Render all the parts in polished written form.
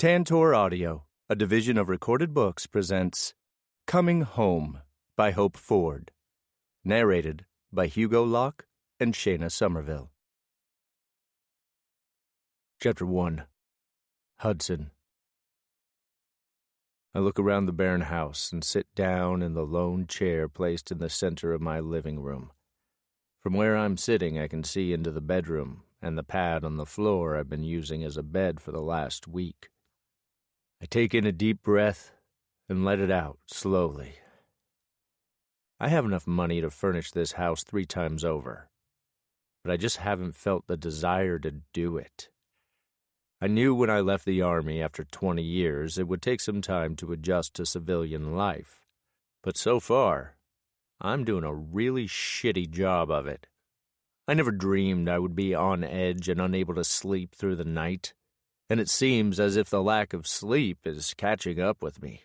Tantor Audio, a division of Recorded Books, presents Coming Home by Hope Ford, narrated by Hugo Locke and Shayna Somerville. Chapter 1. Hudson. I look around the barren house and sit down in the lone chair placed in the center of my living room. From where I'm sitting, I can see into the bedroom and the pad on the floor I've been using as a bed for the last week. I take in a deep breath and let it out slowly. I have enough money to furnish this house 3 times over, but I just haven't felt the desire to do it. I knew when I left the Army after 20 years it would take some time to adjust to civilian life, but so far, I'm doing a really shitty job of it. I never dreamed I would be on edge and unable to sleep through the night, and it seems as if the lack of sleep is catching up with me.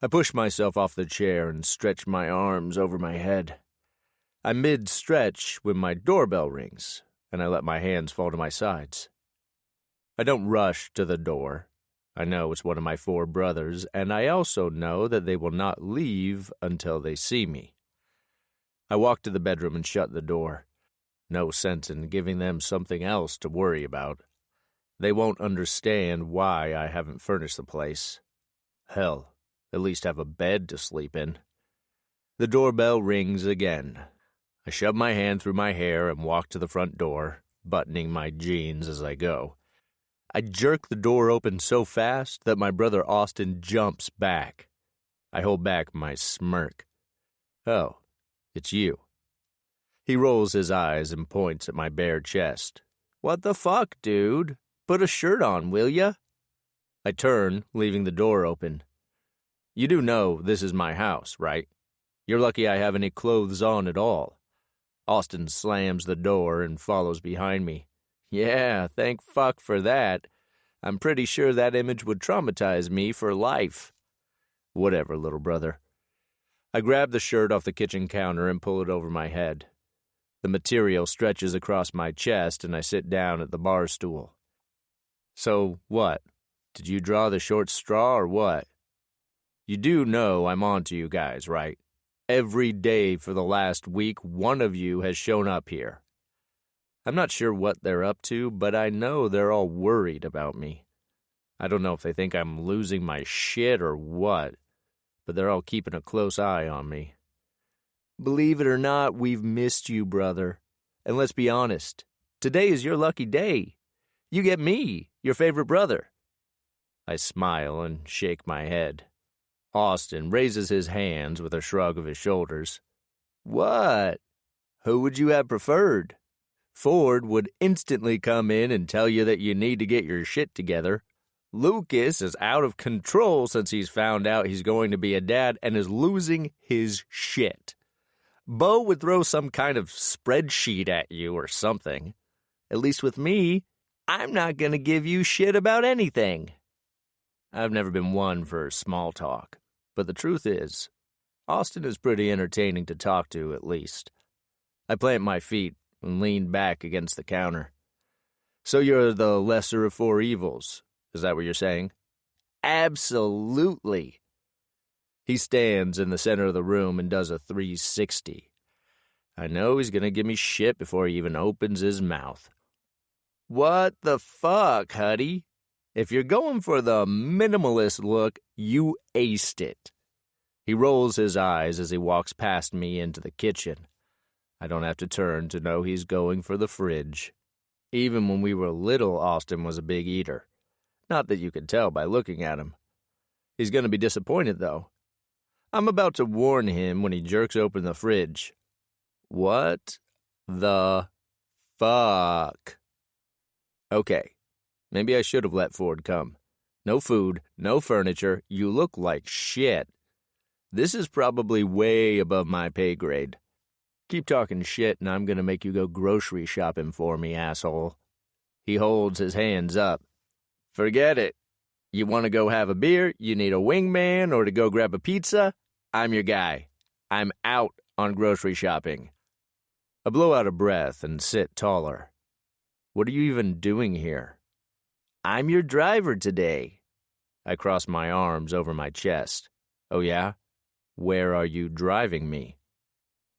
I push myself off the chair and stretch my arms over my head. I'm mid-stretch when my doorbell rings, and I let my hands fall to my sides. I don't rush to the door. I know it's one of my 4 brothers, and I also know that they will not leave until they see me. I walk to the bedroom and shut the door. No sense in giving them something else to worry about. They won't understand why I haven't furnished the place. Hell, at least have a bed to sleep in. The doorbell rings again. I shove my hand through my hair and walk to the front door, buttoning my jeans as I go. I jerk the door open so fast that my brother Austin jumps back. I hold back my smirk. Oh, it's you. He rolls his eyes and points at my bare chest. What the fuck, dude? Put a shirt on, will ya? I turn, leaving the door open. You do know this is my house, right? You're lucky I have any clothes on at all. Austin slams the door and follows behind me. Yeah, thank fuck for that. I'm pretty sure that image would traumatize me for life. Whatever, little brother. I grab the shirt off the kitchen counter and pull it over my head. The material stretches across my chest and I sit down at the bar stool. So, what? Did you draw the short straw or what? You do know I'm on to you guys, right? Every day for the last week, one of you has shown up here. I'm not sure what they're up to, but I know they're all worried about me. I don't know if they think I'm losing my shit or what, but they're all keeping a close eye on me. Believe it or not, we've missed you, brother. And let's be honest, today is your lucky day. You get me, your favorite brother. I smile and shake my head. Austin raises his hands with a shrug of his shoulders. What? Who would you have preferred? Ford would instantly come in and tell you that you need to get your shit together. Lucas is out of control since he's found out he's going to be a dad and is losing his shit. Bo would throw some kind of spreadsheet at you or something. At least with me, I'm not going to give you shit about anything. I've never been one for small talk, but the truth is, Austin is pretty entertaining to talk to at least. I plant my feet and lean back against the counter. So you're the lesser of 4 evils, is that what you're saying? Absolutely. He stands in the center of the room and does a 360. I know he's going to give me shit before he even opens his mouth. What the fuck, Huddy? If you're going for the minimalist look, you aced it. He rolls his eyes as he walks past me into the kitchen. I don't have to turn to know he's going for the fridge. Even when we were little, Austin was a big eater. Not that you could tell by looking at him. He's going to be disappointed, though. I'm about to warn him when he jerks open the fridge. What the fuck? Okay, maybe I should have let Ford come. No food, no furniture, you look like shit. This is probably way above my pay grade. Keep talking shit and I'm gonna make you go grocery shopping for me, asshole. He holds his hands up. Forget it. You want to go have a beer, you need a wingman, or to go grab a pizza? I'm your guy. I'm out on grocery shopping. I blow out a breath and sit taller. What are you even doing here? I'm your driver today. I cross my arms over my chest. Oh yeah? Where are you driving me?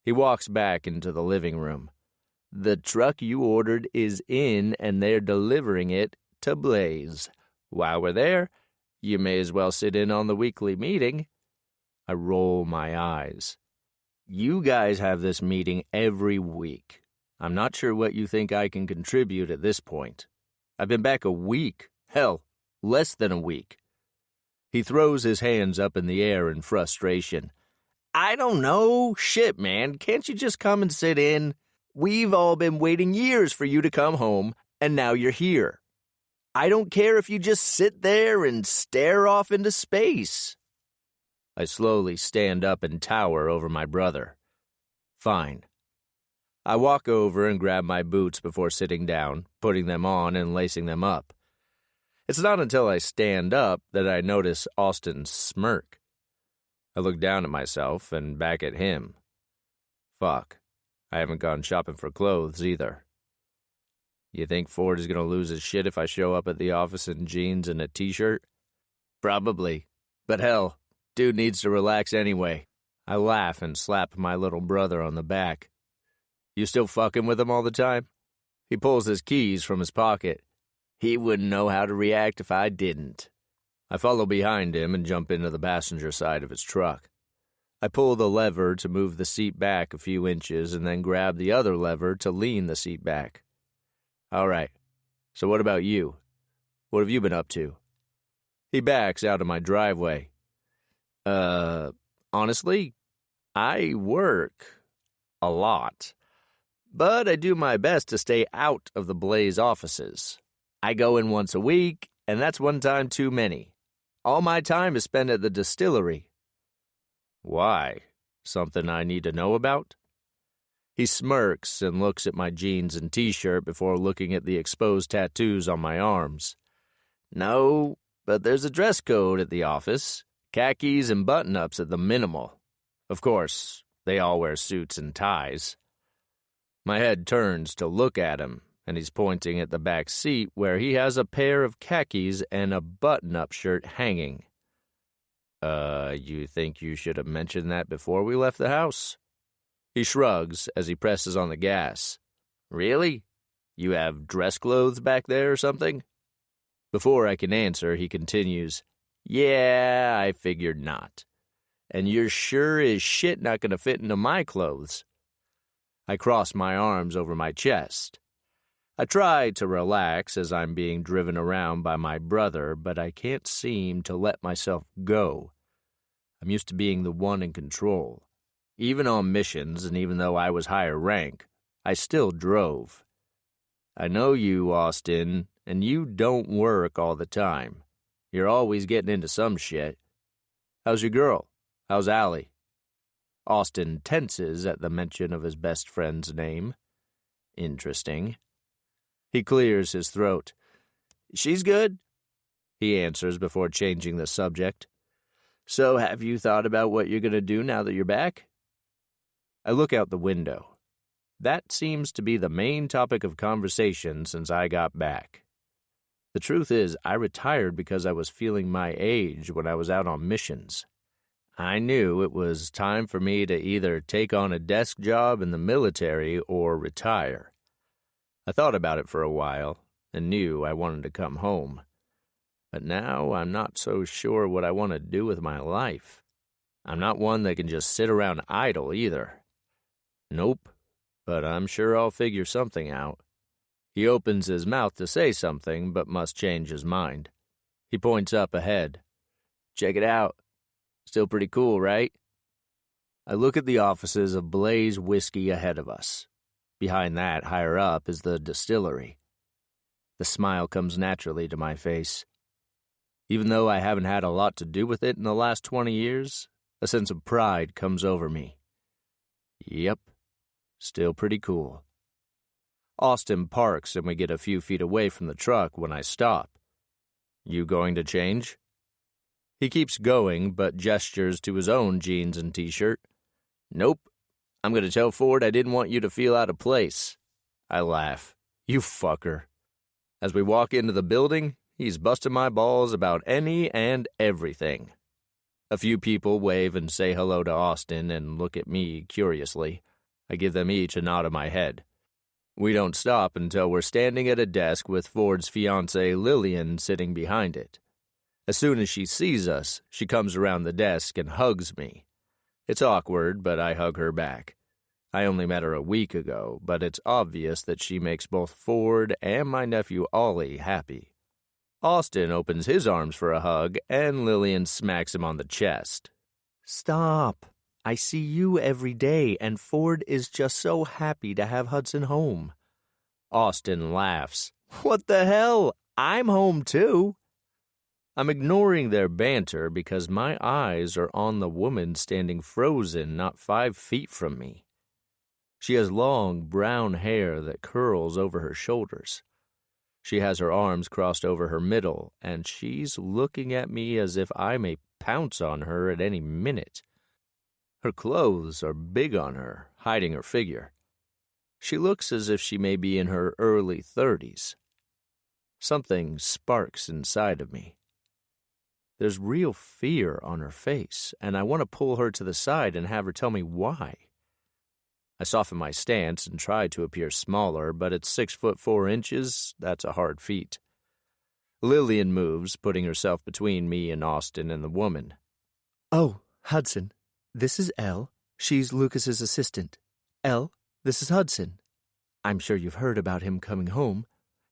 He walks back into the living room. The truck you ordered is in and they're delivering it to Blaze. While we're there, you may as well sit in on the weekly meeting. I roll my eyes. You guys have this meeting every week. I'm not sure what you think I can contribute at this point. I've been back a week. Hell, less than a week. He throws his hands up in the air in frustration. I don't know. Shit, man. Can't you just come and sit in? We've all been waiting years for you to come home, and now you're here. I don't care if you just sit there and stare off into space. I slowly stand up and tower over my brother. Fine. I walk over and grab my boots before sitting down, putting them on and lacing them up. It's not until I stand up that I notice Austin's smirk. I look down at myself and back at him. Fuck, I haven't gone shopping for clothes either. You think Ford is going to lose his shit if I show up at the office in jeans and a t-shirt? Probably. But hell, dude needs to relax anyway. I laugh and slap my little brother on the back. You still fucking with him all the time? He pulls his keys from his pocket. He wouldn't know how to react if I didn't. I follow behind him and jump into the passenger side of his truck. I pull the lever to move the seat back a few inches and then grab the other lever to lean the seat back. All right, so what about you? What have you been up to? He backs out of my driveway. Honestly, I work a lot, but I do my best to stay out of the Blaze offices. I go in once a week, and that's one time too many. All my time is spent at the distillery. Why? Something I need to know about? He smirks and looks at my jeans and t-shirt before looking at the exposed tattoos on my arms. No, but there's a dress code at the office. Khakis and button-ups at the minimal. Of course, they all wear suits and ties. My head turns to look at him, and he's pointing at the back seat where he has a pair of khakis and a button-up shirt hanging. You think you should have mentioned that before we left the house? He shrugs as he presses on the gas. Really? You have dress clothes back there or something? Before I can answer, he continues, Yeah, I figured not. And you're sure as shit not going to fit into my clothes. I cross my arms over my chest. I try to relax as I'm being driven around by my brother, but I can't seem to let myself go. I'm used to being the one in control. Even on missions, and even though I was higher rank, I still drove. I know you, Austin, and you don't work all the time. You're always getting into some shit. How's your girl? How's Allie? Austin tenses at the mention of his best friend's name. Interesting. He clears his throat. She's good, he answers before changing the subject. So have you thought about what you're going to do now that you're back? I look out the window. That seems to be the main topic of conversation since I got back. The truth is, I retired because I was feeling my age when I was out on missions. I knew it was time for me to either take on a desk job in the military or retire. I thought about it for a while and knew I wanted to come home. But now I'm not so sure what I want to do with my life. I'm not one that can just sit around idle either. Nope, but I'm sure I'll figure something out. He opens his mouth to say something, but must change his mind. He points up ahead. Check it out. Still pretty cool, right? I look at the offices of Blaze Whiskey ahead of us. Behind that, higher up, is the distillery. The smile comes naturally to my face. Even though I haven't had a lot to do with it in the last 20 years, a sense of pride comes over me. Yep, still pretty cool. Austin parks and we get a few feet away from the truck when I stop. You going to change? He keeps going, but gestures to his own jeans and t-shirt. Nope. I'm going to tell Ford I didn't want you to feel out of place. I laugh. You fucker. As we walk into the building, He's busting my balls about any and everything. A few people wave and say hello to Austin and look at me curiously. I give them each a nod of my head. We don't stop until we're standing at a desk with Ford's fiancée Lillian sitting behind it. As soon as she sees us, she comes around the desk and hugs me. It's awkward, but I hug her back. I only met her a week ago, but it's obvious that she makes both Ford and my nephew Ollie happy. Austin opens his arms for a hug, and Lillian smacks him on the chest. "Stop. I see you every day, and Ford is just so happy to have Hudson home." Austin laughs. "What the hell? I'm home too." I'm ignoring their banter because my eyes are on the woman standing frozen not 5 feet from me. She has long brown hair that curls over her shoulders. She has her arms crossed over her middle, and she's looking at me as if I may pounce on her at any minute. Her clothes are big on her, hiding her figure. She looks as if she may be in her early 30s. Something sparks inside of me. There's real fear on her face, and I want to pull her to the side and have her tell me why. I soften my stance and try to appear smaller, but at 6'4", that's a hard feat. Lillian moves, putting herself between me and Austin and the woman. "Oh, Hudson, this is Elle. She's Lucas's assistant. Elle, this is Hudson. I'm sure you've heard about him coming home.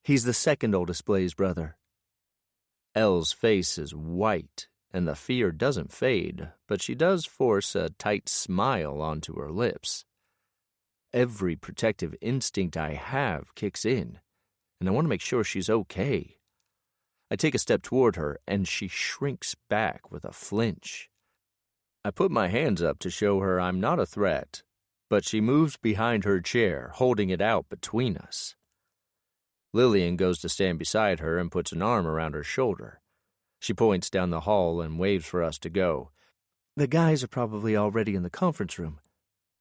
He's the second oldest Blaze brother." Elle's face is white, and the fear doesn't fade, but she does force a tight smile onto her lips. Every protective instinct I have kicks in, and I want to make sure she's okay. I take a step toward her, and she shrinks back with a flinch. I put my hands up to show her I'm not a threat, but she moves behind her chair, holding it out between us. Lillian goes to stand beside her and puts an arm around her shoulder. She points down the hall and waves for us to go. "The guys are probably already in the conference room.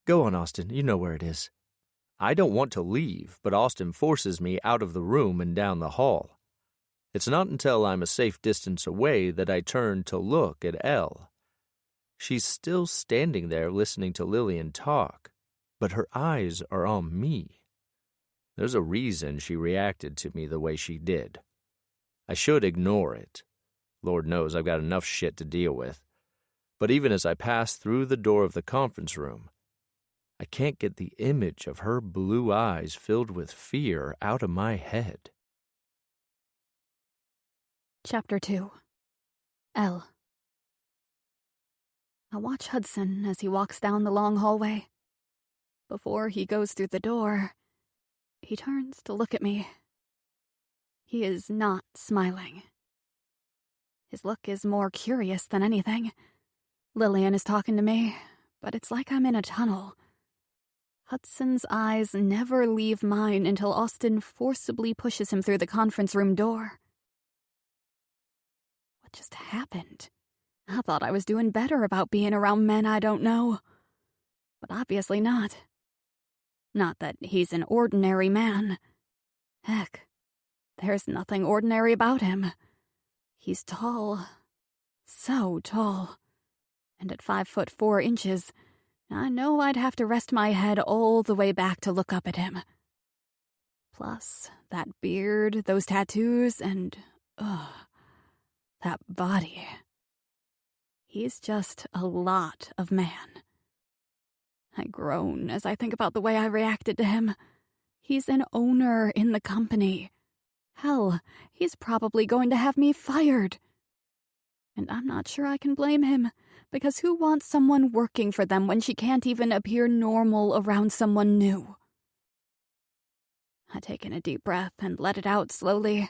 Go on, Austin, you know where it is." I don't want to leave, but Austin forces me out of the room and down the hall. It's not until I'm a safe distance away that I turn to look at Elle. She's still standing there listening to Lillian talk, but her eyes are on me. There's a reason she reacted to me the way she did. I should ignore it. Lord knows I've got enough shit to deal with. But even as I pass through the door of the conference room, I can't get the image of her blue eyes filled with fear out of my head. Chapter 2. Elle. I watch Hudson as he walks down the long hallway. Before he goes through the door, he turns to look at me. He is not smiling. His look is more curious than anything. Lillian is talking to me, but it's like I'm in a tunnel. Hudson's eyes never leave mine until Austin forcibly pushes him through the conference room door. What just happened? I thought I was doing better about being around men I don't know. But obviously not. Not that he's an ordinary man. Heck, there's nothing ordinary about him. He's tall. So tall. And at 5'4", I know I'd have to rest my head all the way back to look up at him. Plus, that beard, those tattoos, and, that body. He's just a lot of man. I groan as I think about the way I reacted to him. He's an owner in the company. Hell, he's probably going to have me fired. And I'm not sure I can blame him, because who wants someone working for them when she can't even appear normal around someone new? I take in a deep breath and let it out slowly,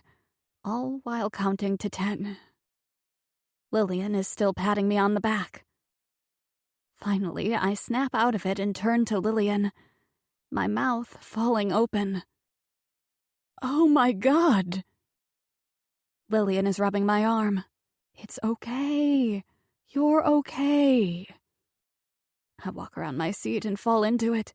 all while counting to 10. Lillian is still patting me on the back. Finally, I snap out of it and turn to Lillian, my mouth falling open. "Oh my God!" Lillian is rubbing my arm. "It's okay. You're okay." I walk around my seat and fall into it.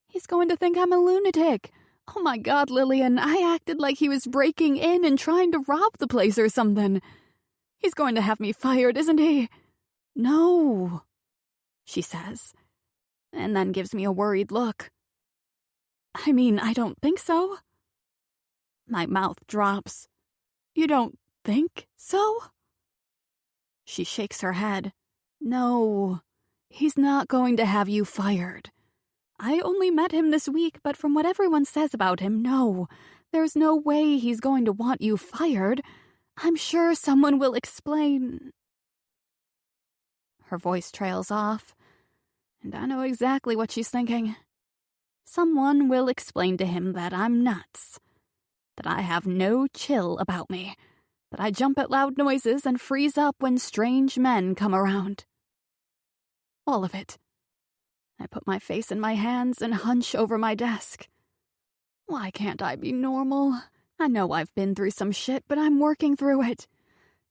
He's going to think I'm a lunatic. Oh my God, Lillian, I acted like he was breaking in and trying to rob the place or something. He's going to have me fired, isn't he? No, she says, and then gives me a worried look. I mean, I don't think so. My mouth drops. You don't think so? She shakes her head. No, he's not going to have you fired. I only met him this week, but from what everyone says about him, no, there's no way he's going to want you fired. I'm sure someone will explain. Her voice trails off, and I know exactly what she's thinking. Someone will explain to him that I'm nuts, that I have no chill about me, that I jump at loud noises and freeze up when strange men come around. All of it. I put my face in my hands and hunch over my desk. Why can't I be normal? I know I've been through some shit, but I'm working through it.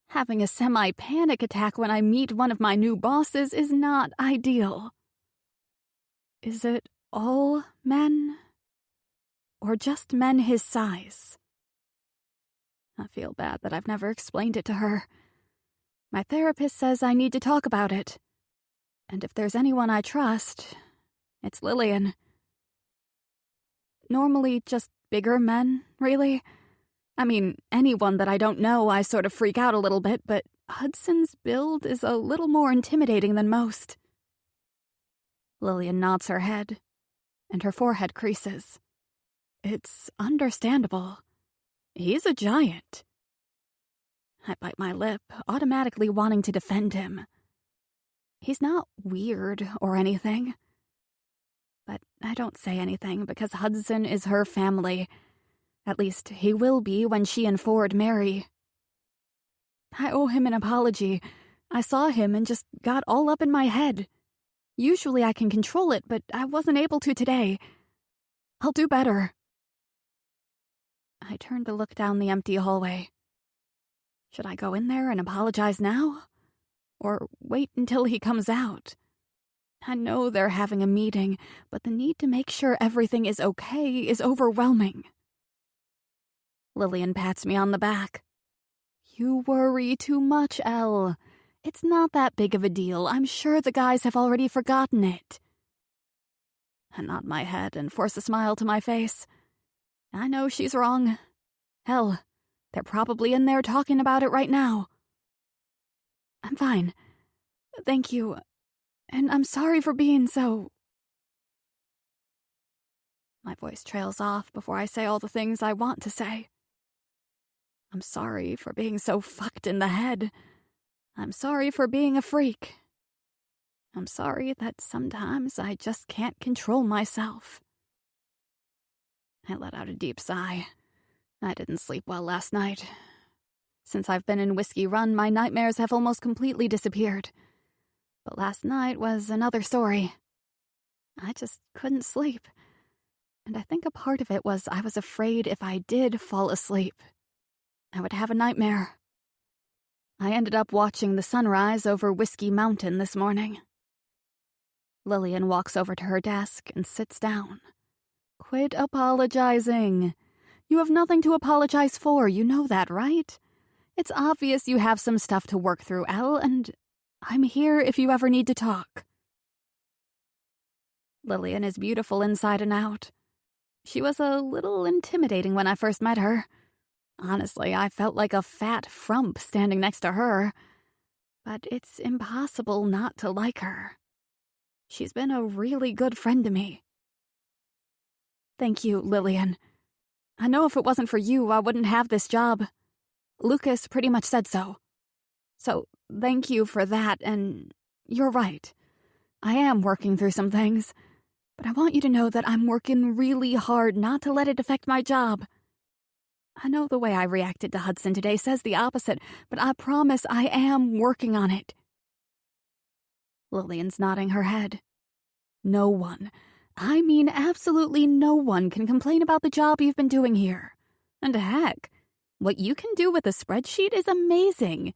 Having a semi-panic attack when I meet one of my new bosses is not ideal. Is it all men? Or just men his size? I feel bad that I've never explained it to her. My therapist says I need to talk about it. And if there's anyone I trust, it's Lillian. Normally just bigger men, really. I mean, anyone that I don't know, I sort of freak out a little bit, but Hudson's build is a little more intimidating than most. Lillian nods her head, and her forehead creases. It's understandable. He's a giant. I bite my lip, automatically wanting to defend him. He's not weird or anything. But I don't say anything because Hudson is her family. At least he will be when she and Ford marry. I owe him an apology. I saw him and just got all up in my head. Usually I can control it, but I wasn't able to today. I'll do better. I turn to look down the empty hallway. Should I go in there and apologize now? Or wait until he comes out? I know they're having a meeting, but the need to make sure everything is okay is overwhelming. Lillian pats me on the back. You worry too much, Elle. It's not that big of a deal. I'm sure the guys have already forgotten it. I nod my head and force a smile to my face. I know she's wrong. Hell, they're probably in there talking about it right now. I'm fine. Thank you. And I'm sorry for being so... My voice trails off before I say all the things I want to say. I'm sorry for being so fucked in the head. I'm sorry for being a freak. I'm sorry that sometimes I just can't control myself. I let out a deep sigh. I didn't sleep well last night. Since I've been in Whiskey Run, my nightmares have almost completely disappeared. But last night was another story. I just couldn't sleep. And I think a part of it was I was afraid if I did fall asleep, I would have a nightmare. I ended up watching the sunrise over Whiskey Mountain this morning. Lillian walks over to her desk and sits down. Quit apologizing. You have nothing to apologize for, you know that, right? It's obvious you have some stuff to work through, Elle, and I'm here if you ever need to talk. Lillian is beautiful inside and out. She was a little intimidating when I first met her. Honestly, I felt like a fat frump standing next to her. But it's impossible not to like her. She's been a really good friend to me. Thank you, Lillian. I know if it wasn't for you, I wouldn't have this job. Lucas pretty much said so. So, thank you for that, and you're right. I am working through some things, but I want you to know that I'm working really hard not to let it affect my job. I know the way I reacted to Hudson today says the opposite, but I promise I am working on it. Lillian's nodding her head. No one, I mean absolutely no one, can complain about the job you've been doing here. And heck, what you can do with a spreadsheet is amazing.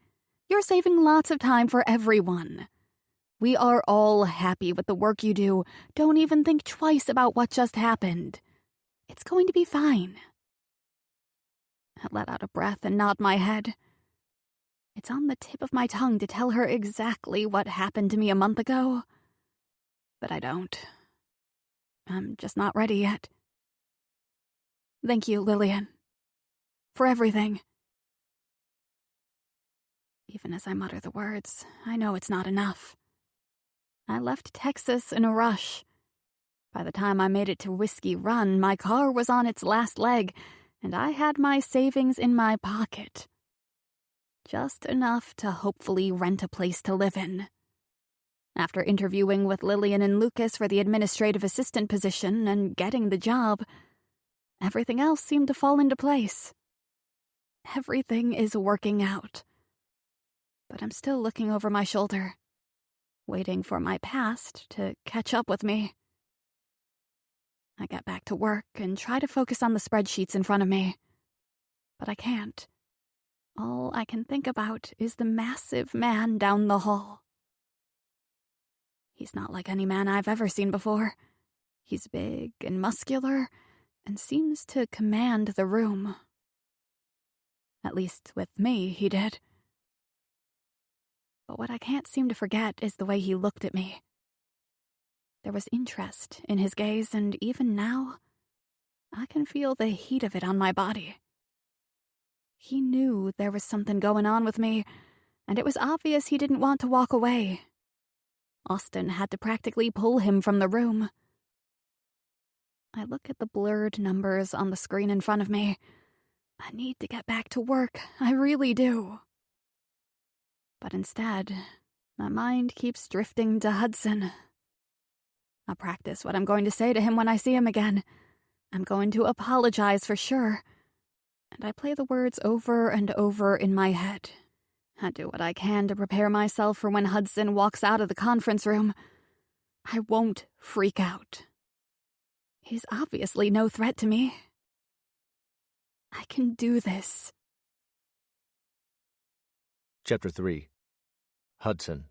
You're saving lots of time for everyone. We are all happy with the work you do. Don't even think twice about what just happened. It's going to be fine. I let out a breath and nod my head. It's on the tip of my tongue to tell her exactly what happened to me a month ago, but I don't. I'm just not ready yet. Thank you, Lillian, for everything. Even as I mutter the words, I know it's not enough. I left Texas in a rush. By the time I made it to Whiskey Run, my car was on its last leg, and I had my savings in my pocket. Just enough to hopefully rent a place to live in. After interviewing with Lillian and Lucas for the administrative assistant position and getting the job, everything else seemed to fall into place. Everything is working out. But I'm still looking over my shoulder, waiting for my past to catch up with me. I get back to work and try to focus on the spreadsheets in front of me. But I can't. All I can think about is the massive man down the hall. He's not like any man I've ever seen before. He's big and muscular and seems to command the room. At least with me, he did. But what I can't seem to forget is the way he looked at me. There was interest in his gaze, and even now, I can feel the heat of it on my body. He knew there was something going on with me, and it was obvious he didn't want to walk away. Austin had to practically pull him from the room. I look at the blurred numbers on the screen in front of me. I need to get back to work, I really do. But instead, my mind keeps drifting to Hudson. I'll practice what I'm going to say to him when I see him again. I'm going to apologize for sure. And I play the words over and over in my head. I do what I can to prepare myself for when Hudson walks out of the conference room. I won't freak out. He's obviously no threat to me. I can do this. Chapter 3. Hudson.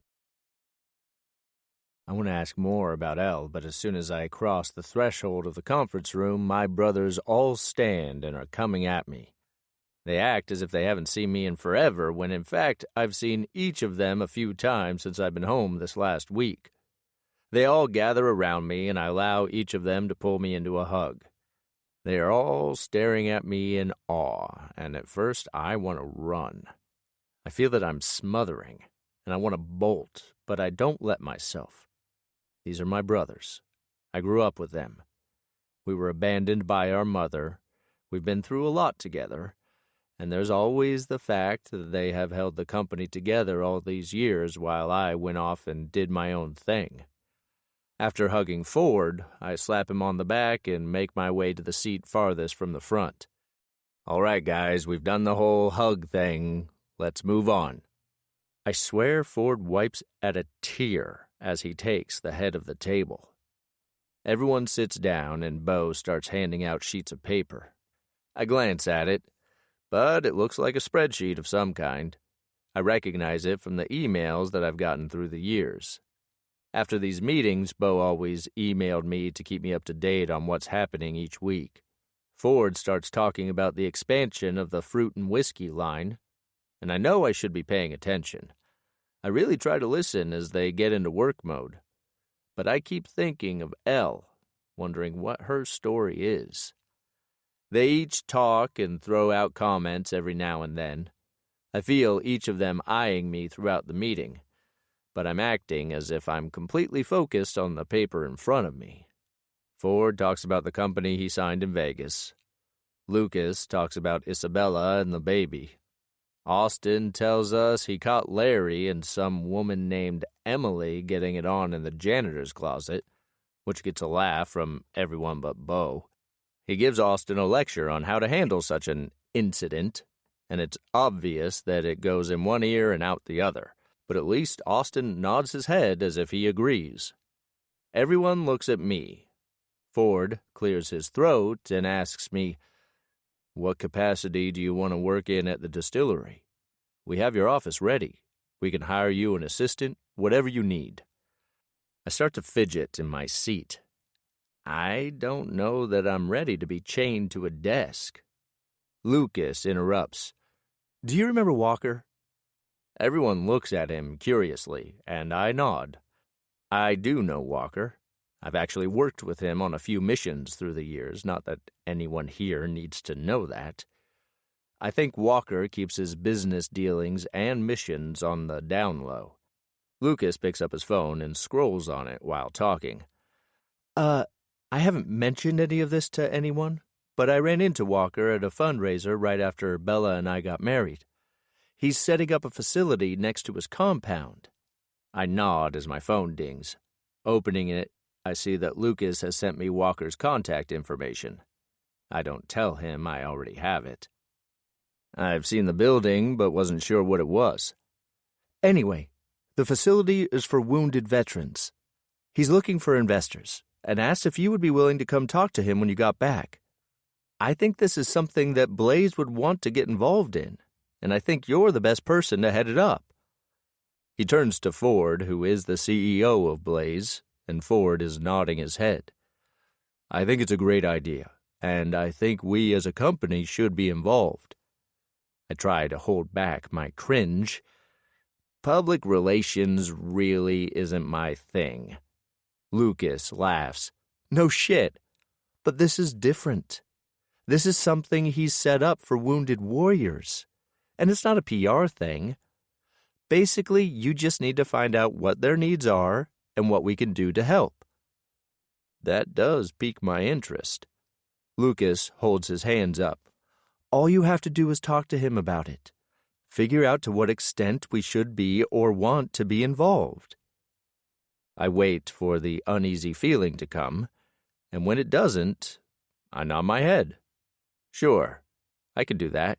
I want to ask more about Elle, but as soon as I cross the threshold of the conference room, my brothers all stand and are coming at me. They act as if they haven't seen me in forever, when in fact I've seen each of them a few times since I've been home this last week. They all gather around me, and I allow each of them to pull me into a hug. They are all staring at me in awe, and at first I want to run. I feel that I'm smothering, and I want to bolt, but I don't let myself. These are my brothers. I grew up with them. We were abandoned by our mother. We've been through a lot together, and there's always the fact that they have held the company together all these years while I went off and did my own thing. After hugging Ford, I slap him on the back and make my way to the seat farthest from the front. All right, guys, we've done the whole hug thing. Let's move on. I swear Ford wipes at a tear as he takes the head of the table. Everyone sits down, and Bo starts handing out sheets of paper. I glance at it, but it looks like a spreadsheet of some kind. I recognize it from the emails that I've gotten through the years. After these meetings, Bo always emailed me to keep me up to date on what's happening each week. Ford starts talking about the expansion of the fruit and whiskey line, and I know I should be paying attention. I really try to listen as they get into work mode. But I keep thinking of Elle, wondering what her story is. They each talk and throw out comments every now and then. I feel each of them eyeing me throughout the meeting, but I'm acting as if I'm completely focused on the paper in front of me. Ford talks about the company he signed in Vegas. Lucas talks about Isabella and the baby. Austin tells us he caught Larry and some woman named Emily getting it on in the janitor's closet, which gets a laugh from everyone but Bo. He gives Austin a lecture on how to handle such an incident, and it's obvious that it goes in one ear and out the other, but at least Austin nods his head as if he agrees. Everyone looks at me. Ford clears his throat and asks me, "What capacity do you want to work in at the distillery? We have your office ready. We can hire you an assistant, whatever you need." I start to fidget in my seat. I don't know that I'm ready to be chained to a desk. Lucas interrupts. Do you remember Walker? Everyone looks at him curiously, and I nod. I do know Walker. I've actually worked with him on a few missions through the years, not that anyone here needs to know that. I think Walker keeps his business dealings and missions on the down low. Lucas picks up his phone and scrolls on it while talking. I haven't mentioned any of this to anyone, but I ran into Walker at a fundraiser right after Bella and I got married. He's setting up a facility next to his compound. I nod as my phone dings. Opening it, I see that Lucas has sent me Walker's contact information. I don't tell him I already have it. I've seen the building, but wasn't sure what it was. Anyway, the facility is for wounded veterans. He's looking for investors and asked if you would be willing to come talk to him when you got back. I think this is something that Blaze would want to get involved in, and I think you're the best person to head it up. He turns to Ford, who is the CEO of Blaze, and Ford is nodding his head. I think it's a great idea, and I think we as a company should be involved. I try to hold back my cringe. Public relations really isn't my thing. Lucas laughs. No shit. But this is different. This is something he's set up for wounded warriors. And it's not a PR thing. Basically, you just need to find out what their needs are and what we can do to help. That does pique my interest. Lucas holds his hands up. All you have to do is talk to him about it. Figure out to what extent we should be or want to be involved. I wait for the uneasy feeling to come, and when it doesn't, I nod my head. Sure, I can do that.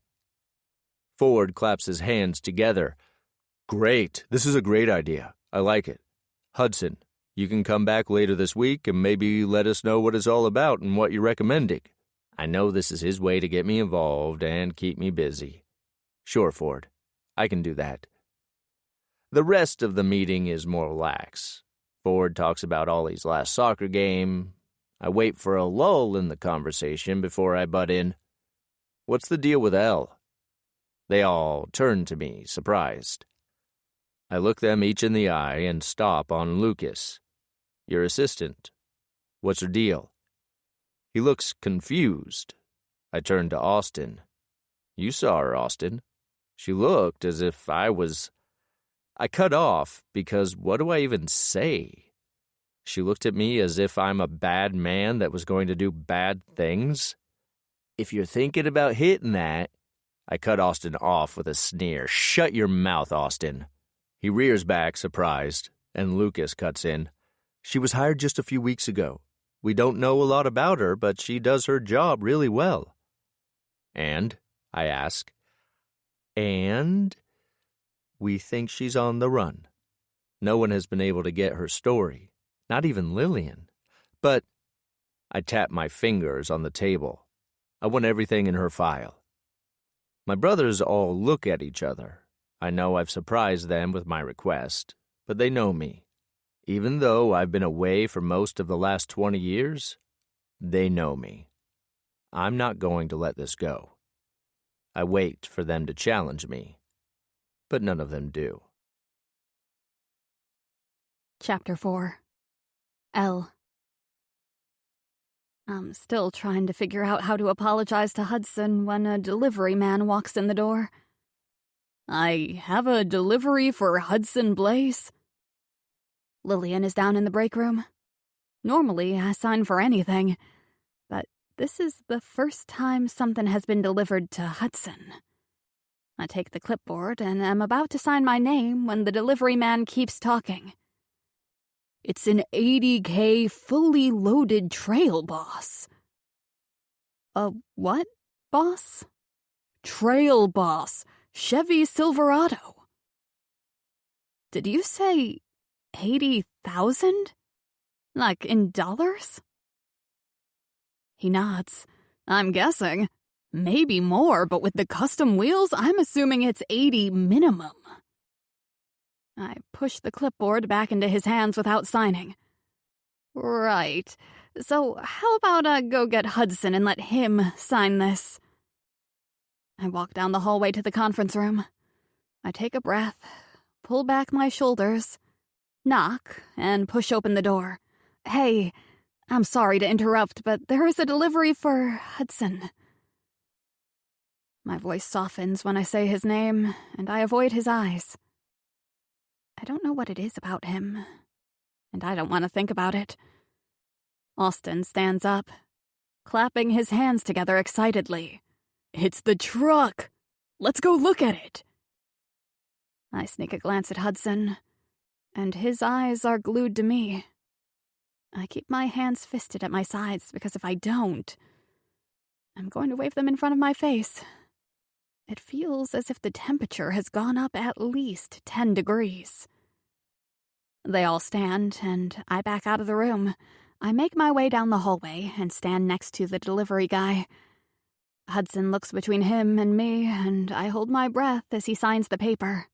Ford claps his hands together. Great, this is a great idea. I like it. Hudson, you can come back later this week and maybe let us know what it's all about and what you're recommending. I know this is his way to get me involved and keep me busy. Sure, Ford, I can do that. The rest of the meeting is more lax. Ford talks about Ollie's last soccer game. I wait for a lull in the conversation before I butt in. What's the deal with Elle? They all turn to me, surprised. I look them each in the eye and stop on Lucas. Your assistant. What's her deal? He looks confused. I turn to Austin. You saw her, Austin. She looked as if I cut off because what do I even say? She looked at me as if I'm a bad man that was going to do bad things. If you're thinking about hitting that, I cut Austin off with a sneer. Shut your mouth, Austin. He rears back, surprised, and Lucas cuts in. She was hired just a few weeks ago. We don't know a lot about her, but she does her job really well. And? I ask. And? We think she's on the run. No one has been able to get her story, not even Lillian. But I tap my fingers on the table. I want everything in her file. My brothers all look at each other. I know I've surprised them with my request, but they know me. Even though I've been away for most of the last 20 years, they know me. I'm not going to let this go. I wait for them to challenge me, but none of them do. Chapter 4. L. I'm still trying to figure out how to apologize to Hudson when a delivery man walks in the door. I have a delivery for Hudson Blaze. Lillian is down in the break room. Normally, I sign for anything, but this is the first time something has been delivered to Hudson. I take the clipboard and am about to sign my name when the delivery man keeps talking. It's an 80K fully loaded trail boss. A what, boss? Trail boss. Chevy Silverado. Did you say 80,000? Like in dollars? He nods. I'm guessing. Maybe more, but with the custom wheels, I'm assuming it's 80 minimum. I push the clipboard back into his hands without signing. Right. So how about I go get Hudson and let him sign this? I walk down the hallway to the conference room. I take a breath, pull back my shoulders, knock, and push open the door. Hey, I'm sorry to interrupt, but there is a delivery for Hudson. My voice softens when I say his name, and I avoid his eyes. I don't know what it is about him, and I don't want to think about it. Austin stands up, clapping his hands together excitedly. It's the truck! Let's go look at it! I sneak a glance at Hudson, and his eyes are glued to me. I keep my hands fisted at my sides because if I don't, I'm going to wave them in front of my face. It feels as if the temperature has gone up at least 10 degrees. They all stand, and I back out of the room. I make my way down the hallway and stand next to the delivery guy. Hudson looks between him and me, and I hold my breath as he signs the paper.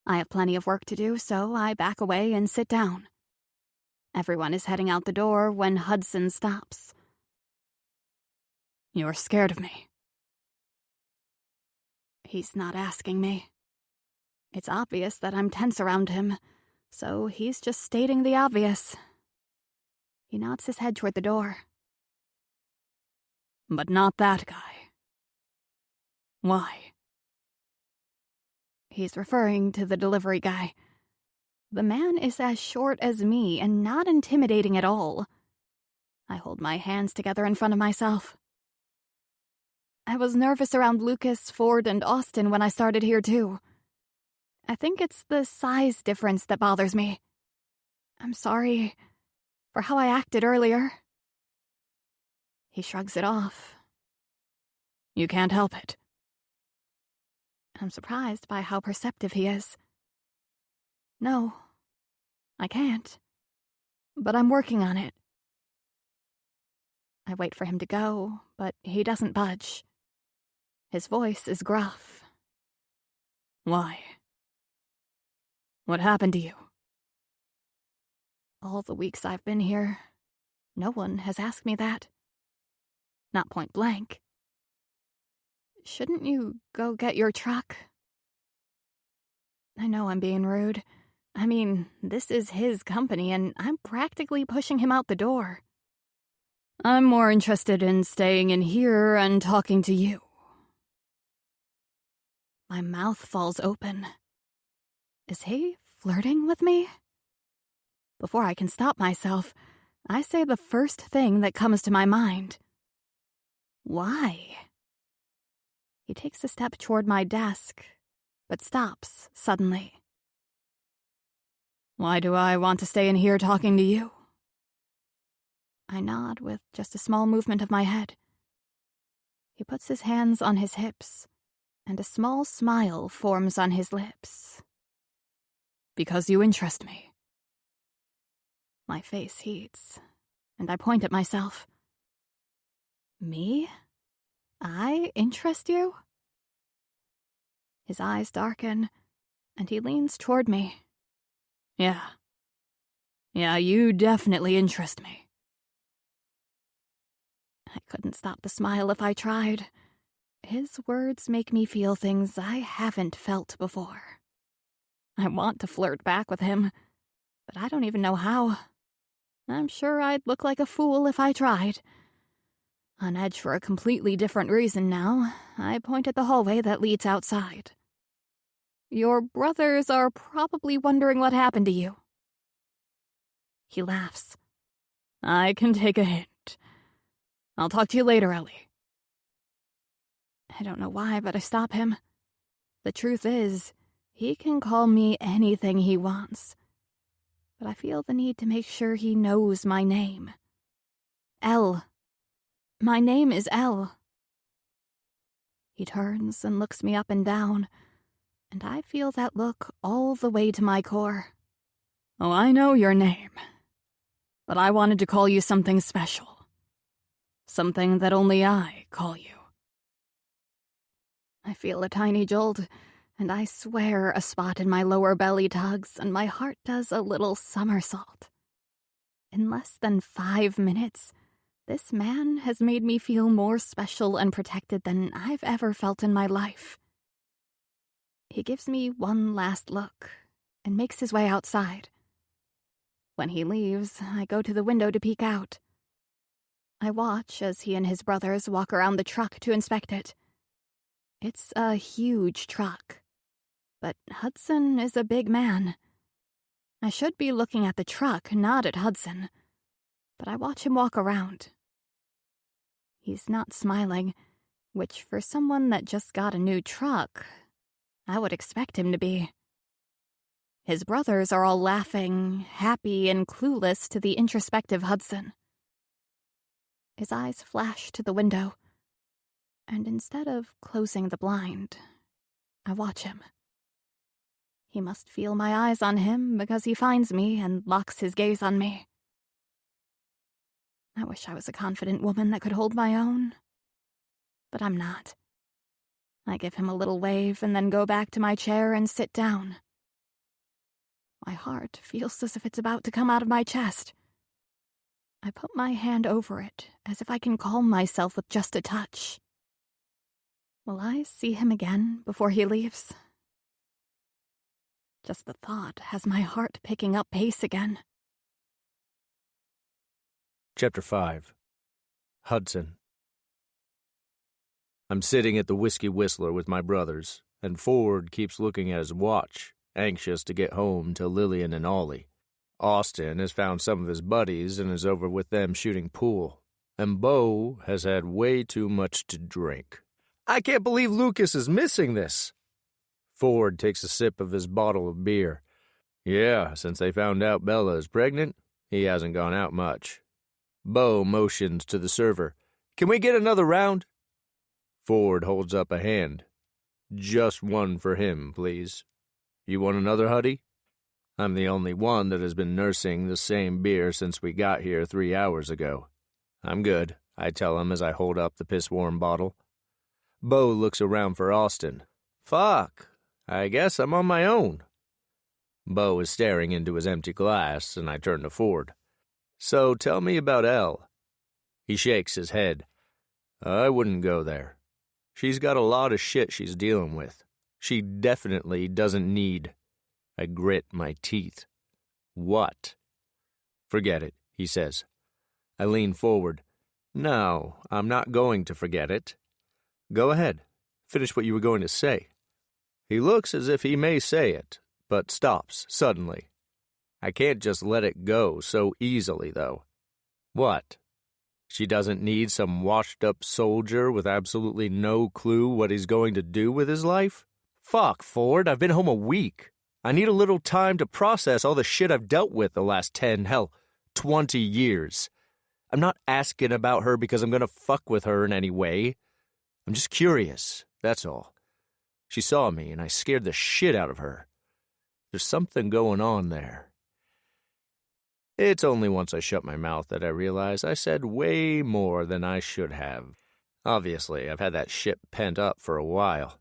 I have plenty of work to do, so I back away and sit down. Everyone is heading out the door when Hudson stops. You're scared of me. He's not asking me. It's obvious that I'm tense around him, so he's just stating the obvious. He nods his head toward the door. But not that guy. Why? He's referring to the delivery guy. The man is as short as me and not intimidating at all. I hold my hands together in front of myself. I was nervous around Lucas, Ford, and Austin when I started here, too. I think it's the size difference that bothers me. I'm sorry for how I acted earlier. He shrugs it off. You can't help it. I'm surprised by how perceptive he is. No, I can't. But I'm working on it. I wait for him to go, but he doesn't budge. His voice is gruff. Why? What happened to you? All the weeks I've been here, no one has asked me that. Not point blank. Shouldn't you go get your truck? I know I'm being rude. I mean, this is his company, and I'm practically pushing him out the door. I'm more interested in staying in here and talking to you. My mouth falls open. Is he flirting with me? Before I can stop myself, I say the first thing that comes to my mind. Why? He takes a step toward my desk, but stops suddenly. Why do I want to stay in here talking to you? I nod with just a small movement of my head. He puts his hands on his hips, and a small smile forms on his lips. Because you interest me. My face heats, and I point at myself. Me? I interest you? His eyes darken, and he leans toward me. Yeah, you definitely interest me. I couldn't stop the smile if I tried. His words make me feel things I haven't felt before. I want to flirt back with him, but I don't even know how. I'm sure I'd look like a fool if I tried. On edge for a completely different reason now, I point at the hallway that leads outside. Your brothers are probably wondering what happened to you. He laughs. I can take a hint. I'll talk to you later, Ellie. I don't know why, but I stop him. The truth is, he can call me anything he wants. But I feel the need to make sure he knows my name. Elle. My name is Elle. He turns and looks me up and down, and I feel that look all the way to my core. Oh, I know your name. But I wanted to call you something special. Something that only I call you. I feel a tiny jolt, and I swear a spot in my lower belly tugs, and my heart does a little somersault. In less than 5 minutes, this man has made me feel more special and protected than I've ever felt in my life. He gives me one last look and makes his way outside. When he leaves, I go to the window to peek out. I watch as he and his brothers walk around the truck to inspect it. It's a huge truck, but Hudson is a big man. I should be looking at the truck, not at Hudson, but I watch him walk around. He's not smiling, which for someone that just got a new truck, I would expect him to be. His brothers are all laughing, happy, and clueless to the introspective Hudson. His eyes flash to the window, and instead of closing the blind, I watch him. He must feel my eyes on him because he finds me and locks his gaze on me. I wish I was a confident woman that could hold my own, but I'm not. I give him a little wave and then go back to my chair and sit down. My heart feels as if it's about to come out of my chest. I put my hand over it as if I can calm myself with just a touch. Will I see him again before he leaves? Just the thought has my heart picking up pace again. Chapter 5. Hudson. I'm sitting at the Whiskey Whistler with my brothers, and Ford keeps looking at his watch, anxious to get home to Lillian and Ollie. Austin has found some of his buddies and is over with them shooting pool, and Bo has had way too much to drink. I can't believe Lucas is missing this. Ford takes a sip of his bottle of beer. Yeah, since they found out Bella is pregnant, he hasn't gone out much. Bo motions to the server. Can we get another round? Ford holds up a hand. Just one for him, please. You want another, Huddy? I'm the only one that has been nursing the same beer since we got here 3 hours ago. I'm good, I tell him as I hold up the piss-warm bottle. Bo looks around for Austin. Fuck, I guess I'm on my own. Bo is staring into his empty glass, and I turn to Ford. So tell me about Elle. He shakes his head. I wouldn't go there. She's got a lot of shit she's dealing with. She definitely doesn't need. I grit my teeth. What? Forget it, he says. I lean forward. No, I'm not going to forget it. Go ahead. Finish what you were going to say. He looks as if he may say it, but stops suddenly. I can't just let it go so easily, though. What? She doesn't need some washed-up soldier with absolutely no clue what he's going to do with his life? Fuck, Ford, I've been home a week. I need a little time to process all the shit I've dealt with the last 10, hell, 20 years. I'm not asking about her because I'm going to fuck with her in any way. I'm just curious, that's all. She saw me, and I scared the shit out of her. There's something going on there. It's only once I shut my mouth that I realize I said way more than I should have. Obviously, I've had that shit pent up for a while.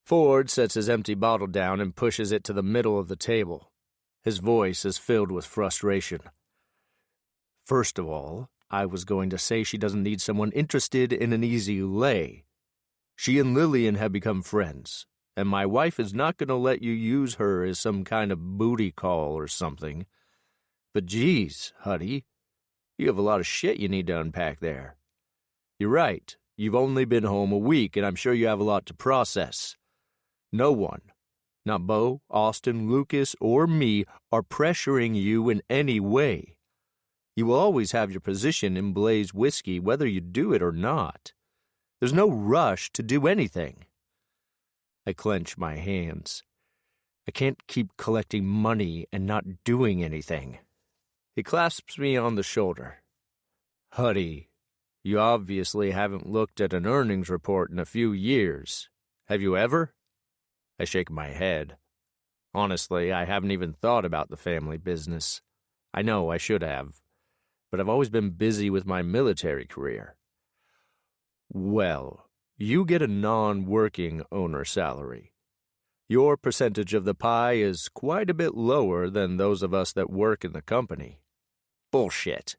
Ford sets his empty bottle down and pushes it to the middle of the table. His voice is filled with frustration. First of all, I was going to say she doesn't need someone interested in an easy lay. She and Lillian have become friends, and my wife is not going to let you use her as some kind of booty call or something. But geez, Huddy, you have a lot of shit you need to unpack there. You're right, you've only been home a week, and I'm sure you have a lot to process. No one, not Bo, Austin, Lucas, or me, are pressuring you in any way. You will always have your position in Blaze Whiskey whether you do it or not. There's no rush to do anything. I clench my hands. I can't keep collecting money and not doing anything. He clasps me on the shoulder. Huddy, you obviously haven't looked at an earnings report in a few years. Have you ever? I shake my head. Honestly, I haven't even thought about the family business. I know I should have, but I've always been busy with my military career. Well, you get a non-working owner salary. Your percentage of the pie is quite a bit lower than those of us that work in the company. Bullshit.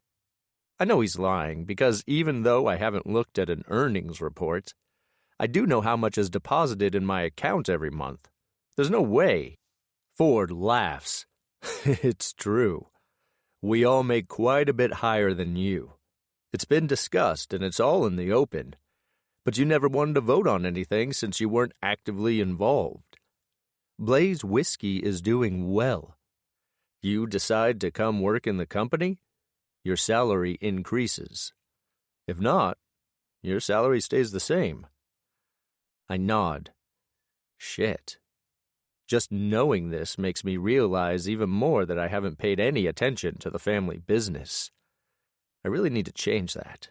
I know he's lying because even though I haven't looked at an earnings report, I do know how much is deposited in my account every month. There's no way. Ford laughs. It's true. We all make quite a bit higher than you. It's been discussed and it's all in the open. But you never wanted to vote on anything since you weren't actively involved. Blaze Whiskey is doing well. You decide to come work in the company, your salary increases. If not, your salary stays the same. I nod. Shit. Just knowing this makes me realize even more that I haven't paid any attention to the family business. I really need to change that.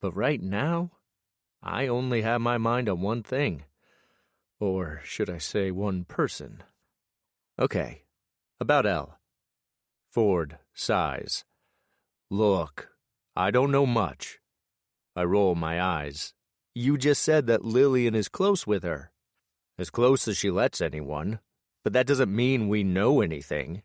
But right now, I only have my mind on one thing. Or should I say one person? Okay, about Elle. Ford sighs. Look, I don't know much. I roll my eyes. You just said that Lillian is close with her. As close as she lets anyone. But that doesn't mean we know anything.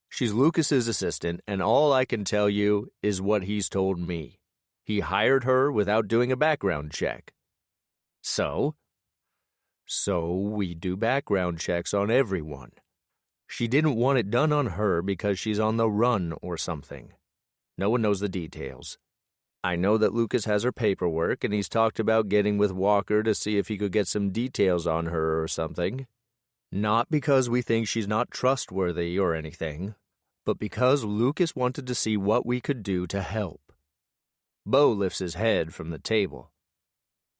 She's Lucas's assistant, and all I can tell you is what he's told me. He hired her without doing a background check. So we do background checks on everyone. She didn't want it done on her because she's on the run or something. No one knows the details. I know that Lucas has her paperwork, and he's talked about getting with Walker to see if he could get some details on her or something. Not because we think she's not trustworthy or anything, but because Lucas wanted to see what we could do to help. Bo lifts his head from the table.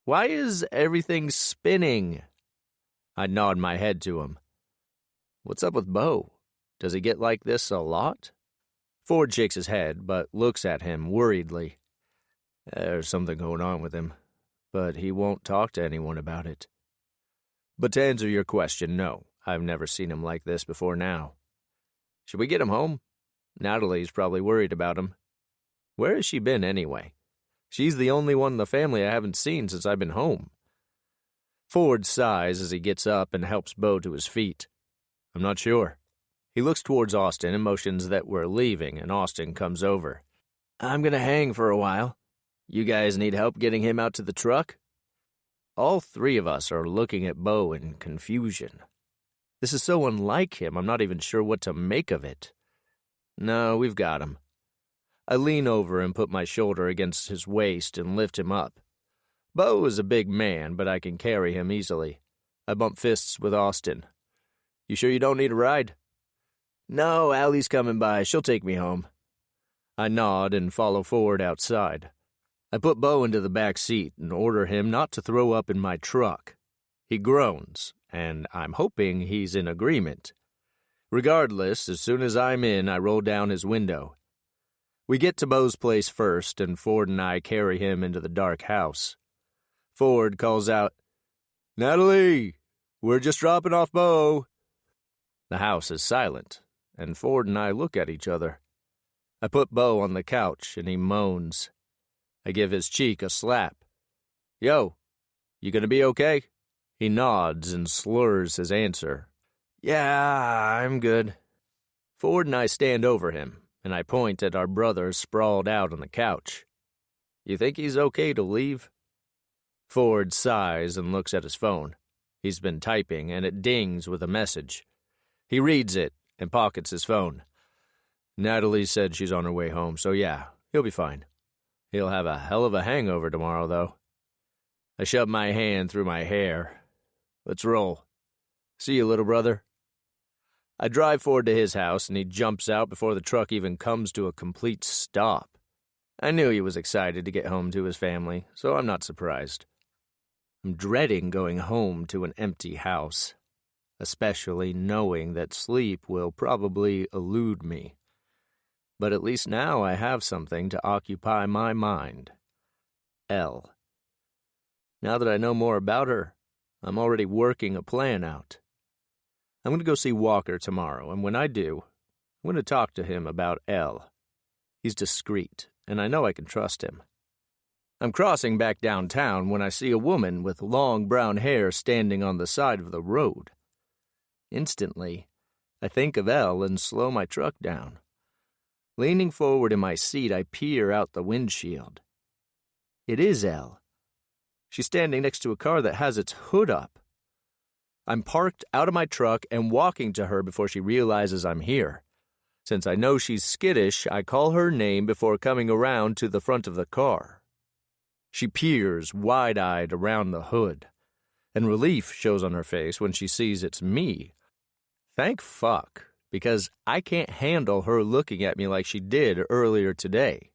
Why is everything spinning? I nod my head to him. What's up with Bo? Does he get like this a lot? Ford shakes his head, but looks at him worriedly. There's something going on with him, but he won't talk to anyone about it. But to answer your question, no, I've never seen him like this before now. Should we get him home? Natalie's probably worried about him. Where has she been anyway? She's the only one in the family I haven't seen since I've been home. Ford sighs as he gets up and helps Bo to his feet. I'm not sure. He looks towards Austin and motions that we're leaving, and Austin comes over. I'm gonna hang for a while. You guys need help getting him out to the truck? All three of us are looking at Bo in confusion. This is so unlike him, I'm not even sure what to make of it. No, we've got him. I lean over and put my shoulder against his waist and lift him up. Bo is a big man, but I can carry him easily. I bump fists with Austin. You sure you don't need a ride? No, Allie's coming by. She'll take me home. I nod and follow Ford outside. I put Bo into the back seat and order him not to throw up in my truck. He groans, and I'm hoping he's in agreement. Regardless, as soon as I'm in, I roll down his window. We get to Bo's place first, and Ford and I carry him into the dark house. Ford calls out, Natalie, we're just dropping off Bo. The house is silent, and Ford and I look at each other. I put Bo on the couch, and he moans. I give his cheek a slap. Yo, you gonna be okay? He nods and slurs his answer. Yeah, I'm good. Ford and I stand over him, and I point at our brother sprawled out on the couch. You think he's okay to leave? Ford sighs and looks at his phone. He's been typing, and it dings with a message. He reads it and pockets his phone. Natalie said she's on her way home, so yeah, he'll be fine. He'll have a hell of a hangover tomorrow, though. I shove my hand through my hair. Let's roll. See you, little brother. I drive Ford to his house, and he jumps out before the truck even comes to a complete stop. I knew he was excited to get home to his family, so I'm not surprised. I'm dreading going home to an empty house, especially knowing that sleep will probably elude me. But at least now I have something to occupy my mind. Elle. Now that I know more about her, I'm already working a plan out. I'm going to go see Walker tomorrow, and when I do, I'm going to talk to him about Elle. He's discreet, and I know I can trust him. I'm crossing back downtown when I see a woman with long brown hair standing on the side of the road. Instantly, I think of Elle and slow my truck down. Leaning forward in my seat, I peer out the windshield. It is Elle. She's standing next to a car that has its hood up. I'm parked out of my truck and walking to her before she realizes I'm here. Since I know she's skittish, I call her name before coming around to the front of the car. She peers wide-eyed around the hood, and relief shows on her face when she sees it's me. Thank fuck, because I can't handle her looking at me like she did earlier today.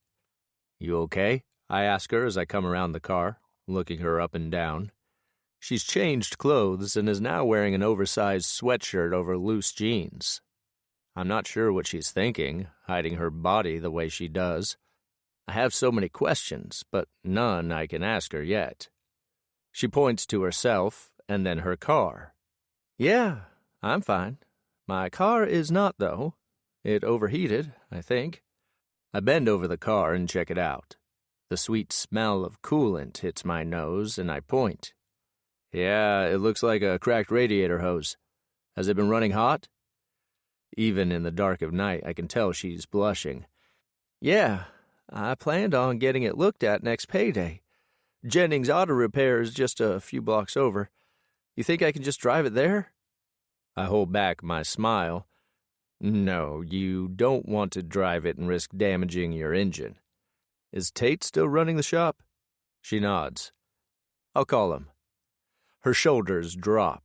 You okay? I ask her as I come around the car, looking her up and down. She's changed clothes and is now wearing an oversized sweatshirt over loose jeans. I'm not sure what she's thinking, hiding her body the way she does. I have so many questions, but none I can ask her yet. She points to herself and then her car. Yeah, I'm fine. My car is not, though. It overheated, I think. I bend over the car and check it out. The sweet smell of coolant hits my nose, and I point. Yeah, it looks like a cracked radiator hose. Has it been running hot? Even in the dark of night, I can tell she's blushing. Yeah, I planned on getting it looked at next payday. Jennings Auto Repair is just a few blocks over. You think I can just drive it there? I hold back my smile. No, you don't want to drive it and risk damaging your engine. Is Tate still running the shop? She nods. I'll call him. Her shoulders drop.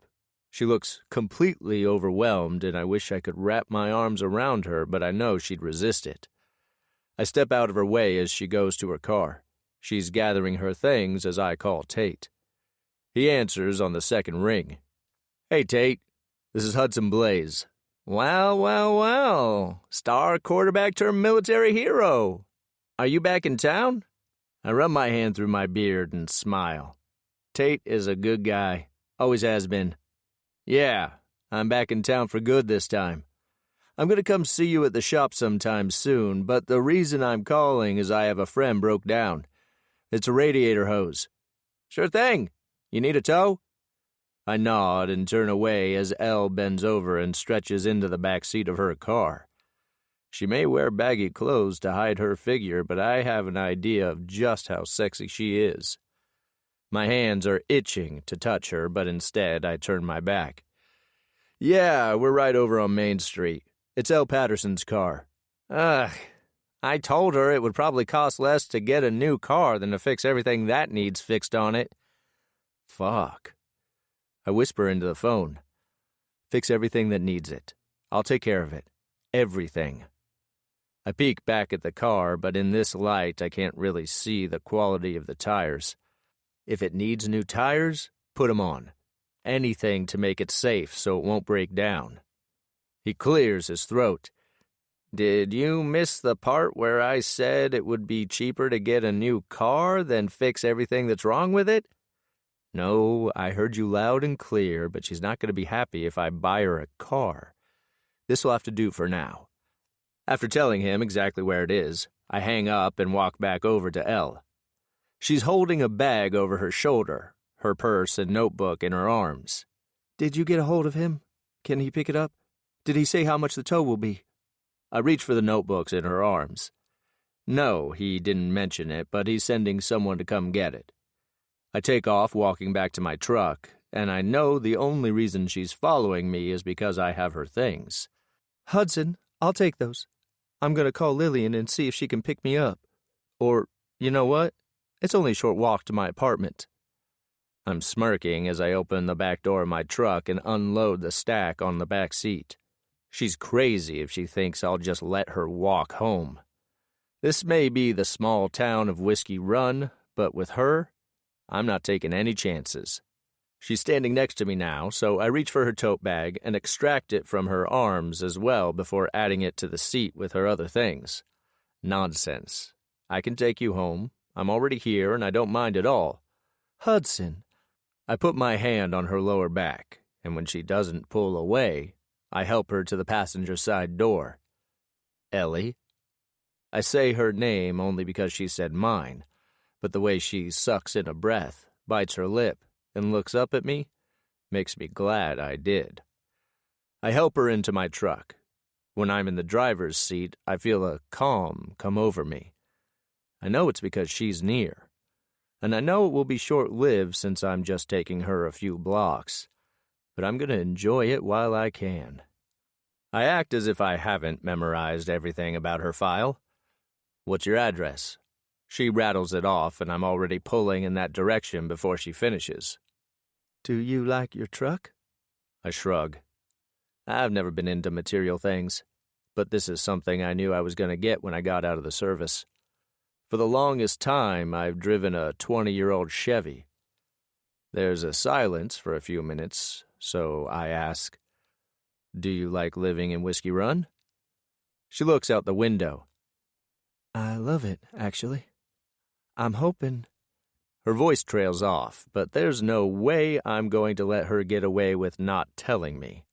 She looks completely overwhelmed, and I wish I could wrap my arms around her, but I know she'd resist it. I step out of her way as she goes to her car. She's gathering her things as I call Tate. He answers on the second ring. Hey, Tate. This is Hudson Blaze. Well. Star quarterback turned military hero. Are you back in town? I run my hand through my beard and smile. Tate is a good guy. Always has been. Yeah, I'm back in town for good this time. I'm going to come see you at the shop sometime soon, but the reason I'm calling is I have a friend broke down. It's a radiator hose. Sure thing. You need a tow? I nod and turn away as Elle bends over and stretches into the back seat of her car. She may wear baggy clothes to hide her figure, but I have an idea of just how sexy she is. My hands are itching to touch her, but instead I turn my back. Yeah, we're right over on Main Street. It's Elle Patterson's car. Ugh, I told her it would probably cost less to get a new car than to fix everything that needs fixed on it. Fuck. I whisper into the phone. Fix everything that needs it. I'll take care of it. Everything. I peek back at the car, but in this light I can't really see the quality of the tires. If it needs new tires, put 'em on. Anything to make it safe so it won't break down. He clears his throat. Did you miss the part where I said it would be cheaper to get a new car than fix everything that's wrong with it? No, I heard you loud and clear, but she's not going to be happy if I buy her a car. This will have to do for now. After telling him exactly where it is, I hang up and walk back over to Elle. She's holding a bag over her shoulder, her purse and notebook in her arms. Did you get a hold of him? Can he pick it up? Did he say how much the tow will be? I reach for the notebooks in her arms. No, he didn't mention it, but he's sending someone to come get it. I take off walking back to my truck, and I know the only reason she's following me is because I have her things. Hudson, I'll take those. I'm going to call Lillian and see if she can pick me up. Or, you know what? It's only a short walk to my apartment. I'm smirking as I open the back door of my truck and unload the stack on the back seat. She's crazy if she thinks I'll just let her walk home. This may be the small town of Whiskey Run, but with her, I'm not taking any chances. She's standing next to me now, so I reach for her tote bag and extract it from her arms as well before adding it to the seat with her other things. Nonsense. I can take you home. I'm already here and I don't mind at all. Hudson. I put my hand on her lower back, and when she doesn't pull away, I help her to the passenger side door. Ellie. I say her name only because she said mine, but the way she sucks in a breath, bites her lip, and looks up at me makes me glad I did. I help her into my truck. When I'm in the driver's seat, I feel a calm come over me. I know it's because she's near, and I know it will be short-lived since I'm just taking her a few blocks, but I'm going to enjoy it while I can. I act as if I haven't memorized everything about her file. What's your address? She rattles it off, and I'm already pulling in that direction before she finishes. Do you like your truck? I shrug. I've never been into material things, but this is something I knew I was going to get when I got out of the service. For the longest time, I've driven a 20-year-old Chevy. There's a silence for a few minutes, so I ask, do you like living in Whiskey Run? She looks out the window. I love it, actually. I'm hoping... Her voice trails off, but there's no way I'm going to let her get away with not telling me.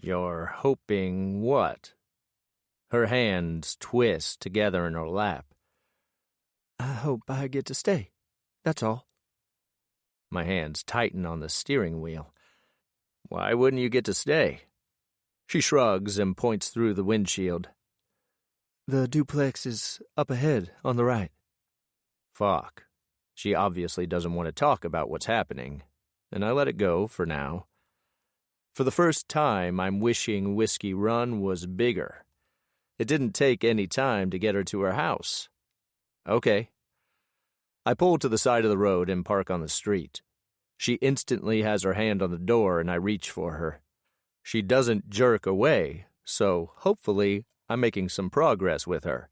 You're hoping what? Her hands twist together in her lap. I hope I get to stay. That's all. My hands tighten on the steering wheel. Why wouldn't you get to stay? She shrugs and points through the windshield. The duplex is up ahead on the right. Fuck. She obviously doesn't want to talk about what's happening, and I let it go for now. For the first time, I'm wishing Whiskey Run was bigger. It didn't take any time to get her to her house. Okay. I pull to the side of the road and park on the street. She instantly has her hand on the door, and I reach for her. She doesn't jerk away, so hopefully I'm making some progress with her.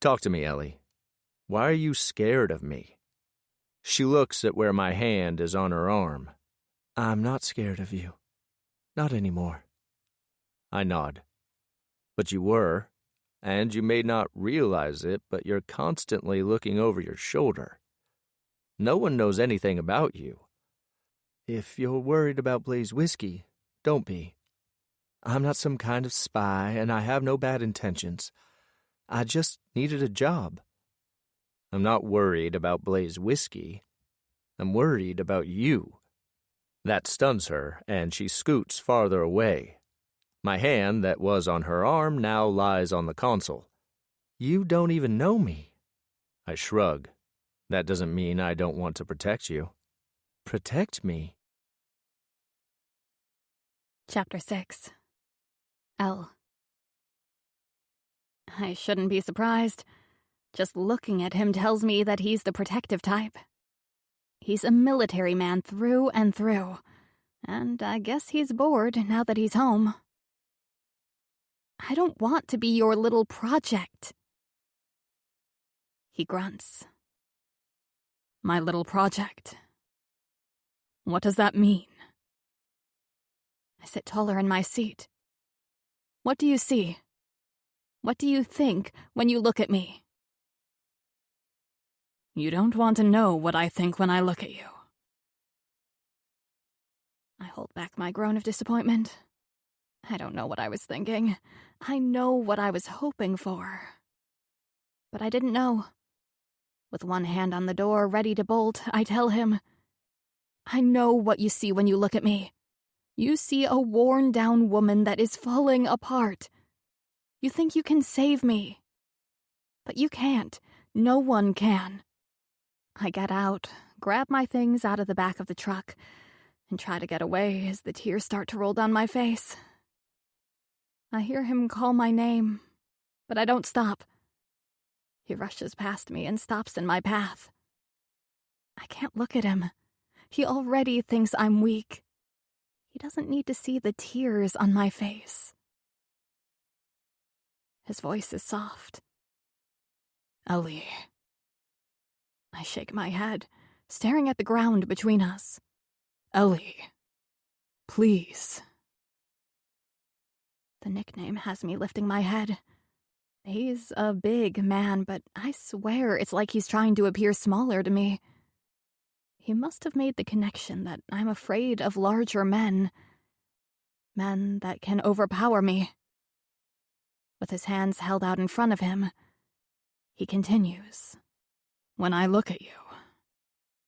Talk to me, Ellie. Why are you scared of me? She looks at where my hand is on her arm. I'm not scared of you. Not anymore. I nod. But you were, and you may not realize it, but you're constantly looking over your shoulder. No one knows anything about you. If you're worried about Blaze Whiskey, don't be. I'm not some kind of spy, and I have no bad intentions. I just needed a job. I'm not worried about Blaze Whiskey. I'm worried about you. That stuns her, and she scoots farther away. My hand that was on her arm now lies on the console. You don't even know me. I shrug. That doesn't mean I don't want to protect you. Protect me? Chapter 6. L. I shouldn't be surprised. Just looking at him tells me that he's the protective type. He's a military man through and through, and I guess he's bored now that he's home. I don't want to be your little project. He grunts. My little project. What does that mean? I sit taller in my seat. What do you see? What do you think when you look at me? You don't want to know what I think when I look at you. I hold back my groan of disappointment. I don't know what I was thinking. I know what I was hoping for. But I didn't know. With one hand on the door, ready to bolt, I tell him, I know what you see when you look at me. You see a worn-down woman that is falling apart. You think you can save me. But you can't. No one can. I get out, grab my things out of the back of the truck, and try to get away as the tears start to roll down my face. I hear him call my name, but I don't stop. He rushes past me and stops in my path. I can't look at him. He already thinks I'm weak. He doesn't need to see the tears on my face. His voice is soft. Ellie. I shake my head, staring at the ground between us. Ellie. Please. The nickname has me lifting my head. He's a big man, but I swear it's like he's trying to appear smaller to me. He must have made the connection that I'm afraid of larger men. Men that can overpower me. With his hands held out in front of him, he continues. When I look at you,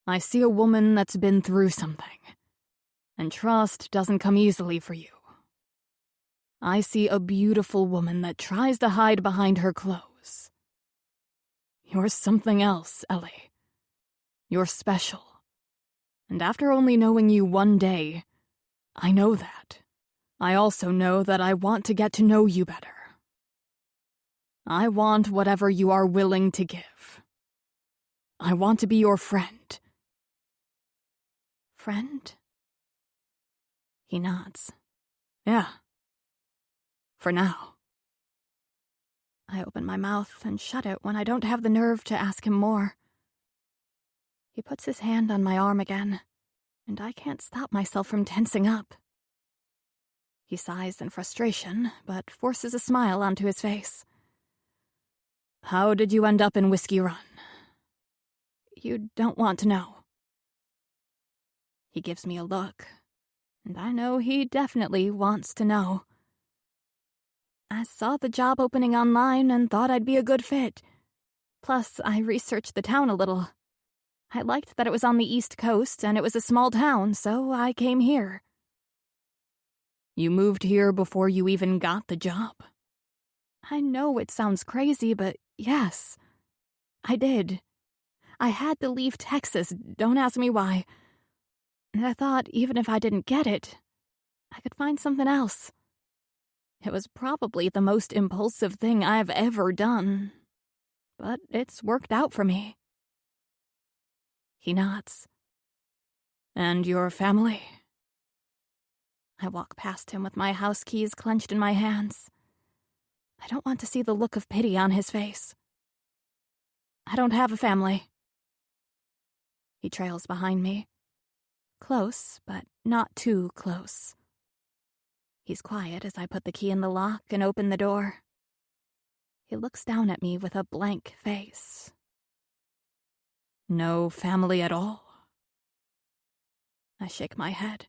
I see a woman that's been through something, and trust doesn't come easily for you. I see a beautiful woman that tries to hide behind her clothes. You're something else, Ellie. You're special. And after only knowing you one day, I know that. I also know that I want to get to know you better. I want whatever you are willing to give. I want to be your friend. Friend? He nods. Yeah. For now. I open my mouth and shut it when I don't have the nerve to ask him more. He puts his hand on my arm again, and I can't stop myself from tensing up. He sighs in frustration, but forces a smile onto his face. How did you end up in Whiskey Run? You don't want to know. He gives me a look, and I know he definitely wants to know. I saw the job opening online and thought I'd be a good fit. Plus, I researched the town a little. I liked that it was on the East Coast and it was a small town, so I came here. You moved here before you even got the job? I know it sounds crazy, but yes, I did. I had to leave Texas, don't ask me why. And I thought even if I didn't get it, I could find something else. It was probably the most impulsive thing I've ever done, but it's worked out for me. He nods. And your family? I walk past him with my house keys clenched in my hands. I don't want to see the look of pity on his face. I don't have a family. He trails behind me. Close, but not too close. He's quiet as I put the key in the lock and open the door. He looks down at me with a blank face. No family at all? I shake my head.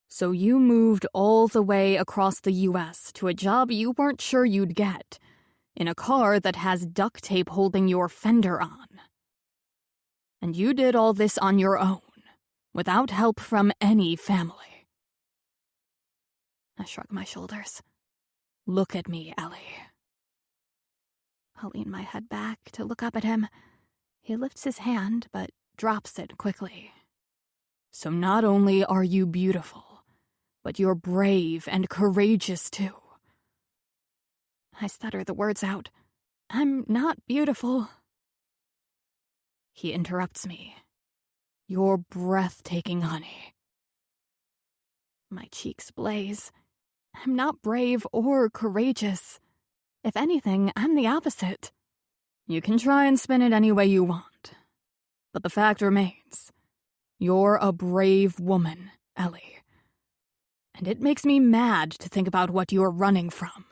So you moved all the way across the U.S. to a job you weren't sure you'd get, in a car that has duct tape holding your fender on. And you did all this on your own, without help from any family. I shrug my shoulders. Look at me, Ellie. I lean my head back to look up at him. He lifts his hand, but drops it quickly. So not only are you beautiful, but you're brave and courageous too. I stutter the words out. I'm not beautiful. He interrupts me. You're breathtaking, honey. My cheeks blaze. I'm not brave or courageous. If anything, I'm the opposite. You can try and spin it any way you want. But the fact remains, you're a brave woman, Ellie. And it makes me mad to think about what you're running from.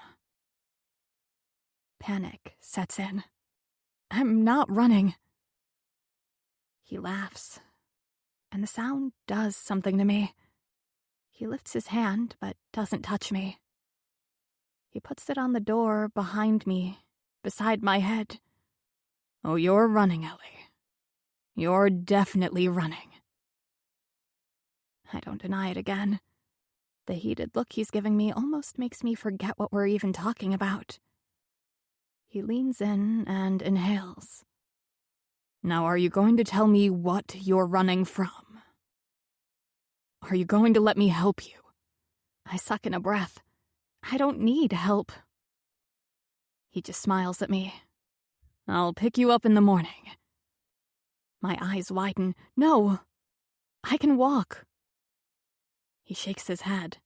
Panic sets in. I'm not running. He laughs, and the sound does something to me. He lifts his hand, but doesn't touch me. He puts it on the door behind me, beside my head. Oh, you're running, Ellie. You're definitely running. I don't deny it again. The heated look he's giving me almost makes me forget what we're even talking about. He leans in and inhales. Now, are you going to tell me what you're running from? Are you going to let me help you? I suck in a breath. I don't need help. He just smiles at me. I'll pick you up in the morning. My eyes widen. No, I can walk. He shakes his head.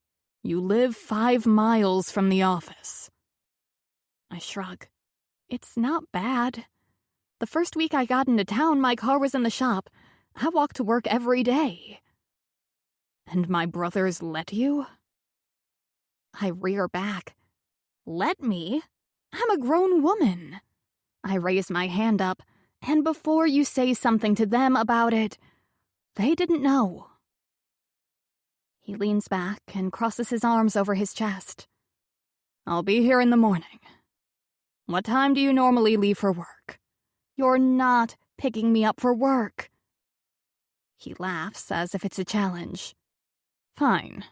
You live 5 miles from the office. I shrug. It's not bad. The first week I got into town, my car was in the shop. I walk to work every day. And my brothers let you? I rear back. Let me? I'm a grown woman. I raise my hand up, and before you say something to them about it, they didn't know. He leans back and crosses his arms over his chest. I'll be here in the morning. What time do you normally leave for work? You're not picking me up for work. He laughs as if it's a challenge. Fine.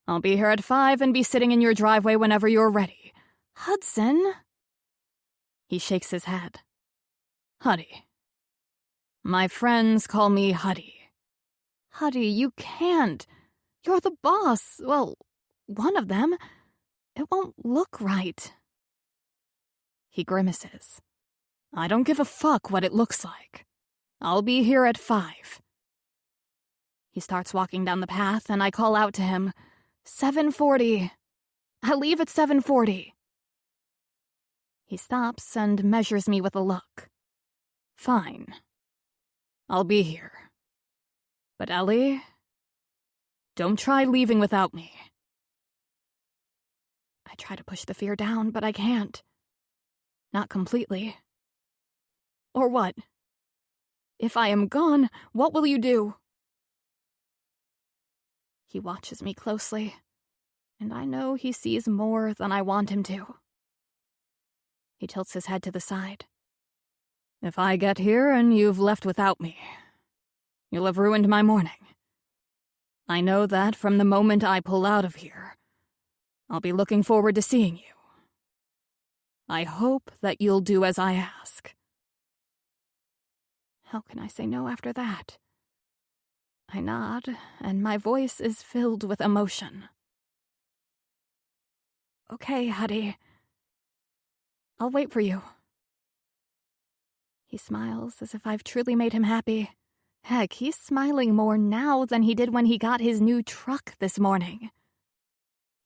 I'll be here at 5 and be sitting in your driveway whenever you're ready. Hudson? He shakes his head. Huddy. My friends call me Huddy. Huddy, you can't. You're the boss. Well, one of them. It won't look right. He grimaces. I don't give a fuck what it looks like. I'll be here at 5. He starts walking down the path, and I call out to him, 7:40. I leave at 7:40. He stops and measures me with a look. Fine. I'll be here. But Ellie, don't try leaving without me. I try to push the fear down, but I can't. Not completely. Or what? If I am gone, what will you do? He watches me closely, and I know he sees more than I want him to. He tilts his head to the side. If I get here and you've left without me, you'll have ruined my morning. I know that from the moment I pull out of here, I'll be looking forward to seeing you. I hope that you'll do as I ask. How can I say no after that? I nod, and my voice is filled with emotion. Okay, Huddy. I'll wait for you. He smiles as if I've truly made him happy. Heck, he's smiling more now than he did when he got his new truck this morning.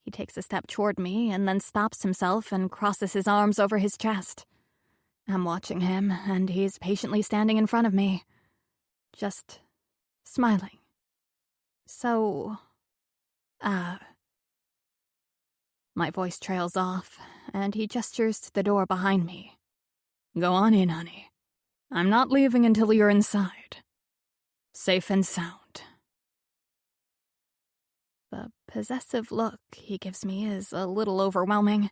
He takes a step toward me and then stops himself and crosses his arms over his chest. I'm watching him, and he's patiently standing in front of me, just smiling. So, My voice trails off, and he gestures to the door behind me. Go on in, honey. I'm not leaving until you're inside. Safe and sound. The possessive look he gives me is a little overwhelming.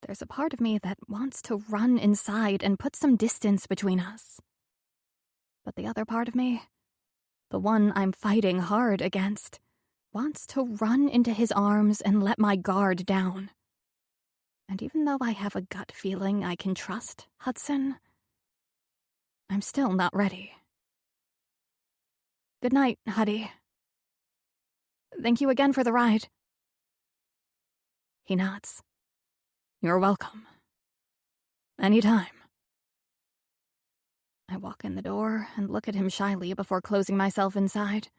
There's a part of me that wants to run inside and put some distance between us. But the other part of me, the one I'm fighting hard against, wants to run into his arms and let my guard down. And even though I have a gut feeling I can trust Hudson, I'm still not ready. Good night, Huddy. Thank you again for the ride. He nods. You're welcome. Anytime. I walk in the door and look at him shyly before closing myself inside.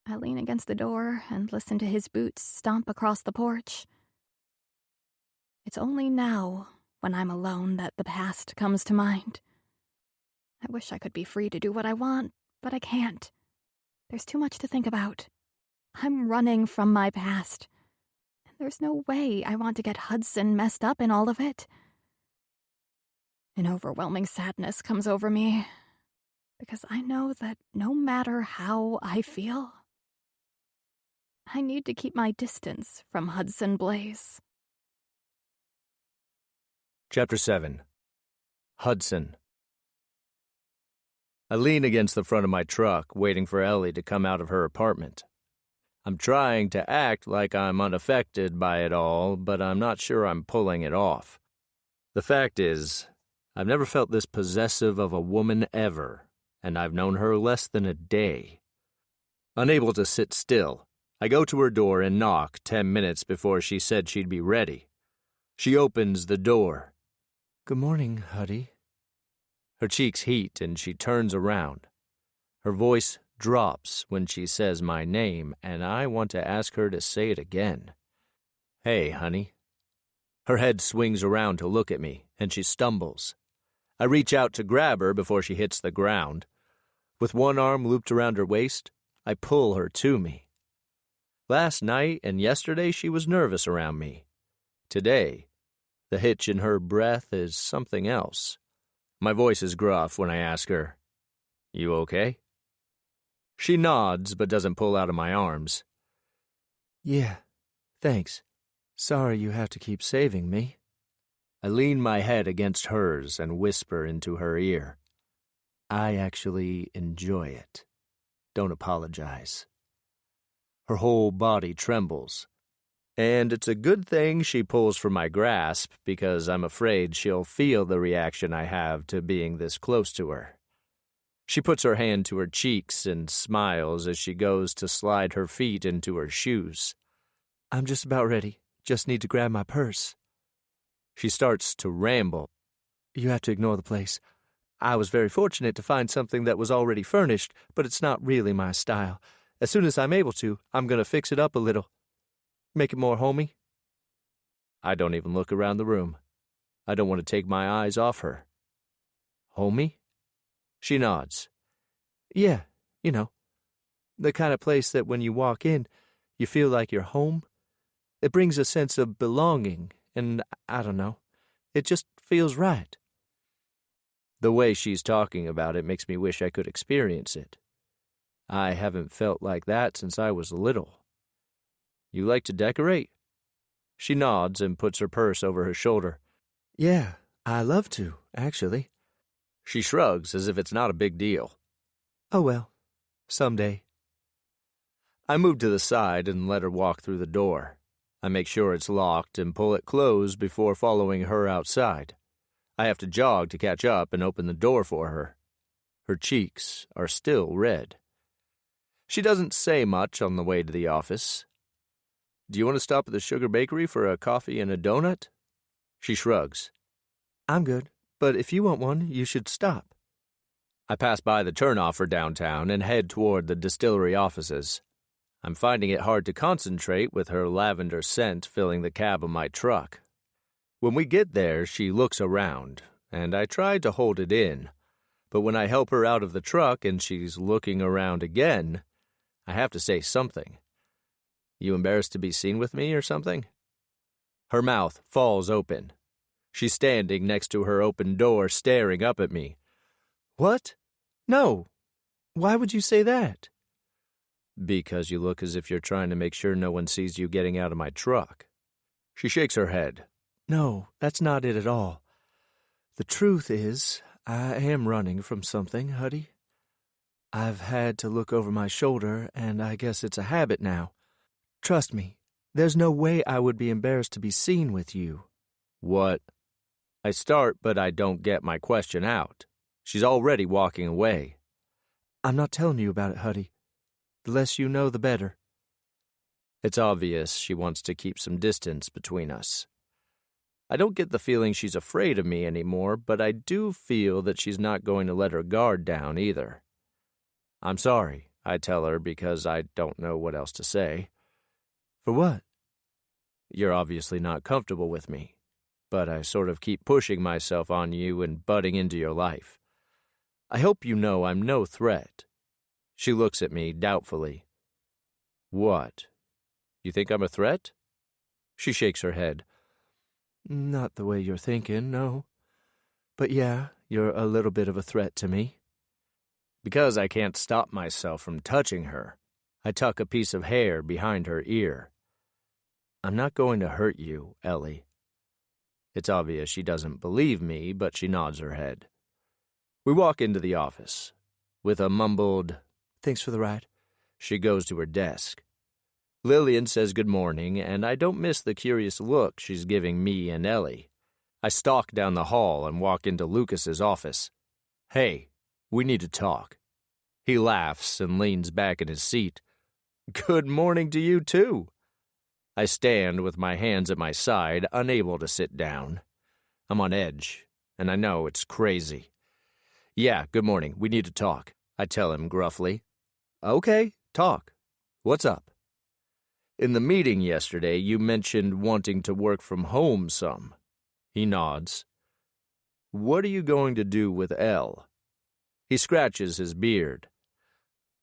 I lean against the door and listen to his boots stomp across the porch. It's only now, when I'm alone, that the past comes to mind. I wish I could be free to do what I want, but I can't. There's too much to think about. I'm running from my past. And there's no way I want to get Hudson messed up in all of it. An overwhelming sadness comes over me, because I know that no matter how I feel, I need to keep my distance from Hudson Blaze. Chapter 7. Hudson. I lean against the front of my truck, waiting for Ellie to come out of her apartment. I'm trying to act like I'm unaffected by it all, but I'm not sure I'm pulling it off. The fact is, I've never felt this possessive of a woman ever, and I've known her less than a day. Unable to sit still, I go to her door and knock 10 minutes before she said she'd be ready. She opens the door. Good morning, Huddy. Her cheeks heat and she turns around. Her voice drops when she says my name, and I want to ask her to say it again. Hey, honey. Her head swings around to look at me, and she stumbles. I reach out to grab her before she hits the ground. With one arm looped around her waist, I pull her to me. Last night and yesterday she was nervous around me. Today, the hitch in her breath is something else. My voice is gruff when I ask her, You okay? She nods but doesn't pull out of my arms. Yeah, thanks. Sorry you have to keep saving me. I lean my head against hers and whisper into her ear. I actually enjoy it. Don't apologize. Her whole body trembles. And it's a good thing she pulls from my grasp, because I'm afraid she'll feel the reaction I have to being this close to her. She puts her hand to her cheeks and smiles as she goes to slide her feet into her shoes. I'm just about ready. Just need to grab my purse. She starts to ramble. You have to ignore the place. I was very fortunate to find something that was already furnished, but it's not really my style. As soon as I'm able to, I'm going to fix it up a little. Make it more homey. I don't even look around the room. I don't want to take my eyes off her. Homey? She nods. Yeah, you know, the kind of place that when you walk in, you feel like you're home. It brings a sense of belonging, and I don't know, it just feels right. The way she's talking about it makes me wish I could experience it. I haven't felt like that since I was little. You like to decorate? She nods and puts her purse over her shoulder. Yeah, I love to, actually. She shrugs as if it's not a big deal. Oh well, someday. I move to the side and let her walk through the door. I make sure it's locked and pull it closed before following her outside. I have to jog to catch up and open the door for her. Her cheeks are still red. She doesn't say much on the way to the office. Do you want to stop at the Sugar Bakery for a coffee and a donut? She shrugs. I'm good, but if you want one, you should stop. I pass by the turnoff for downtown and head toward the distillery offices. I'm finding it hard to concentrate with her lavender scent filling the cab of my truck. When we get there, she looks around, and I try to hold it in. But when I help her out of the truck and she's looking around again, I have to say something. You embarrassed to be seen with me or something? Her mouth falls open. She's standing next to her open door staring up at me. What? No. Why would you say that? Because you look as if you're trying to make sure no one sees you getting out of my truck. She shakes her head. No, that's not it at all. The truth is, I am running from something, Huddy. I've had to look over my shoulder, and I guess it's a habit now. Trust me, there's no way I would be embarrassed to be seen with you. What? I start, but I don't get my question out. She's already walking away. I'm not telling you about it, Huddy. The less you know, the better. It's obvious she wants to keep some distance between us. I don't get the feeling she's afraid of me anymore, but I do feel that she's not going to let her guard down either. I'm sorry, I tell her, because I don't know what else to say. For what? You're obviously not comfortable with me, but I sort of keep pushing myself on you and butting into your life. I hope you know I'm no threat. She looks at me doubtfully. What? You think I'm a threat? She shakes her head. Not the way you're thinking, no. But yeah, you're a little bit of a threat to me. Because I can't stop myself from touching her, I tuck a piece of hair behind her ear. I'm not going to hurt you, Ellie. It's obvious she doesn't believe me, but she nods her head. We walk into the office. With a mumbled, "Thanks for the ride," she goes to her desk. Lillian says good morning, and I don't miss the curious look she's giving me and Ellie. I stalk down the hall and walk into Lucas's office. Hey, we need to talk. He laughs and leans back in his seat. Good morning to you, too. I stand with my hands at my side, unable to sit down. I'm on edge, and I know it's crazy. Yeah, good morning. We need to talk, I tell him gruffly. Okay, talk. What's up? In the meeting yesterday, you mentioned wanting to work from home some. He nods. What are you going to do with Elle? He scratches his beard.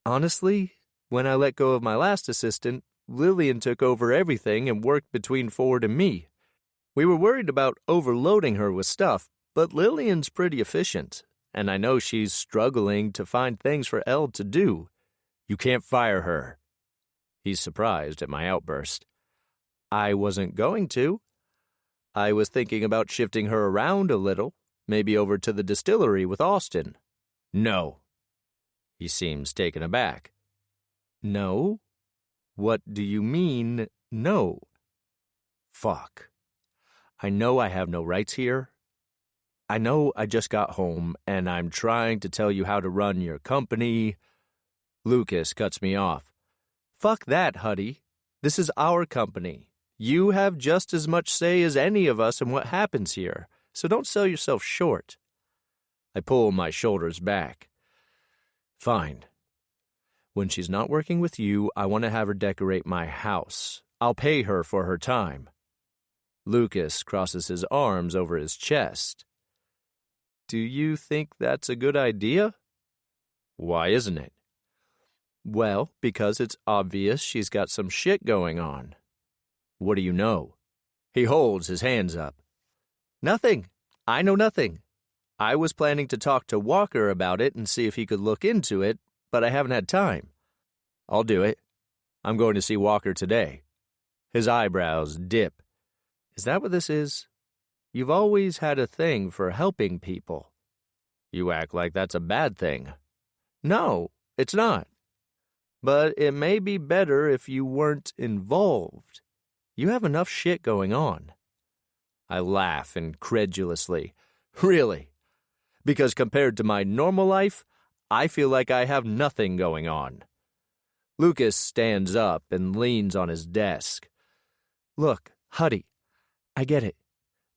Honestly, when I let go of my last assistant, Lillian took over everything and worked between Ford and me. We were worried about overloading her with stuff, but Lillian's pretty efficient, and I know she's struggling to find things for Elle to do. You can't fire her. He's surprised at my outburst. I wasn't going to. I was thinking about shifting her around a little, maybe over to the distillery with Austin. No. He seems taken aback. No? What do you mean, no? Fuck. I know I have no rights here. I know I just got home, and I'm trying to tell you how to run your company. Lucas cuts me off. Fuck that, Huddy. This is our company. You have just as much say as any of us in what happens here, so don't sell yourself short. I pull my shoulders back. Fine. When she's not working with you, I want to have her decorate my house. I'll pay her for her time. Lucas crosses his arms over his chest. Do you think that's a good idea? Why isn't it? Well, because it's obvious she's got some shit going on. What do you know? He holds his hands up. Nothing. I know nothing. I was planning to talk to Walker about it and see if he could look into it, but I haven't had time. I'll do it. I'm going to see Walker today. His eyebrows dip. Is that what this is? You've always had a thing for helping people. You act like that's a bad thing. No, it's not. But it may be better if you weren't involved. You have enough shit going on. I laugh incredulously. Really? Because compared to my normal life, I feel like I have nothing going on. Lucas stands up and leans on his desk. Look, Huddy, I get it.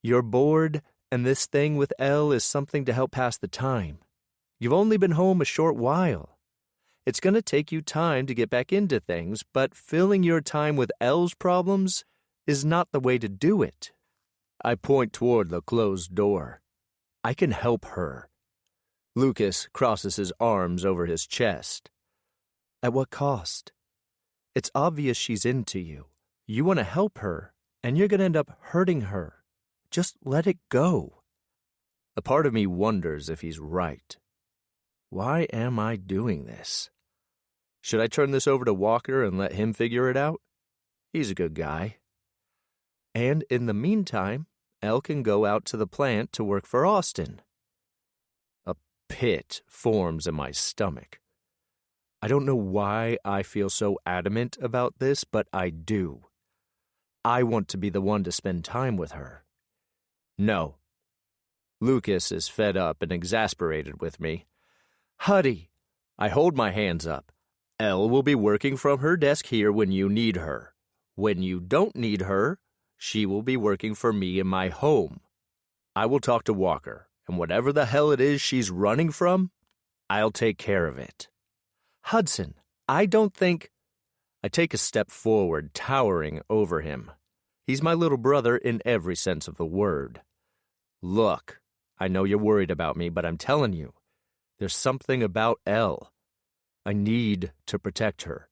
You're bored, and this thing with Elle is something to help pass the time. You've only been home a short while. It's going to take you time to get back into things, but filling your time with Elle's problems is not the way to do it. I point toward the closed door. I can help her. Lucas crosses his arms over his chest. At what cost? It's obvious she's into you. You want to help her, and you're going to end up hurting her. Just let it go. A part of me wonders if he's right. Why am I doing this? Should I turn this over to Walker and let him figure it out? He's a good guy. And in the meantime, Elle can go out to the plant to work for Austin. A pit forms in my stomach. I don't know why I feel so adamant about this, but I do. I want to be the one to spend time with her. No. Lucas is fed up and exasperated with me. Huddy, I hold my hands up. Elle will be working from her desk here when you need her. When you don't need her, she will be working for me in my home. I will talk to Walker, and whatever the hell it is she's running from, I'll take care of it. Hudson, I don't think... I take a step forward, towering over him. He's my little brother in every sense of the word. Look, I know you're worried about me, but I'm telling you, there's something about Elle. I need to protect her.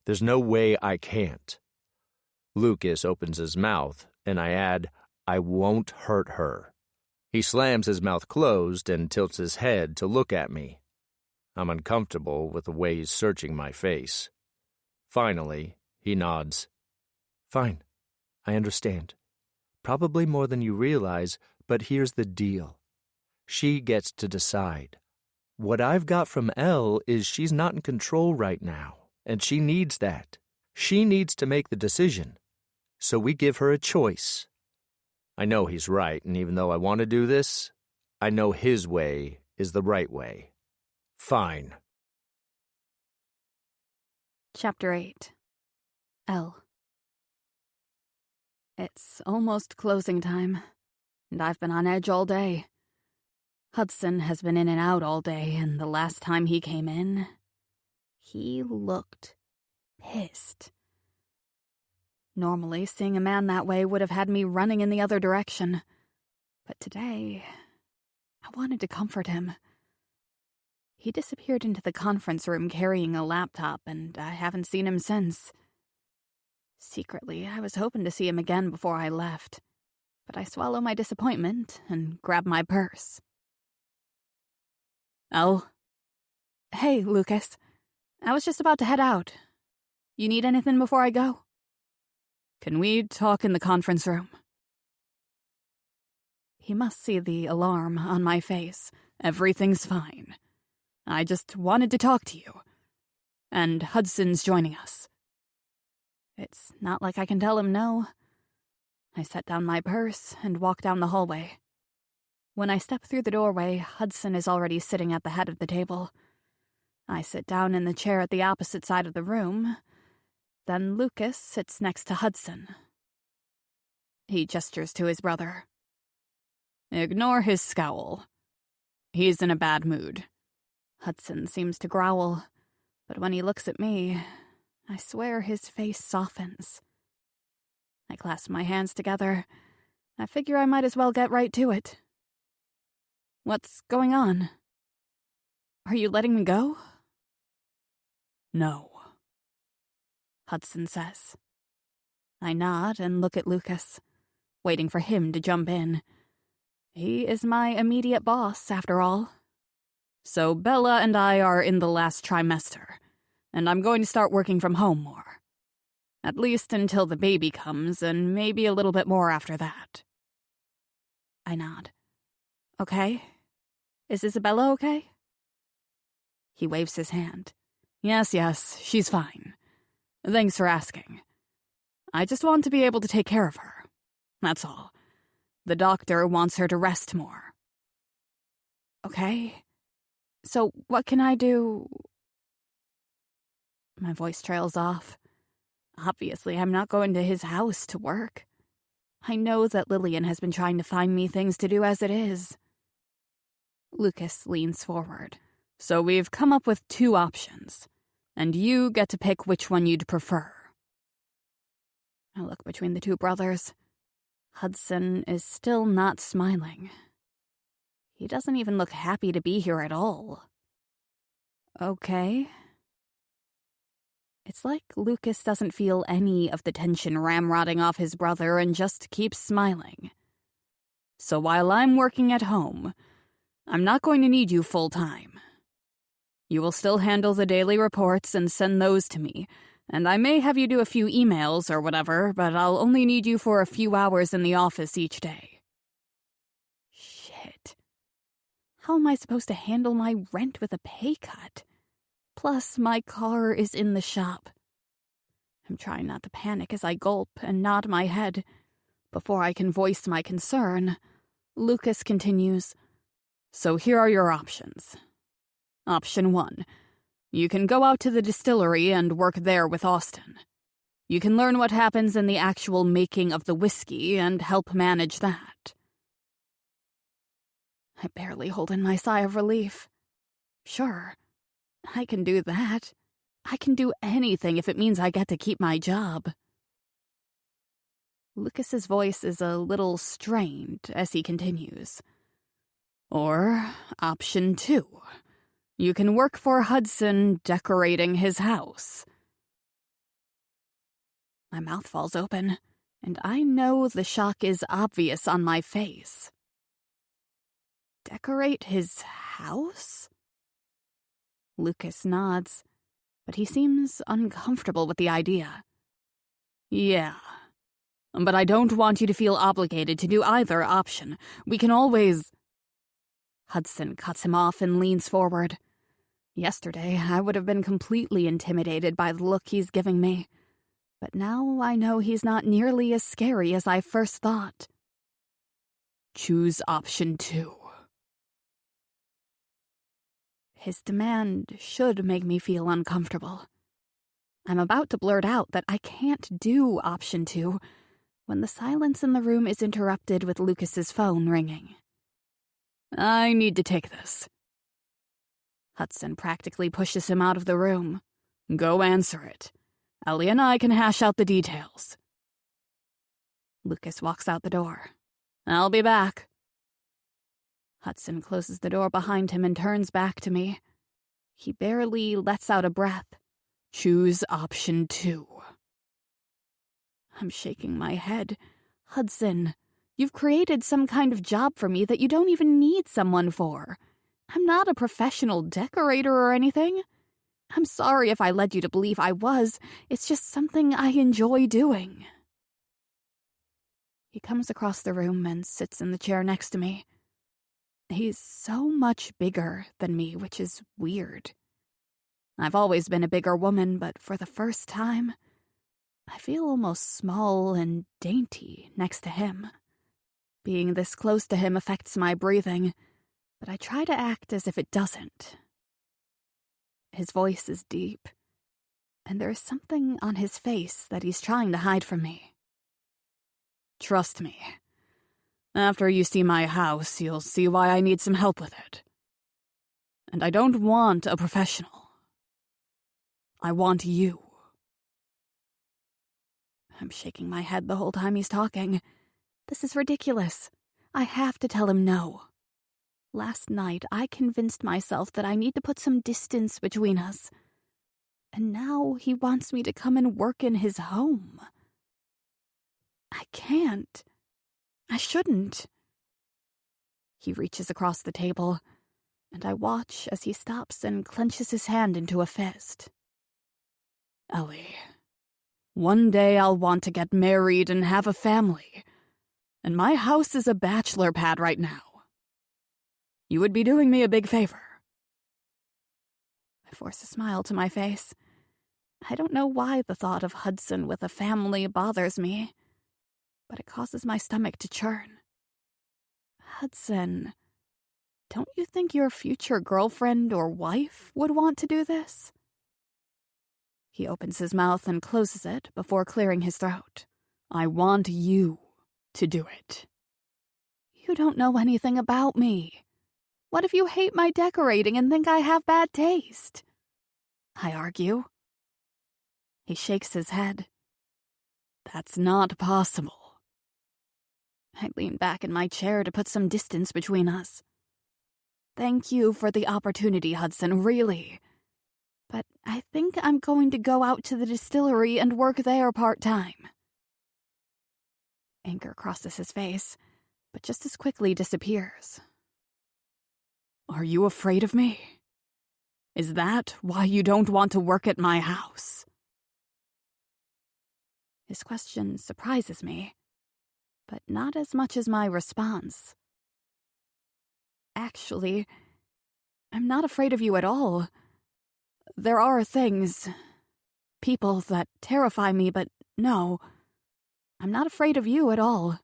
There's no way I can't. Lucas opens his mouth, and I add, I won't hurt her. He slams his mouth closed and tilts his head to look at me. I'm uncomfortable with the way he's searching my face. Finally, he nods. Fine, I understand. Probably more than you realize, but here's the deal. She gets to decide. What I've got from Elle is she's not in control right now, and she needs that. She needs to make the decision. So we give her a choice. I know he's right, and even though I want to do this, I know his way is the right way. Fine. Chapter 8. Elle. It's almost closing time, and I've been on edge all day. Hudson has been in and out all day, and the last time he came in, he looked pissed. Normally, seeing a man that way would have had me running in the other direction. But today, I wanted to comfort him. He disappeared into the conference room carrying a laptop, and I haven't seen him since. Secretly, I was hoping to see him again before I left, but I swallow my disappointment and grab my purse. Oh. Hey, Lucas. I was just about to head out. You need anything before I go? Can we talk in the conference room? He must see the alarm on my face. Everything's fine. I just wanted to talk to you. And Hudson's joining us. It's not like I can tell him no. I set down my purse and walk down the hallway. When I step through the doorway, Hudson is already sitting at the head of the table. I sit down in the chair at the opposite side of the room. Then Lucas sits next to Hudson. He gestures to his brother. Ignore his scowl. He's in a bad mood. Hudson seems to growl, but when he looks at me, I swear his face softens. I clasp my hands together. I figure I might as well get right to it. What's going on? Are you letting me go? No, Hudson says. I nod and look at Lucas, waiting for him to jump in. He is my immediate boss, after all. So Bella and I are in the last trimester, and I'm going to start working from home more. At least until the baby comes, and maybe a little bit more after that. I nod. Okay. Is Isabella okay? He waves his hand. Yes, she's fine. Thanks for asking. I just want to be able to take care of her. That's all. The doctor wants her to rest more. Okay. So what can I do? My voice trails off. Obviously, I'm not going to his house to work. I know that Lillian has been trying to find me things to do as it is. Lucas leans forward. So we've come up with 2 options, and you get to pick which one you'd prefer. I look between the 2 brothers. Hudson is still not smiling. He doesn't even look happy to be here at all. Okay. It's like Lucas doesn't feel any of the tension ramrodding off his brother and just keeps smiling. So while I'm working at home, I'm not going to need you full-time. You will still handle the daily reports and send those to me, and I may have you do a few emails or whatever, but I'll only need you for a few hours in the office each day. Shit. How am I supposed to handle my rent with a pay cut? Plus, my car is in the shop. I'm trying not to panic as I gulp and nod my head. Before I can voice my concern, Lucas continues, So here are your options. Option 1. You can go out to the distillery and work there with Austin. You can learn what happens in the actual making of the whiskey and help manage that. I barely hold in my sigh of relief. Sure, I can do that. I can do anything if it means I get to keep my job. Lucas's voice is a little strained as he continues. Or option 2. You can work for Hudson decorating his house. My mouth falls open, and I know the shock is obvious on my face. Decorate his house? Lucas nods, but he seems uncomfortable with the idea. Yeah, but I don't want you to feel obligated to do either option. We can always... Hudson cuts him off and leans forward. Yesterday, I would have been completely intimidated by the look he's giving me. But now I know he's not nearly as scary as I first thought. Choose option 2. His demand should make me feel uncomfortable. I'm about to blurt out that I can't do option 2 when the silence in the room is interrupted with Lucas's phone ringing. I need to take this. Hudson practically pushes him out of the room. Go answer it. Ellie and I can hash out the details. Lucas walks out the door. I'll be back. Hudson closes the door behind him and turns back to me. He barely lets out a breath. Choose option 2. I'm shaking my head. Hudson, you've created some kind of job for me that you don't even need someone for. I'm not a professional decorator or anything. I'm sorry if I led you to believe I was. It's just something I enjoy doing. He comes across the room and sits in the chair next to me. He's so much bigger than me, which is weird. I've always been a bigger woman, but for the first time, I feel almost small and dainty next to him. Being this close to him affects my breathing, but I try to act as if it doesn't. His voice is deep, and there is something on his face that he's trying to hide from me. Trust me. After you see my house, you'll see why I need some help with it. And I don't want a professional. I want you. I'm shaking my head the whole time he's talking. This is ridiculous. I have to tell him no. Last night, I convinced myself that I need to put some distance between us. And now he wants me to come and work in his home. I can't. I shouldn't. He reaches across the table, and I watch as he stops and clenches his hand into a fist. Ellie, one day I'll want to get married and have a family, and my house is a bachelor pad right now. You would be doing me a big favor. I force a smile to my face. I don't know why the thought of Hudson with a family bothers me, but it causes my stomach to churn. Hudson, don't you think your future girlfriend or wife would want to do this? He opens his mouth and closes it before clearing his throat. I want you to do it. You don't know anything about me. What if you hate my decorating and think I have bad taste? I argue. He shakes his head. That's not possible. I lean back in my chair to put some distance between us. Thank you for the opportunity, Hudson, really. But I think I'm going to go out to the distillery and work there part-time. Anger crosses his face, but just as quickly disappears. Are you afraid of me? Is that why you don't want to work at my house? His question surprises me, but not as much as my response. Actually, I'm not afraid of you at all. There are things, people that terrify me, but no, I'm not afraid of you at all.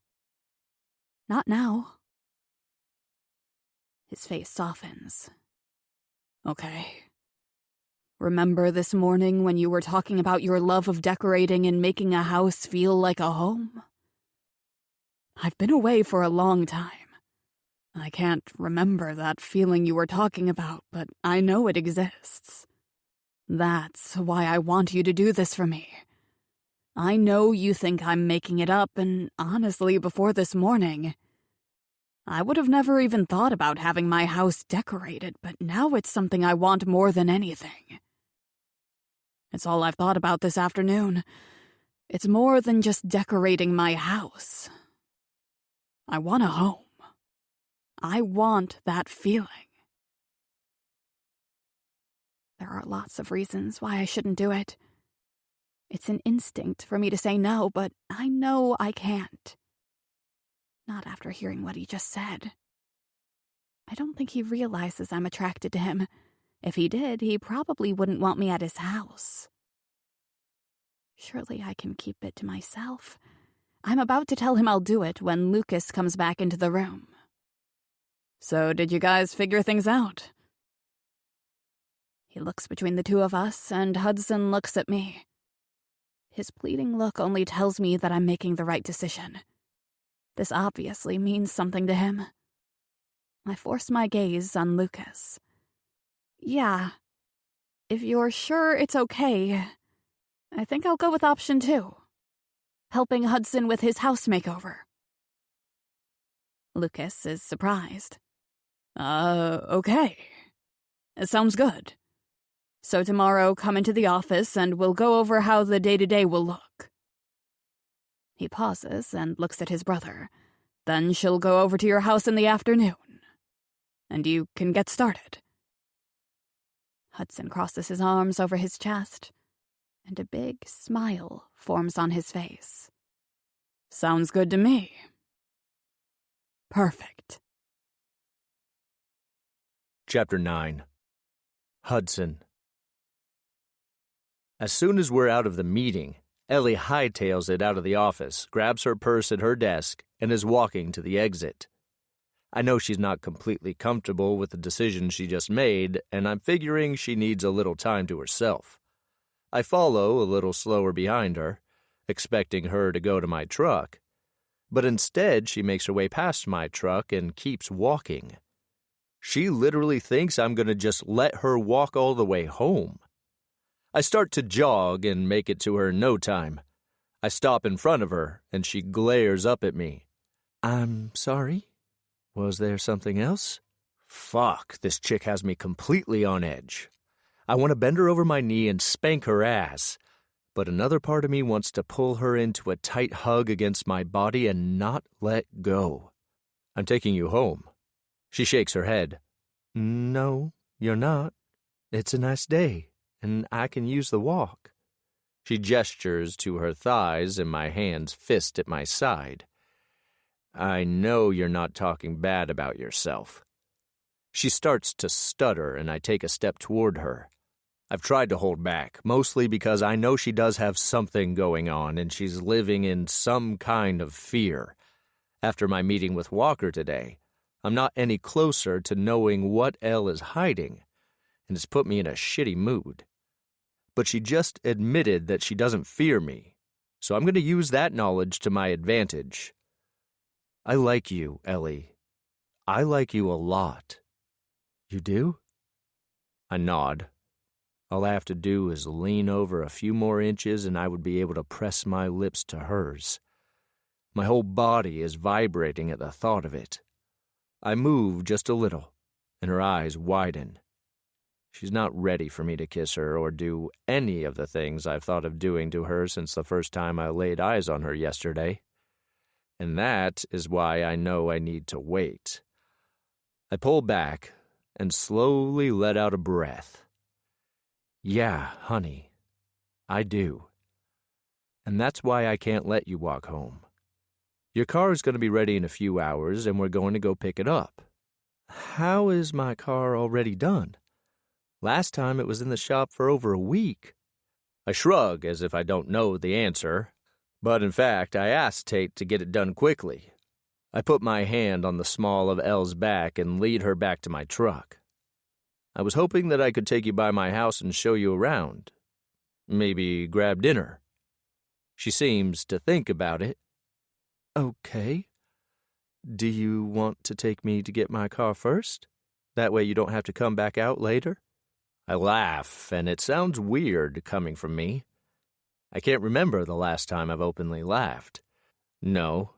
Not now. His face softens. Okay. Remember this morning when you were talking about your love of decorating and making a house feel like a home? I've been away for a long time. I can't remember that feeling you were talking about, but I know it exists. That's why I want you to do this for me. I know you think I'm making it up, and honestly, before this morning, I would have never even thought about having my house decorated, but now it's something I want more than anything. It's all I've thought about this afternoon. It's more than just decorating my house. I want a home. I want that feeling. There are lots of reasons why I shouldn't do it. It's an instinct for me to say no, but I know I can't. Not after hearing what he just said. I don't think he realizes I'm attracted to him. If he did, he probably wouldn't want me at his house. Surely I can keep it to myself. I'm about to tell him I'll do it when Lucas comes back into the room. So did you guys figure things out? He looks between the two of us, and Hudson looks at me. His pleading look only tells me that I'm making the right decision. This obviously means something to him. I force my gaze on Lucas. Yeah, if you're sure it's okay, I think I'll go with option 2. Helping Hudson with his house makeover. Lucas is surprised. Okay. It sounds good. So tomorrow come into the office and we'll go over how the day-to-day will look. He pauses and looks at his brother. Then she'll go over to your house in the afternoon. And you can get started. Hudson crosses his arms over his chest, and a big smile forms on his face. Sounds good to me. Perfect. Chapter 9. Hudson. As soon as we're out of the meeting, Ellie hightails it out of the office, grabs her purse at her desk, and is walking to the exit. I know she's not completely comfortable with the decision she just made, and I'm figuring she needs a little time to herself. I follow a little slower behind her, expecting her to go to my truck. But instead, she makes her way past my truck and keeps walking. She literally thinks I'm going to just let her walk all the way home. I start to jog and make it to her in no time. I stop in front of her, and she glares up at me. I'm sorry? Was there something else? Fuck, this chick has me completely on edge. I want to bend her over my knee and spank her ass, but another part of me wants to pull her into a tight hug against my body and not let go. I'm taking you home. She shakes her head. No, you're not. It's a nice day, and I can use the walk. She gestures to her thighs and my hands fist at my side. I know you're not talking bad about yourself. She starts to stutter, and I take a step toward her. I've tried to hold back, mostly because I know she does have something going on and she's living in some kind of fear. After my meeting with Walker today, I'm not any closer to knowing what Elle is hiding, and it's put me in a shitty mood. But she just admitted that she doesn't fear me, so I'm going to use that knowledge to my advantage. I like you, Ellie. I like you a lot. You do? I nod. All I have to do is lean over a few more inches and I would be able to press my lips to hers. My whole body is vibrating at the thought of it. I move just a little, and her eyes widen. She's not ready for me to kiss her or do any of the things I've thought of doing to her since the first time I laid eyes on her yesterday. And that is why I know I need to wait. I pull back and slowly let out a breath. Yeah, honey, I do. And that's why I can't let you walk home. Your car is going to be ready in a few hours, and we're going to go pick it up. How is my car already done? Last time it was in the shop for over a week. I shrug as if I don't know the answer, but in fact, I asked Tate to get it done quickly. I put my hand on the small of Elle's back and lead her back to my truck. I was hoping that I could take you by my house and show you around. Maybe grab dinner. She seems to think about it. Okay. Do you want to take me to get my car first? That way you don't have to come back out later? I laugh, and it sounds weird coming from me. I can't remember the last time I've openly laughed. No,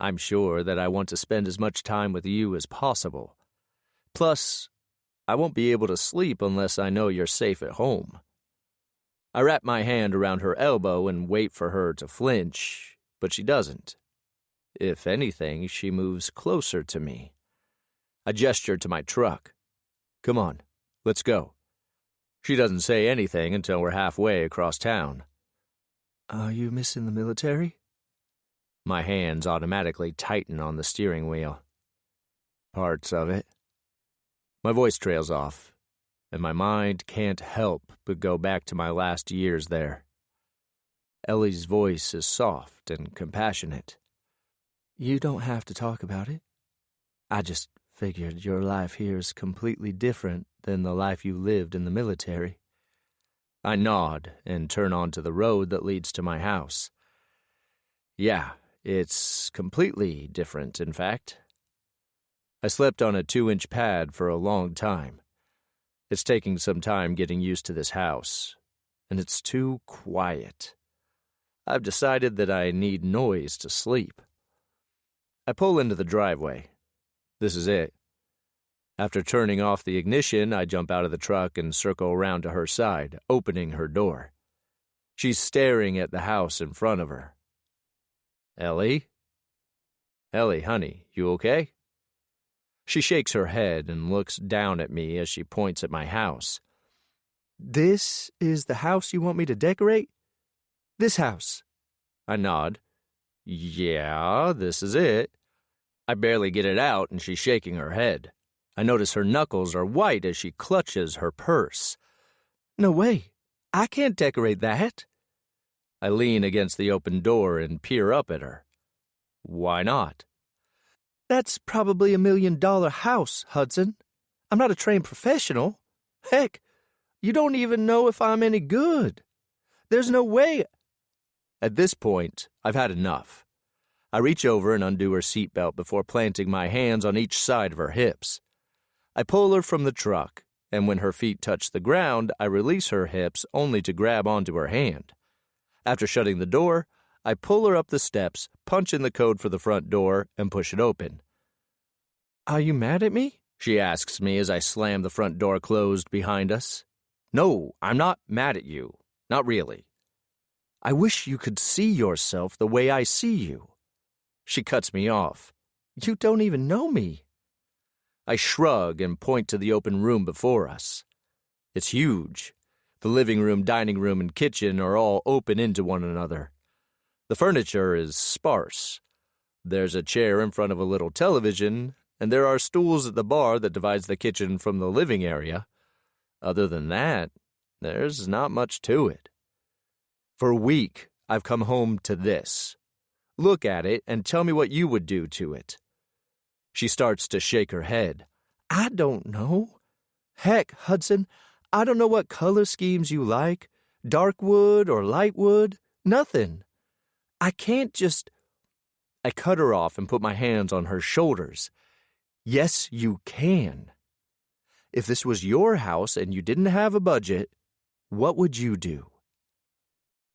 I'm sure that I want to spend as much time with you as possible. Plus, I won't be able to sleep unless I know you're safe at home. I wrap my hand around her elbow and wait for her to flinch, but she doesn't. If anything, she moves closer to me. I gesture to my truck. Come on, let's go. She doesn't say anything until we're halfway across town. Are you missing the military? My hands automatically tighten on the steering wheel. Parts of it. My voice trails off, and my mind can't help but go back to my last years there. Ellie's voice is soft and compassionate. You don't have to talk about it. I just figured your life here is completely different than the life you lived in the military. I nod and turn onto the road that leads to my house. Yeah, it's completely different, in fact. I slept on a 2-inch pad for a long time. It's taking some time getting used to this house, and it's too quiet. I've decided that I need noise to sleep. I pull into the driveway. This is it. After turning off the ignition, I jump out of the truck and circle around to her side, opening her door. She's staring at the house in front of her. Ellie? Ellie, honey, you okay? She shakes her head and looks down at me as she points at my house. This is the house you want me to decorate? This house. I nod. Yeah, this is it. I barely get it out and she's shaking her head. I notice her knuckles are white as she clutches her purse. No way. I can't decorate that. I lean against the open door and peer up at her. Why not? That's probably $1 million house, Hudson. I'm not a trained professional. Heck, you don't even know if I'm any good. There's no way. At this point, I've had enough. I reach over and undo her seatbelt before planting my hands on each side of her hips. I pull her from the truck, and when her feet touch the ground, I release her hips only to grab onto her hand. After shutting the door, I pull her up the steps, punch in the code for the front door, and push it open. Are you mad at me? She asks me as I slam the front door closed behind us. No, I'm not mad at you. Not really. I wish you could see yourself the way I see you. She cuts me off. You don't even know me. I shrug and point to the open room before us. It's huge. The living room, dining room, and kitchen are all open into one another. The furniture is sparse. There's a chair in front of a little television, and there are stools at the bar that divides the kitchen from the living area. Other than that, there's not much to it. For a week, I've come home to this. Look at it and tell me what you would do to it. She starts to shake her head. I don't know. Heck, Hudson, I don't know what color schemes you like. Dark wood or light wood. Nothing. I can't just... I cut her off and put my hands on her shoulders. Yes, you can. If this was your house and you didn't have a budget, what would you do?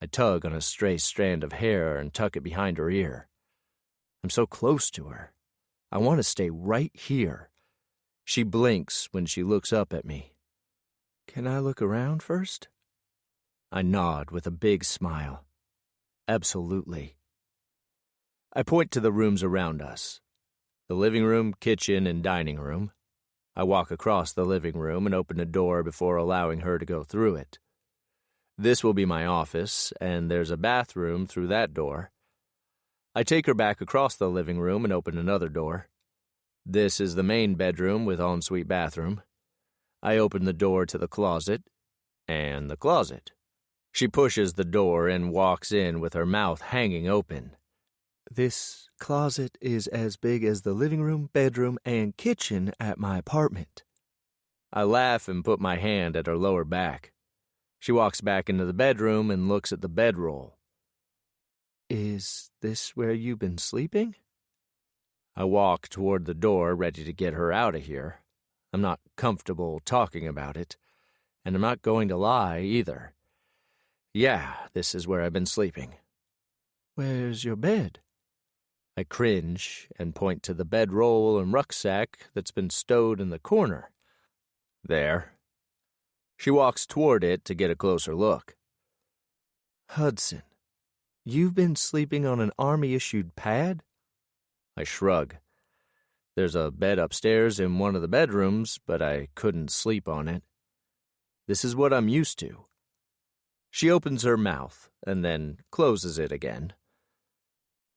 I tug on a stray strand of hair and tuck it behind her ear. I'm so close to her. I want to stay right here. She blinks when she looks up at me. Can I look around first? I nod with a big smile. Absolutely. I point to the rooms around us. The living room, kitchen, and dining room. I walk across the living room and open a door before allowing her to go through it. This will be my office, and there's a bathroom through that door. I take her back across the living room and open another door. This is the main bedroom with ensuite bathroom. I open the door to the closet, and the closet. She pushes the door and walks in with her mouth hanging open. This closet is as big as the living room, bedroom, and kitchen at my apartment. I laugh and put my hand at her lower back. She walks back into the bedroom and looks at the bedroll. Is this where you've been sleeping? I walk toward the door, ready to get her out of here. I'm not comfortable talking about it, and I'm not going to lie either. Yeah, this is where I've been sleeping. Where's your bed? I cringe and point to the bedroll and rucksack that's been stowed in the corner. There. She walks toward it to get a closer look. Hudson, you've been sleeping on an Army-issued pad? I shrug. There's a bed upstairs in one of the bedrooms, but I couldn't sleep on it. This is what I'm used to. She opens her mouth and then closes it again.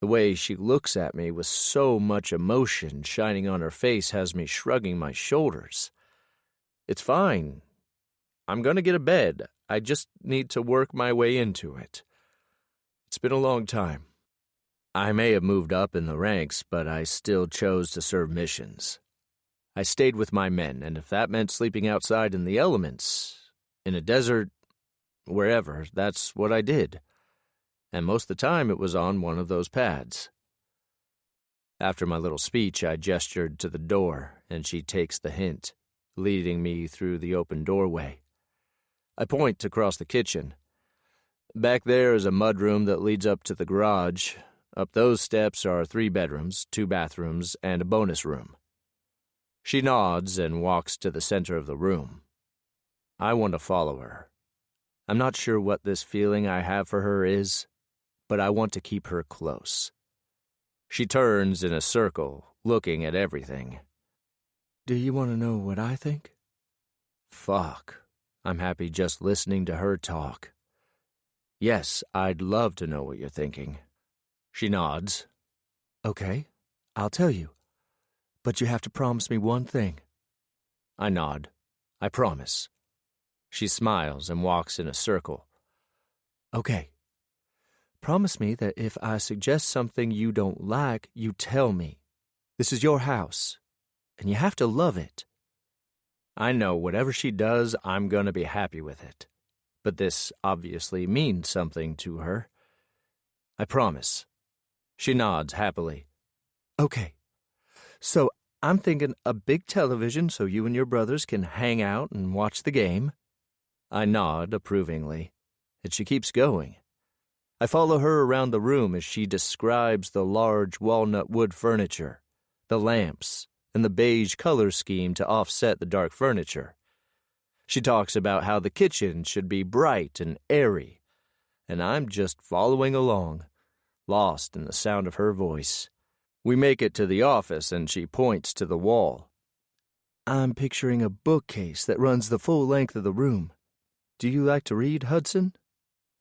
The way she looks at me with so much emotion shining on her face has me shrugging my shoulders. It's fine. I'm going to get a bed. I just need to work my way into it. It's been a long time. I may have moved up in the ranks, but I still chose to serve missions. I stayed with my men, and if that meant sleeping outside in the elements, in a desert, wherever, that's what I did. And most of the time it was on one of those pads. After my little speech, I gestured to the door, and she takes the hint, leading me through the open doorway. I point across the kitchen. Back there is a mudroom that leads up to the garage. Up those steps are 3 bedrooms, 2 bathrooms, and a bonus room. She nods and walks to the center of the room. I want to follow her. I'm not sure what this feeling I have for her is, but I want to keep her close. She turns in a circle, looking at everything. Do you want to know what I think? Fuck. I'm happy just listening to her talk. Yes, I'd love to know what you're thinking. She nods. Okay, I'll tell you. But you have to promise me one thing. I nod. I promise. She smiles and walks in a circle. Okay. Promise me that if I suggest something you don't like, you tell me. This is your house, and you have to love it. I know whatever she does, I'm going to be happy with it. But this obviously means something to her. I promise. She nods happily. Okay. So I'm thinking a big television so you and your brothers can hang out and watch the game. I nod approvingly, and she keeps going. I follow her around the room as she describes the large walnut wood furniture, the lamps, and the beige color scheme to offset the dark furniture. She talks about how the kitchen should be bright and airy, and I'm just following along, lost in the sound of her voice. We make it to the office, and she points to the wall. I'm picturing a bookcase that runs the full length of the room. Do you like to read, Hudson?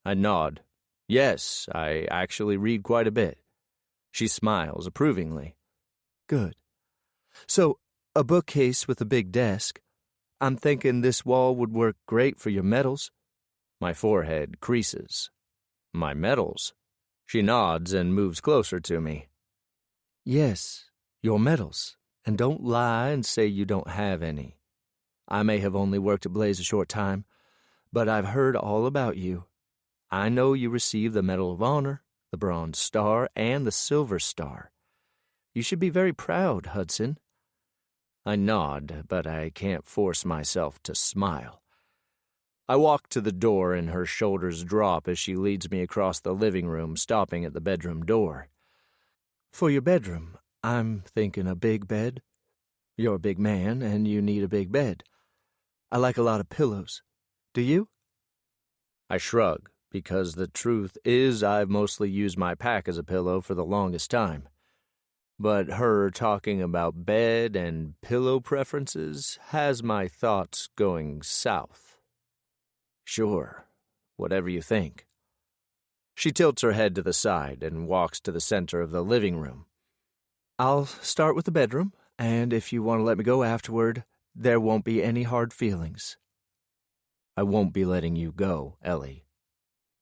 I nod. Yes, I actually read quite a bit. She smiles approvingly. Good. So, a bookcase with a big desk. I'm thinking this wall would work great for your medals. My forehead creases. My medals? She nods and moves closer to me. Yes, your medals. And don't lie and say you don't have any. I may have only worked at Blaze a short time, but I've heard all about you. I know you received the Medal of Honor, the Bronze Star, and the Silver Star. You should be very proud, Hudson. I nod, but I can't force myself to smile. I walk to the door and her shoulders drop as she leads me across the living room, stopping at the bedroom door. For your bedroom, I'm thinking a big bed. You're a big man, and you need a big bed. I like a lot of pillows. Do you? I shrug, because the truth is I've mostly used my pack as a pillow for the longest time. But her talking about bed and pillow preferences has my thoughts going south. Sure, whatever you think. She tilts her head to the side and walks to the center of the living room. I'll start with the bedroom, and if you want to let me go afterward, there won't be any hard feelings. I won't be letting you go, Ellie.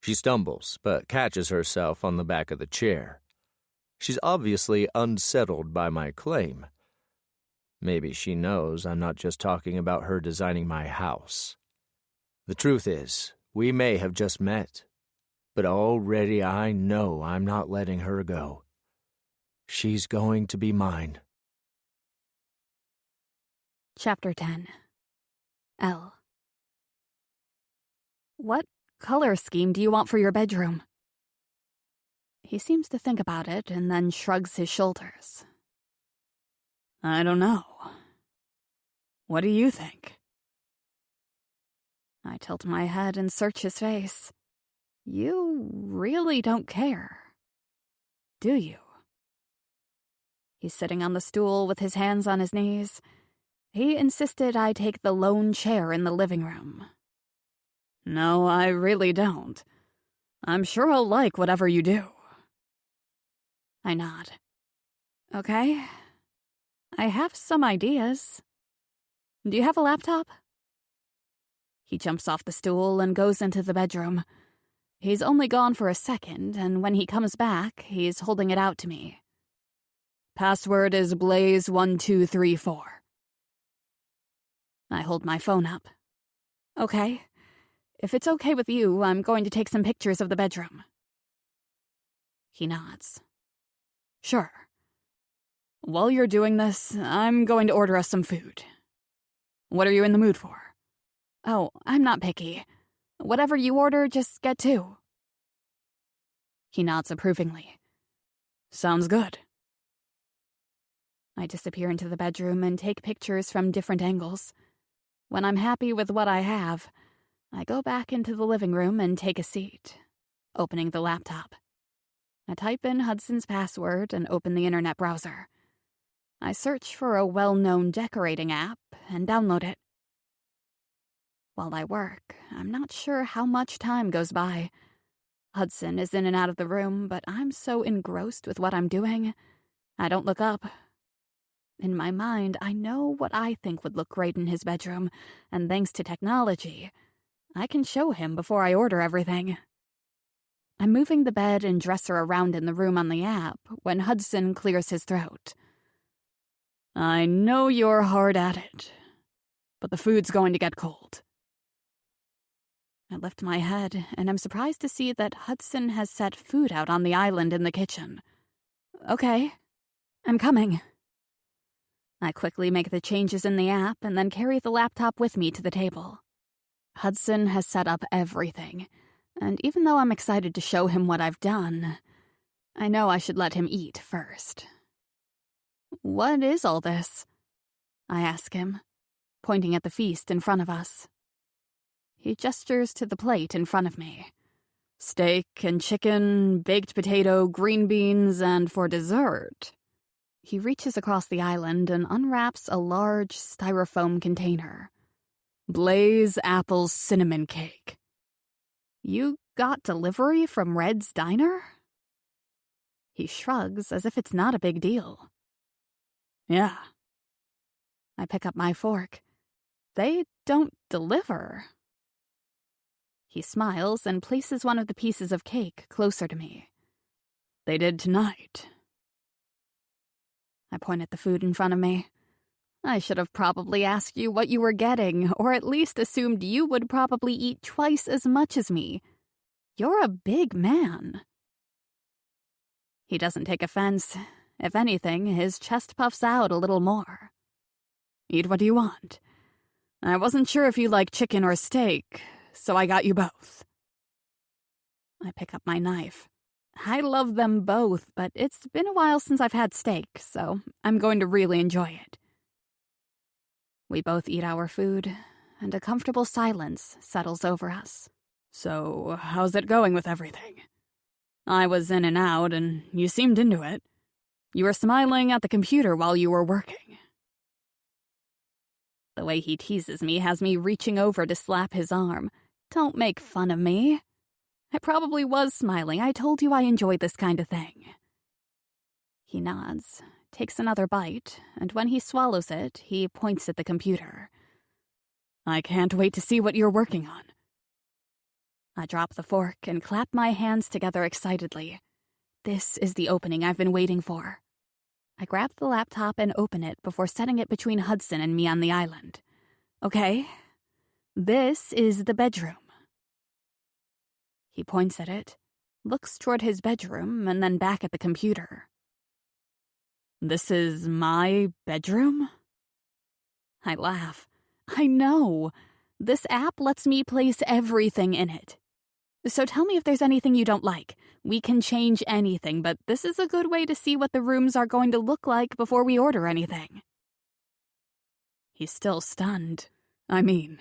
She stumbles, but catches herself on the back of the chair. She's obviously unsettled by my claim. Maybe she knows I'm not just talking about her designing my house. The truth is, we may have just met, but already I know I'm not letting her go. She's going to be mine. Chapter 10. L. What color scheme do you want for your bedroom? He seems to think about it and then shrugs his shoulders. I don't know. What do you think? I tilt my head and search his face. You really don't care, do you? He's sitting on the stool with his hands on his knees. He insisted I take the lone chair in the living room. No, I really don't. I'm sure I'll like whatever you do. I nod. Okay. I have some ideas. Do you have a laptop? He jumps off the stool and goes into the bedroom. He's only gone for a second, and when he comes back, he's holding it out to me. Password is Blaze1234. I hold my phone up. Okay. If it's okay with you, I'm going to take some pictures of the bedroom. He nods. Sure. While you're doing this, I'm going to order us some food. What are you in the mood for? Oh, I'm not picky. Whatever you order, just get two. He nods approvingly. Sounds good. I disappear into the bedroom and take pictures from different angles. When I'm happy with what I have, I go back into the living room and take a seat, opening the laptop. I type in Hudson's password and open the internet browser. I search for a well-known decorating app and download it. While I work, I'm not sure how much time goes by. Hudson is in and out of the room, but I'm so engrossed with what I'm doing, I don't look up. In my mind, I know what I think would look great in his bedroom, and thanks to technology, I can show him before I order everything. I'm moving the bed and dresser around in the room on the app when Hudson clears his throat. I know you're hard at it, but the food's going to get cold. I lift my head, and I'm surprised to see that Hudson has set food out on the island in the kitchen. Okay, I'm coming. I quickly make the changes in the app and then carry the laptop with me to the table. Hudson has set up everything, and even though I'm excited to show him what I've done, I know I should let him eat first. What is all this? I ask him, pointing at the feast in front of us. He gestures to the plate in front of me. Steak and chicken, baked potato, green beans, and for dessert, he reaches across the island and unwraps a large styrofoam container. Blaze apple cinnamon cake. You got delivery from Red's Diner? He shrugs as if it's not a big deal. Yeah. I pick up my fork. They don't deliver. He smiles and places one of the pieces of cake closer to me. They did tonight. I point at the food in front of me. I should have probably asked you what you were getting, or at least assumed you would probably eat twice as much as me. You're a big man. He doesn't take offense. If anything, his chest puffs out a little more. Eat what you want. I wasn't sure if you like chicken or steak, so I got you both. I pick up my knife. I love them both, but it's been a while since I've had steak, so I'm going to really enjoy it. We both eat our food, and a comfortable silence settles over us. So, how's it going with everything? I was in and out, and you seemed into it. You were smiling at the computer while you were working. The way he teases me has me reaching over to slap his arm. Don't make fun of me. I probably was smiling. I told you I enjoyed this kind of thing. He nods, takes another bite, and when he swallows it, he points at the computer. I can't wait to see what you're working on. I drop the fork and clap my hands together excitedly. This is the opening I've been waiting for. I grab the laptop and open it before setting it between Hudson and me on the island. Okay, this is the bedroom. He points at it, looks toward his bedroom, and then back at the computer. This is my bedroom? I laugh. I know. This app lets me place everything in it. So tell me if there's anything you don't like. We can change anything, but this is a good way to see what the rooms are going to look like before we order anything. He's still stunned. I mean,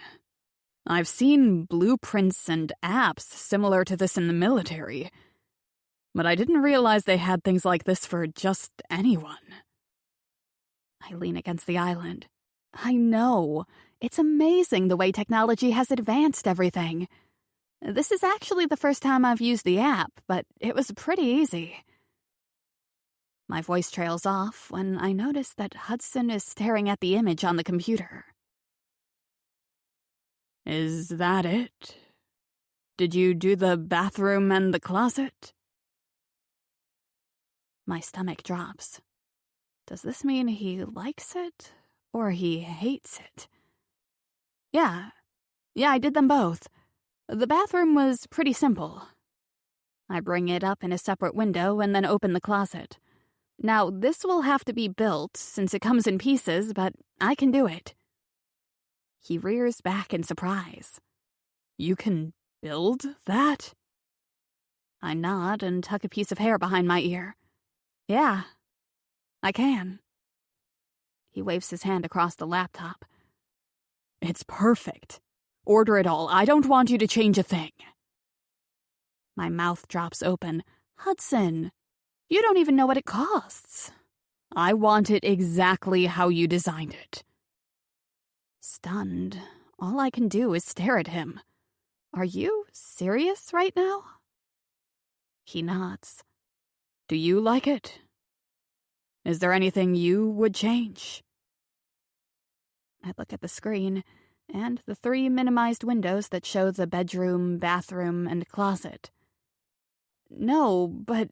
I've seen blueprints and apps similar to this in the military, but I didn't realize they had things like this for just anyone. I lean against the island. I know. It's amazing the way technology has advanced everything. This is actually the first time I've used the app, but it was pretty easy. My voice trails off when I notice that Hudson is staring at the image on the computer. Is that it? Did you do the bathroom and the closet? My stomach drops. Does this mean he likes it or he hates it? Yeah, I did them both. The bathroom was pretty simple. I bring it up in a separate window and then open the closet. Now, this will have to be built since it comes in pieces, but I can do it. He rears back in surprise. You can build that? I nod and tuck a piece of hair behind my ear. Yeah, I can. He waves his hand across the laptop. It's perfect. Order it all. I don't want you to change a thing. My mouth drops open. Hudson, you don't even know what it costs. I want it exactly how you designed it. Stunned, all I can do is stare at him. Are you serious right now? He nods. Do you like it? Is there anything you would change? I look at the screen and the 3 minimized windows that show the bedroom, bathroom, and closet. No, but...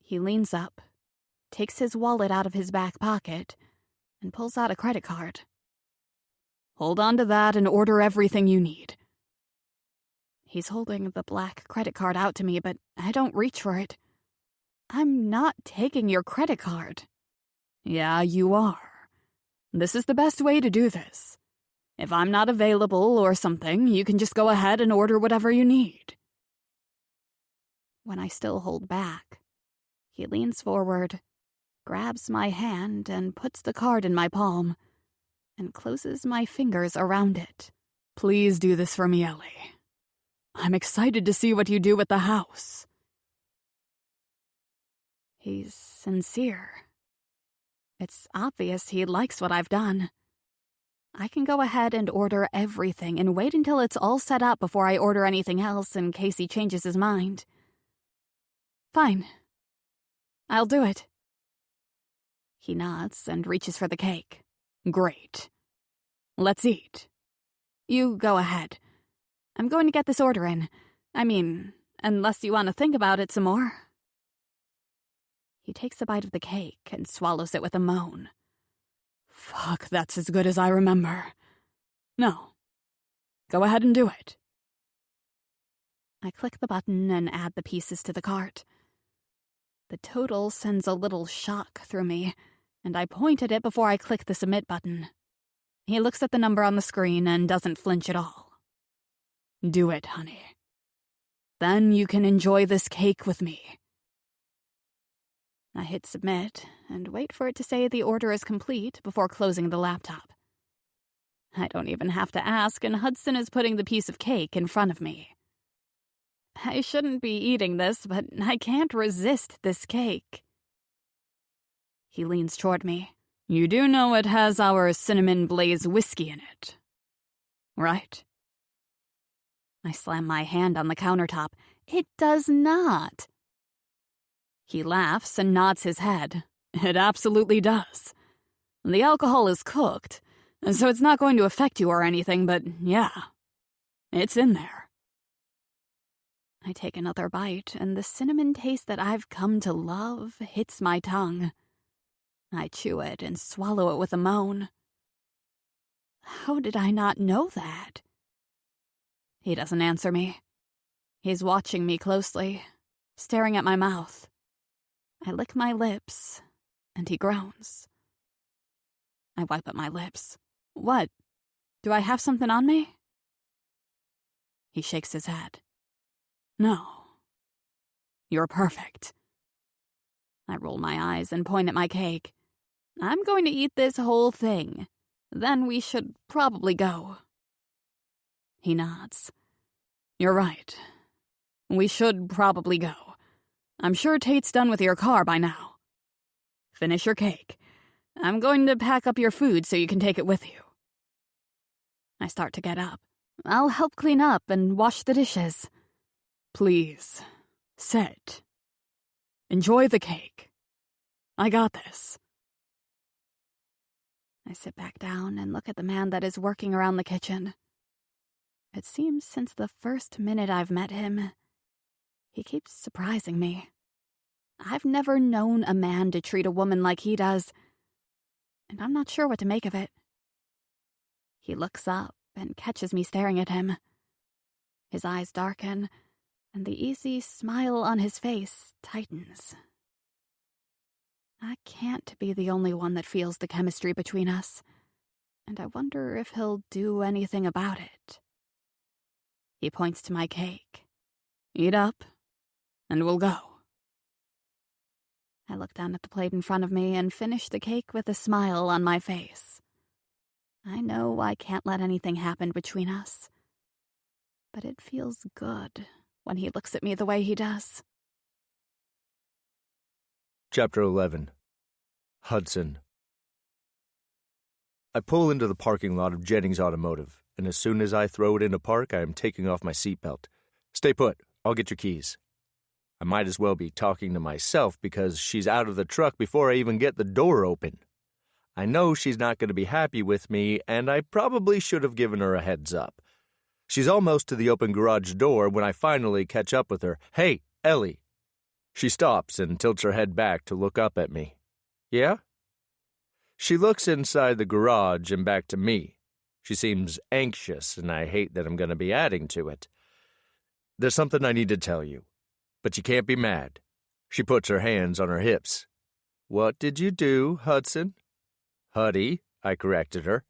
He leans up, takes his wallet out of his back pocket, and pulls out a credit card. Hold on to that and order everything you need. He's holding the black credit card out to me, but I don't reach for it. I'm not taking your credit card. Yeah, you are. This is the best way to do this. If I'm not available or something, you can just go ahead and order whatever you need. When I still hold back, he leans forward, grabs my hand and puts the card in my palm, and closes my fingers around it. Please do this for me, Ellie. I'm excited to see what you do with the house. He's sincere. It's obvious he likes what I've done. I can go ahead and order everything and wait until it's all set up before I order anything else in case he changes his mind. Fine. I'll do it. He nods and reaches for the cake. Great. Let's eat. You go ahead. I'm going to get this order in. I mean, unless you want to think about it some more. He takes a bite of the cake and swallows it with a moan. Fuck, that's as good as I remember. No. Go ahead and do it. I click the button and add the pieces to the cart. The total sends a little shock through me, and I point at it before I click the submit button. He looks at the number on the screen and doesn't flinch at all. Do it, honey. Then you can enjoy this cake with me. I hit submit and wait for it to say the order is complete before closing the laptop. I don't even have to ask, and Hudson is putting the piece of cake in front of me. I shouldn't be eating this, but I can't resist this cake. He leans toward me. You do know it has our cinnamon blaze whiskey in it, right? I slam my hand on the countertop. It does not. He laughs and nods his head. It absolutely does. The alcohol is cooked, so it's not going to affect you or anything, but yeah, it's in there. I take another bite, and the cinnamon taste that I've come to love hits my tongue. I chew it and swallow it with a moan. How did I not know that? He doesn't answer me. He's watching me closely, staring at my mouth. I lick my lips, and he groans. I wipe at my lips. What? Do I have something on me? He shakes his head. No. You're perfect. I roll my eyes and point at my cake. I'm going to eat this whole thing. Then we should probably go. He nods. You're right. We should probably go. I'm sure Tate's done with your car by now. Finish your cake. I'm going to pack up your food so you can take it with you. I start to get up. I'll help clean up and wash the dishes. Please, sit. Enjoy the cake. I got this. I sit back down and look at the man that is working around the kitchen. It seems since the first minute I've met him, he keeps surprising me. I've never known a man to treat a woman like he does, and I'm not sure what to make of it. He looks up and catches me staring at him. His eyes darken, and the easy smile on his face tightens. I can't be the only one that feels the chemistry between us, and I wonder if he'll do anything about it. He points to my cake. Eat up, and we'll go. I look down at the plate in front of me and finish the cake with a smile on my face. I know I can't let anything happen between us, but it feels good when he looks at me the way he does. Chapter 11. Hudson. I pull into the parking lot of Jennings Automotive, and as soon as I throw it into park, I am taking off my seatbelt. Stay put. I'll get your keys. I might as well be talking to myself because she's out of the truck before I even get the door open. I know she's not going to be happy with me, and I probably should have given her a heads up. She's almost to the open garage door when I finally catch up with her. Hey, Ellie. She stops and tilts her head back to look up at me. Yeah? She looks inside the garage and back to me. She seems anxious, and I hate that I'm going to be adding to it. There's something I need to tell you, but you can't be mad. She puts her hands on her hips. What did you do, Hudson? Huddy, I corrected her.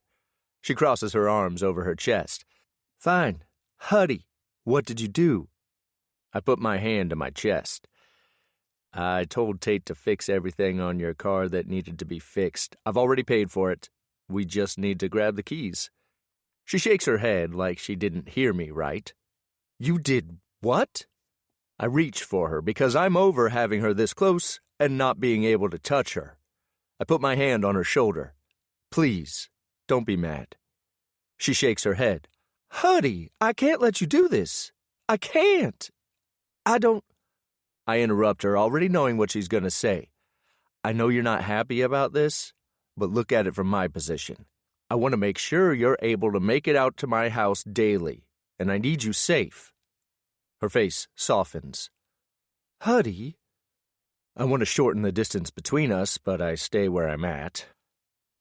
She crosses her arms over her chest. Fine. Huddy, what did you do? I put my hand to my chest. I told Tate to fix everything on your car that needed to be fixed. I've already paid for it. We just need to grab the keys. She shakes her head like she didn't hear me right. You did what? I reach for her because I'm over having her this close and not being able to touch her. I put my hand on her shoulder. Please, don't be mad. She shakes her head. Huddy, I can't let you do this. I can't. I interrupt her, already knowing what she's going to say. I know you're not happy about this, but look at it from my position. I want to make sure you're able to make it out to my house daily, and I need you safe. Her face softens. Huddy, I want to shorten the distance between us, but I stay where I'm at.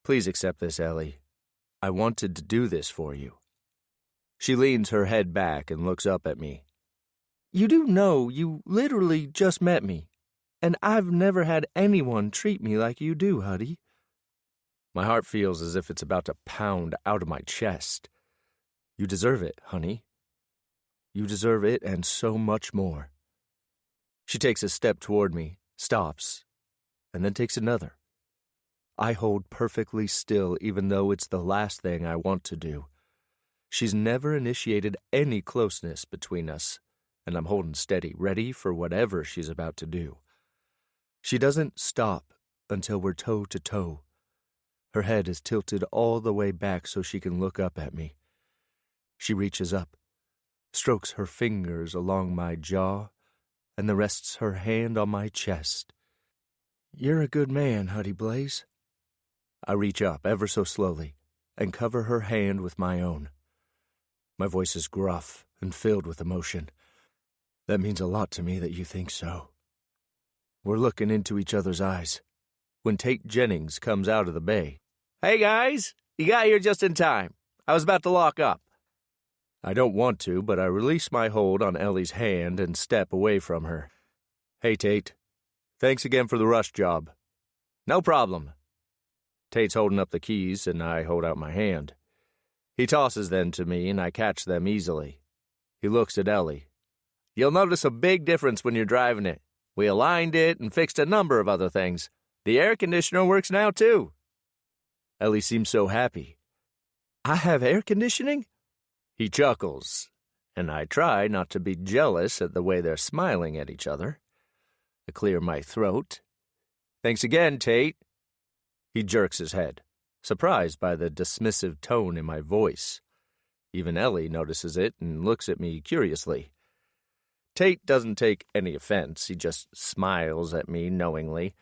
Please accept this, Ellie. I wanted to do this for you. She leans her head back and looks up at me. You do know you literally just met me, and I've never had anyone treat me like you do, Huddy. My heart feels as if it's about to pound out of my chest. You deserve it, honey. You deserve it and so much more. She takes a step toward me, stops, and then takes another. I hold perfectly still even though it's the last thing I want to do. She's never initiated any closeness between us, and I'm holding steady, ready for whatever she's about to do. She doesn't stop until we're toe to toe. Her head is tilted all the way back so she can look up at me. She reaches up, strokes her fingers along my jaw, and then rests her hand on my chest. You're a good man, Huddy Blaze. I reach up ever so slowly and cover her hand with my own. My voice is gruff and filled with emotion. That means a lot to me that you think so. We're looking into each other's eyes when Tate Jennings comes out of the bay. Hey, guys, you got here just in time. I was about to lock up. I don't want to, but I release my hold on Ellie's hand and step away from her. Hey, Tate. Thanks again for the rush job. No problem. Tate's holding up the keys, and I hold out my hand. He tosses them to me, and I catch them easily. He looks at Ellie. You'll notice a big difference when you're driving it. We aligned it and fixed a number of other things. The air conditioner works now, too. Ellie seems so happy. I have air conditioning? He chuckles, and I try not to be jealous at the way they're smiling at each other. I clear my throat. Thanks again, Tate. He jerks his head, surprised by the dismissive tone in my voice. Even Ellie notices it and looks at me curiously. Tate doesn't take any offense. He just smiles at me knowingly.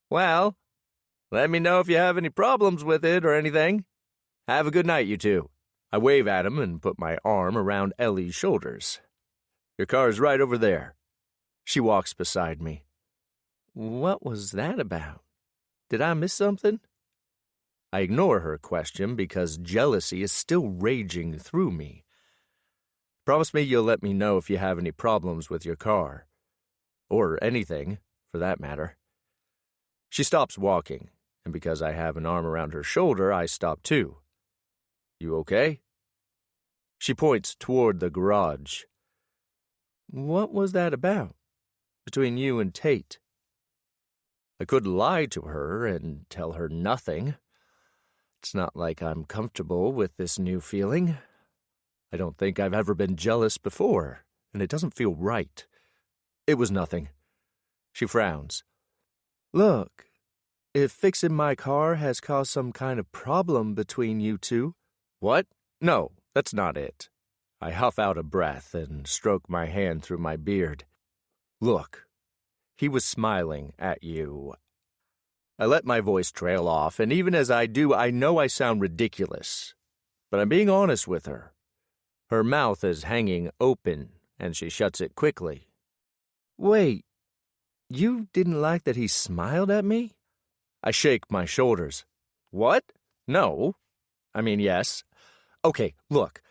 Well, let me know if you have any problems with it or anything. Have a good night, you two. I wave at him and put my arm around Ellie's shoulders. Your car's right over there. She walks beside me. What was that about? Did I miss something? I ignore her question because jealousy is still raging through me. Promise me you'll let me know if you have any problems with your car. Or anything, for that matter. She stops walking, and because I have an arm around her shoulder, I stop too. You okay? She points toward the garage. What was that about? Between you and Tate? I could lie to her and tell her nothing. It's not like I'm comfortable with this new feeling. I don't think I've ever been jealous before, and it doesn't feel right. It was nothing. She frowns. Look, if fixing my car has caused some kind of problem between you two... What? No, that's not it. I huff out a breath and stroke my hand through my beard. Look, he was smiling at you. I let my voice trail off, and even as I do, I know I sound ridiculous. But I'm being honest with her. Her mouth is hanging open, and she shuts it quickly. Wait, you didn't like that he smiled at me? I shake my shoulders. What? No. I mean, yes. Okay, look.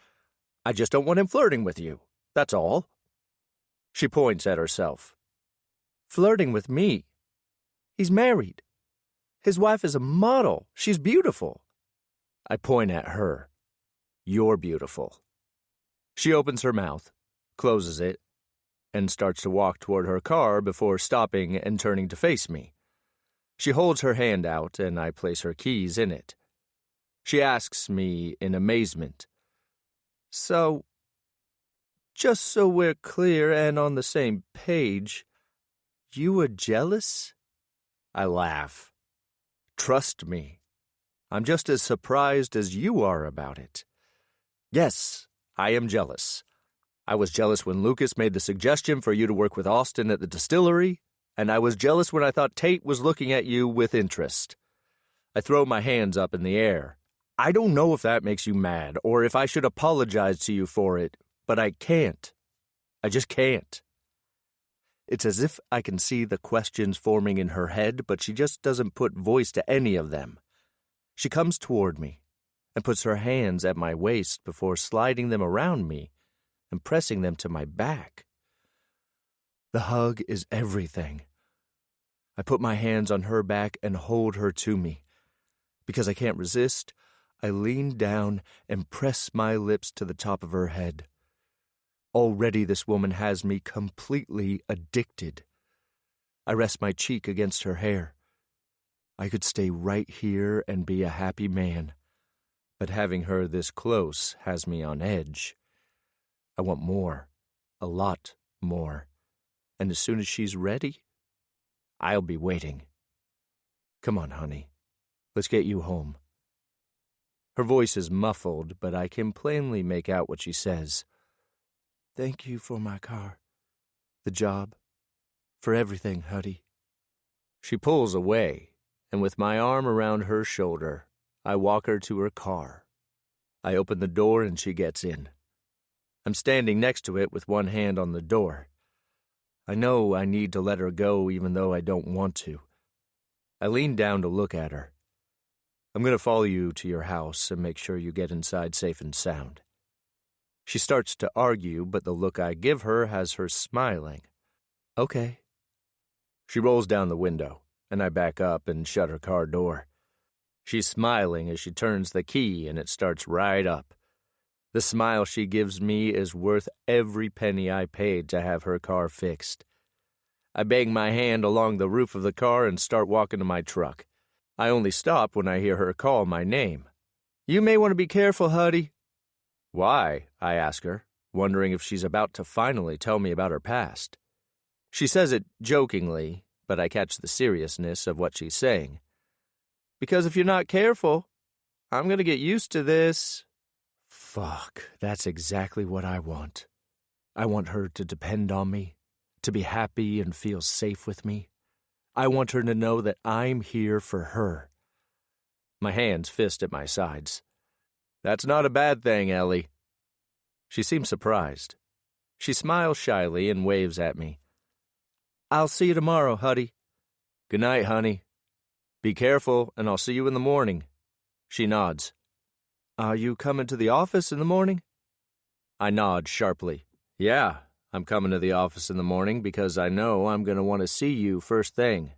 I just don't want him flirting with you. That's all. She points at herself. Flirting with me? He's married. His wife is a model. She's beautiful. I point at her. You're beautiful. She opens her mouth, closes it, and starts to walk toward her car before stopping and turning to face me. She holds her hand out, and I place her keys in it. She asks me in amazement, So, just so we're clear and on the same page, you were jealous? I laugh. Trust me, I'm just as surprised as you are about it. Yes, I am jealous. I was jealous when Lucas made the suggestion for you to work with Austin at the distillery, and I was jealous when I thought Tate was looking at you with interest. I throw my hands up in the air. I don't know if that makes you mad or if I should apologize to you for it, but I can't. I just can't. It's as if I can see the questions forming in her head, but she just doesn't put voice to any of them. She comes toward me and puts her hands at my waist before sliding them around me and pressing them to my back. The hug is everything. I put my hands on her back and hold her to me. Because I can't resist, I lean down and press my lips to the top of her head. Already this woman has me completely addicted. I rest my cheek against her hair. I could stay right here and be a happy man, but having her this close has me on edge. I want more, a lot more, and as soon as she's ready, I'll be waiting. Come on, honey. Let's get you home. Her voice is muffled, but I can plainly make out what she says. Thank you for my car, the job, for everything, Huddy. She pulls away, and with my arm around her shoulder, I walk her to her car. I open the door and she gets in. I'm standing next to it with one hand on the door. I know I need to let her go even though I don't want to. I lean down to look at her. I'm going to follow you to your house and make sure you get inside safe and sound. She starts to argue, but the look I give her has her smiling. Okay. She rolls down the window, and I back up and shut her car door. She's smiling as she turns the key, and it starts right up. The smile she gives me is worth every penny I paid to have her car fixed. I bang my hand along the roof of the car and start walking to my truck. I only stop when I hear her call my name. You may want to be careful, Huddy. Why? I ask her, wondering if she's about to finally tell me about her past. She says it jokingly, but I catch the seriousness of what she's saying. Because if you're not careful, I'm going to get used to this. Fuck, that's exactly what I want. I want her to depend on me, to be happy and feel safe with me. I want her to know that I'm here for her. My hands fist at my sides. That's not a bad thing, Ellie. She seems surprised. She smiles shyly and waves at me. I'll see you tomorrow, Huddy. Good night, honey. Be careful, and I'll see you in the morning. She nods. Are you coming to the office in the morning? I nod sharply. Yeah, I'm coming to the office in the morning because I know I'm going to want to see you first thing.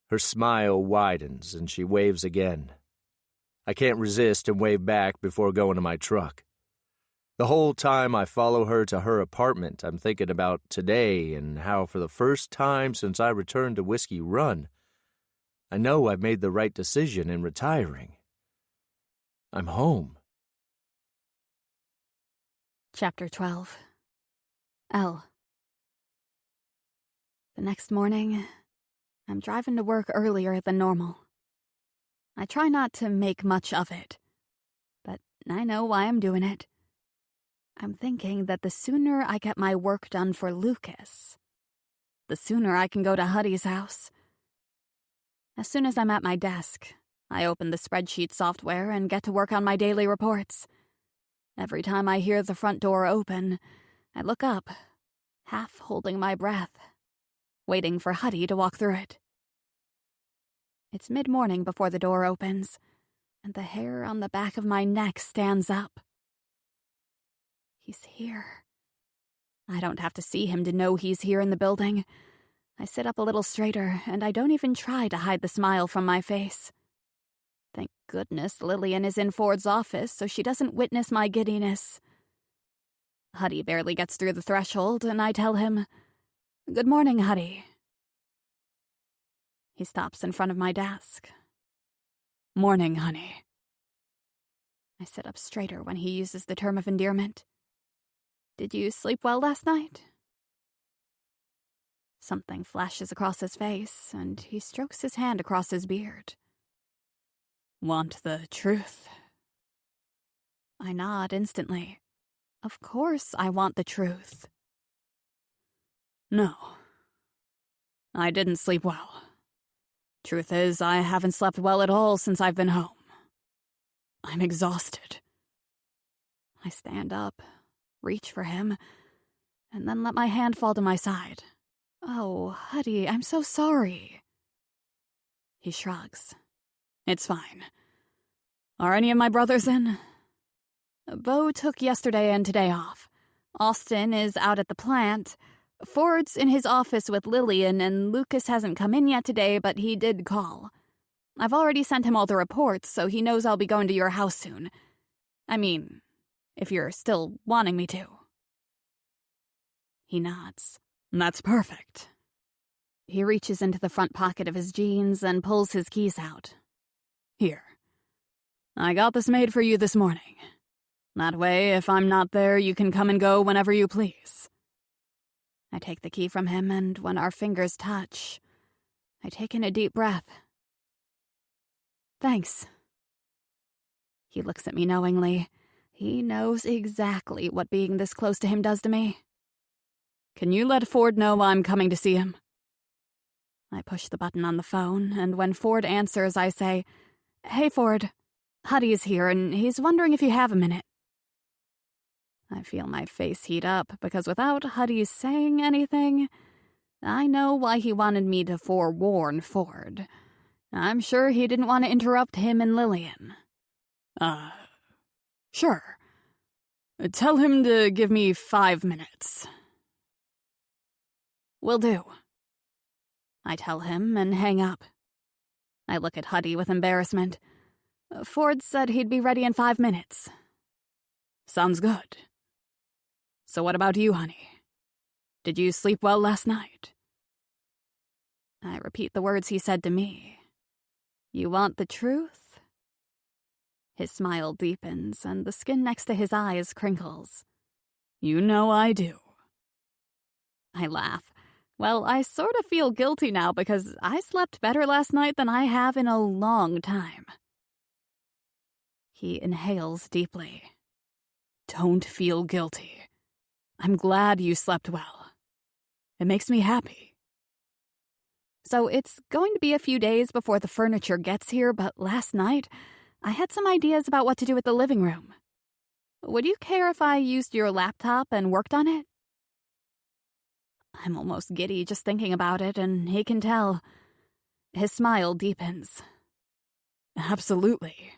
Her smile widens and she waves again. I can't resist and wave back before going to my truck. The whole time I follow her to her apartment, I'm thinking about today and how for the first time since I returned to Whiskey Run, I know I've made the right decision in retiring. I'm home. Chapter 12. L. The next morning, I'm driving to work earlier than normal. I try not to make much of it, but I know why I'm doing it. I'm thinking that the sooner I get my work done for Lucas, the sooner I can go to Huddy's house. As soon as I'm at my desk, I open the spreadsheet software and get to work on my daily reports. Every time I hear the front door open, I look up half holding my breath, waiting for Huddy to walk through it. It's mid-morning before the door opens, and the hair on the back of my neck stands up. He's here. I don't have to see him to know he's here in the building. I sit up a little straighter, and I don't even try to hide the smile from my face. Thank goodness Lillian is in Ford's office, so she doesn't witness my giddiness. Huddy barely gets through the threshold, and I tell him, "Good morning, Huddy." He stops in front of my desk. "Morning, honey." I sit up straighter when he uses the term of endearment. "Did you sleep well last night?" Something flashes across his face, and he strokes his hand across his beard. "Want the truth?" I nod instantly. Of course I want the truth. "No. I didn't sleep well. Truth is, I haven't slept well at all since I've been home. I'm exhausted." I stand up, reach for him, and then let my hand fall to my side. "Oh, Huddy, I'm so sorry." He shrugs. "It's fine. Are any of my brothers in?" "Bo took yesterday and today off. Austin is out at the plant. Ford's in his office with Lillian, and Lucas hasn't come in yet today, but he did call. I've already sent him all the reports, so he knows I'll be going to your house soon. I mean, if you're still wanting me to." He nods. "That's perfect." He reaches into the front pocket of his jeans and pulls his keys out. "Here. I got this made for you this morning. That way, if I'm not there, you can come and go whenever you please." I take the key from him, and when our fingers touch, I take in a deep breath. "Thanks." He looks at me knowingly. He knows exactly what being this close to him does to me. "Can you let Ford know I'm coming to see him?" I push the button on the phone, and when Ford answers, I say, "Hey, Ford. Huddy's here, and he's wondering if you have a minute." I feel my face heat up, because without Huddy saying anything, I know why he wanted me to forewarn Ford. I'm sure he didn't want to interrupt him and Lillian. Sure. Tell him to give me 5 minutes." "Will do." I tell him and hang up. I look at Huddy with embarrassment. "Ford said he'd be ready in 5 minutes." "Sounds good. So what about you, honey? Did you sleep well last night?" I repeat the words he said to me. "You want the truth?" His smile deepens, and the skin next to his eyes crinkles. "You know I do." I laugh. Well, I sort of feel guilty now because I slept better last night than I have in a long time. He inhales deeply. "Don't feel guilty. I'm glad you slept well. It makes me happy." So it's going to be a few days before the furniture gets here, but last night I had some ideas about what to do with the living room. Would you care if I used your laptop and worked on it? I'm almost giddy just thinking about it, and he can tell. His smile deepens. "Absolutely.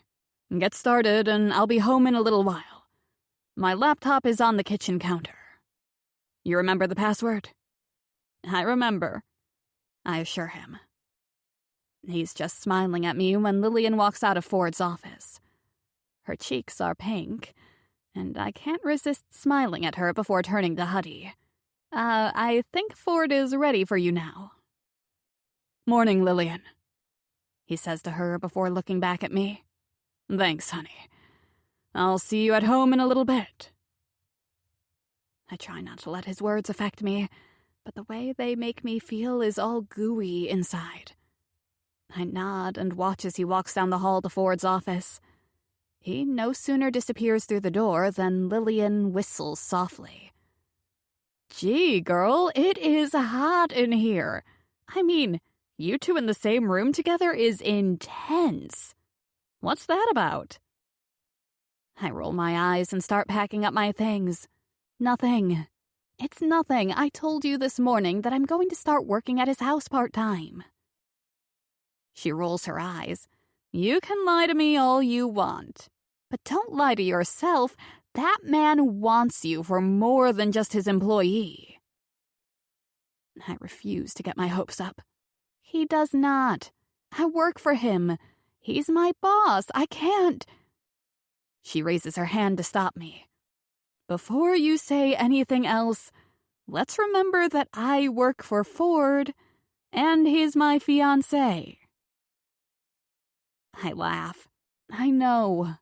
Get started, and I'll be home in a little while. My laptop is on the kitchen counter. You remember the password?" "I remember," I assure him. He's just smiling at me when Lillian walks out of Ford's office. Her cheeks are pink, and I can't resist smiling at her before turning to Huddy. I think Ford is ready for you now." "Morning, Lillian," he says to her before looking back at me. "Thanks, honey. I'll see you at home in a little bit." I try not to let his words affect me, but the way they make me feel is all gooey inside. I nod and watch as he walks down the hall to Ford's office. He no sooner disappears through the door than Lillian whistles softly. "Gee, girl, it is hot in here. I mean, you two in the same room together is intense. What's that about?" I roll my eyes and start packing up my things. "Nothing. It's nothing. I told you this morning that I'm going to start working at his house part-time. She rolls her eyes. You can lie to me all you want, but don't lie to yourself. That man wants you for more than just his employee. I refuse to get my hopes up. He does not. I work for him. He's my boss. I can't. She raises her hand to stop me. Before you say anything else, let's remember that I work for Ford, and he's my fiancé. I laugh. I know.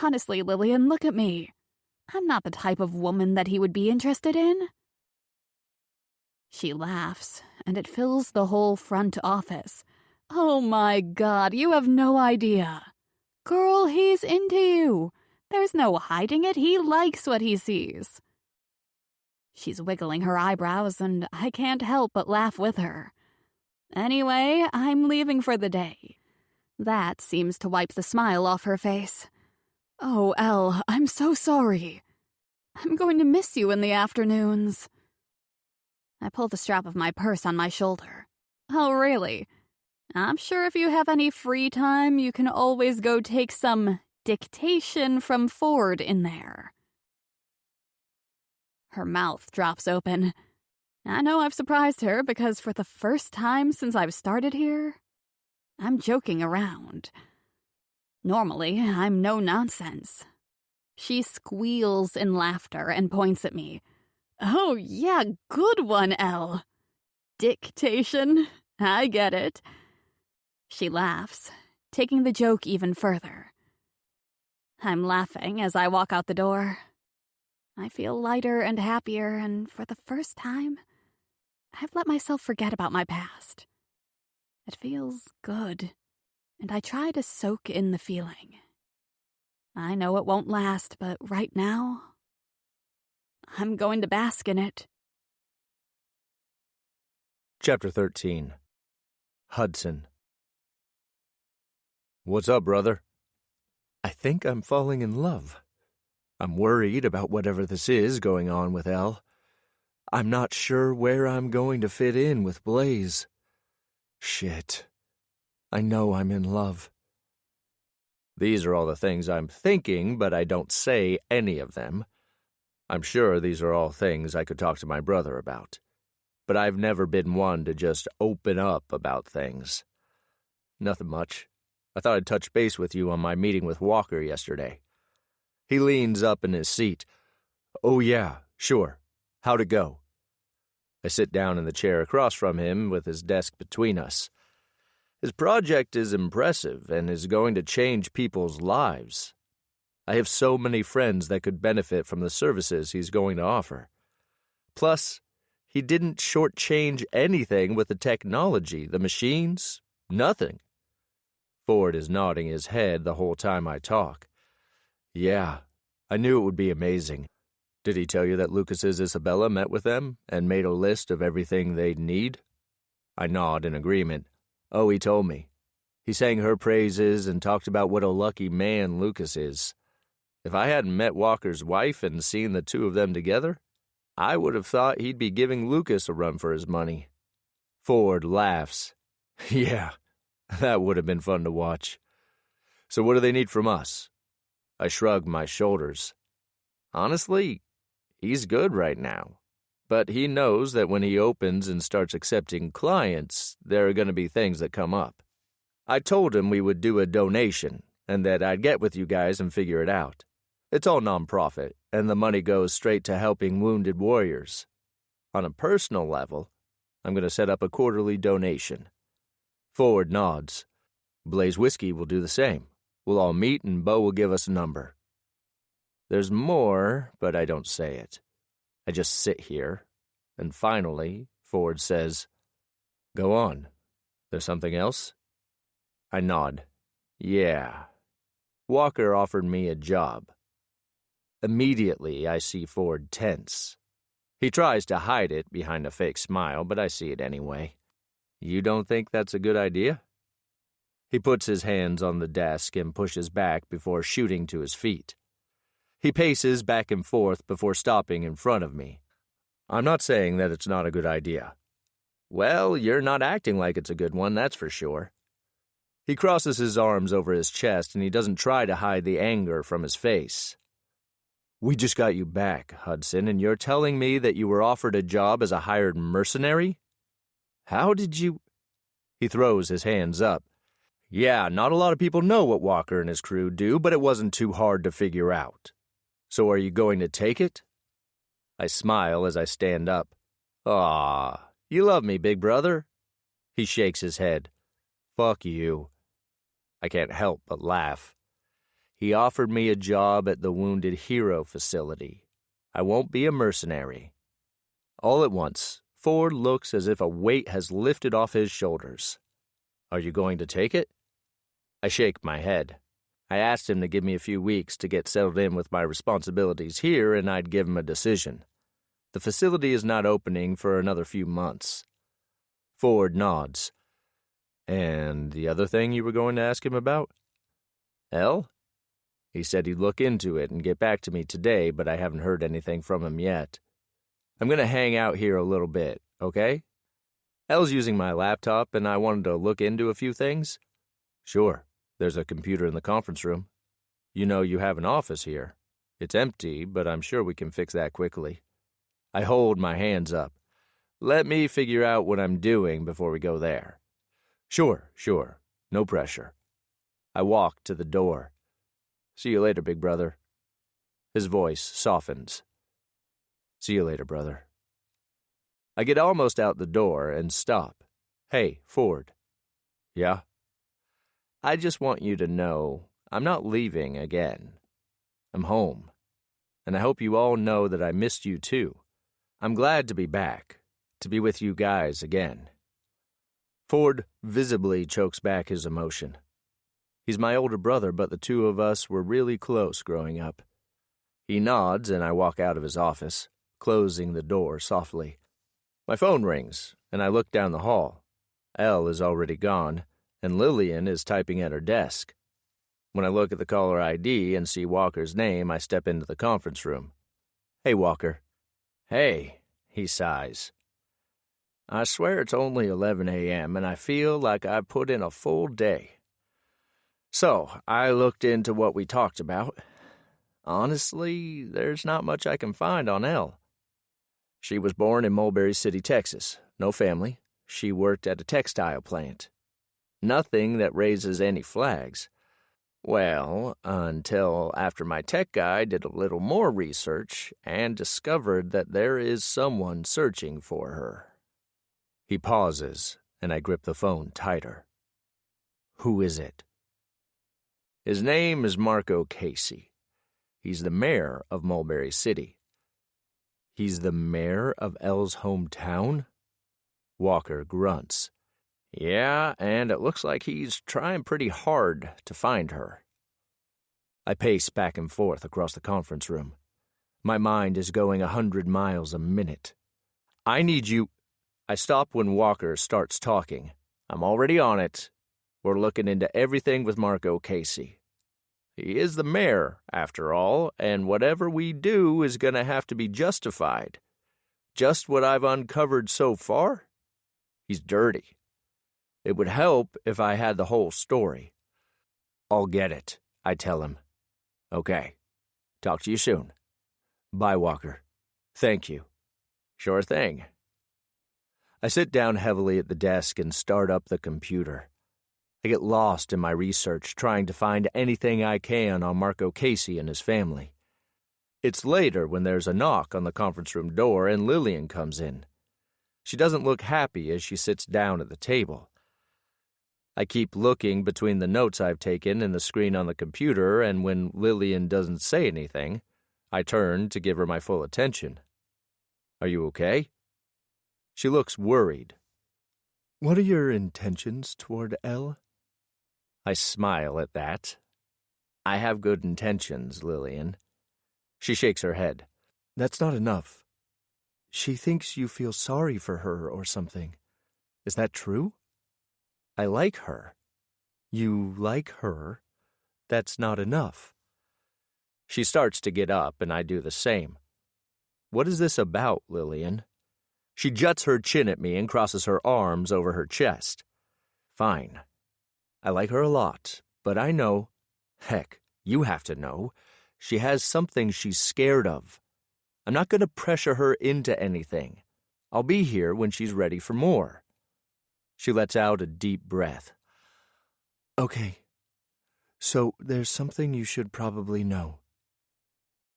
Honestly, Lillian, look at me. I'm not the type of woman that he would be interested in. She laughs, and it fills the whole front office. Oh my God, you have no idea. Girl, he's into you. There's no hiding it. He likes what he sees. She's wiggling her eyebrows, and I can't help but laugh with her. Anyway, I'm leaving for the day. That seems to wipe the smile off her face. Oh, Elle, I'm so sorry. I'm going to miss you in the afternoons. I pull the strap of my purse on my shoulder. Oh, really? I'm sure if you have any free time, you can always go take some dictation from Ford in there. Her mouth drops open. I know I've surprised her because for the first time since I've started here, I'm joking around. Normally, I'm no nonsense. She squeals in laughter and points at me. Oh, yeah, good one, Elle. Dictation. I get it. She laughs, taking the joke even further. I'm laughing as I walk out the door. I feel lighter and happier, and for the first time, I've let myself forget about my past. It feels good, and I try to soak in the feeling. I know it won't last, but right now, I'm going to bask in it. Chapter 13. Hudson. What's up, brother? I think I'm falling in love. I'm worried about whatever this is going on with Elle. I'm not sure where I'm going to fit in with Blaze. Shit. I know I'm in love. These are all the things I'm thinking, but I don't say any of them. I'm sure these are all things I could talk to my brother about. But I've never been one to just open up about things. Nothing much. I thought I'd touch base with you on my meeting with Walker yesterday. He leans up in his seat. Oh yeah, sure. How'd it go? I sit down in the chair across from him with his desk between us. His project is impressive and is going to change people's lives. I have so many friends that could benefit from the services he's going to offer. Plus, he didn't shortchange anything with the technology, the machines, nothing. Ford is nodding his head the whole time I talk. Yeah, I knew it would be amazing. Did he tell you that Lucas's Isabella met with them and made a list of everything they'd need? I nod in agreement. Oh, he told me. He sang her praises and talked about what a lucky man Lucas is. If I hadn't met Walker's wife and seen the two of them together, I would have thought he'd be giving Lucas a run for his money. Ford laughs. Yeah, that would have been fun to watch. So what do they need from us? I shrug my shoulders. Honestly, he's good right now. But he knows that when he opens and starts accepting clients, there are going to be things that come up. I told him we would do a donation and that I'd get with you guys and figure it out. It's all nonprofit, and the money goes straight to helping wounded warriors. On a personal level, I'm going to set up a quarterly donation. Ford nods. Blaze Whiskey will do the same. We'll all meet and Bo will give us a number. There's more, but I don't say it. I just sit here, and finally, Ford says, Go on. There's something else? I nod. Yeah. Walker offered me a job. Immediately, I see Ford tense. He tries to hide it behind a fake smile, but I see it anyway. You don't think that's a good idea? He puts his hands on the desk and pushes back before shooting to his feet. He paces back and forth before stopping in front of me. I'm not saying that it's not a good idea. Well, you're not acting like it's a good one, that's for sure. He crosses his arms over his chest and he doesn't try to hide the anger from his face. We just got you back, Hudson, and you're telling me that you were offered a job as a hired mercenary? How did you... He throws his hands up. Yeah, not a lot of people know what Walker and his crew do, but it wasn't too hard to figure out. So are you going to take it? I smile as I stand up. Aw, you love me, big brother. He shakes his head. Fuck you. I can't help but laugh. He offered me a job at the Wounded Hero facility. I won't be a mercenary. All at once, Ford looks as if a weight has lifted off his shoulders. Are you going to take it? I shake my head. I asked him to give me a few weeks to get settled in with my responsibilities here, and I'd give him a decision. The facility is not opening for another few months. Ford nods. And the other thing you were going to ask him about? Elle? He said he'd look into it and get back to me today, but I haven't heard anything from him yet. I'm going to hang out here a little bit, okay? Elle's using my laptop, and I wanted to look into a few things. Sure, there's a computer in the conference room. You know you have an office here. It's empty, but I'm sure we can fix that quickly. I hold my hands up. Let me figure out what I'm doing before we go there. Sure. No pressure. I walk to the door. See you later, big brother. His voice softens. See you later, brother. I get almost out the door and stop. Hey, Ford. Yeah? I just want you to know I'm not leaving again. I'm home. And I hope you all know that I missed you too. I'm glad to be back, to be with you guys again. Ford visibly chokes back his emotion. He's my older brother, but the two of us were really close growing up. He nods and I walk out of his office, closing the door softly. My phone rings, and I look down the hall. Elle is already gone, and Lillian is typing at her desk. When I look at the caller ID and see Walker's name, I step into the conference room. Hey, Walker. Hey, he sighs. I swear it's only 11 a.m., and I feel like I've put in a full day. So, I looked into what we talked about. Honestly, there's not much I can find on Elle. She was born in Mulberry City, Texas. No family. She worked at a textile plant. Nothing that raises any flags. Well, until after my tech guy did a little more research and discovered that there is someone searching for her. He pauses, and I grip the phone tighter. Who is it? His name is Marco Casey. He's the mayor of Mulberry City. He's the mayor of Elle's hometown? Walker grunts. Yeah, and it looks like he's trying pretty hard to find her. I pace back and forth across the conference room. My mind is going 100 miles a minute. I need you... I stop when Walker starts talking. I'm already on it. We're looking into everything with Marco Casey. He is the mayor, after all, and whatever we do is going to have to be justified. Just what I've uncovered so far? He's dirty. It would help if I had the whole story. I'll get it, I tell him. Okay. Talk to you soon. Bye, Walker. Thank you. Sure thing. I sit down heavily at the desk and start up the computer. I get lost in my research, trying to find anything I can on Marco Casey and his family. It's later when there's a knock on the conference room door and Lillian comes in. She doesn't look happy as she sits down at the table. I keep looking between the notes I've taken and the screen on the computer, and when Lillian doesn't say anything, I turn to give her my full attention. Are you okay? She looks worried. What are your intentions toward Elle? I smile at that. I have good intentions, Lillian. She shakes her head. That's not enough. She thinks you feel sorry for her or something. Is that true? I like her. You like her? That's not enough. She starts to get up, and I do the same. What is this about, Lillian? She juts her chin at me and crosses her arms over her chest. Fine. I like her a lot, but I know, heck, you have to know, she has something she's scared of. I'm not going to pressure her into anything. I'll be here when she's ready for more. She lets out a deep breath. Okay. So there's something you should probably know.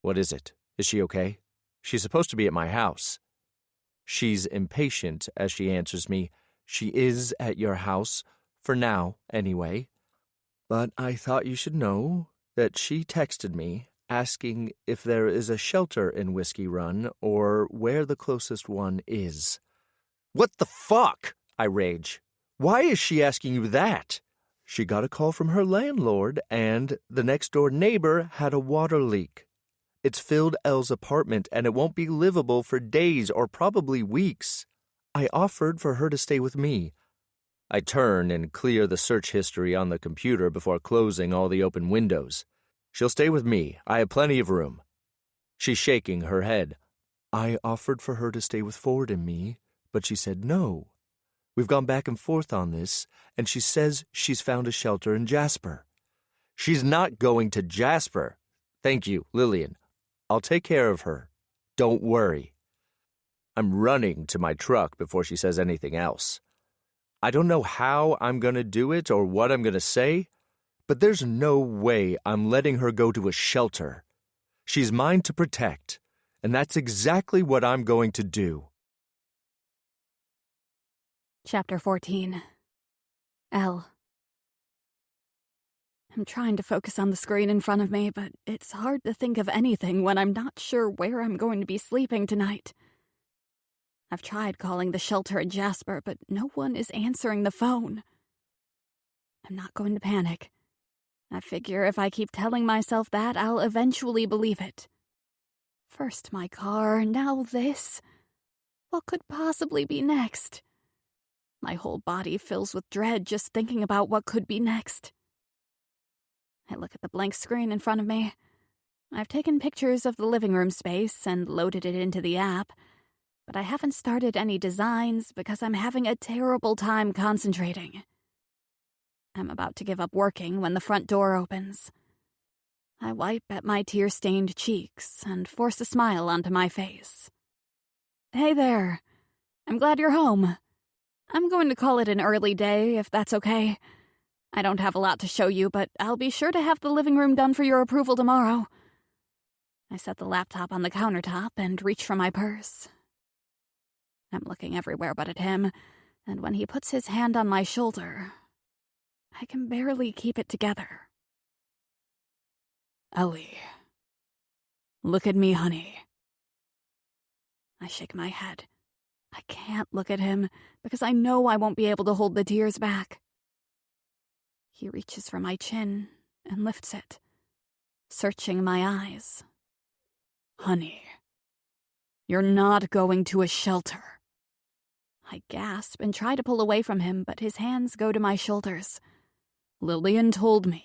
What is it? Is she okay? She's supposed to be at my house. She's impatient as she answers me. She is at your house, for now, anyway. But I thought you should know that she texted me asking if there is a shelter in Whiskey Run or where the closest one is. What the fuck? I rage. Why is she asking you that? She got a call from her landlord, and the next-door neighbor had a water leak. It's filled Elle's apartment, and it won't be livable for days or probably weeks. I offered for her to stay with me. I turn and clear the search history on the computer before closing all the open windows. She'll stay with me. I have plenty of room. She's shaking her head. I offered for her to stay with Ford and me, but she said no. We've gone back and forth on this, and she says she's found a shelter in Jasper. She's not going to Jasper. Thank you, Lillian. I'll take care of her. Don't worry. I'm running to my truck before she says anything else. I don't know how I'm going to do it or what I'm going to say, but there's no way I'm letting her go to a shelter. She's mine to protect, and that's exactly what I'm going to do. Chapter 14. Elle. I'm trying to focus on the screen in front of me, but it's hard to think of anything when I'm not sure where I'm going to be sleeping tonight. I've tried calling the shelter at Jasper, but no one is answering the phone. I'm not going to panic. I figure if I keep telling myself that, I'll eventually believe it. First my car, now this. What could possibly be next? My whole body fills with dread just thinking about what could be next. I look at the blank screen in front of me. I've taken pictures of the living room space and loaded it into the app, but I haven't started any designs because I'm having a terrible time concentrating. I'm about to give up working when the front door opens. I wipe at my tear-stained cheeks and force a smile onto my face. Hey there. I'm glad you're home. I'm going to call it an early day, if that's okay. I don't have a lot to show you, but I'll be sure to have the living room done for your approval tomorrow. I set the laptop on the countertop and reach for my purse. I'm looking everywhere but at him, and when he puts his hand on my shoulder, I can barely keep it together. Ellie. Look at me, honey. I shake my head. I can't look at him because I know I won't be able to hold the tears back. He reaches for my chin and lifts it, searching my eyes. Honey, you're not going to a shelter. I gasp and try to pull away from him, but his hands go to my shoulders. Lillian told me,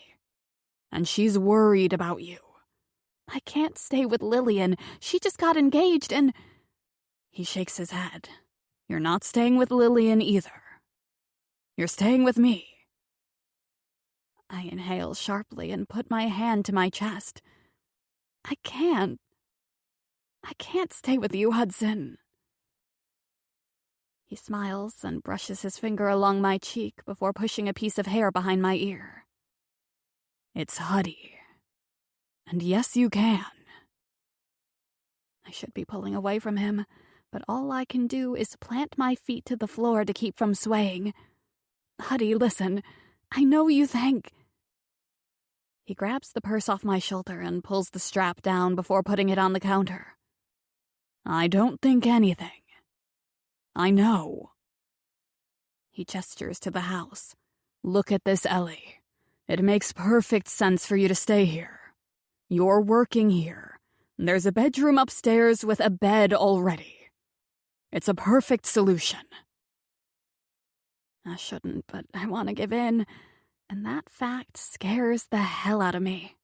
and she's worried about you. I can't stay with Lillian. She just got engaged and... He shakes his head. You're not staying with Lillian either. You're staying with me. I inhale sharply and put my hand to my chest. I can't stay with you, Hudson. He smiles and brushes his finger along my cheek before pushing a piece of hair behind my ear. It's Huddy. And yes, you can. I should be pulling away from him, but all I can do is plant my feet to the floor to keep from swaying. Huddy, listen, I know you think... He grabs the purse off my shoulder and pulls the strap down before putting it on the counter. I don't think anything. I know. He gestures to the house. Look at this, Ellie. It makes perfect sense for you to stay here. You're working here. There's a bedroom upstairs with a bed already. It's a perfect solution. I shouldn't, but I want to give in, and that fact scares the hell out of me.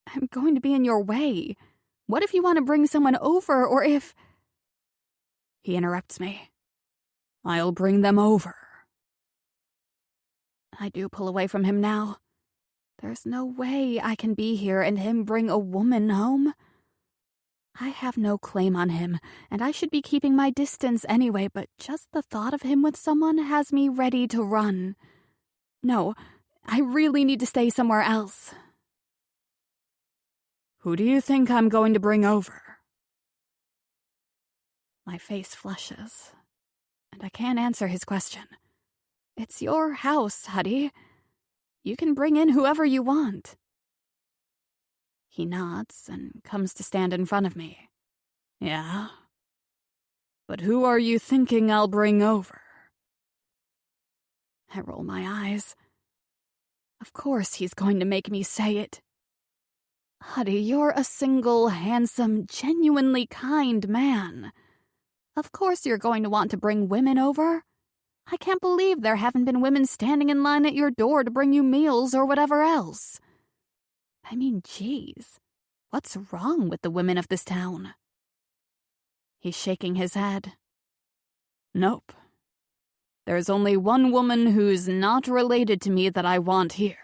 I'm going to be in your way. What if you want to bring someone over, or if... He interrupts me. I'll bring them over. I do pull away from him now. There's no way I can be here and him bring a woman home. I have no claim on him, and I should be keeping my distance anyway, but just the thought of him with someone has me ready to run. No, I really need to stay somewhere else. Who do you think I'm going to bring over? My face flushes, and I can't answer his question. It's your house, Huddy. You can bring in whoever you want. He nods and comes to stand in front of me. Yeah? But who are you thinking I'll bring over? I roll my eyes. Of course he's going to make me say it. Huddy, you're a single, handsome, genuinely kind man. Of course you're going to want to bring women over. I can't believe there haven't been women standing in line at your door to bring you meals or whatever else. I mean, geez, what's wrong with the women of this town? He's shaking his head. Nope. There's only one woman who's not related to me that I want here.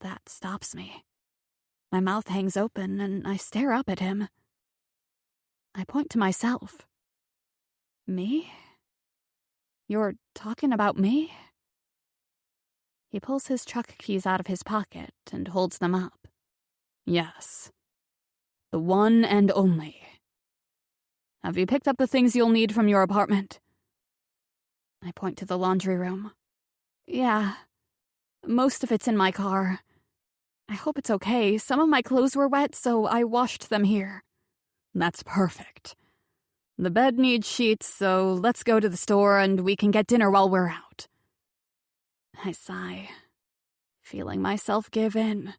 That stops me. My mouth hangs open and I stare up at him. I point to myself. Me? You're talking about me? He pulls his truck keys out of his pocket and holds them up. Yes. The one and only. Have you picked up the things you'll need from your apartment? I point to the laundry room. Yeah. Most of it's in my car. I hope it's okay. Some of my clothes were wet, so I washed them here. That's perfect. The bed needs sheets, so let's go to the store and we can get dinner while we're out. I sigh, feeling myself give in.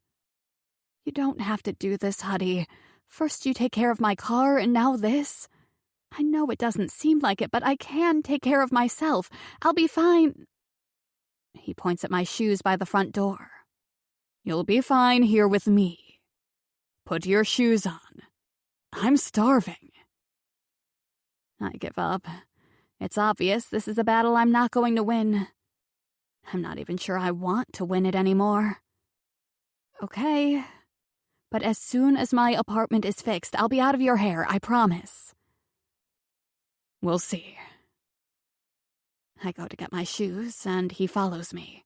You don't have to do this, Huddy. First you take care of my car and now this. I know it doesn't seem like it, but I can take care of myself. I'll be fine. He points at my shoes by the front door. You'll be fine here with me. Put your shoes on. I'm starving. I give up. It's obvious this is a battle I'm not going to win. I'm not even sure I want to win it anymore. Okay. But as soon as my apartment is fixed, I'll be out of your hair, I promise. We'll see. I go to get my shoes, and he follows me.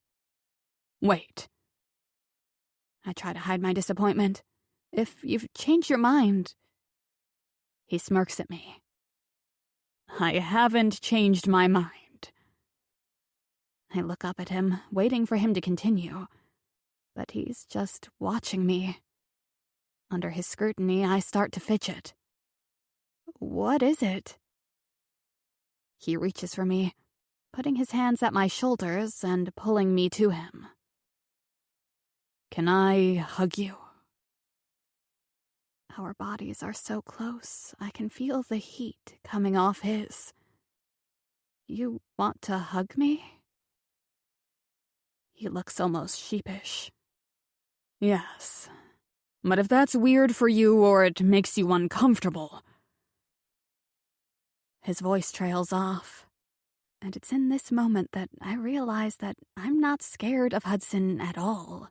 Wait. I try to hide my disappointment. If you've changed your mind... He smirks at me. I haven't changed my mind. I look up at him, waiting for him to continue, but he's just watching me. Under his scrutiny, I start to fidget. What is it? He reaches for me, putting his hands at my shoulders and pulling me to him. Can I hug you? Our bodies are so close, I can feel the heat coming off his. You want to hug me? He looks almost sheepish. Yes, but if that's weird for you or it makes you uncomfortable... His voice trails off, and it's in this moment that I realize that I'm not scared of Hudson at all.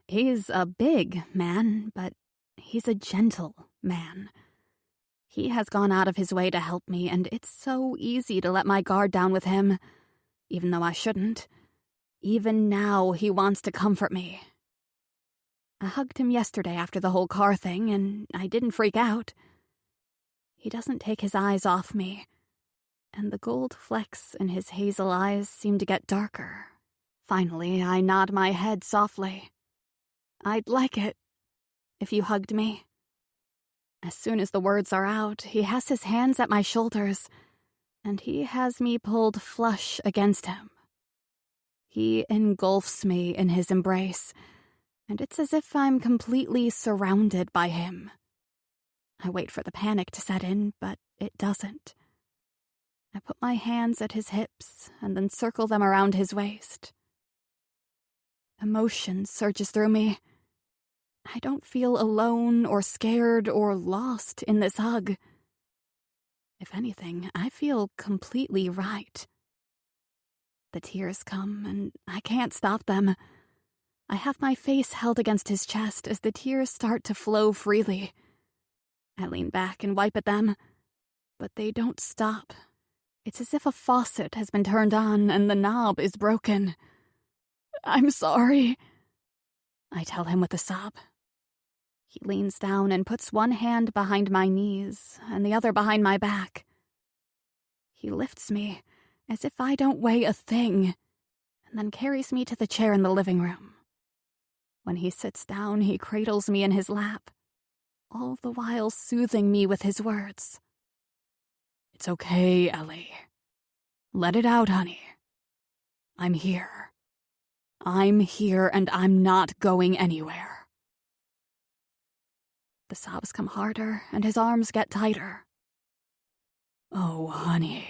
He's a big man, but he's a gentle man. He has gone out of his way to help me, and it's so easy to let my guard down with him, even though I shouldn't. Even now, he wants to comfort me. I hugged him yesterday after the whole car thing, and I didn't freak out. He doesn't take his eyes off me, and the gold flecks in his hazel eyes seem to get darker. Finally, I nod my head softly. I'd like it if you hugged me. As soon as the words are out, he has his hands at my shoulders, and he has me pulled flush against him. He engulfs me in his embrace, and it's as if I'm completely surrounded by him. I wait for the panic to set in, but it doesn't. I put my hands at his hips and then circle them around his waist. Emotion surges through me. I don't feel alone or scared or lost in this hug. If anything, I feel completely right. The tears come, and I can't stop them. I have my face held against his chest as the tears start to flow freely. I lean back and wipe at them, but they don't stop. It's as if a faucet has been turned on and the knob is broken. I'm sorry, I tell him with a sob. He leans down and puts one hand behind my knees and the other behind my back. He lifts me as if I don't weigh a thing, and then carries me to the chair in the living room. When he sits down, he cradles me in his lap, all the while soothing me with his words. It's okay, Ellie. Let it out, honey. I'm here. I'm here, and I'm not going anywhere. The sobs come harder, and his arms get tighter. Oh, honey.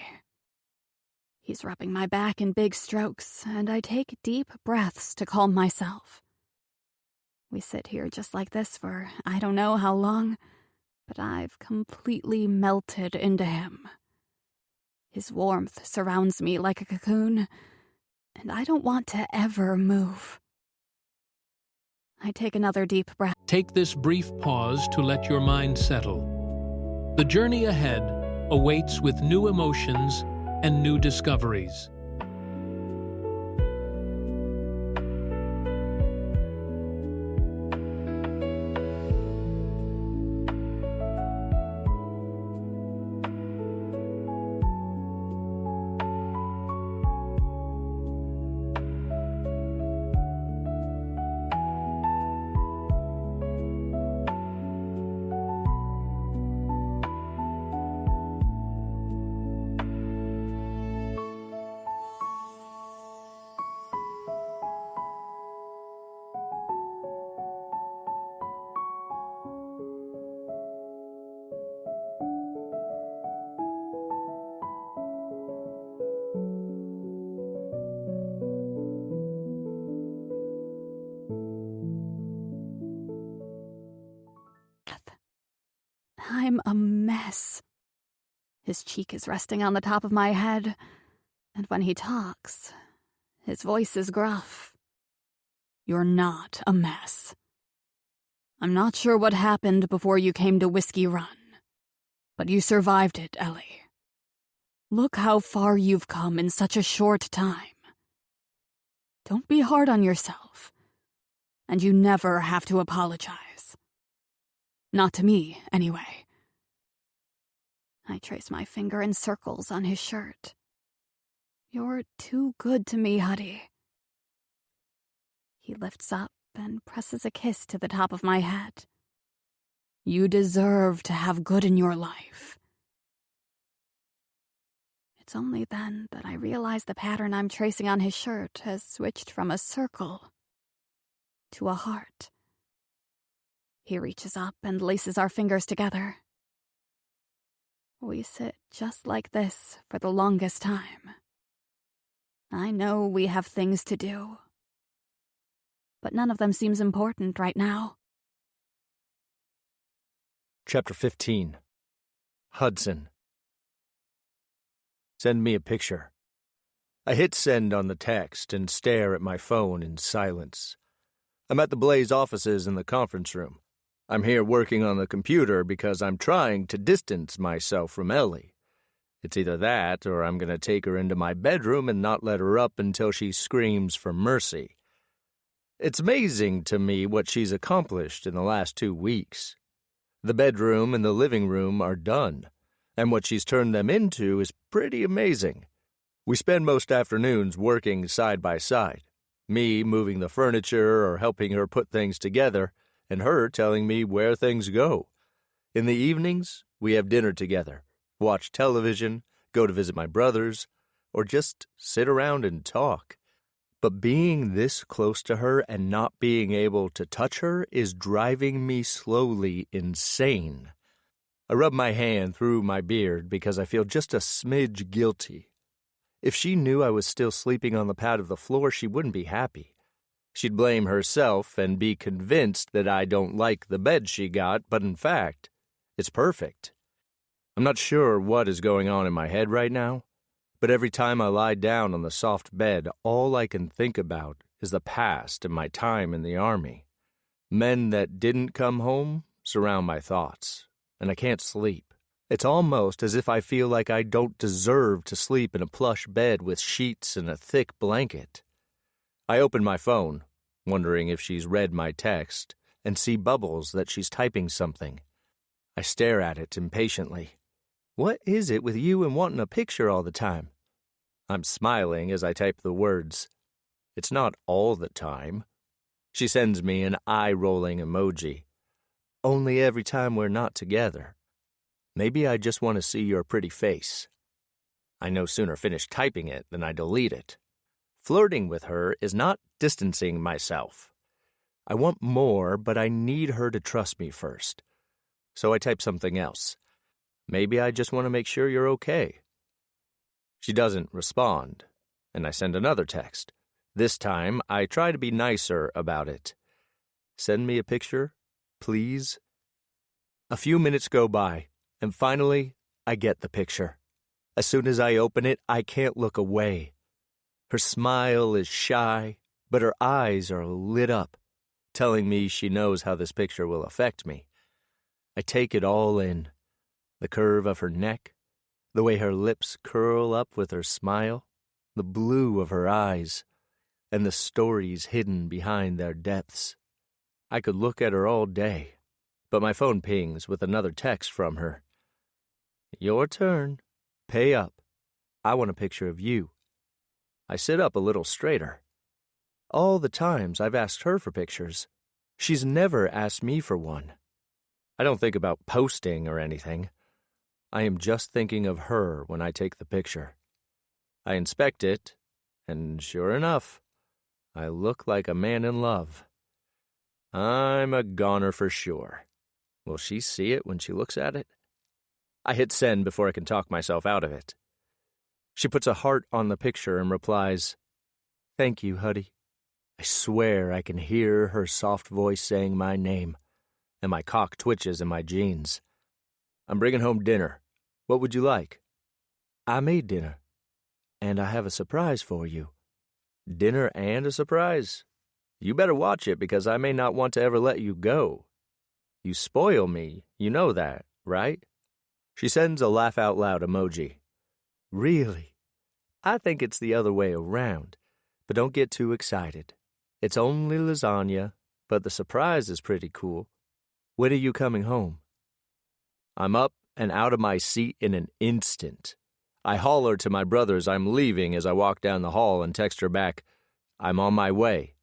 He's rubbing my back in big strokes, and I take deep breaths to calm myself. We sit here just like this for I don't know how long, but I've completely melted into him. His warmth surrounds me like a cocoon, and I don't want to ever move. I take another deep breath. Take this brief pause to let your mind settle. The journey ahead awaits with new emotions and new discoveries. I'm a mess. His cheek is resting on the top of my head, and when he talks, his voice is gruff. You're not a mess. I'm not sure what happened before you came to Whiskey Run, but you survived it, Ellie. Look how far you've come in such a short time. Don't be hard on yourself, and you never have to apologize. Not to me, anyway. I trace my finger in circles on his shirt. You're too good to me, Huddy. He lifts up and presses a kiss to the top of my head. You deserve to have good in your life. It's only then that I realize the pattern I'm tracing on his shirt has switched from a circle to a heart. He reaches up and laces our fingers together. We sit just like this for the longest time. I know we have things to do, but none of them seems important right now. Chapter 15. Hudson. Send me a picture. I hit send on the text and stare at my phone in silence. I'm at the Blaze offices in the conference room. I'm here working on the computer because I'm trying to distance myself from Ellie. It's either that or I'm going to take her into my bedroom and not let her up until she screams for mercy. It's amazing to me what she's accomplished in the last 2 weeks. The bedroom and the living room are done, and what she's turned them into is pretty amazing. We spend most afternoons working side by side, me moving the furniture or helping her put things together, and her telling me where things go. In the evenings, we have dinner together, watch television, go to visit my brothers, or just sit around and talk. But being this close to her and not being able to touch her is driving me slowly insane. I rub my hand through my beard because I feel just a smidge guilty. If she knew I was still sleeping on the pad of the floor, she wouldn't be happy. She'd blame herself and be convinced that I don't like the bed she got, but in fact, it's perfect. I'm not sure what is going on in my head right now, but every time I lie down on the soft bed, all I can think about is the past and my time in the Army. Men that didn't come home surround my thoughts, and I can't sleep. It's almost as if I feel like I don't deserve to sleep in a plush bed with sheets and a thick blanket. I open my phone, wondering if she's read my text, and see bubbles that she's typing something. I stare at it impatiently. What is it with you and wanting a picture all the time? I'm smiling as I type the words. It's not all the time. She sends me an eye-rolling emoji. Only every time we're not together. Maybe I just want to see your pretty face. I no sooner finish typing it than I delete it. Flirting with her is not distancing myself. I want more, but I need her to trust me first. So I type something else. Maybe I just want to make sure you're okay. She doesn't respond, and I send another text. This time, I try to be nicer about it. Send me a picture, please. A few minutes go by, and finally, I get the picture. As soon as I open it, I can't look away. Her smile is shy, but her eyes are lit up, telling me she knows how this picture will affect me. I take it all in. The curve of her neck, the way her lips curl up with her smile, the blue of her eyes, and the stories hidden behind their depths. I could look at her all day, but my phone pings with another text from her. Your turn. Pay up. I want a picture of you. I sit up a little straighter. All the times I've asked her for pictures, she's never asked me for one. I don't think about posting or anything. I am just thinking of her when I take the picture. I inspect it, and sure enough, I look like a man in love. I'm a goner for sure. Will she see it when she looks at it? I hit send before I can talk myself out of it. She puts a heart on the picture and replies, Thank you, Huddy. I swear I can hear her soft voice saying my name, and my cock twitches in my jeans. I'm bringing home dinner. What would you like? I made dinner, and I have a surprise for you. Dinner and a surprise? You better watch it because I may not want to ever let you go. You spoil me, you know that, right? She sends a laugh out loud emoji. Really? I think it's the other way around, but don't get too excited. It's only lasagna, but the surprise is pretty cool. When are you coming home? I'm up and out of my seat in an instant. I holler to my brothers I'm leaving as I walk down the hall and text her back, I'm on my way.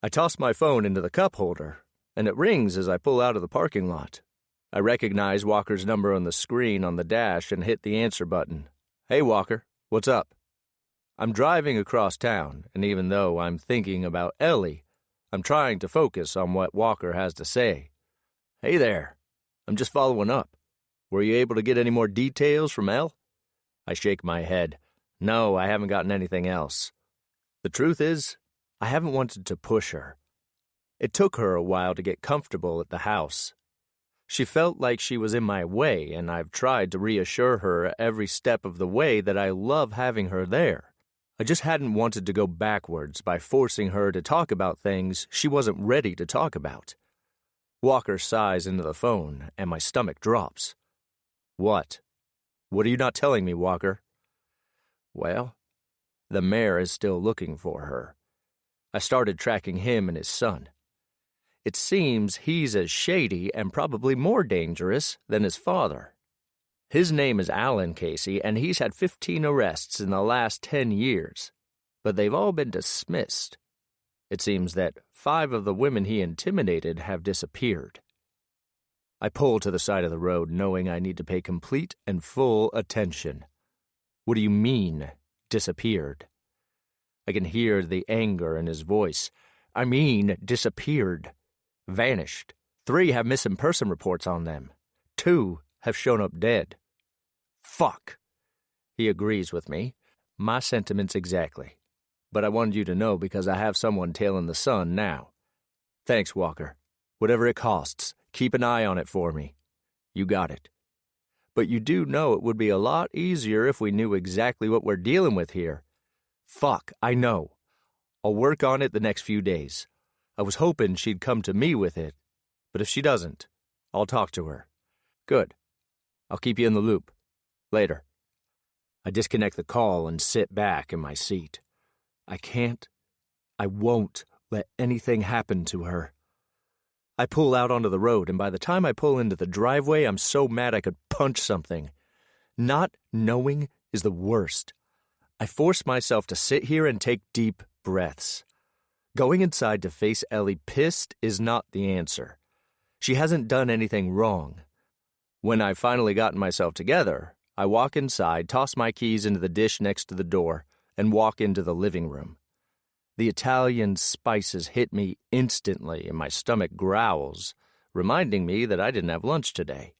I toss my phone into the cup holder, and it rings as I pull out of the parking lot. I recognize Walker's number on the screen on the dash and hit the answer button. Hey, Walker, what's up? I'm driving across town, and even though I'm thinking about Ellie, I'm trying to focus on what Walker has to say. Hey there, I'm just following up. Were you able to get any more details from Elle? I shake my head. No, I haven't gotten anything else. The truth is, I haven't wanted to push her. It took her a while to get comfortable at the house. She felt like she was in my way, and I've tried to reassure her every step of the way that I love having her there. I just hadn't wanted to go backwards by forcing her to talk about things she wasn't ready to talk about. Walker sighs into the phone, and my stomach drops. What? What are you not telling me, Walker? Well, the mayor is still looking for her. I started tracking him and his son. It seems he's as shady and probably more dangerous than his father. His name is Alan Casey, and he's had 15 arrests in the last 10 years, but they've all been dismissed. It seems that 5 of the women he intimidated have disappeared. I pull to the side of the road, knowing I need to pay complete and full attention. What do you mean, disappeared? I can hear the anger in his voice. I mean, disappeared. Vanished. 3 have missing person reports on them. 2 have shown up dead. Fuck. He agrees with me. My sentiments exactly. but I wanted you to know because I have someone tailing the sun now. Thanks, Walker. Whatever it costs, keep an eye on it for me. You got it. But you do know it would be a lot easier if we knew exactly what we're dealing with here. Fuck, I know. I'll work on it the next few days. I was hoping she'd come to me with it, but if she doesn't, I'll talk to her. Good. I'll keep you in the loop. Later. I disconnect the call and sit back in my seat. I won't let anything happen to her. I pull out onto the road, and by the time I pull into the driveway, I'm so mad I could punch something. Not knowing is the worst. I force myself to sit here and take deep breaths. Going inside to face Ellie pissed is not the answer. She hasn't done anything wrong. When I've finally gotten myself together, I walk inside, toss my keys into the dish next to the door, and walk into the living room. The Italian spices hit me instantly, and my stomach growls, reminding me that I didn't have lunch today.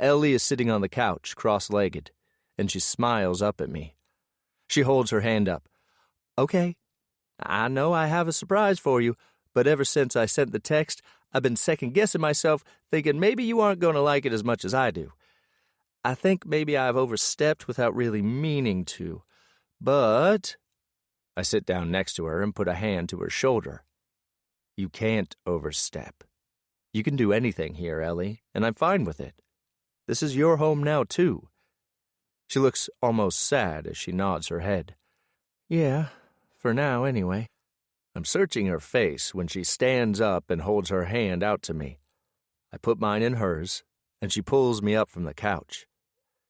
Ellie is sitting on the couch, cross-legged, and she smiles up at me. She holds her hand up. Okay, I know I have a surprise for you, but ever since I sent the text, I've been second-guessing myself, thinking maybe you aren't going to like it as much as I do. I think maybe I've overstepped without really meaning to, but... I sit down next to her and put a hand to her shoulder. You can't overstep. You can do anything here, Ellie, and I'm fine with it. This is your home now, too. She looks almost sad as she nods her head. Yeah, for now, anyway. I'm searching her face when she stands up and holds her hand out to me. I put mine in hers, and she pulls me up from the couch.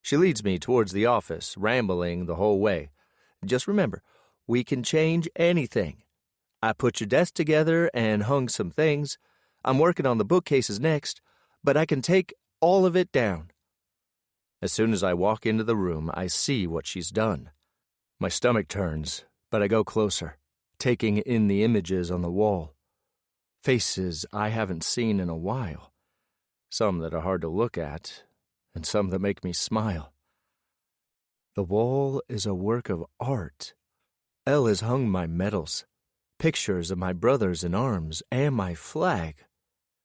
She leads me towards the office, rambling the whole way. Just remember, we can change anything. I put your desk together and hung some things. I'm working on the bookcases next, but I can take all of it down. As soon as I walk into the room, I see what she's done. My stomach turns, but I go closer, taking in the images on the wall. Faces I haven't seen in a while. Some that are hard to look at, and some that make me smile. The wall is a work of art. Elle has hung my medals, pictures of my brothers in arms, and my flag.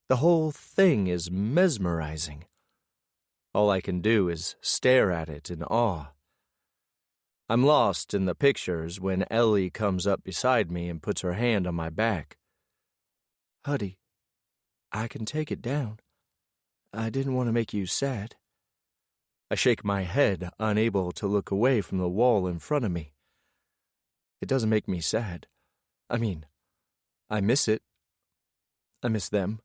The whole thing is mesmerizing. All I can do is stare at it in awe. I'm lost in the pictures when Ellie comes up beside me and puts her hand on my back. Huddy, I can take it down. I didn't want to make you sad. I shake my head, unable to look away from the wall in front of me. It doesn't make me sad. I mean, I miss it. I miss them.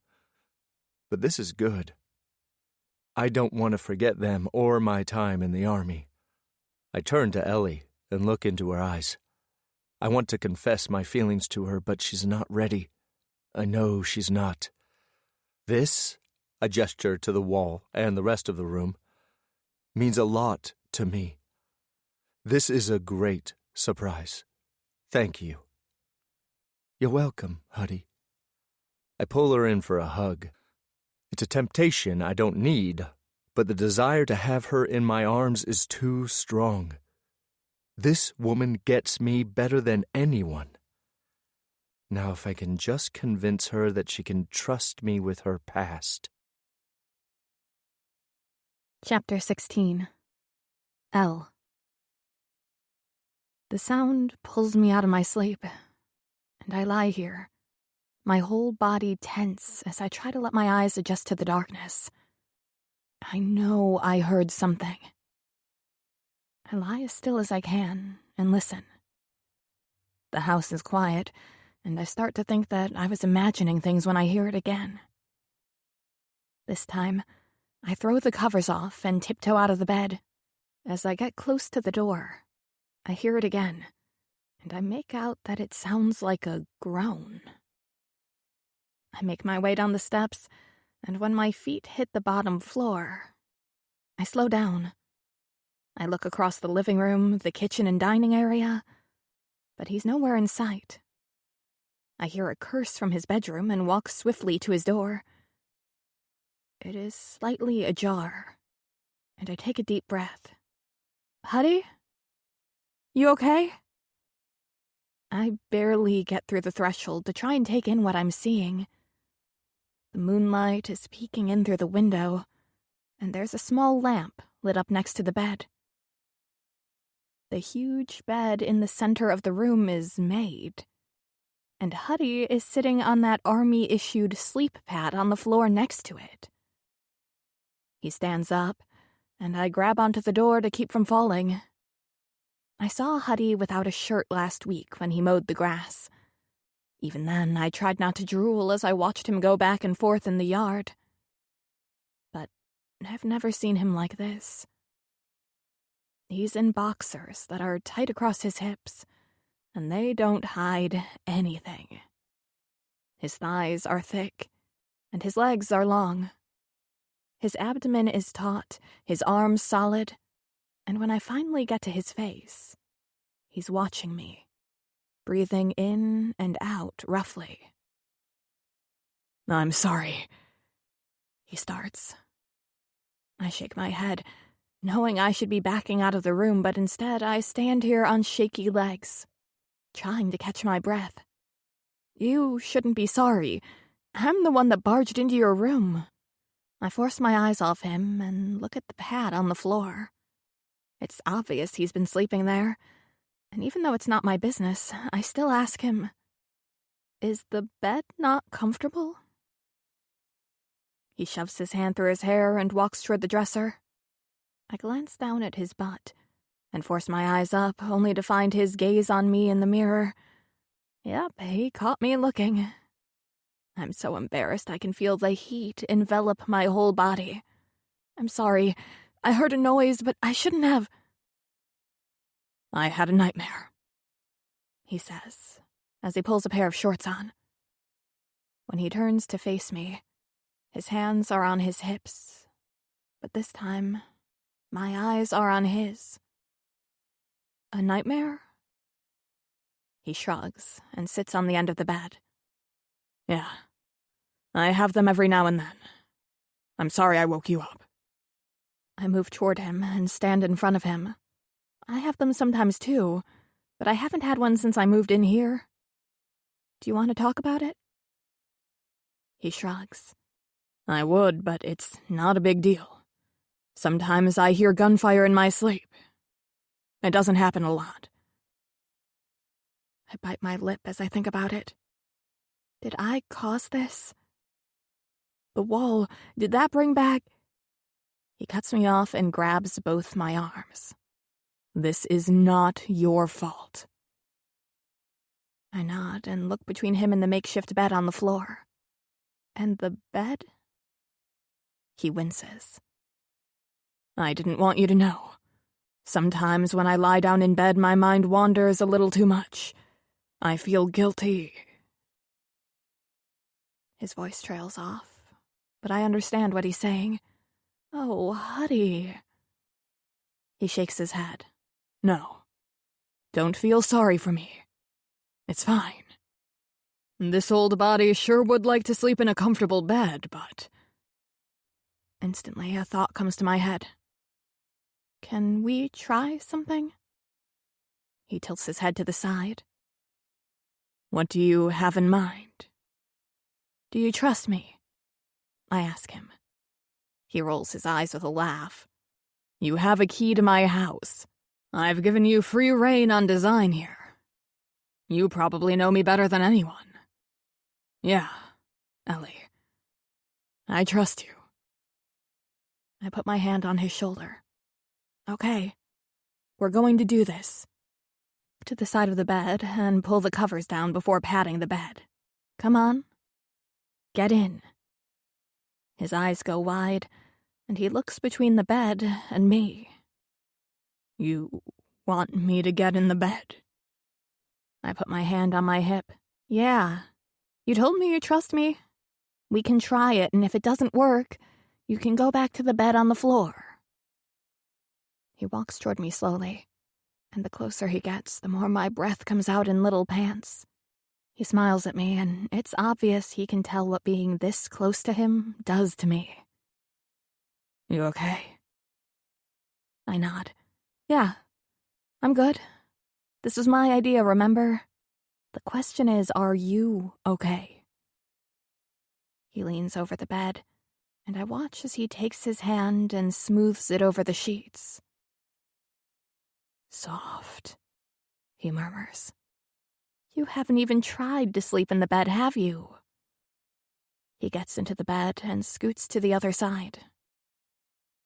But this is good. I don't want to forget them or my time in the army. I turn to Ellie and look into her eyes. I want to confess my feelings to her, but she's not ready. I know she's not. This, I gesture to the wall and the rest of the room, means a lot to me. This is a great surprise. Thank you. You're welcome, Huddy. I pull her in for a hug. It's a temptation I don't need, but the desire to have her in my arms is too strong. This woman gets me better than anyone. Now if I can just convince her that she can trust me with her past. Chapter 16. L. The sound pulls me out of my sleep, and I lie here, my whole body tense as I try to let my eyes adjust to the darkness. I know I heard something. I lie as still as I can and listen. The house is quiet, and I start to think that I was imagining things when I hear it again. This time, I throw the covers off and tiptoe out of the bed. As I get close to the door, I hear it again, and I make out that it sounds like a groan. I make my way down the steps, and when my feet hit the bottom floor, I slow down. I look across the living room, the kitchen and dining area, but he's nowhere in sight. I hear a curse from his bedroom and walk swiftly to his door. It is slightly ajar, and I take a deep breath. Huddy? You okay? I barely get through the threshold to try and take in what I'm seeing. The moonlight is peeking in through the window, and there's a small lamp lit up next to the bed. The huge bed in the center of the room is made, and Huddy is sitting on that army-issued sleep pad on the floor next to it. He stands up, and I grab onto the door to keep from falling. I saw Huddy without a shirt last week when he mowed the grass. Even then, I tried not to drool as I watched him go back and forth in the yard. But I've never seen him like this. He's in boxers that are tight across his hips, and they don't hide anything. His thighs are thick, and his legs are long. His abdomen is taut, his arms solid, and when I finally get to his face, he's watching me, breathing in and out roughly. "I'm sorry," he starts. I shake my head, knowing I should be backing out of the room, but instead I stand here on shaky legs, trying to catch my breath. "You shouldn't be sorry. I'm the one that barged into your room." I force my eyes off him and look at the pad on the floor. It's obvious he's been sleeping there, and even though it's not my business, I still ask him, "Is the bed not comfortable?" He shoves his hand through his hair and walks toward the dresser. I glance down at his butt and force my eyes up, only to find his gaze on me in the mirror. Yep, he caught me looking. I'm so embarrassed I can feel the heat envelop my whole body. "I'm sorry. I heard a noise, but I shouldn't have." "I had a nightmare," he says, as he pulls a pair of shorts on. When he turns to face me, his hands are on his hips, but this time, my eyes are on his. "A nightmare?" He shrugs and sits on the end of the bed. "Yeah, I have them every now and then. I'm sorry I woke you up." I move toward him and stand in front of him. I have them sometimes too, but I haven't had one since I moved in here. "Do you want to talk about it?" He shrugs. "I would, but it's not a big deal. Sometimes I hear gunfire in my sleep. It doesn't happen a lot." I bite my lip as I think about it. Did I cause this? The wall, did that bring back? He cuts me off and grabs both my arms. "This is not your fault." I nod and look between him and the makeshift bed on the floor. "And the bed?" He winces. "I didn't want you to know. Sometimes when I lie down in bed, my mind wanders a little too much. I feel guilty." His voice trails off, but I understand what he's saying. "Oh, Huddy." He shakes his head. "No. Don't feel sorry for me. It's fine. This old body sure would like to sleep in a comfortable bed, but..." Instantly, a thought comes to my head. "Can we try something?" He tilts his head to the side. "What do you have in mind?" "Do you trust me?" I ask him. He rolls his eyes with a laugh. "You have a key to my house. I've given you free rein on design here. You probably know me better than anyone. Yeah, Ellie. I trust you." I put my hand on his shoulder. "Okay, we're going to do this." To the side of the bed and pull the covers down before patting the bed. "Come on. Get in." His eyes go wide, and he looks between the bed and me. "You want me to get in the bed?" I put my hand on my hip. "Yeah. You told me you trust me. We can try it, and if it doesn't work, you can go back to the bed on the floor." He walks toward me slowly, and the closer he gets, the more my breath comes out in little pants. He smiles at me, and it's obvious he can tell what being this close to him does to me. "You okay?" I nod. "Yeah, I'm good. This was my idea, remember? The question is, are you okay? He leans over the bed, and I watch as he takes his hand and smooths it over the sheets. Soft, he murmurs. You haven't even tried to sleep in the bed, have you? He gets into the bed and scoots to the other side.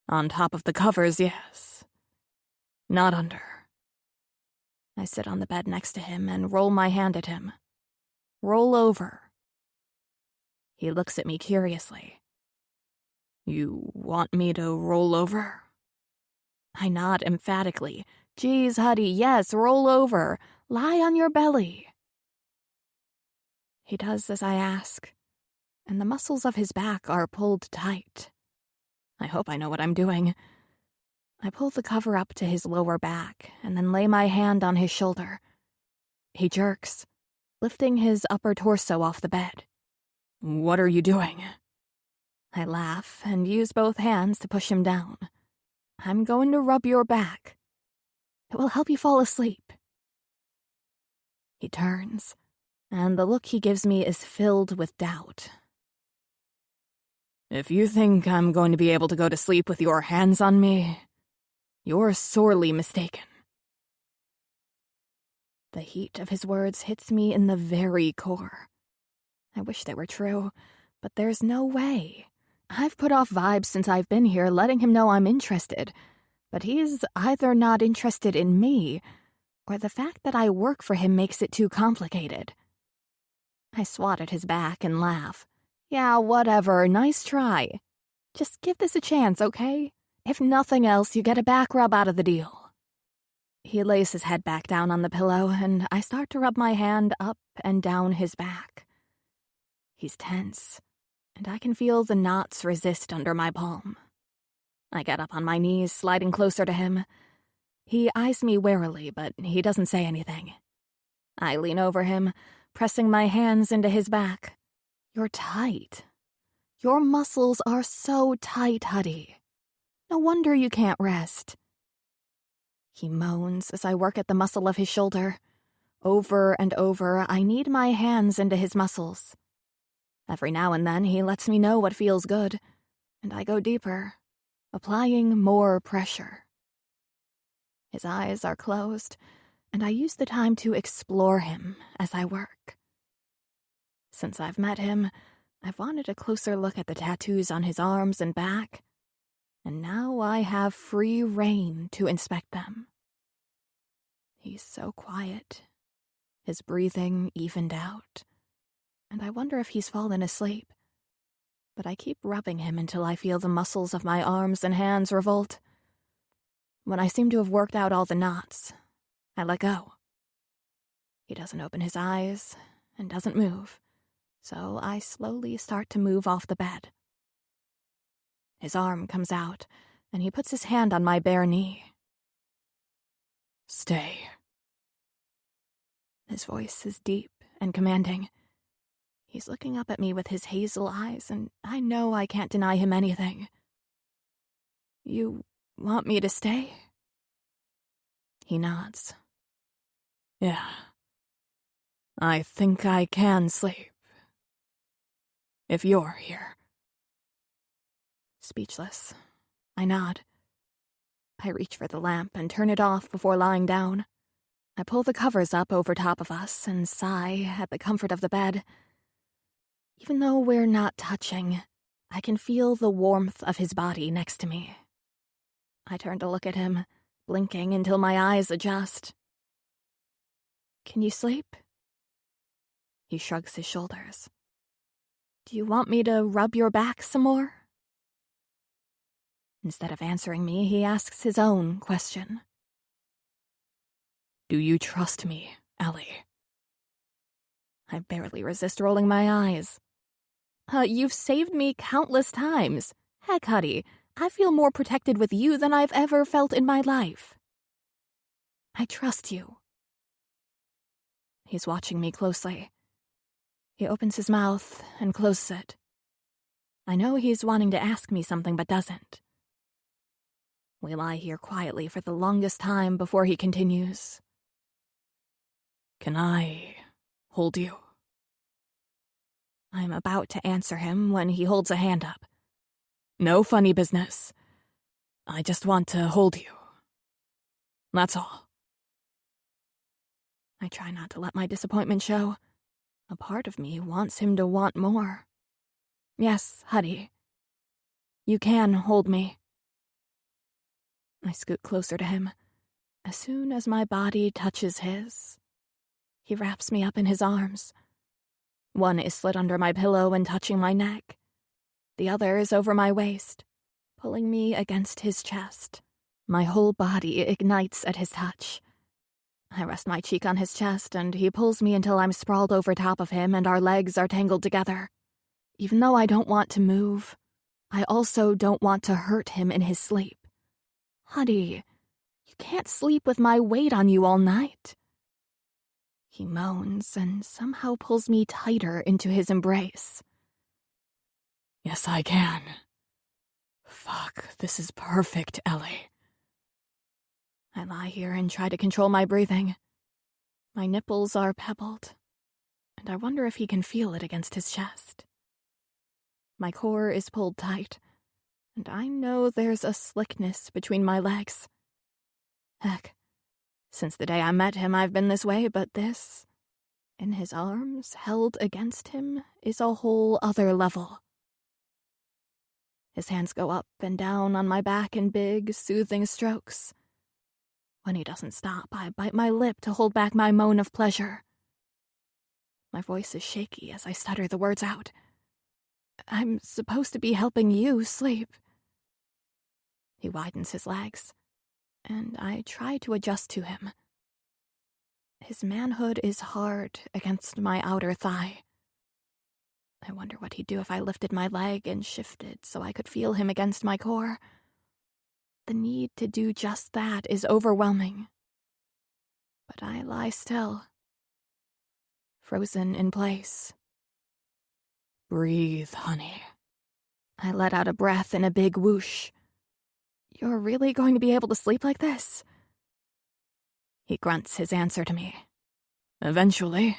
On top of the covers, yes. Not under. I sit on the bed next to him and roll my hand at him. Roll over. He looks at me curiously. You want me to roll over? I nod emphatically. Geez, Huddy, yes, roll over. Lie on your belly. He does as I ask, and the muscles of his back are pulled tight. I hope I know what I'm doing. I pull the cover up to his lower back and then lay my hand on his shoulder. He jerks, lifting his upper torso off the bed. What are you doing? I laugh and use both hands to push him down. I'm going to rub your back. It will help you fall asleep. He turns, and the look he gives me is filled with doubt. If you think I'm going to be able to go to sleep with your hands on me, you're sorely mistaken. The heat of his words hits me in the very core. I wish they were true, but there's no way. I've put off vibes since I've been here, letting him know I'm interested, but he's either not interested in me, or the fact that I work for him makes it too complicated. I swat at his back and laugh. Yeah, whatever, nice try. Just give this a chance, okay? If nothing else, you get a back rub out of the deal. He lays his head back down on the pillow, and I start to rub my hand up and down his back. He's tense, and I can feel the knots resist under my palm. I get up on my knees, sliding closer to him. He eyes me warily, but he doesn't say anything. I lean over him, pressing my hands into his back. You're tight. Your muscles are so tight, Huddy. No wonder you can't rest. He moans as I work at the muscle of his shoulder. Over and over, I knead my hands into his muscles. Every now and then, he lets me know what feels good, and I go deeper, applying more pressure. His eyes are closed, and I use the time to explore him as I work. Since I've met him, I've wanted a closer look at the tattoos on his arms and back, and now I have free rein to inspect them. He's so quiet, his breathing evened out, and I wonder if he's fallen asleep. But I keep rubbing him until I feel the muscles of my arms and hands revolt. When I seem to have worked out all the knots, I let go. He doesn't open his eyes and doesn't move, so I slowly start to move off the bed. His arm comes out, and he puts his hand on my bare knee. Stay. His voice is deep and commanding. He's looking up at me with his hazel eyes, and I know I can't deny him anything. You want me to stay? He nods. Yeah. I think I can sleep. If you're here. Speechless, I nod. I reach for the lamp and turn it off before lying down. I pull the covers up over top of us and sigh at the comfort of the bed. Even though we're not touching, I can feel the warmth of his body next to me. I turn to look at him, blinking until my eyes adjust. Can you sleep? He shrugs his shoulders. Do you want me to rub your back some more? Instead of answering me, he asks his own question. Do you trust me, Ellie? I barely resist rolling my eyes. You've saved me countless times. Heck, Huddy, I feel more protected with you than I've ever felt in my life. I trust you. He's watching me closely. He opens his mouth and closes it. I know he's wanting to ask me something but doesn't. We lie here quietly for the longest time before he continues. Can I hold you. I'm about to answer him when he holds a hand up. No funny business. I just want to hold you. That's all. I try not to let my disappointment show. A part of me wants him to want more. Yes, Huddy. You can hold me. I scoot closer to him. As soon as my body touches his, he wraps me up in his arms. One is slid under my pillow and touching my neck. The other is over my waist, pulling me against his chest. My whole body ignites at his touch. I rest my cheek on his chest, and he pulls me until I'm sprawled over top of him and our legs are tangled together. Even though I don't want to move, I also don't want to hurt him in his sleep. Huddy, you can't sleep with my weight on you all night. He moans and somehow pulls me tighter into his embrace. Yes, I can. Fuck, this is perfect, Ellie. I lie here and try to control my breathing. My nipples are pebbled, and I wonder if he can feel it against his chest. My core is pulled tight, and I know there's a slickness between my legs. Heck, since the day I met him, I've been this way, but this, in his arms, held against him, is a whole other level. His hands go up and down on my back in big, soothing strokes. When he doesn't stop, I bite my lip to hold back my moan of pleasure. My voice is shaky as I stutter the words out. I'm supposed to be helping you sleep. He widens his legs, and I try to adjust to him. His manhood is hard against my outer thigh. I wonder what he'd do if I lifted my leg and shifted so I could feel him against my core. The need to do just that is overwhelming. But I lie still, frozen in place. Breathe, honey. I let out a breath in a big whoosh. You're really going to be able to sleep like this? He grunts his answer to me. Eventually.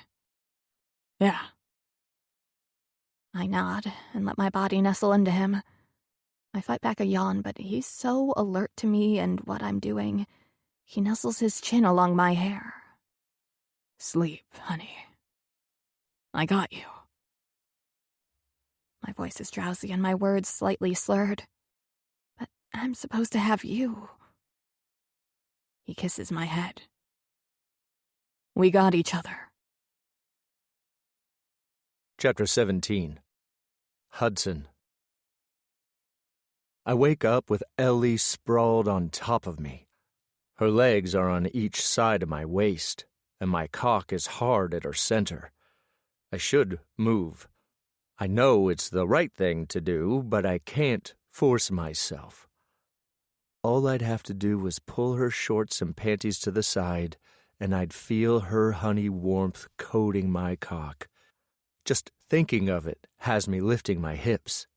Yeah. I nod and let my body nestle into him. I fight back a yawn, but he's so alert to me and what I'm doing, he nuzzles his chin along my hair. Sleep, honey. I got you. My voice is drowsy and my words slightly slurred. But I'm supposed to have you. He kisses my head. We got each other. Chapter 17. Hudson. I wake up with Ellie sprawled on top of me. Her legs are on each side of my waist, and my cock is hard at her center. I should move. I know it's the right thing to do, but I can't force myself. All I'd have to do was pull her shorts and panties to the side, and I'd feel her honey warmth coating my cock. Just thinking of it has me lifting my hips.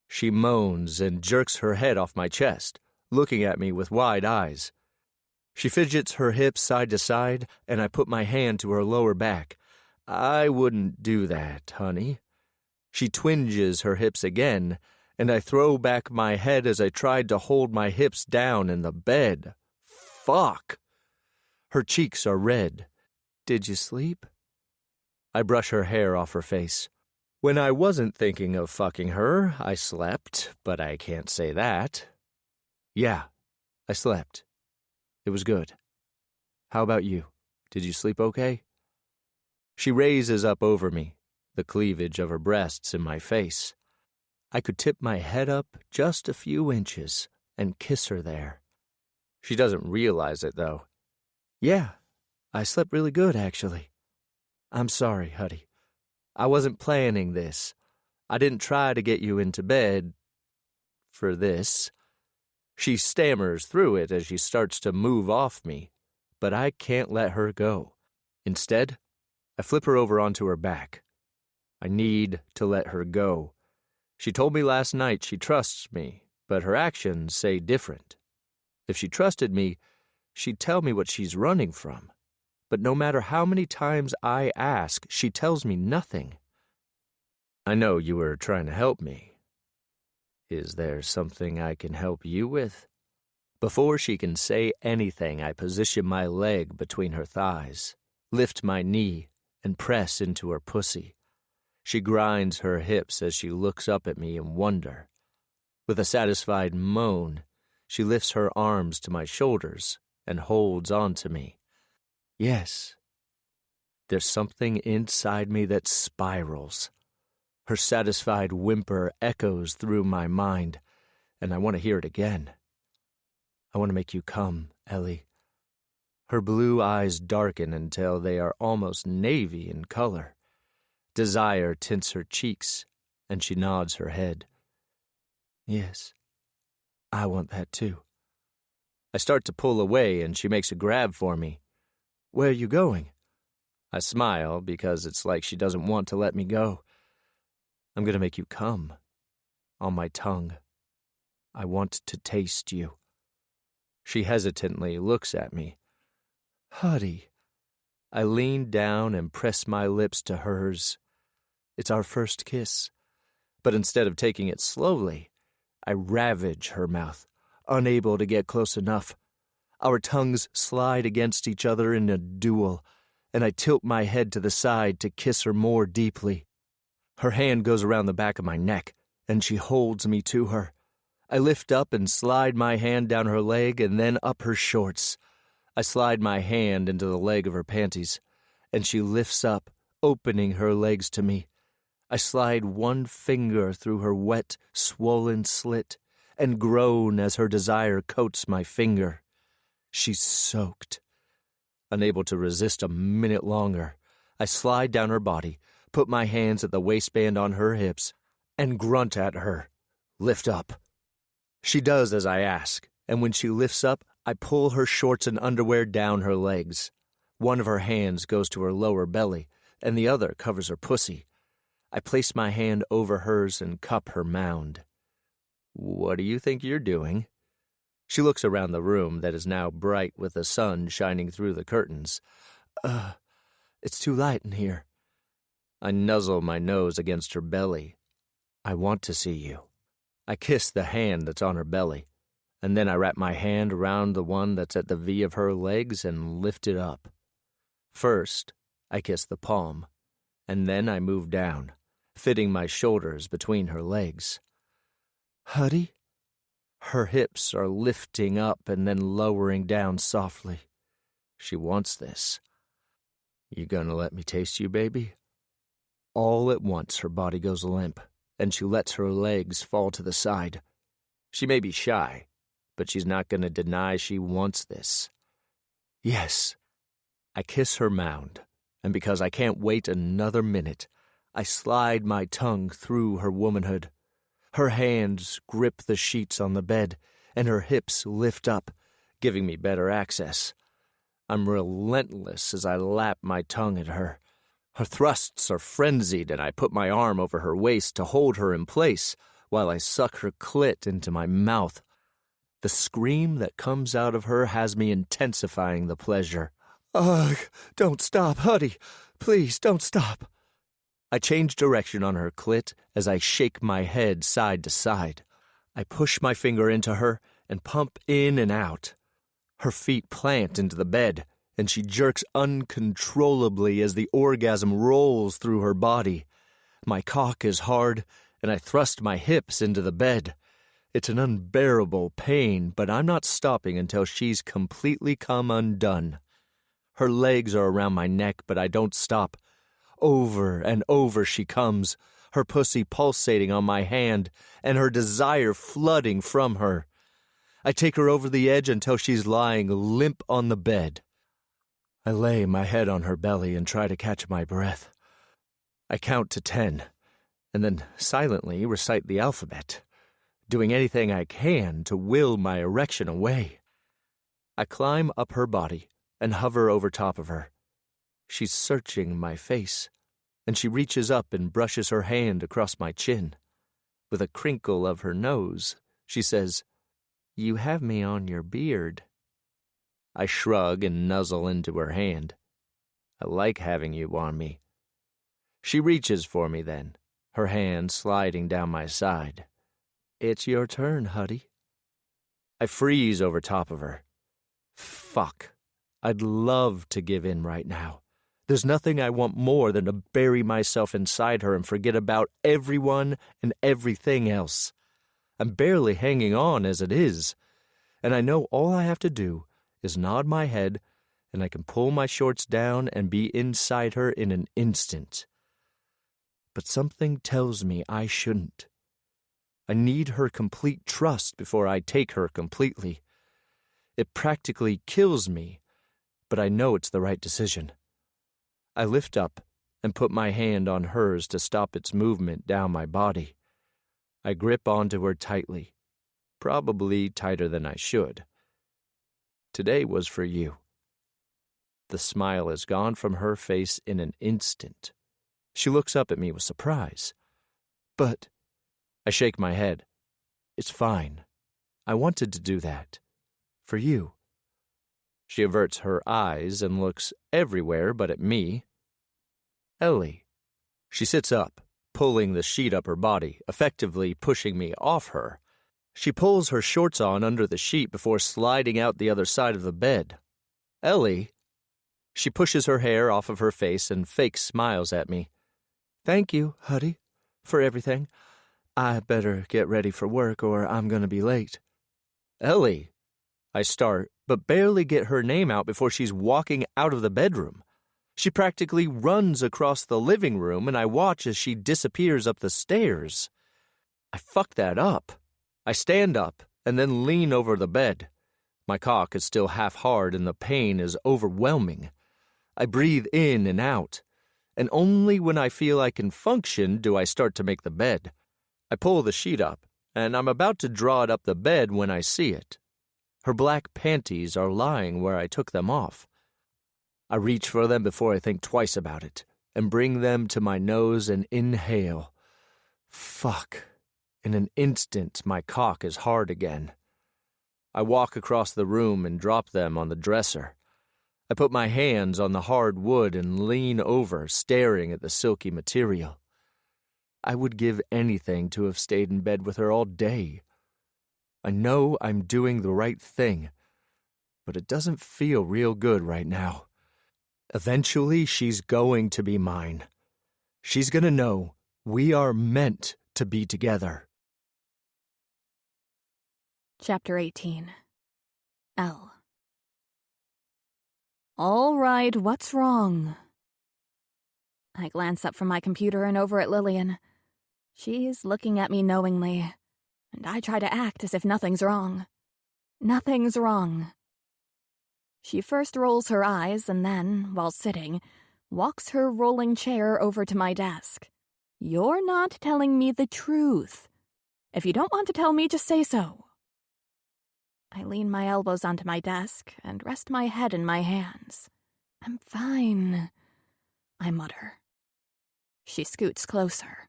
She moans and jerks her head off my chest, looking at me with wide eyes. She fidgets her hips side to side, and I put my hand to her lower back. I wouldn't do that, honey. She twinges her hips again, and I throw back my head as I tried to hold my hips down in the bed. Fuck! Her cheeks are red. Did you sleep? I brush her hair off her face. When I wasn't thinking of fucking her, I slept, but I can't say that. Yeah, I slept. It was good. How about you? Did you sleep okay? She raises up over me, the cleavage of her breasts in my face. I could tip my head up just a few inches and kiss her there. She doesn't realize it, though. Yeah, I slept really good, actually. I'm sorry, Huddy. I wasn't planning this. I didn't try to get you into bed for this. She stammers through it as she starts to move off me, but I can't let her go. Instead, I flip her over onto her back. I need to let her go. She told me last night she trusts me, but her actions say different. If she trusted me, she'd tell me what she's running from. but no matter how many times I ask, she tells me nothing. I know you were trying to help me. Is there something I can help you with? Before she can say anything, I position my leg between her thighs, lift my knee, and press into her pussy. She grinds her hips as she looks up at me in wonder. With a satisfied moan, she lifts her arms to my shoulders and holds on to me. Yes. There's something inside me that spirals. Her satisfied whimper echoes through my mind, and I want to hear it again. I want to make you come, Ellie. Her blue eyes darken until they are almost navy in color. Desire tints her cheeks, and she nods her head. Yes, I want that too. I start to pull away, and she makes a grab for me. Where are you going? I smile because it's like she doesn't want to let me go. I'm going to make you come. On my tongue. I want to taste you. She hesitantly looks at me. Huddy. I lean down and press my lips to hers. It's our first kiss. But instead of taking it slowly, I ravage her mouth, unable to get close enough. Our tongues slide against each other in a duel, and I tilt my head to the side to kiss her more deeply. Her hand goes around the back of my neck, and she holds me to her. I lift up and slide my hand down her leg and then up her shorts. I slide my hand into the leg of her panties, and she lifts up, opening her legs to me. I slide one finger through her wet, swollen slit and groan as her desire coats my finger. She's soaked. Unable to resist a minute longer, I slide down her body, put my hands at the waistband on her hips, and grunt at her. Lift up. She does as I ask, and when she lifts up, I pull her shorts and underwear down her legs. One of her hands goes to her lower belly, and the other covers her pussy. I place my hand over hers and cup her mound. What do you think you're doing? She looks around the room that is now bright with the sun shining through the curtains. It's too light in here. I nuzzle my nose against her belly. I want to see you. I kiss the hand that's on her belly, and then I wrap my hand around the one that's at the V of her legs and lift it up. First, I kiss the palm, and then I move down, fitting my shoulders between her legs. Huddy? Her hips are lifting up and then lowering down softly. She wants this. You gonna let me taste you, baby? All at once her body goes limp, and she lets her legs fall to the side. She may be shy, but she's not gonna deny she wants this. Yes. I kiss her mound, and because I can't wait another minute, I slide my tongue through her womanhood. Her hands grip the sheets on the bed, and her hips lift up, giving me better access. I'm relentless as I lap my tongue at her. Her thrusts are frenzied, and I put my arm over her waist to hold her in place while I suck her clit into my mouth. The scream that comes out of her has me intensifying the pleasure. Ugh, don't stop, Huddy. Please, don't stop. I change direction on her clit as I shake my head side to side. I push my finger into her and pump in and out. Her feet plant into the bed, and she jerks uncontrollably as the orgasm rolls through her body. My cock is hard, and I thrust my hips into the bed. It's an unbearable pain, but I'm not stopping until she's completely come undone. Her legs are around my neck, but I don't stop. Over and over she comes, her pussy pulsating on my hand, and her desire flooding from her. I take her over the edge until she's lying limp on the bed. I lay my head on her belly and try to catch my breath. I count to 10, and then silently recite the alphabet, doing anything I can to will my erection away. I climb up her body and hover over top of her. She's searching my face, and she reaches up and brushes her hand across my chin. With a crinkle of her nose, she says, "You have me on your beard." I shrug and nuzzle into her hand, I like having you on me. She reaches for me then, her hand sliding down my side. It's your turn, Huddy. I freeze over top of her. Fuck. I'd love to give in right now. There's nothing I want more than to bury myself inside her and forget about everyone and everything else. I'm barely hanging on as it is, and I know all I have to do is nod my head, and I can pull my shorts down and be inside her in an instant. But something tells me I shouldn't. I need her complete trust before I take her completely. It practically kills me, but I know it's the right decision. I lift up and put my hand on hers to stop its movement down my body. I grip onto her tightly, probably tighter than I should. Today was for you. The smile is gone from her face in an instant. She looks up at me with surprise. But I shake my head. It's fine. I wanted to do that. For you. She averts her eyes and looks everywhere but at me. Ellie. She sits up, pulling the sheet up her body, effectively pushing me off her. She pulls her shorts on under the sheet before sliding out the other side of the bed. Ellie. She pushes her hair off of her face and fake smiles at me. Thank you, Huddy, for everything. I better get ready for work or I'm going to be late. Ellie. I start, but barely get her name out before she's walking out of the bedroom. She practically runs across the living room, and I watch as she disappears up the stairs. I fuck that up. I stand up and then lean over the bed. My cock is still half hard and the pain is overwhelming. I breathe in and out, and only when I feel I can function do I start to make the bed. I pull the sheet up, and I'm about to draw it up the bed when I see it. Her black panties are lying where I took them off. I reach for them before I think twice about it, and bring them to my nose and inhale. Fuck. In an instant, my cock is hard again. I walk across the room and drop them on the dresser. I put my hands on the hard wood and lean over, staring at the silky material. I would give anything to have stayed in bed with her all day. I know I'm doing the right thing, but it doesn't feel real good right now. Eventually, she's going to be mine. She's going to know we are meant to be together. Chapter 18. L. All right, what's wrong? I glance up from my computer and over at Lillian. She's looking at me knowingly, and I try to act as if nothing's wrong. Nothing's wrong. She first rolls her eyes and then, while sitting, walks her rolling chair over to my desk. You're not telling me the truth. If you don't want to tell me, just say so. I lean my elbows onto my desk and rest my head in my hands. I'm fine, I mutter. She scoots closer.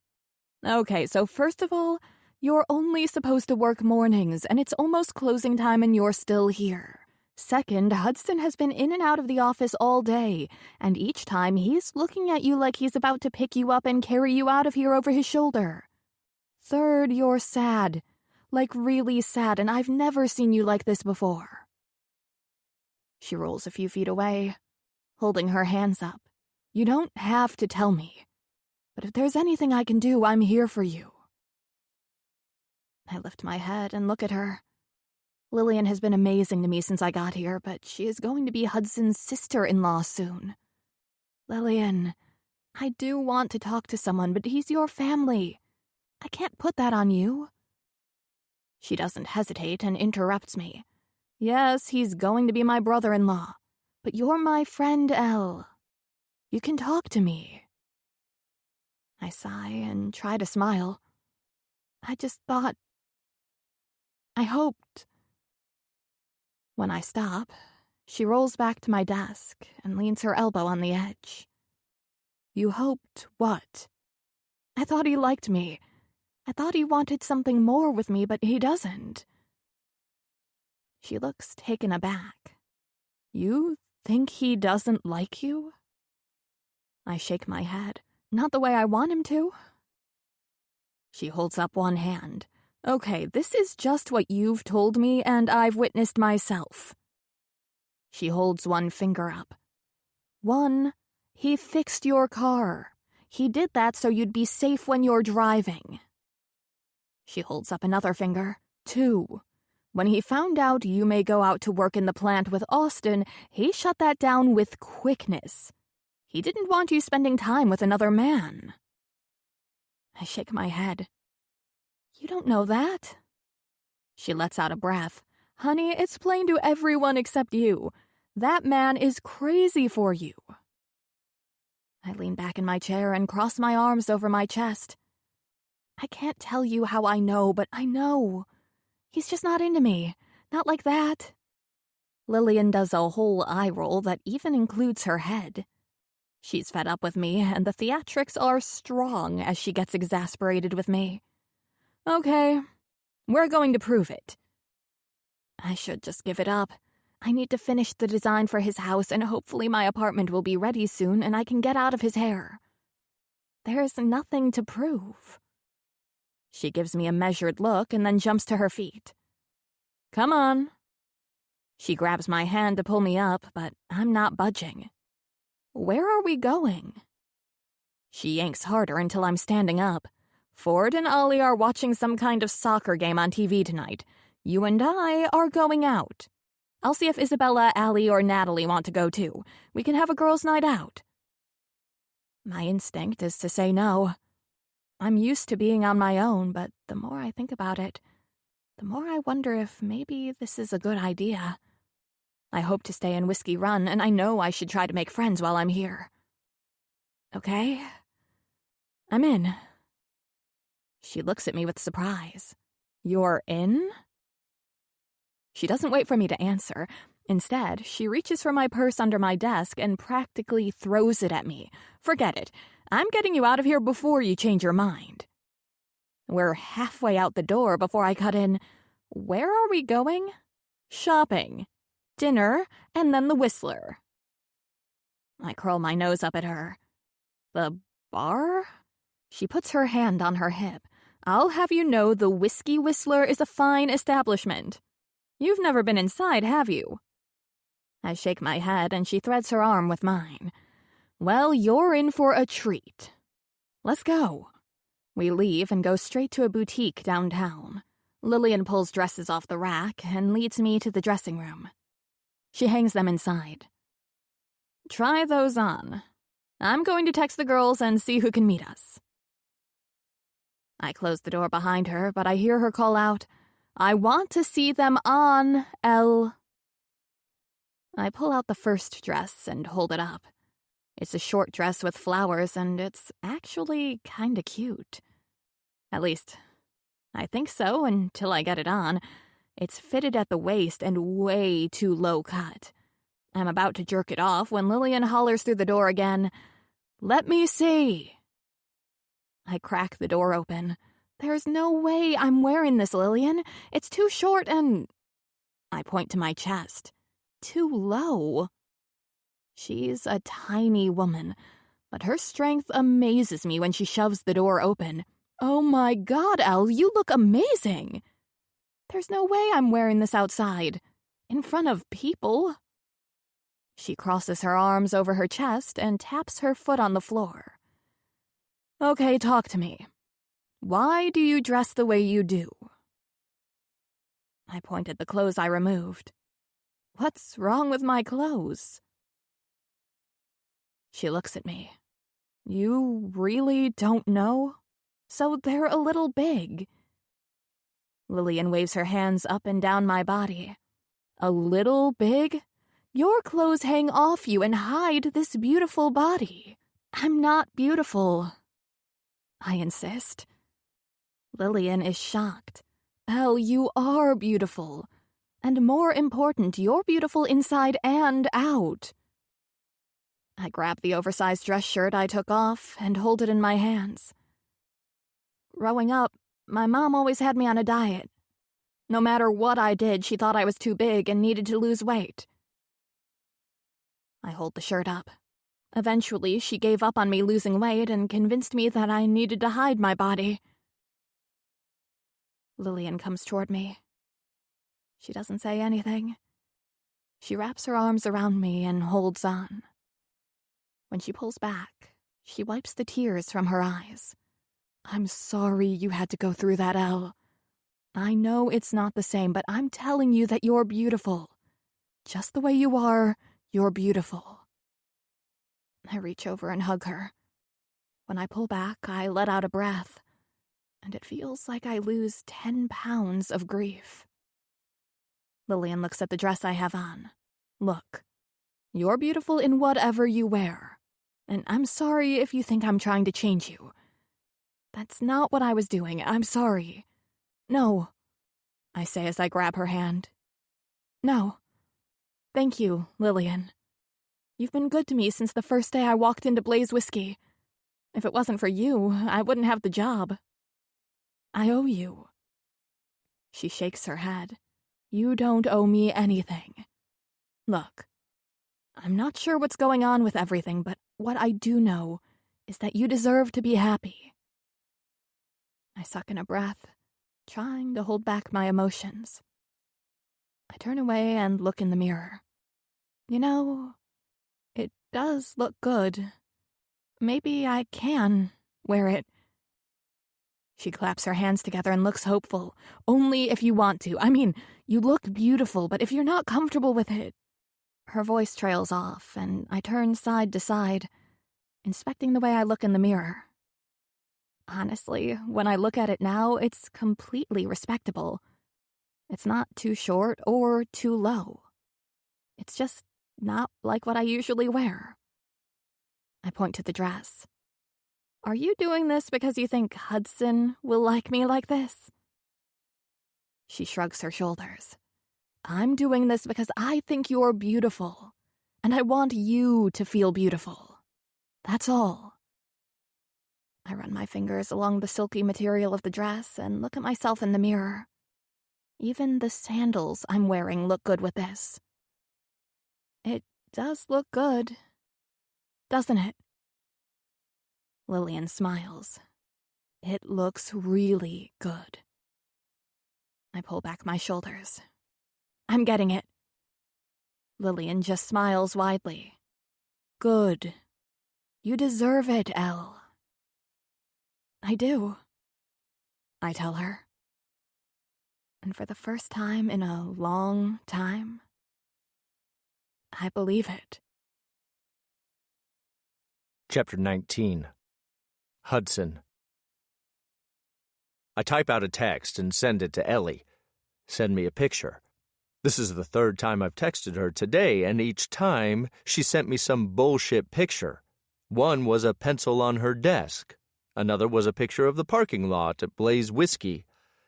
Okay, so first of all, you're only supposed to work mornings, and it's almost closing time and you're still here. Second, Hudson has been in and out of the office all day, and each time he's looking at you like he's about to pick you up and carry you out of here over his shoulder. Third, you're sad. Like really sad, and I've never seen you like this before. She rolls a few feet away, holding her hands up. You don't have to tell me, but if there's anything I can do, I'm here for you. I lift my head and look at her. Lillian has been amazing to me since I got here, but she is going to be Hudson's sister-in-law soon. Lillian, I do want to talk to someone, but he's your family. I can't put that on you. She doesn't hesitate and interrupts me. Yes, he's going to be my brother-in-law, but you're my friend, Elle. You can talk to me. I sigh and try to smile. I just thought... I hoped... When I stop, she rolls back to my desk and leans her elbow on the edge. You hoped what? I thought he liked me. I thought he wanted something more with me, but he doesn't. She looks taken aback. You think he doesn't like you? I shake my head. Not the way I want him to. She holds up one hand. Okay, this is just what you've told me and I've witnessed myself. She holds one finger up. 1, he fixed your car. He did that so you'd be safe when you're driving. She holds up another finger. 2, when he found out you may go out to work in the plant with Austin, he shut that down with quickness. He didn't want you spending time with another man. I shake my head. You don't know that. She lets out a breath. Honey, it's plain to everyone except you. That man is crazy for you. I lean back in my chair and cross my arms over my chest. I can't tell you how I know, but I know. He's just not into me. Not like that. Lillian does a whole eye roll that even includes her head. She's fed up with me, and the theatrics are strong as she gets exasperated with me. Okay, we're going to prove it. I should just give it up. I need to finish the design for his house, and hopefully my apartment will be ready soon and I can get out of his hair. There's nothing to prove. She gives me a measured look and then jumps to her feet. Come on. She grabs my hand to pull me up, but I'm not budging. Where are we going? She yanks harder until I'm standing up. Ford and Ollie are watching some kind of soccer game on TV tonight. You and I are going out. I'll see if Isabella, Allie, or Natalie want to go too. We can have a girls' night out. My instinct is to say no. I'm used to being on my own, but the more I think about it, the more I wonder if maybe this is a good idea. I hope to stay in Whiskey Run, and I know I should try to make friends while I'm here. Okay? I'm in. She looks at me with surprise. You're in? She doesn't wait for me to answer. Instead, she reaches for my purse under my desk and practically throws it at me. Forget it. I'm getting you out of here before you change your mind. We're halfway out the door before I cut in. Where are we going? Shopping. Dinner, and then the Whistler. I curl my nose up at her. The bar? She puts her hand on her hip. I'll have you know the Whiskey Whistler is a fine establishment. You've never been inside, have you? I shake my head and she threads her arm with mine. Well, you're in for a treat. Let's go. We leave and go straight to a boutique downtown. Lillian pulls dresses off the rack and leads me to the dressing room. She hangs them inside. Try those on. I'm going to text the girls and see who can meet us. I close the door behind her, but I hear her call out, I want to see them on, Elle. I pull out the first dress and hold it up. It's a short dress with flowers, and it's actually kinda cute. At least, I think so until I get it on. It's fitted at the waist and way too low cut. I'm about to jerk it off when Lillian hollers through the door again. Let me see. I crack the door open. There's no way I'm wearing this, Lillian. It's too short and... I point to my chest. Too low. She's a tiny woman, but her strength amazes me when she shoves the door open. Oh my God, Elle, you look amazing. There's no way I'm wearing this outside, in front of people. She crosses her arms over her chest and taps her foot on the floor. Okay, talk to me. Why do you dress the way you do? I point at the clothes I removed. What's wrong with my clothes? She looks at me. You really don't know? So they're a little big. Lillian waves her hands up and down my body. A little big? Your clothes hang off you and hide this beautiful body. I'm not beautiful. I insist. Lillian is shocked. Elle, you are beautiful. And more important, you're beautiful inside and out. I grab the oversized dress shirt I took off and hold it in my hands. Growing up, my mom always had me on a diet. No matter what I did, she thought I was too big and needed to lose weight. I hold the shirt up. Eventually, she gave up on me losing weight and convinced me that I needed to hide my body. Lillian comes toward me. She doesn't say anything. She wraps her arms around me and holds on. When she pulls back, she wipes the tears from her eyes. I'm sorry you had to go through that, Elle. I know it's not the same, but I'm telling you that you're beautiful. Just the way you are, you're beautiful. I reach over and hug her. When I pull back, I let out a breath, and it feels like I lose 10 pounds of grief. Lillian looks at the dress I have on. Look, you're beautiful in whatever you wear, and I'm sorry if you think I'm trying to change you. That's not what I was doing. I'm sorry. No, I say as I grab her hand. No. Thank you, Lillian. You've been good to me since the first day I walked into Blaze Whiskey. If it wasn't for you, I wouldn't have the job. I owe you. She shakes her head. You don't owe me anything. Look, I'm not sure what's going on with everything, but what I do know is that you deserve to be happy. I suck in a breath, trying to hold back my emotions. I turn away and look in the mirror. You know, it does look good. Maybe I can wear it. She claps her hands together and looks hopeful. Only if you want to. I mean, you look beautiful, but if you're not comfortable with it. Her voice trails off, and I turn side to side, inspecting the way I look in the mirror. Honestly, when I look at it now, it's completely respectable. It's not too short or too low. It's just not like what I usually wear. I point to the dress. Are you doing this because you think Hudson will like me like this? She shrugs her shoulders. I'm doing this because I think you're beautiful, and I want you to feel beautiful. That's all. I run my fingers along the silky material of the dress and look at myself in the mirror. Even the sandals I'm wearing look good with this. It does look good, doesn't it? Lillian smiles. It looks really good. I pull back my shoulders. I'm getting it. Lillian just smiles widely. Good. You deserve it, Elle. I do, I tell her. And for the first time in a long time, I believe it. Chapter 19. Hudson. I type out a text and send it to Ellie. Send me a picture. This is the third time I've texted her today, and each time she sent me some bullshit picture. One was a pencil on her desk. Another was a picture of the parking lot at Blaze Whiskey.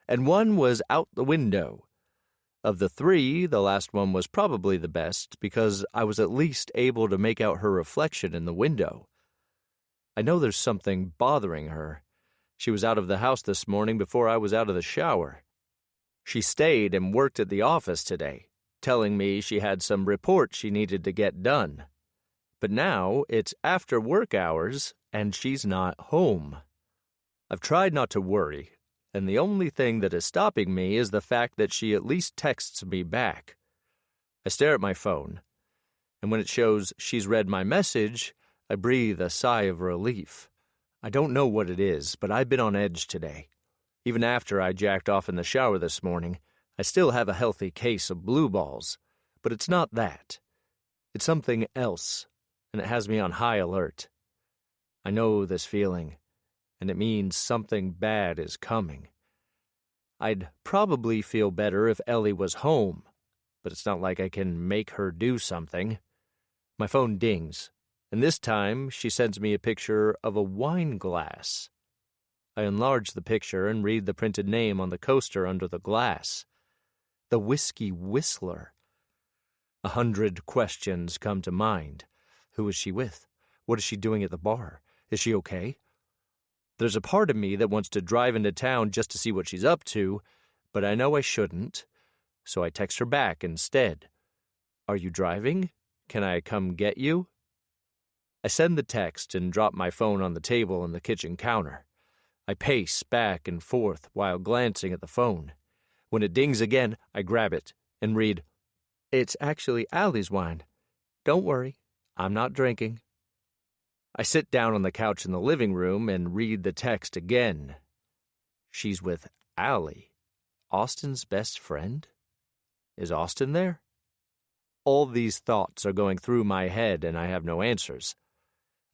And one was out the window. Of the three, the last one was probably the best because I was at least able to make out her reflection in the window. I know there's something bothering her. She was out of the house this morning before I was out of the shower. She stayed and worked at the office today, telling me she had some reports she needed to get done. But now it's after work hours and she's not home. I've tried not to worry, and the only thing that is stopping me is the fact that she at least texts me back. I stare at my phone, and when it shows she's read my message, I breathe a sigh of relief. I don't know what it is, but I've been on edge today. Even after I jacked off in the shower this morning, I still have a healthy case of blue balls. But it's not that. It's something else, and it has me on high alert. I know this feeling, and it means something bad is coming. I'd probably feel better if Ellie was home, but it's not like I can make her do something. My phone dings, and this time she sends me a picture of a wine glass. I enlarge the picture and read the printed name on the coaster under the glass. The Whiskey Whistler. 100 questions come to mind. Who is she with? What is she doing at the bar? Is she okay? There's a part of me that wants to drive into town just to see what she's up to, but I know I shouldn't, so I text her back instead. Are you driving? Can I come get you? I send the text and drop my phone on the table on the kitchen counter. I pace back and forth while glancing at the phone. When it dings again, I grab it and read, "It's actually Allie's wine. Don't worry, I'm not drinking." I sit down on the couch in the living room and read the text again. She's with Allie, Austin's best friend? Is Austin there? All these thoughts are going through my head and I have no answers.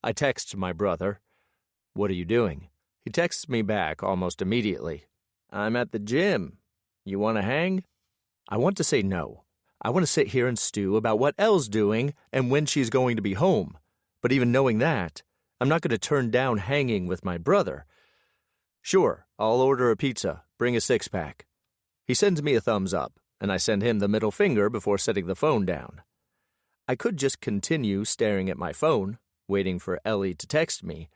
I text my brother, "What are you doing?" He texts me back almost immediately, "I'm at the gym. You want to hang?" I want to say no. I want to sit here and stew about what Elle's doing and when she's going to be home. But even knowing that, I'm not going to turn down hanging with my brother. "Sure, I'll order a pizza. Bring a 6-pack. He sends me a thumbs up, and I send him the middle finger before setting the phone down. I could just continue staring at my phone, waiting for Ellie to text me,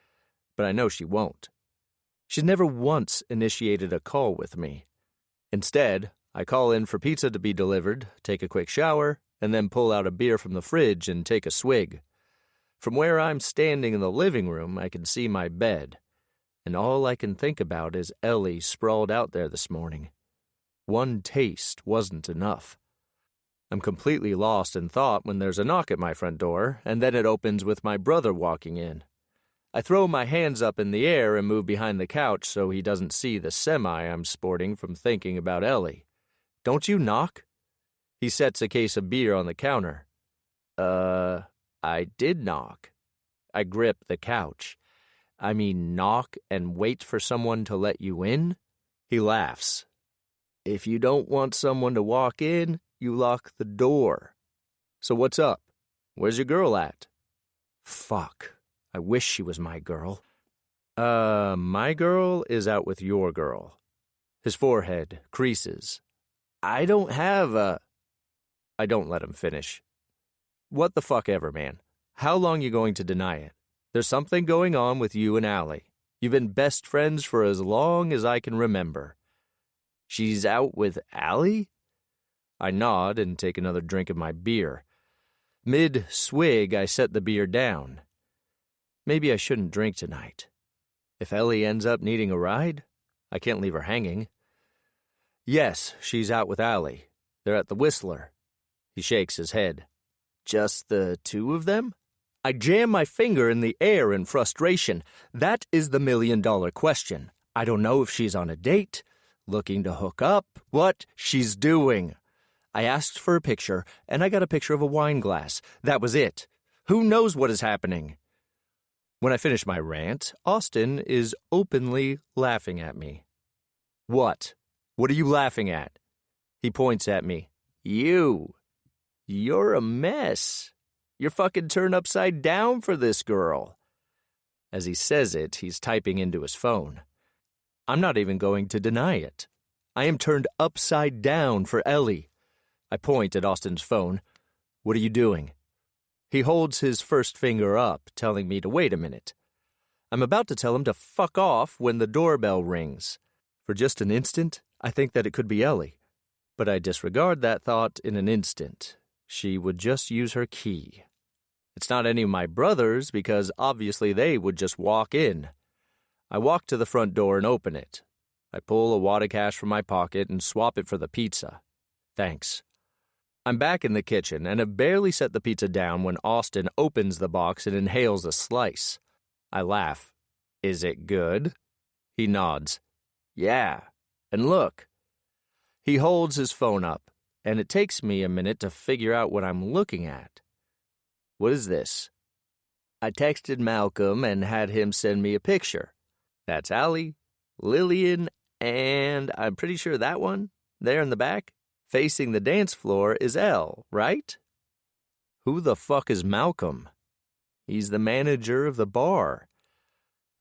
but I know she won't. She's never once initiated a call with me. Instead, I call in for pizza to be delivered, take a quick shower, and then pull out a beer from the fridge and take a swig. From where I'm standing in the living room, I can see my bed, and all I can think about is Ellie sprawled out there this morning. One taste wasn't enough. I'm completely lost in thought when there's a knock at my front door, and then it opens with my brother walking in. I throw my hands up in the air and move behind the couch so he doesn't see the semi I'm sporting from thinking about Ellie. "Don't you knock?" He sets a case of beer on the counter. I did knock. I grip the couch. I mean, knock and wait for someone to let you in? He laughs. "If you don't want someone to walk in, you lock the door. So what's up? Where's your girl at?" Fuck. I wish she was my girl. My girl is out with your girl." His forehead creases. "I don't have a—" I don't let him finish. "What the fuck ever, man. How long you going to deny it? There's something going on with you and Allie. You've been best friends for as long as I can remember." "She's out with Allie?" I nod and take another drink of my beer. Mid-swig, I set the beer down. Maybe I shouldn't drink tonight. If Ellie ends up needing a ride, I can't leave her hanging. "Yes, she's out with Allie. They're at the Whistler." He shakes his head. "Just the two of them?" I jam my finger in the air in frustration. That is the million-dollar question. I don't know if she's on a date, looking to hook up, what she's doing. I asked for a picture, and I got a picture of a wine glass. That was it. Who knows what is happening? When I finish my rant, Austin is openly laughing at me. "What? What are you laughing at?" He points at me. "You. You're a mess. You're fucking turned upside down for this girl." As he says it, he's typing into his phone. I'm not even going to deny it. I am turned upside down for Ellie. I point at Austin's phone. "What are you doing?" He holds his first finger up, telling me to wait a minute. I'm about to tell him to fuck off when the doorbell rings. For just an instant, I think that it could be Ellie. But I disregard that thought in an instant. She would just use her key. It's not any of my brothers because obviously they would just walk in. I walk to the front door and open it. I pull a wad of cash from my pocket and swap it for the pizza. Thanks. I'm back in the kitchen and have barely set the pizza down when Austin opens the box and inhales a slice. I laugh. "Is it good?" He nods. "Yeah. And look." He holds his phone up, and it takes me a minute to figure out what I'm looking at. "What is this?" I texted Malcolm and had him send me a picture. That's Allie, Lillian, and I'm pretty sure that one, there in the back, facing the dance floor, is Elle, right? Who the fuck is Malcolm? He's the manager of the bar.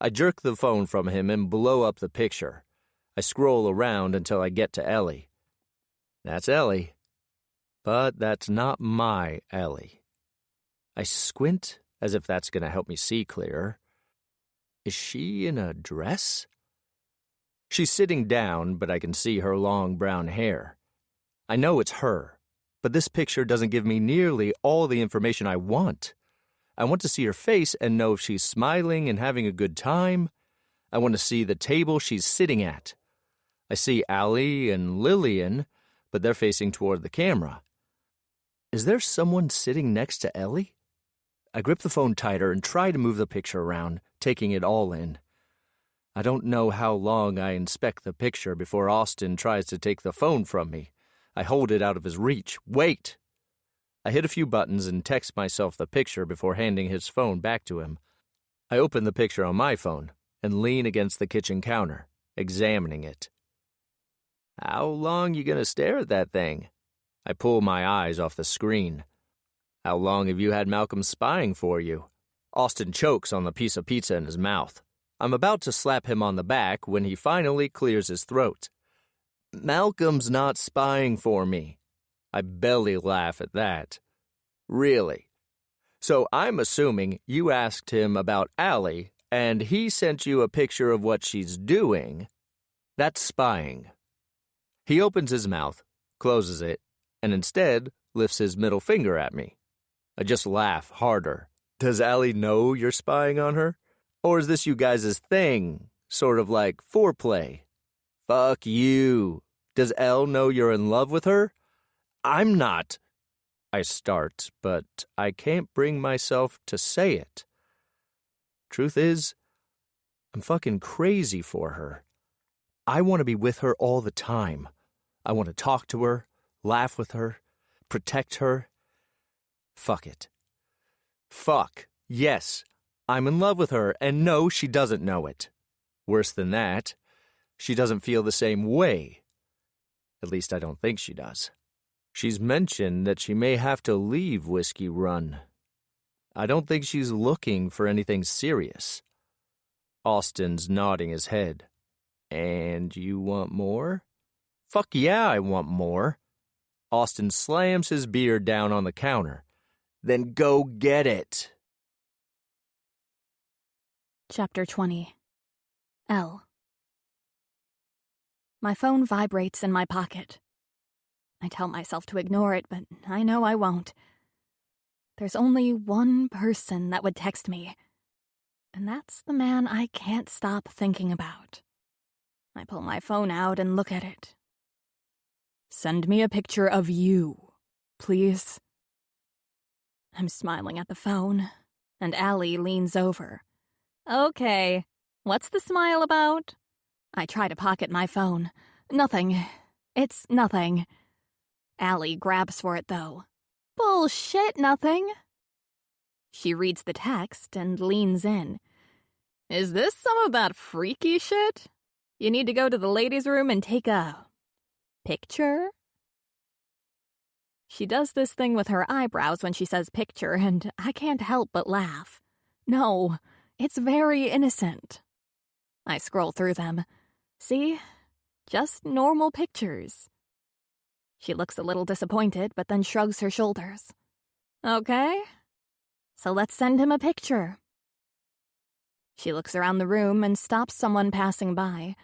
I jerk the phone from him and blow up the picture. I scroll around until I get to Ellie. That's Ellie. But that's not my Ellie. I squint as if that's going to help me see clearer. Is she in a dress? She's sitting down, but I can see her long brown hair. I know it's her, but this picture doesn't give me nearly all the information I want. I want to see her face and know if she's smiling and having a good time. I want to see the table she's sitting at. I see Allie and Lillian, but they're facing toward the camera. Is there someone sitting next to Ellie? I grip the phone tighter and try to move the picture around, taking it all in. I don't know how long I inspect the picture before Austin tries to take the phone from me. I hold it out of his reach. Wait! I hit a few buttons and text myself the picture before handing his phone back to him. I open the picture on my phone and lean against the kitchen counter, examining it. How long you gonna stare at that thing? I pull my eyes off the screen. How long have you had Malcolm spying for you? Austin chokes on the piece of pizza in his mouth. I'm about to slap him on the back when he finally clears his throat. Malcolm's not spying for me. I belly laugh at that. Really? So I'm assuming you asked him about Allie, and he sent you a picture of what she's doing. That's spying. He opens his mouth, closes it, and instead lifts his middle finger at me. I just laugh harder. Does Allie know you're spying on her? Or is this you guys' thing, sort of like foreplay? Fuck you. Does Elle know you're in love with her? I'm not. I start, but I can't bring myself to say it. Truth is, I'm fucking crazy for her. I want to be with her all the time. I want to talk to her, laugh with her, protect her. Fuck it. Fuck. Yes, I'm in love with her, and no, she doesn't know it. Worse than that, she doesn't feel the same way. At least I don't think she does. She's mentioned that she may have to leave Whiskey Run. I don't think she's looking for anything serious. Austin's nodding his head. And you want more? Fuck yeah, I want more. Austin slams his beer down on the counter. Then go get it. Chapter 20. L. My phone vibrates in my pocket. I tell myself to ignore it, but I know I won't. There's only one person that would text me, and that's the man I can't stop thinking about. I pull my phone out and look at it. Send me a picture of you, please. I'm smiling at the phone, and Allie leans over. Okay, what's the smile about? I try to pocket my phone. Nothing. It's nothing. Allie grabs for it, though. Bullshit, nothing. She reads the text and leans in. Is this some of that freaky shit? You need to go to the ladies' room and take a picture? She does this thing with her eyebrows when she says picture, and I can't help but laugh. No, it's very innocent. I scroll through them. See? Just normal pictures. She looks a little disappointed, but then shrugs her shoulders. Okay, so let's send him a picture. She looks around the room and stops someone passing by.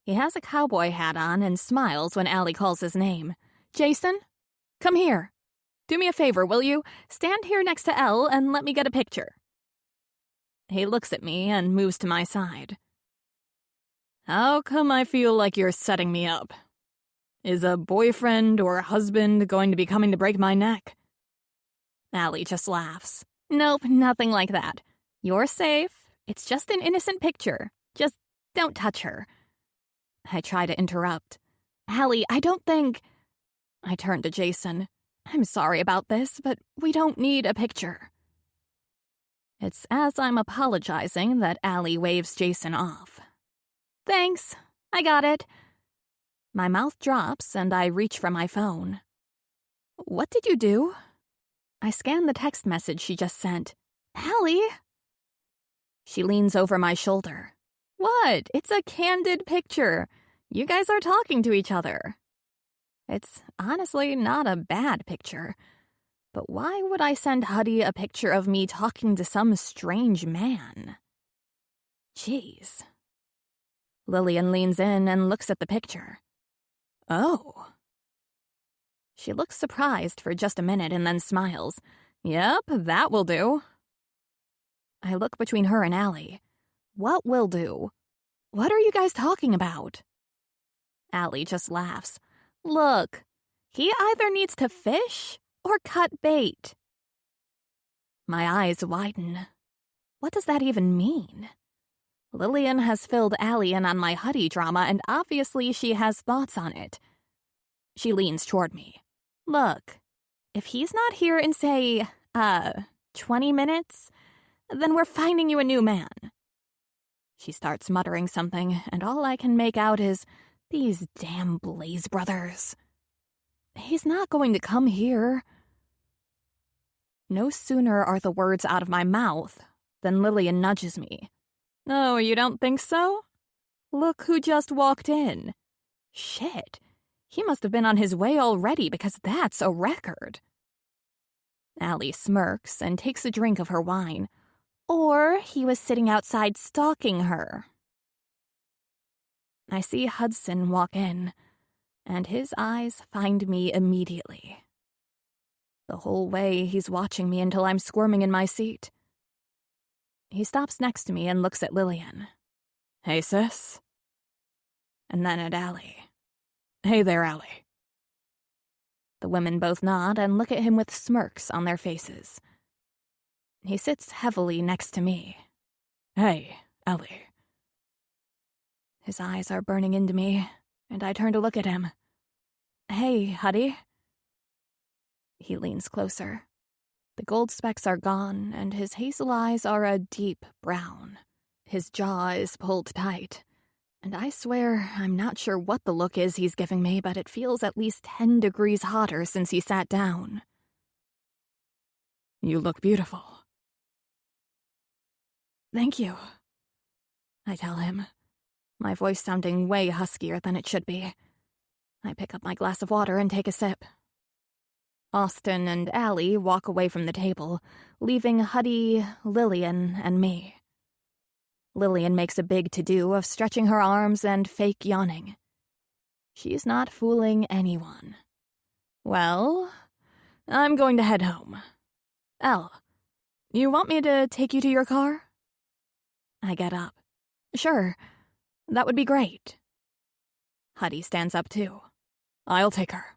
He has a cowboy hat on and smiles when Allie calls his name. Jason, come here. Do me a favor, will you? Stand here next to Elle and let me get a picture. He looks at me and moves to my side. How come I feel like you're setting me up? Is a boyfriend or husband going to be coming to break my neck? Allie just laughs. Nope, nothing like that. You're safe. It's just an innocent picture. Just don't touch her. I try to interrupt. Allie, I don't think... I turn to Jason. I'm sorry about this, but we don't need a picture. It's as I'm apologizing that Allie waves Jason off. Thanks. I got it. My mouth drops and I reach for my phone. What did you do? I scan the text message she just sent. Allie? She leans over my shoulder. What? It's a candid picture. You guys are talking to each other. It's honestly not a bad picture. But why would I send Huddy a picture of me talking to some strange man? Jeez. Lillian leans in and looks at the picture. Oh. She looks surprised for just a minute and then smiles. Yep, that will do. I look between her and Allie. What will do? What are you guys talking about? Allie just laughs. Look, he either needs to fish or cut bait. My eyes widen. What does that even mean? Lillian has filled Allie in on my Huddy drama, and obviously she has thoughts on it. She leans toward me. Look, if he's not here in, say, 20 minutes, then we're finding you a new man. She starts muttering something, and all I can make out is, these damn Blaze brothers. He's not going to come here. No sooner are the words out of my mouth than Lillian nudges me. Oh, you don't think so? Look who just walked in. Shit, he must have been on his way already because that's a record. Allie smirks and takes a drink of her wine. Or he was sitting outside stalking her. I see Hudson walk in, and his eyes find me immediately. The whole way he's watching me until I'm squirming in my seat. He stops next to me and looks at Lillian. Hey, sis. And then at Allie. Hey there, Allie. The women both nod and look at him with smirks on their faces. He sits heavily next to me. Hey, Allie. His eyes are burning into me, and I turn to look at him. Hey, Huddy. He leans closer. The gold specks are gone, and his hazel eyes are a deep brown. His jaw is pulled tight, and I swear I'm not sure what the look is he's giving me, but it feels at least 10 degrees hotter since he sat down. You look beautiful. Thank you, I tell him, my voice sounding way huskier than it should be. I pick up my glass of water and take a sip. Austin and Allie walk away from the table, leaving Huddy, Lillian, and me. Lillian makes a big to-do of stretching her arms and fake yawning. She's not fooling anyone. Well, I'm going to head home. Elle, you want me to take you to your car? I get up. Sure, that would be great. Huddy stands up too. I'll take her.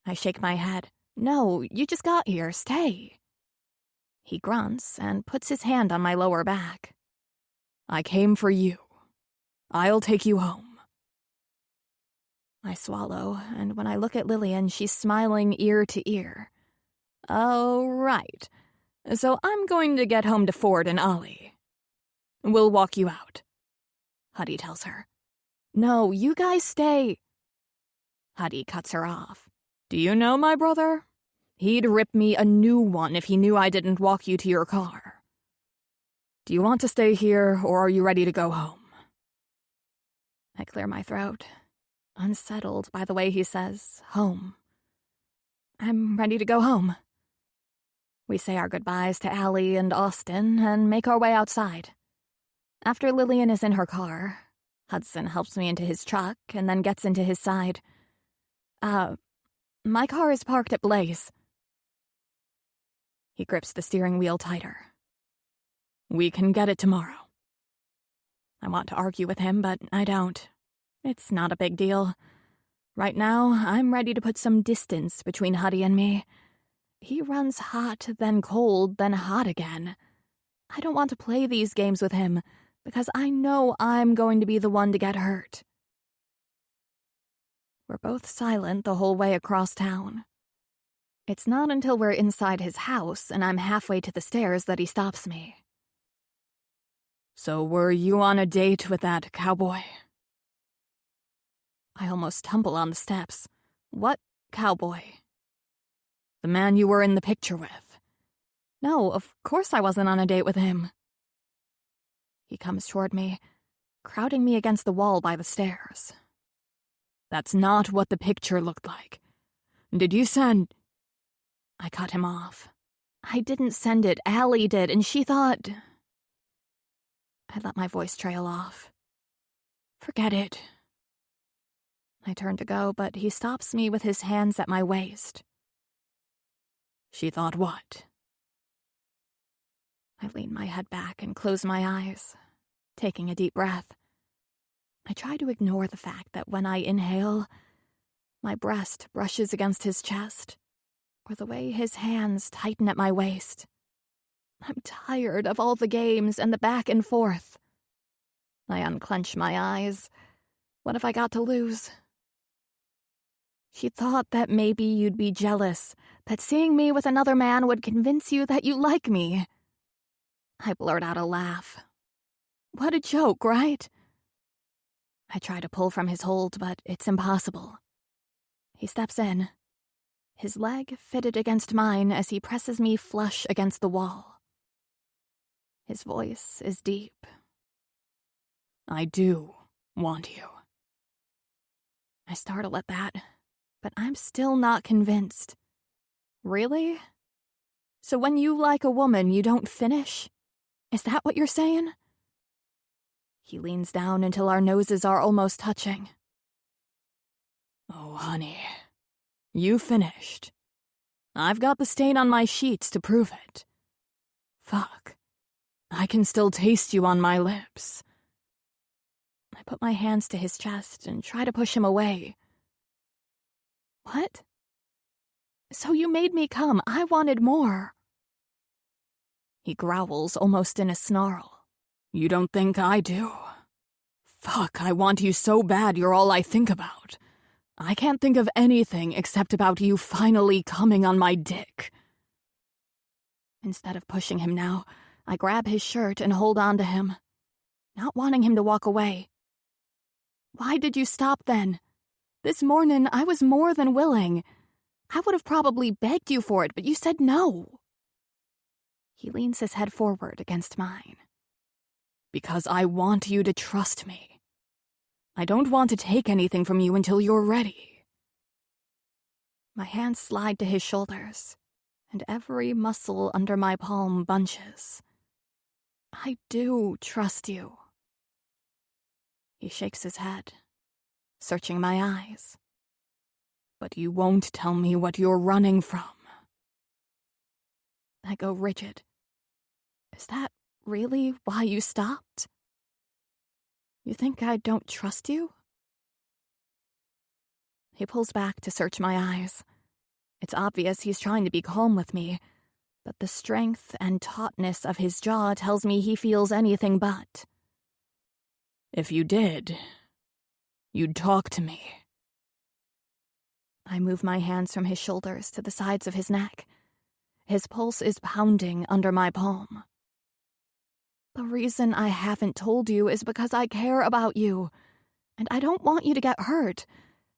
I shake my head. No, you just got here. Stay. He grunts and puts his hand on my lower back. I came for you. I'll take you home. I swallow, and when I look at Lillian, she's smiling ear to ear. Oh, right. So I'm going to get home to Ford and Ollie. We'll walk you out, Huddy tells her. No, you guys stay. Huddy cuts her off. Do you know my brother? He'd rip me a new one if he knew I didn't walk you to your car. Do you want to stay here, or are you ready to go home? I clear my throat, unsettled by the way he says, home. I'm ready to go home. We say our goodbyes to Allie and Austin and make our way outside. After Lillian is in her car, Hudson helps me into his truck and then gets into his side. My car is parked at Blaze. He grips the steering wheel tighter. We can get it tomorrow. I want to argue with him, but I don't. It's not a big deal. Right now, I'm ready to put some distance between Huddy and me. He runs hot, then cold, then hot again. I don't want to play these games with him, because I know I'm going to be the one to get hurt. We're both silent the whole way across town. It's not until we're inside his house and I'm halfway to the stairs that he stops me. So were you on a date with that cowboy? I almost tumble on the steps. What cowboy? The man you were in the picture with. No, of course I wasn't on a date with him. He comes toward me, crowding me against the wall by the stairs. That's not what the picture looked like. Did you send... I cut him off. I didn't send it. Allie did, and she thought... I let my voice trail off. Forget it. I turn to go, but he stops me with his hands at my waist. She thought what? I lean my head back and close my eyes, taking a deep breath. I try to ignore the fact that when I inhale, my breast brushes against his chest, or the way his hands tighten at my waist. I'm tired of all the games and the back and forth. I unclench my eyes. What have I got to lose? She thought that maybe you'd be jealous, that seeing me with another man would convince you that you like me. I blurt out a laugh. What a joke, right? I try to pull from his hold, but it's impossible. He steps in, his leg fitted against mine as he presses me flush against the wall. His voice is deep. I do want you. I startle at that, but I'm still not convinced. Really? So when you like a woman, you don't finish? Is that what you're saying? He leans down until our noses are almost touching. Oh, honey, you finished. I've got the stain on my sheets to prove it. Fuck. I can still taste you on my lips. I put my hands to his chest and try to push him away. What? So you made me come. I wanted more. He growls almost in a snarl. You don't think I do? Fuck, I want you so bad you're all I think about. I can't think of anything except about you finally coming on my dick. Instead of pushing him now, I grab his shirt and hold on to him, not wanting him to walk away. Why did you stop then? This morning, I was more than willing. I would have probably begged you for it, but you said no. He leans his head forward against mine. Because I want you to trust me. I don't want to take anything from you until you're ready. My hands slide to his shoulders, and every muscle under my palm bunches. I do trust you. He shakes his head, searching my eyes. But you won't tell me what you're running from. I go rigid. Is that really why you stopped? You think I don't trust you? He pulls back to search my eyes. It's obvious he's trying to be calm with me, but the strength and tautness of his jaw tells me he feels anything but. If you did, you'd talk to me. I move my hands from his shoulders to the sides of his neck. His pulse is pounding under my palm. The reason I haven't told you is because I care about you, and I don't want you to get hurt.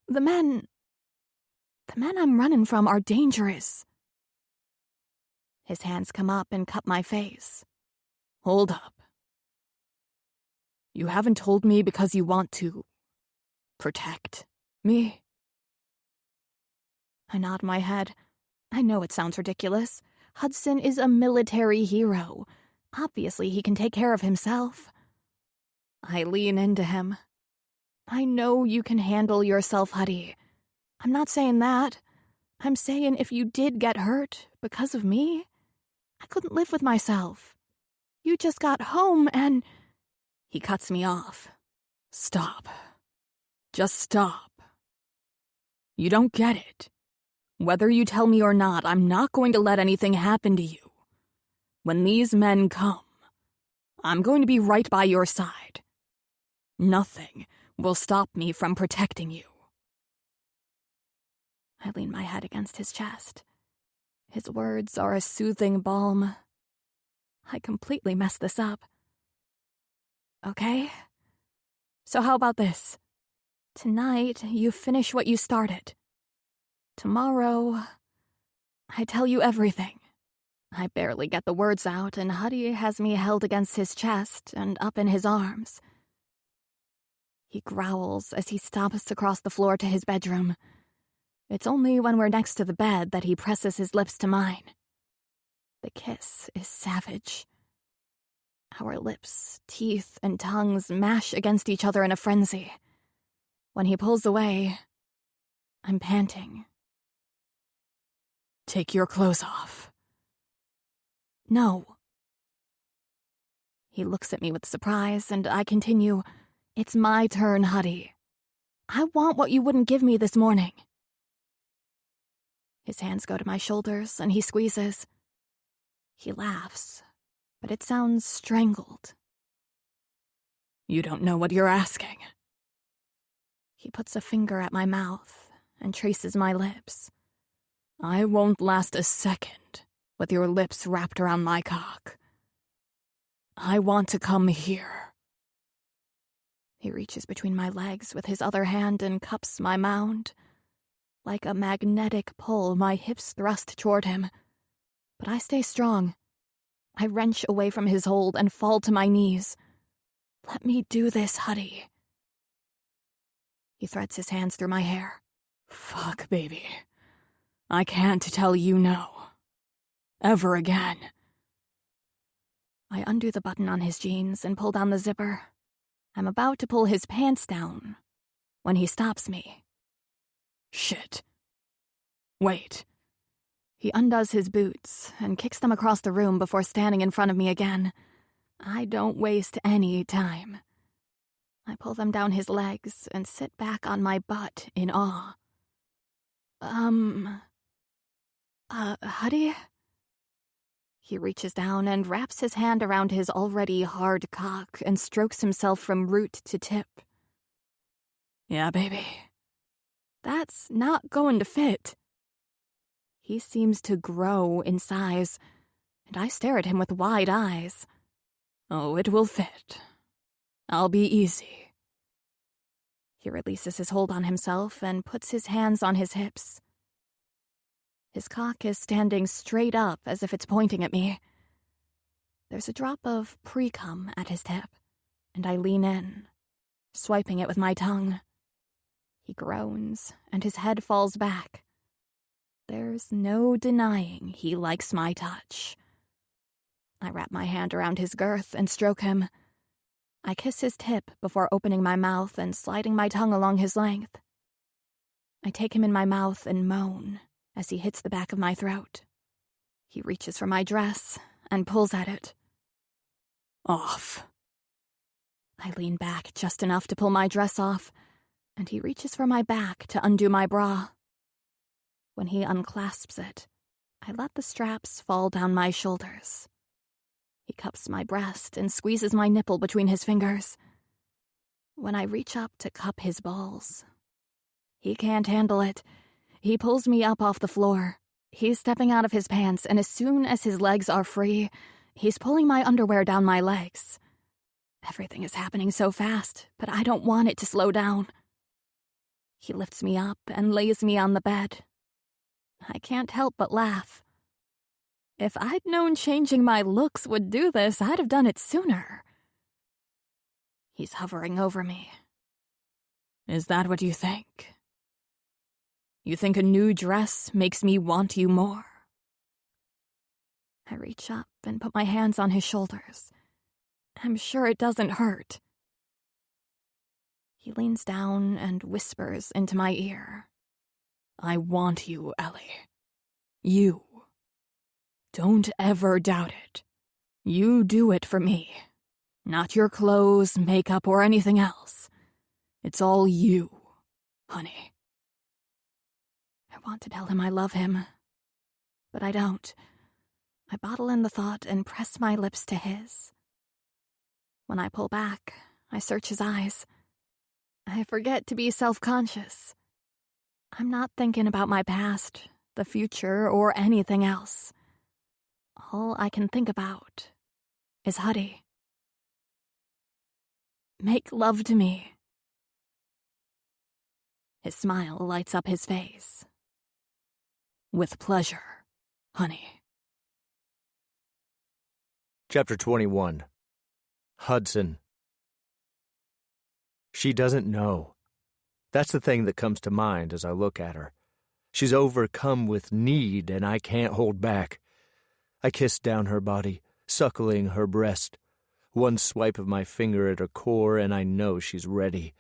The men I'm running from are dangerous. His hands come up and cup my face. Hold up. You haven't told me because you want to protect me? I nod my head. I know it sounds ridiculous. Hudson is a military hero. Obviously, he can take care of himself. I lean into him. I know you can handle yourself, Huddy. I'm not saying that. I'm saying if you did get hurt because of me, I couldn't live with myself. You just got home and... He cuts me off. Stop. Just stop. You don't get it. Whether you tell me or not, I'm not going to let anything happen to you. When these men come, I'm going to be right by your side. Nothing will stop me from protecting you. I lean my head against his chest. His words are a soothing balm. I completely messed this up. Okay? So how about this? Tonight, you finish what you started. Tomorrow, I tell you everything. I barely get the words out, and Huddy has me held against his chest and up in his arms. He growls as he stomps across the floor to his bedroom. It's only when we're next to the bed that he presses his lips to mine. The kiss is savage. Our lips, teeth, and tongues mash against each other in a frenzy. When he pulls away, I'm panting. Take your clothes off. No. He looks at me with surprise, and I continue, "It's my turn, Huddy. I want what you wouldn't give me this morning." His hands go to my shoulders, and he squeezes. He laughs, but it sounds strangled. "You don't know what you're asking." He puts a finger at my mouth and traces my lips. "I won't last a second with your lips wrapped around my cock. I want to come here." He reaches between my legs with his other hand and cups my mound. Like a magnetic pull, my hips thrust toward him. But I stay strong. I wrench away from his hold and fall to my knees. "Let me do this, Huddy." He threads his hands through my hair. "Fuck, baby. I can't tell you no. Ever again." I undo the button on his jeans and pull down the zipper. I'm about to pull his pants down when he stops me. "Shit. Wait." He undoes his boots and kicks them across the room before standing in front of me again. I don't waste any time. I pull them down his legs and sit back on my butt in awe. Huddy?" He reaches down and wraps his hand around his already hard cock and strokes himself from root to tip. "Yeah, baby. That's not going to fit." He seems to grow in size, and I stare at him with wide eyes. "Oh, it will fit. I'll be easy." He releases his hold on himself and puts his hands on his hips. His cock is standing straight up as if it's pointing at me. There's a drop of pre-cum at his tip, and I lean in, swiping it with my tongue. He groans, and his head falls back. There's no denying he likes my touch. I wrap my hand around his girth and stroke him. I kiss his tip before opening my mouth and sliding my tongue along his length. I take him in my mouth and moan as he hits the back of my throat. He reaches for my dress and pulls at it. "Off." I lean back just enough to pull my dress off, and he reaches for my back to undo my bra. When he unclasps it, I let the straps fall down my shoulders. He cups my breast and squeezes my nipple between his fingers. When I reach up to cup his balls, he can't handle it. He pulls me up off the floor. He's stepping out of his pants, and as soon as his legs are free, he's pulling my underwear down my legs. Everything is happening so fast, but I don't want it to slow down. He lifts me up and lays me on the bed. I can't help but laugh. If I'd known changing my looks would do this, I'd have done it sooner. He's hovering over me. "Is that what you think? You think a new dress makes me want you more?" I reach up and put my hands on his shoulders. I'm sure it doesn't hurt. He leans down and whispers into my ear. "I want you, Ellie. You. Don't ever doubt it. You do it for me. Not your clothes, makeup, or anything else. It's all you, honey." I want to tell him I love him, but I don't. I bottle in the thought and press my lips to his. When I pull back, I search his eyes. I forget to be self-conscious. I'm not thinking about my past, the future, or anything else. All I can think about is Huddy. "Make love to me." His smile lights up his face. "With pleasure, honey." Chapter 21. Hudson. She doesn't know. That's the thing that comes to mind as I look at her. She's overcome with need, and I can't hold back. I kiss down her body, suckling her breast. One swipe of my finger at her core, and I know she's ready.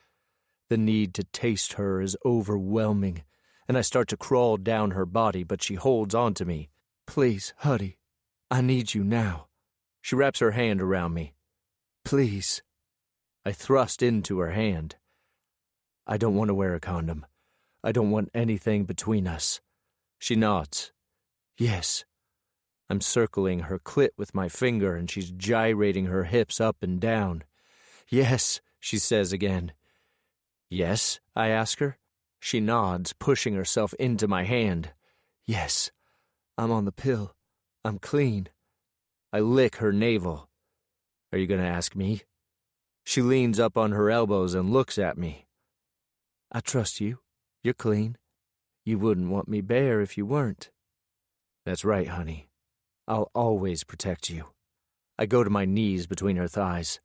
The need to taste her is overwhelming, and I start to crawl down her body, but she holds on to me. "Please, Huddy, I need you now." She wraps her hand around me. Please. I thrust into her hand. I don't want to wear a condom. I don't want anything between us. She nods. Yes. I'm circling her clit with my finger, and she's gyrating her hips up and down. Yes, she says again. Yes, I ask her. She nods, pushing herself into my hand. Yes, I'm on the pill. I'm clean. I lick her navel. Are you going to ask me? She leans up on her elbows and looks at me. I trust you. You're clean. You wouldn't want me bare if you weren't. That's right, honey. I'll always protect you. I go to my knees between her thighs.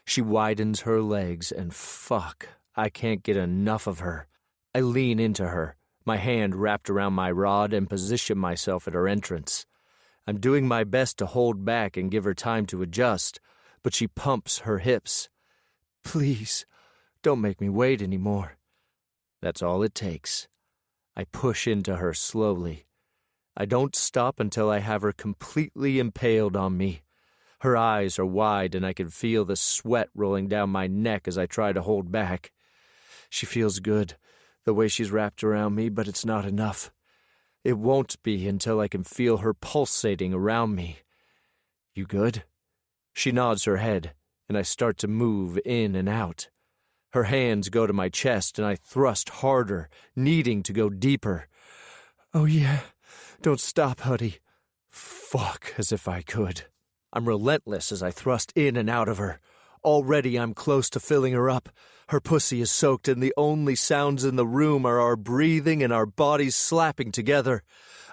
She widens her legs, and fuck, I can't get enough of her. I lean into her, my hand wrapped around my rod, and position myself at her entrance. I'm doing my best to hold back and give her time to adjust, but she pumps her hips. Please, don't make me wait anymore. That's all it takes. I push into her slowly. I don't stop until I have her completely impaled on me. Her eyes are wide, and I can feel the sweat rolling down my neck as I try to hold back. She feels good, the way she's wrapped around me, but it's not enough. It won't be until I can feel her pulsating around me. You good? She nods her head, and I start to move in and out. Her hands go to my chest, and I thrust harder, needing to go deeper. Oh yeah, don't stop, Huddy. Fuck, as if I could. I'm relentless as I thrust in and out of her. Already I'm close to filling her up. Her pussy is soaked, and the only sounds in the room are our breathing and our bodies slapping together.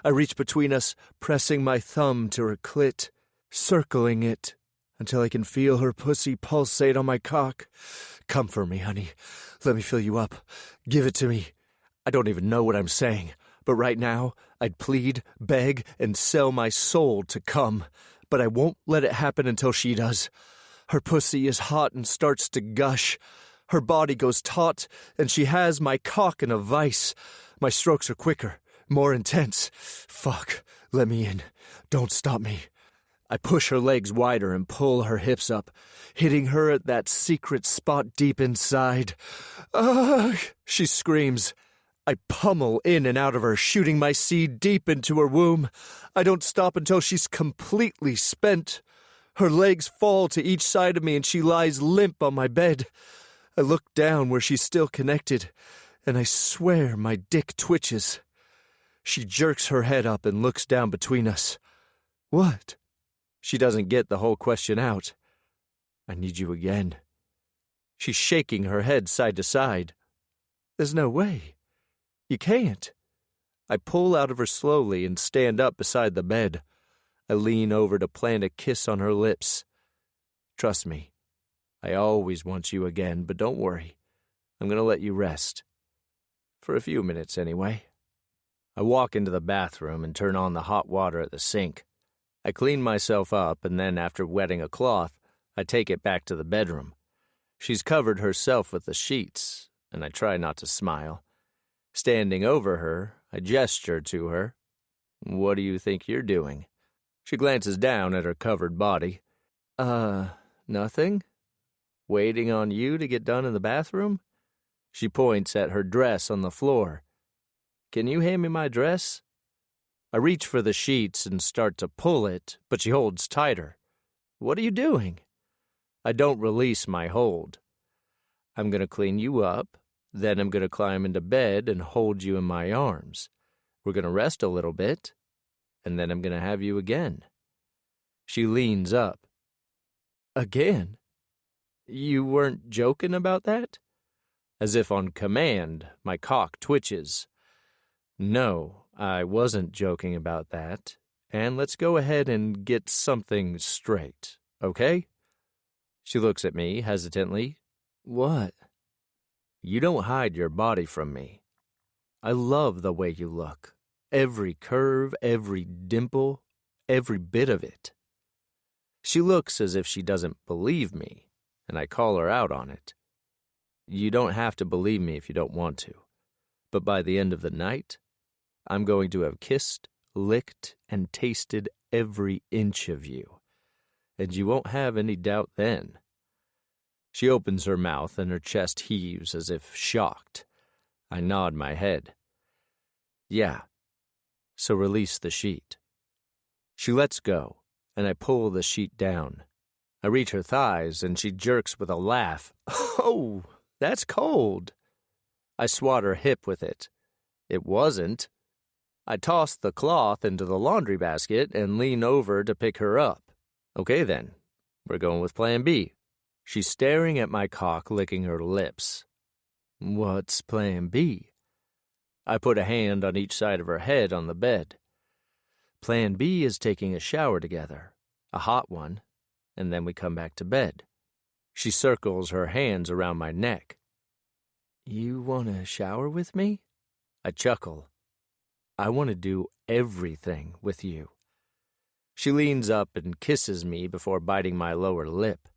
I reach between us, pressing my thumb to her clit, circling it until I can feel her pussy pulsate on my cock. Come for me, honey. Let me fill you up. Give it to me. I don't even know what I'm saying, but right now I'd plead, beg, and sell my soul to come. But I won't let it happen until she does. Her pussy is hot and starts to gush. Her body goes taut, and she has my cock in a vice. My strokes are quicker, more intense. Fuck, let me in. Don't stop me. I push her legs wider and pull her hips up, hitting her at that secret spot deep inside. Ugh, she screams. I pummel in and out of her, shooting my seed deep into her womb. I don't stop until she's completely spent. Her legs fall to each side of me, and she lies limp on my bed. I look down where she's still connected, and I swear my dick twitches. She jerks her head up and looks down between us. What? She doesn't get the whole question out. I need you again. She's shaking her head side to side. There's no way. You can't. I pull out of her slowly and stand up beside the bed. I lean over to plant a kiss on her lips. Trust me, I always want you again, but don't worry. I'm going to let you rest. For a few minutes, anyway. I walk into the bathroom and turn on the hot water at the sink. I clean myself up, and then after wetting a cloth, I take it back to the bedroom. She's covered herself with the sheets, and I try not to smile. Standing over her, I gesture to her. What do you think you're doing? She glances down at her covered body. Nothing? Waiting on you to get done in the bathroom? She points at her dress on the floor. Can you hand me my dress? I reach for the sheets and start to pull it, but she holds tighter. What are you doing? I don't release my hold. I'm going to clean you up, then I'm going to climb into bed and hold you in my arms. We're going to rest a little bit, and then I'm going to have you again. She leans up. Again? You weren't joking about that? As if on command, my cock twitches. No, I wasn't joking about that. And let's go ahead and get something straight, okay? She looks at me hesitantly. What? You don't hide your body from me. I love the way you look. Every curve, every dimple, every bit of it. She looks as if she doesn't believe me, and I call her out on it. You don't have to believe me if you don't want to. But by the end of the night, I'm going to have kissed, licked, and tasted every inch of you. And you won't have any doubt then. She opens her mouth and her chest heaves as if shocked. I nod my head. Yeah. So release the sheet. She lets go, and I pull the sheet down. I reach her thighs, and she jerks with a laugh. Oh, that's cold. I swat her hip with it. It wasn't. I toss the cloth into the laundry basket and lean over to pick her up. Okay then, we're going with plan B. She's staring at my cock, licking her lips. What's plan B? I put a hand on each side of her head on the bed. Plan B is taking a shower together, a hot one, and then we come back to bed. She circles her hands around my neck. You want to shower with me? I chuckle. I want to do everything with you. She leans up and kisses me before biting my lower lip.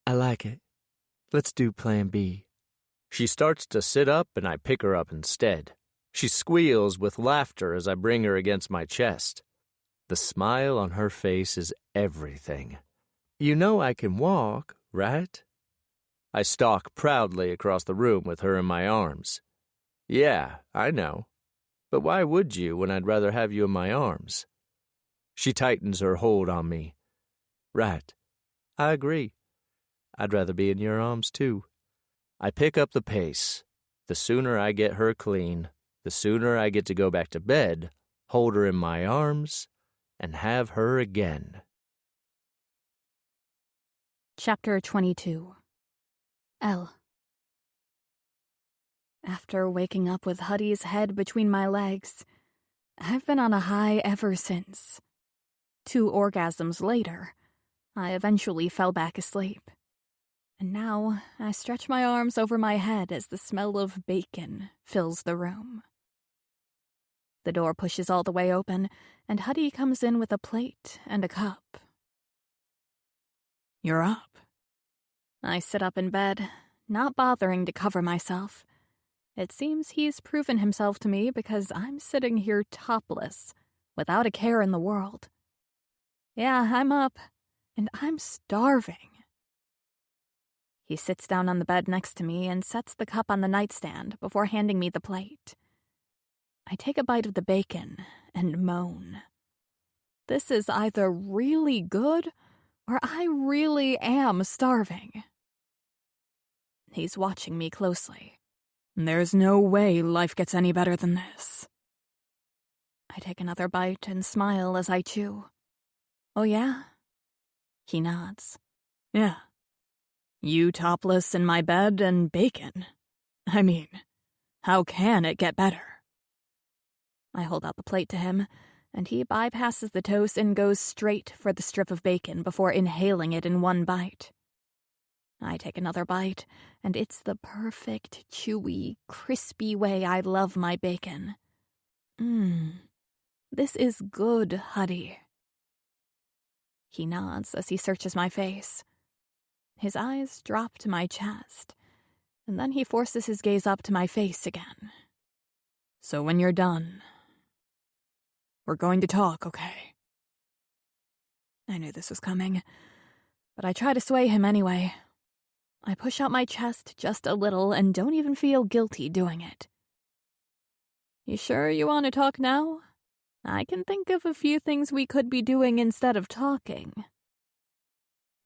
I like it. Let's do plan B. She starts to sit up and I pick her up instead. She squeals with laughter as I bring her against my chest. The smile on her face is everything. You know I can walk, right? I stalk proudly across the room with her in my arms. Yeah, I know. But why would you when I'd rather have you in my arms? She tightens her hold on me. Right. I agree. I'd rather be in your arms, too. I pick up the pace. The sooner I get her clean, the sooner I get to go back to bed, hold her in my arms, and have her again. Chapter 22. L. After waking up with Huddy's head between my legs, I've been on a high ever since. 2 orgasms later, I eventually fell back asleep. And now I stretch my arms over my head as the smell of bacon fills the room. The door pushes all the way open, and Huddy comes in with a plate and a cup. You're up. I sit up in bed, not bothering to cover myself. It seems he's proven himself to me because I'm sitting here topless, without a care in the world. Yeah, I'm up, and I'm starving. He sits down on the bed next to me and sets the cup on the nightstand before handing me the plate. I take a bite of the bacon and moan. This is either really good or I really am starving. He's watching me closely. There's no way life gets any better than this. I take another bite and smile as I chew. Oh yeah? He nods. Yeah. You topless in my bed and bacon. I mean, how can it get better? I hold out the plate to him, and he bypasses the toast and goes straight for the strip of bacon before inhaling it in one bite. I take another bite, and it's the perfect, chewy, crispy way I love my bacon. This is good, Huddy. He nods as he searches my face. His eyes drop to my chest, and then he forces his gaze up to my face again. So when you're done, we're going to talk, okay? I knew this was coming, but I try to sway him anyway. I push out my chest just a little and don't even feel guilty doing it. You sure you want to talk now? I can think of a few things we could be doing instead of talking.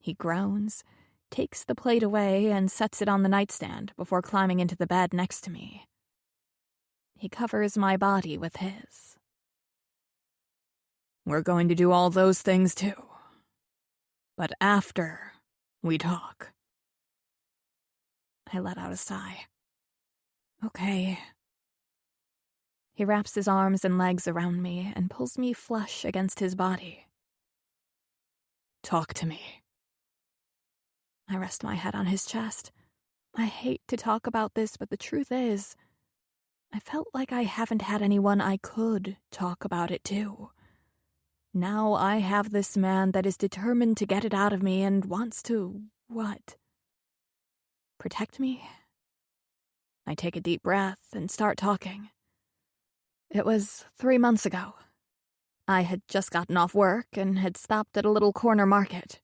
He groans, takes the plate away, and sets it on the nightstand before climbing into the bed next to me. He covers my body with his. We're going to do all those things too. But after we talk. I let out a sigh. Okay. He wraps his arms and legs around me and pulls me flush against his body. Talk to me. I rest my head on his chest. I hate to talk about this, but the truth is, I felt like I haven't had anyone I could talk about it to. Now I have this man that is determined to get it out of me and wants to, what? Protect me? I take a deep breath and start talking. It was 3 months ago. I had just gotten off work and had stopped at a little corner market.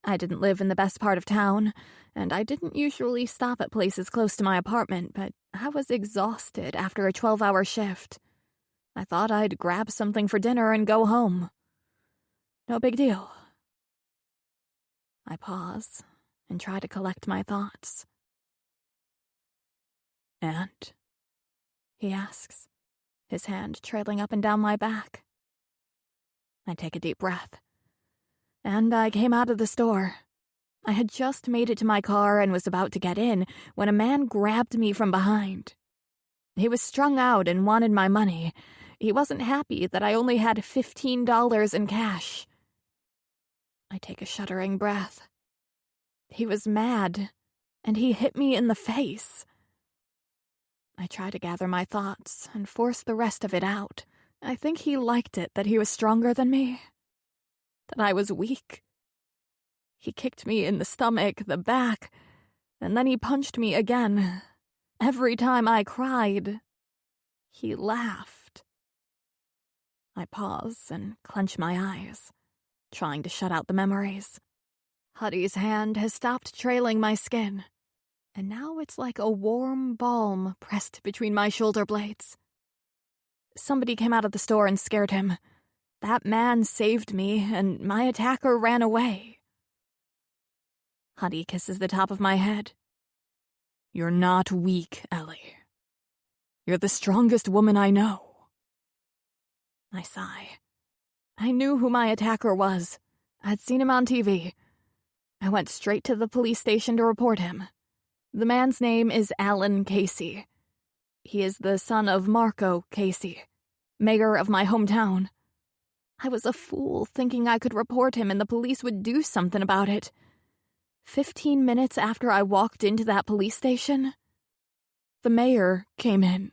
I didn't live in the best part of town, and I didn't usually stop at places close to my apartment, but I was exhausted after a 12-hour shift. I thought I'd grab something for dinner and go home. No big deal. I pause and try to collect my thoughts. "And?" he asks, his hand trailing up and down my back. I take a deep breath. And I came out of the store. I had just made it to my car and was about to get in when a man grabbed me from behind. He was strung out and wanted my money. He wasn't happy that I only had $15 in cash. I take a shuddering breath. He was mad, and he hit me in the face. I try to gather my thoughts and force the rest of it out. I think he liked it that he was stronger than me, that I was weak. He kicked me in the stomach, the back, and then he punched me again. Every time I cried, he laughed. I pause and clench my eyes, trying to shut out the memories. Huddy's hand has stopped trailing my skin, and now it's like a warm balm pressed between my shoulder blades. Somebody came out of the store and scared him. That man saved me, and my attacker ran away. Huddy kisses the top of my head. "You're not weak, Ellie. You're the strongest woman I know." I sigh. I knew who my attacker was. I'd seen him on TV. I went straight to the police station to report him. The man's name is Alan Casey. He is the son of Marco Casey, mayor of my hometown. I was a fool thinking I could report him and the police would do something about it. 15 minutes after I walked into that police station, the mayor came in.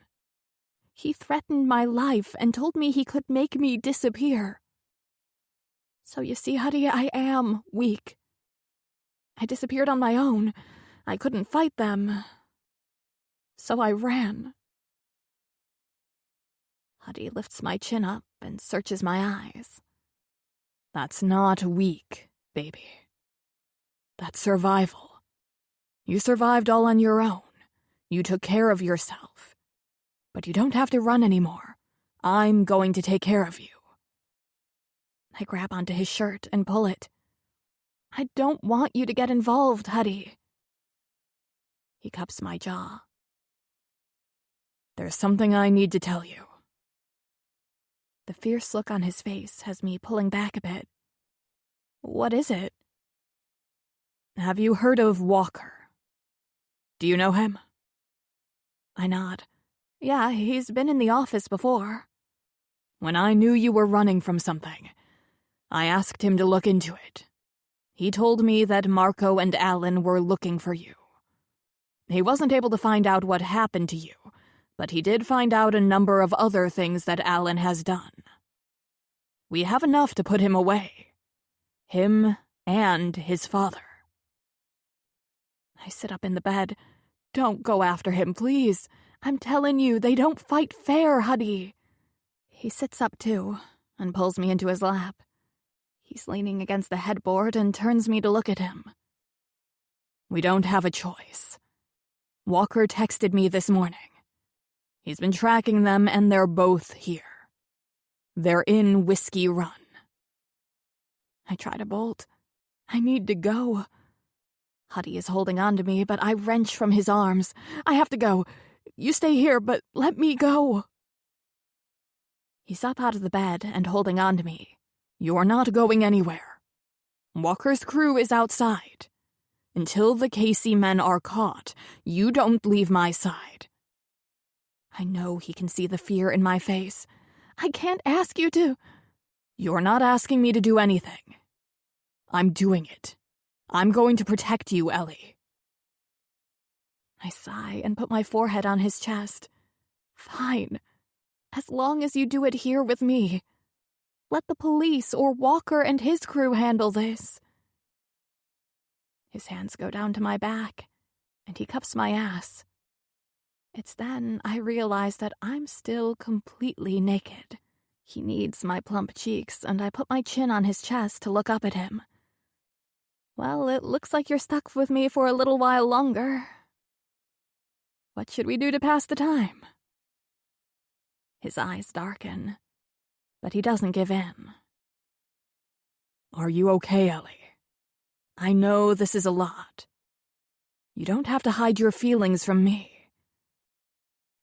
He threatened my life and told me he could make me disappear. So you see, Huddy, I am weak. I disappeared on my own. I couldn't fight them. So I ran. Huddy lifts my chin up and searches my eyes. "That's not weak, baby. That's survival. You survived all on your own. You took care of yourself. But you don't have to run anymore. I'm going to take care of you." I grab onto his shirt and pull it. "I don't want you to get involved, Huddy." He cups my jaw. "There's something I need to tell you." The fierce look on his face has me pulling back a bit. "What is it?" "Have you heard of Walker? Do you know him?" I nod. "Yeah, he's been in the office before." "When I knew you were running from something, I asked him to look into it. He told me that Marco and Alan were looking for you. He wasn't able to find out what happened to you, but he did find out a number of other things that Alan has done. We have enough to put him away. Him and his father." I sit up in the bed. "Don't go after him, please. I'm telling you, they don't fight fair, Huddy." He sits up too and pulls me into his lap. He's leaning against the headboard and turns me to look at him. "We don't have a choice. Walker texted me this morning. He's been tracking them and they're both here. They're in Whiskey Run." I try to bolt. I need to go. Huddy is holding on to me, but I wrench from his arms. "I have to go. You stay here, but let me go." He's up out of the bed and holding on to me. "You're not going anywhere. Walker's crew is outside. Until the Casey men are caught, you don't leave my side." I know he can see the fear in my face. "I can't ask you to—" "You're not asking me to do anything. I'm doing it. I'm going to protect you, Ellie." I sigh and put my forehead on his chest. "Fine. As long as you do it here with me. Let the police or Walker and his crew handle this." His hands go down to my back, and he cups my ass. It's then I realize that I'm still completely naked. He needs my plump cheeks, and I put my chin on his chest to look up at him. Well, it looks like you're stuck with me for a little while longer. What should we do to pass the time? His eyes darken, but he doesn't give in. Are you okay, Ellie? I know this is a lot. You don't have to hide your feelings from me.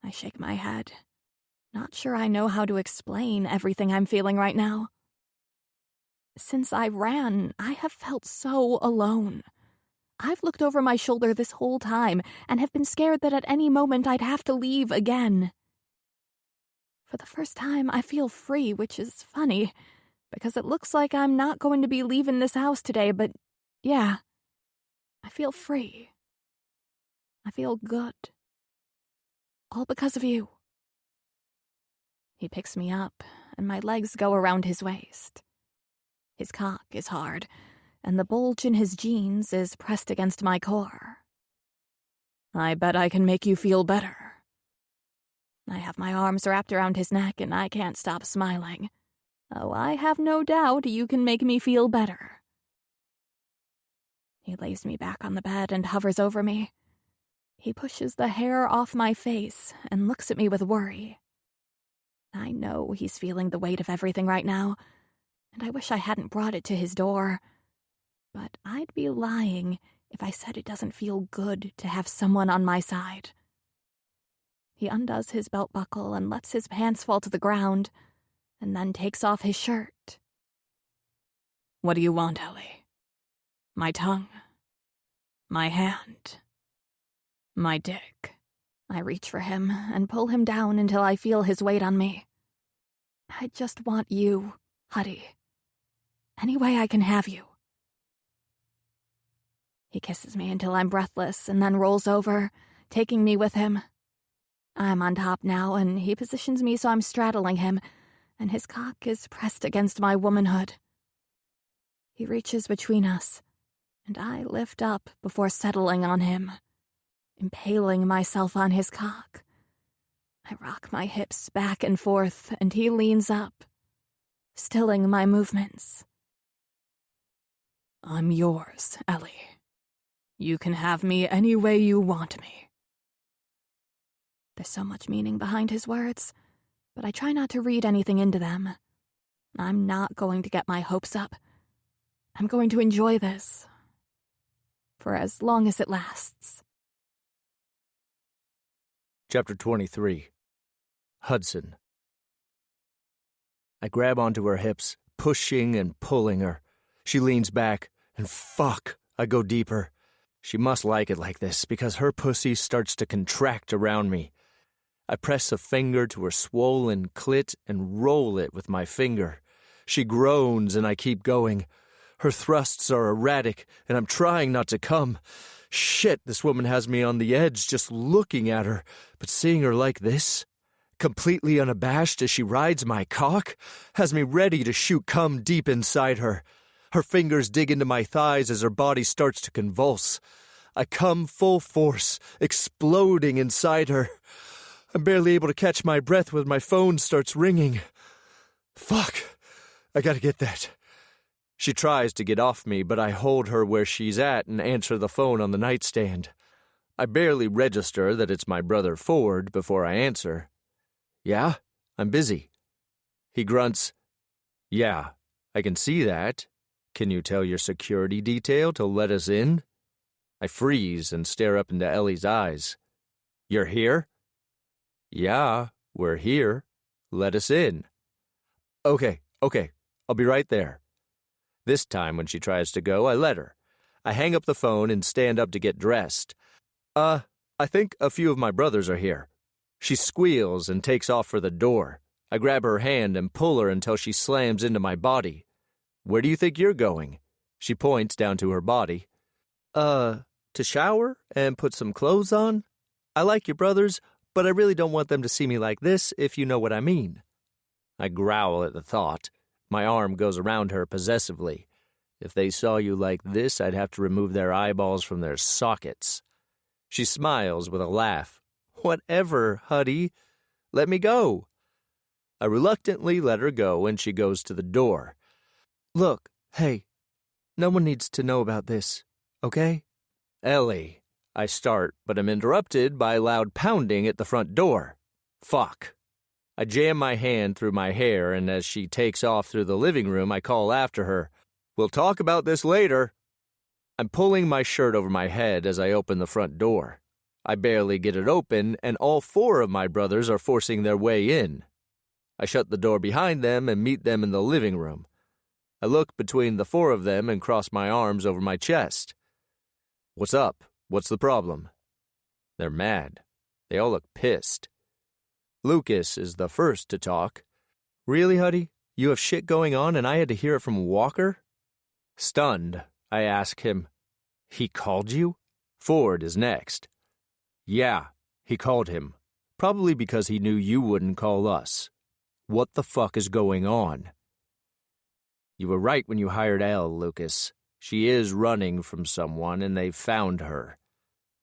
I shake my head, not sure I know how to explain everything I'm feeling right now. Since I ran, I have felt so alone. I've looked over my shoulder this whole time and have been scared that at any moment I'd have to leave again. For the first time, I feel free, which is funny, because it looks like I'm not going to be leaving this house today, but yeah, I feel free. I feel good. All because of you. He picks me up, and my legs go around his waist. His cock is hard, and the bulge in his jeans is pressed against my core. I bet I can make you feel better. I have my arms wrapped around his neck, and I can't stop smiling. Oh, I have no doubt you can make me feel better. He lays me back on the bed and hovers over me. He pushes the hair off my face and looks at me with worry. I know he's feeling the weight of everything right now, and I wish I hadn't brought it to his door. But I'd be lying if I said it doesn't feel good to have someone on my side. He undoes his belt buckle and lets his pants fall to the ground, and then takes off his shirt. What do you want, Ellie? My tongue? My hand? My dick? I reach for him and pull him down until I feel his weight on me. I just want you, Huddy. Any way I can have you. He kisses me until I'm breathless and then rolls over, taking me with him. I'm on top now, and he positions me so I'm straddling him, and his cock is pressed against my womanhood. He reaches between us, and I lift up before settling on him, impaling myself on his cock. I rock my hips back and forth, and he leans up, stilling my movements. I'm yours, Ellie. You can have me any way you want me. There's so much meaning behind his words, but I try not to read anything into them. I'm not going to get my hopes up. I'm going to enjoy this. For as long as it lasts. Chapter 23. Hudson. I grab onto her hips, pushing and pulling her. She leans back, and fuck, I go deeper. She must like it like this, because her pussy starts to contract around me. I press a finger to her swollen clit and roll it with my finger. She groans, and I keep going. Her thrusts are erratic, and I'm trying not to come. Shit, this woman has me on the edge just looking at her, but seeing her like this, completely unabashed as she rides my cock, has me ready to shoot cum deep inside her. Her fingers dig into my thighs as her body starts to convulse. I come full force, exploding inside her. I'm barely able to catch my breath when my phone starts ringing. Fuck, I gotta get that. She tries to get off me, but I hold her where she's at and answer the phone on the nightstand. I barely register that it's my brother Ford before I answer. Yeah, I'm busy. He grunts, yeah, I can see that. Can you tell your security detail to let us in? I freeze and stare up into Ellie's eyes. You're here? Yeah, we're here. Let us in. Okay, I'll be right there. This time when she tries to go, I let her. I hang up the phone and stand up to get dressed. I think a few of my brothers are here. She squeals and takes off for the door. I grab her hand and pull her until she slams into my body. Where do you think you're going? She points down to her body. To shower and put some clothes on? I like your brothers, but I really don't want them to see me like this, if you know what I mean. I growl at the thought. My arm goes around her possessively. If they saw you like this, I'd have to remove their eyeballs from their sockets. She smiles with a laugh. Whatever, Huddy. Let me go. I reluctantly let her go, and she goes to the door. Look, hey, No one needs to know about this, okay? Ellie, I start, but am interrupted by loud pounding at the front door. Fuck. I jam my hand through my hair, and as she takes off through the living room, I call after her. We'll talk about this later. I'm pulling my shirt over my head as I open the front door. I barely get it open, and all 4 of my brothers are forcing their way in. I shut the door behind them and meet them in the living room. I look between the 4 of them and cross my arms over my chest. What's up? What's the problem? They're mad. They all look pissed. Lucas is the first to talk. Really, Huddy? You have shit going on and I had to hear it from Walker? Stunned, I ask him, He called you? Ford is next. Yeah, he called him. Probably because he knew you wouldn't call us. What the fuck is going on? You were right when you hired Elle, Lucas. She is running from someone and they've found her.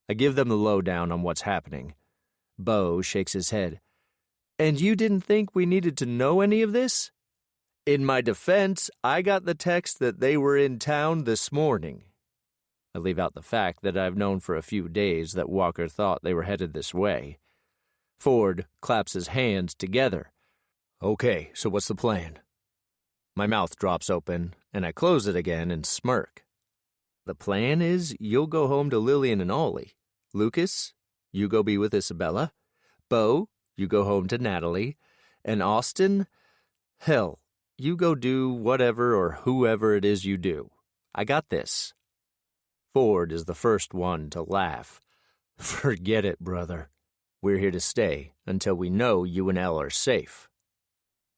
I give them the lowdown on what's happening. Bo shakes his head. And you didn't think we needed to know any of this? In my defense, I got the text that they were in town this morning. I leave out the fact that I've known for a few days that Walker thought they were headed this way. Ford claps his hands together. Okay, so what's the plan? My mouth drops open, and I close it again and smirk. The plan is you'll go home to Lillian and Ollie. Lucas, you go be with Isabella. Bo, you go home to Natalie. And Austin, hell, you go do whatever or whoever it is you do. I got this. Ford is the first one to laugh. Forget it, brother. We're here to stay until we know you and Elle are safe.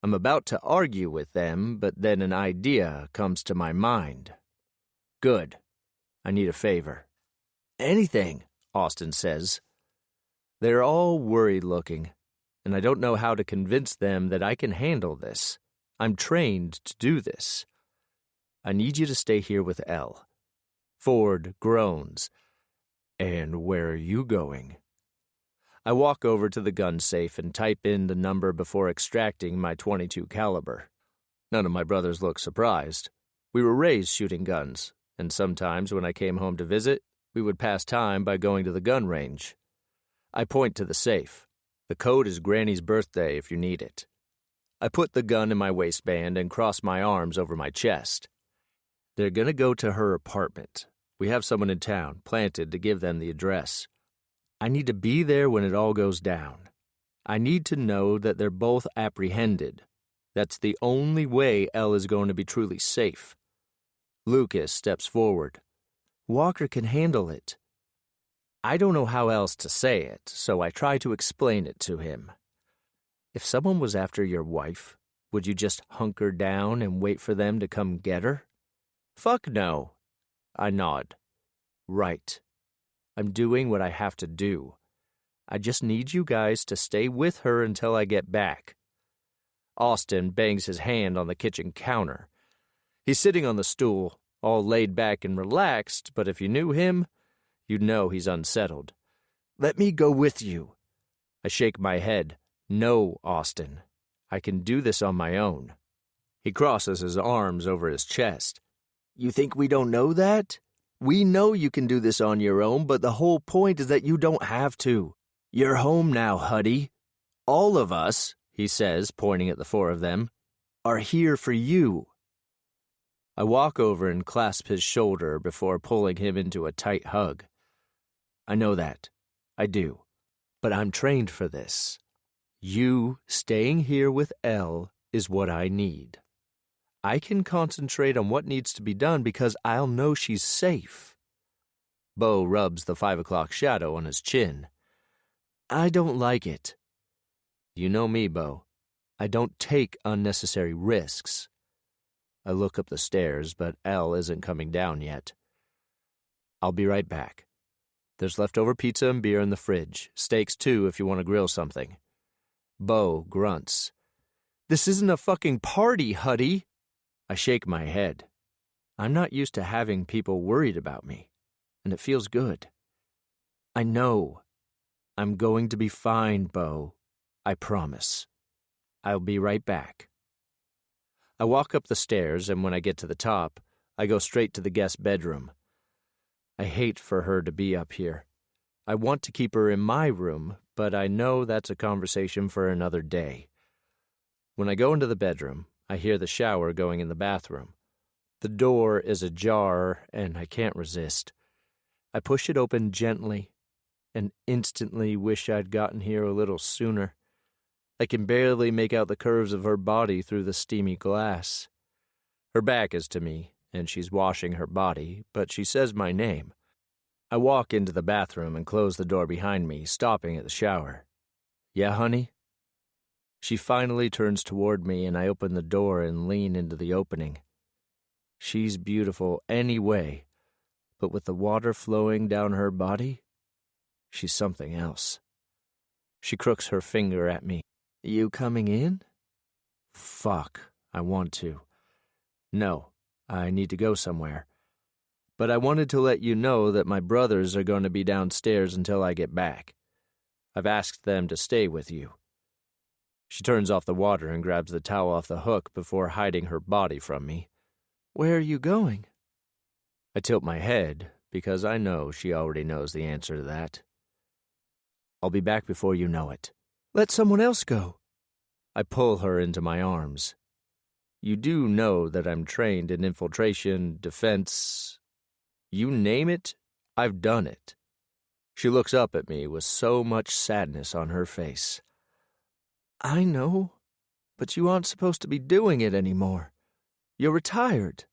I'm about to argue with them, but then an idea comes to my mind. Good. I need a favor. Anything, Austin says. They're all worried looking, and I don't know how to convince them that I can handle this. I'm trained to do this. I need you to stay here with Elle. Ford groans. And where are you going? I walk over to the gun safe and type in the number before extracting my .22 caliber. None of my brothers look surprised. We were raised shooting guns, and sometimes when I came home to visit, we would pass time by going to the gun range. I point to the safe. The code is Granny's birthday if you need it. I put the gun in my waistband and cross my arms over my chest. They're gonna go to her apartment. We have someone in town planted to give them the address. I need to be there when it all goes down. I need to know that they're both apprehended. That's the only way Elle is going to be truly safe. Lucas steps forward. Walker can handle it. I don't know how else to say it, so I try to explain it to him. If someone was after your wife, would you just hunker down and wait for them to come get her? Fuck no. I nod. Right. I'm doing what I have to do. I just need you guys to stay with her until I get back. Austin bangs his hand on the kitchen counter. He's sitting on the stool, all laid back and relaxed, but if you knew him, you'd know he's unsettled. Let me go with you. I shake my head. No, Austin. I can do this on my own. He crosses his arms over his chest. You think we don't know that? We know you can do this on your own, but the whole point is that you don't have to. You're home now, Huddy. All of us, he says, pointing at the 4 of them, are here for you. I walk over and clasp his shoulder before pulling him into a tight hug. I know that. I do. But I'm trained for this. You staying here with Elle is what I need. I can concentrate on what needs to be done because I'll know she's safe. Bo rubs the 5 o'clock shadow on his chin. I don't like it. You know me, Bo. I don't take unnecessary risks. I look up the stairs, but Elle isn't coming down yet. I'll be right back. There's leftover pizza and beer in the fridge. Steaks, too, if you want to grill something. Bo grunts. This isn't a fucking party, Huddy. I shake my head. I'm not used to having people worried about me, and it feels good. I know. I'm going to be fine, Bo. I promise. I'll be right back. I walk up the stairs, and when I get to the top, I go straight to the guest bedroom. I hate for her to be up here. I want to keep her in my room, but I know that's a conversation for another day. When I go into the bedroom, I hear the shower going in the bathroom. The door is ajar, and I can't resist. I push it open gently and instantly wish I'd gotten here a little sooner. I can barely make out the curves of her body through the steamy glass. Her back is to me, and she's washing her body, but she says my name. I walk into the bathroom and close the door behind me, stopping at the shower. "Yeah, honey?" She finally turns toward me, and I open the door and lean into the opening. She's beautiful anyway, but with the water flowing down her body, she's something else. She crooks her finger at me. "You coming in?" Fuck, I want to. No, I need to go somewhere. But I wanted to let you know that my brothers are going to be downstairs until I get back. I've asked them to stay with you. She turns off the water and grabs the towel off the hook before hiding her body from me. "Where are you going?" I tilt my head because I know she already knows the answer to that. "I'll be back before you know it." "Let someone else go." I pull her into my arms. You do know that I'm trained in infiltration, defense. You name it, I've done it. She looks up at me with so much sadness on her face. "I know, but you aren't supposed to be doing it anymore. You're retired."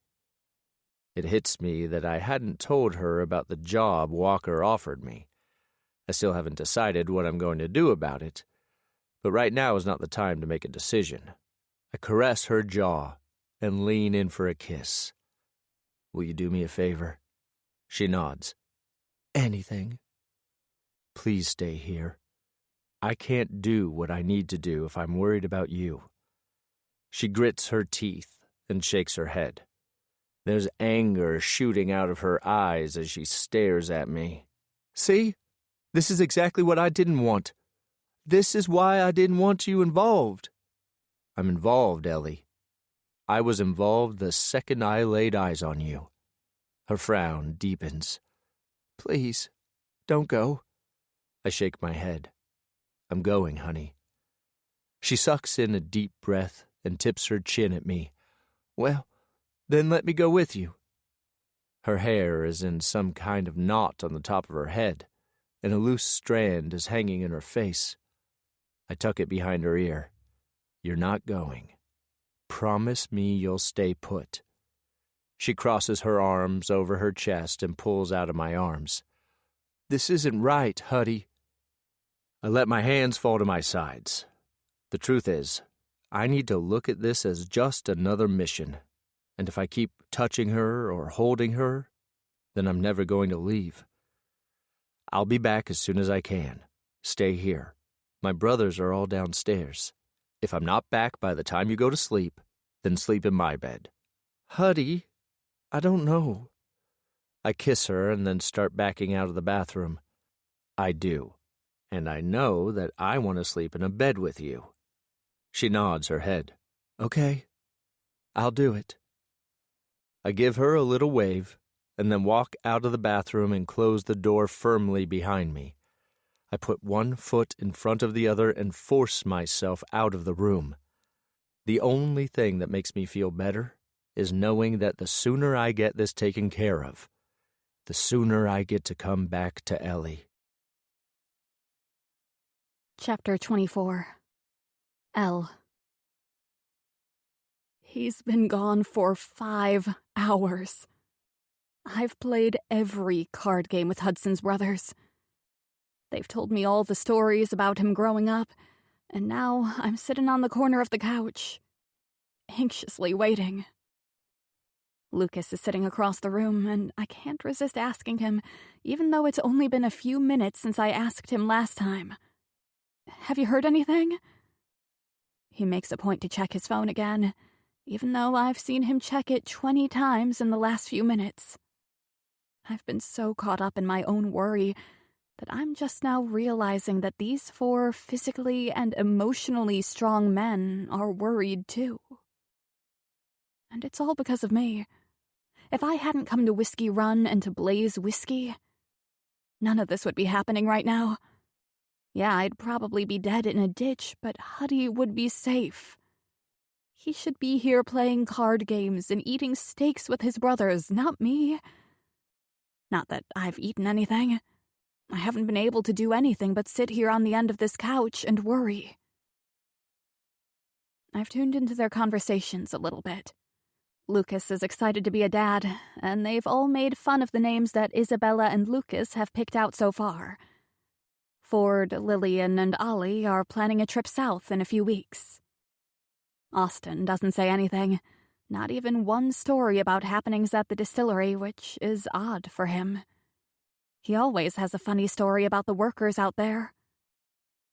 It hits me that I hadn't told her about the job Walker offered me. I still haven't decided what I'm going to do about it, but right now is not the time to make a decision. I caress her jaw and lean in for a kiss. "Will you do me a favor?" She nods. "Anything." "Please stay here. I can't do what I need to do if I'm worried about you." She grits her teeth and shakes her head. There's anger shooting out of her eyes as she stares at me. "See? This is exactly what I didn't want. This is why I didn't want you involved." "I'm involved, Ellie. I was involved the second I laid eyes on you." Her frown deepens. "Please, don't go." I shake my head. "I'm going, honey." She sucks in a deep breath and tips her chin at me. "Well, then let me go with you." Her hair is in some kind of knot on the top of her head, and a loose strand is hanging in her face. I tuck it behind her ear. "You're not going. Promise me you'll stay put." She crosses her arms over her chest and pulls out of my arms. "This isn't right, Huddy." I let my hands fall to my sides. The truth is, I need to look at this as just another mission, and if I keep touching her or holding her, then I'm never going to leave. I'll be back as soon as I can. Stay here. My brothers are all downstairs. If I'm not back by the time you go to sleep, then sleep in my bed. "Huddy, I don't know." I kiss her and then start backing out of the bathroom. I do, and I know that I want to sleep in a bed with you. She nods her head. "Okay, I'll do it." I give her a little wave, and then walk out of the bathroom and close the door firmly behind me. I put one foot in front of the other and force myself out of the room. The only thing that makes me feel better is knowing that the sooner I get this taken care of, the sooner I get to come back to Ellie. Chapter 24. L. He's been gone for 5 hours. I've played every card game with Hudson's brothers. They've told me all the stories about him growing up, and now I'm sitting on the corner of the couch, anxiously waiting. Lucas is sitting across the room, and I can't resist asking him, even though it's only been a few minutes since I asked him last time. "Have you heard anything?" He makes a point to check his phone again, even though I've seen him check it 20 times in the last few minutes. I've been so caught up in my own worry that I'm just now realizing that these 4 physically and emotionally strong men are worried too. And it's all because of me. if I hadn't come to Whiskey Run and to Blaze Whiskey, none of this would be happening right now. Yeah, I'd probably be dead in a ditch, but Huddy would be safe. He should be here playing card games and eating steaks with his brothers, not me. Not that I've eaten anything. I haven't been able to do anything but sit here on the end of this couch and worry. I've tuned into their conversations a little bit. Lucas is excited to be a dad, and they've all made fun of the names that Isabella and Lucas have picked out so far. Ford, Lillian, and Ollie are planning a trip south in a few weeks. Austin doesn't say anything, not even one story about happenings at the distillery, which is odd for him. He always has a funny story about the workers out there.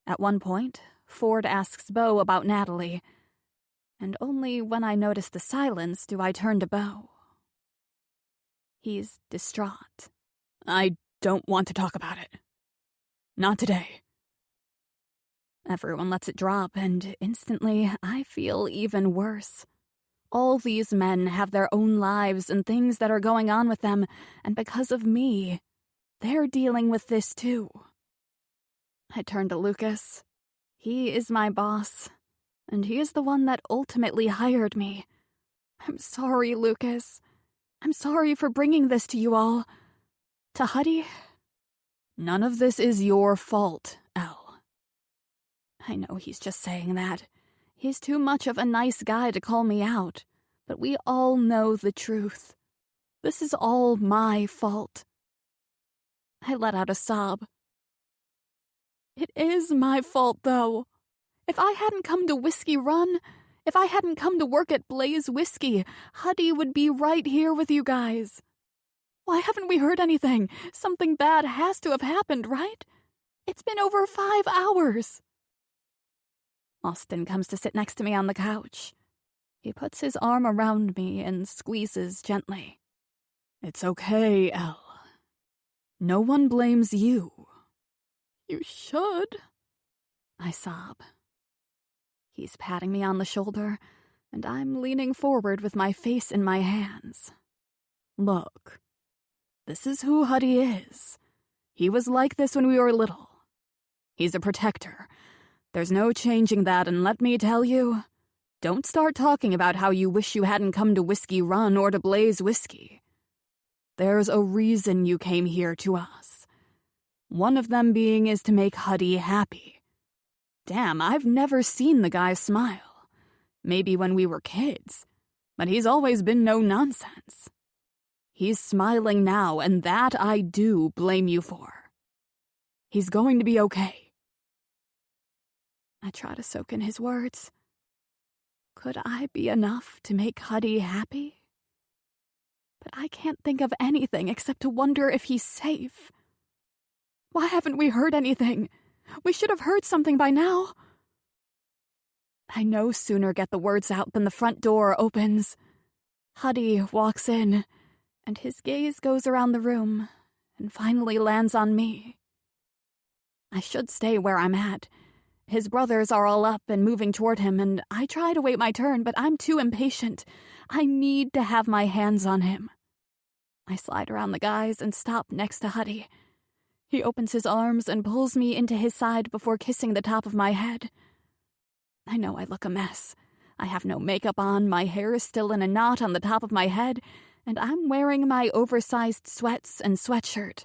At one point, Ford asks Bo about Natalie, and only when I notice the silence do I turn to Bo. He's distraught. I don't want to talk about it. Not today. Everyone lets it drop, and instantly I feel even worse. All these men have their own lives and things that are going on with them, and because of me, they're dealing with this too. I turn to Lucas. He is my boss, and he is the one that ultimately hired me. I'm sorry, Lucas. I'm sorry for bringing this to you all. To Huddy, none of this is your fault, Elle. I know he's just saying that. He's too much of a nice guy to call me out, but we all know the truth. This is all my fault. I let out a sob. It is my fault, though. If I hadn't come to Whiskey Run, if I hadn't come to work at Blaze Whiskey, Huddy would be right here with you guys. Why haven't we heard anything? Something bad has to have happened, right? It's been over 5 hours. Austin comes to sit next to me on the couch. He puts his arm around me and squeezes gently. It's okay, Elle. No one blames you. You should. I sob. He's patting me on the shoulder, and I'm leaning forward with my face in my hands. Look, this is who Huddy is. He was like this when we were little. He's a protector. There's no changing that, and let me tell you, don't start talking about how you wish you hadn't come to Whiskey Run or to Blaze Whiskey. There's a reason you came here to us. One of them being is to make Huddy happy. Damn, I've never seen the guy smile. Maybe when we were kids, but he's always been no nonsense. He's smiling now, and that I do blame you for. He's going to be okay. I try to soak in his words. Could I be enough to make Huddy happy? But I can't think of anything except to wonder if he's safe. Why haven't we heard anything? We should have heard something by now. I no sooner get the words out than the front door opens. Huddy walks in, and his gaze goes around the room and finally lands on me. I should stay where I'm at. His brothers are all up and moving toward him, and I try to wait my turn, but I'm too impatient. I need to have my hands on him. I slide around the guys and stop next to Huddy. He opens his arms and pulls me into his side before kissing the top of my head. I know I look a mess. I have no makeup on, my hair is still in a knot on the top of my head, and I'm wearing my oversized sweats and sweatshirt.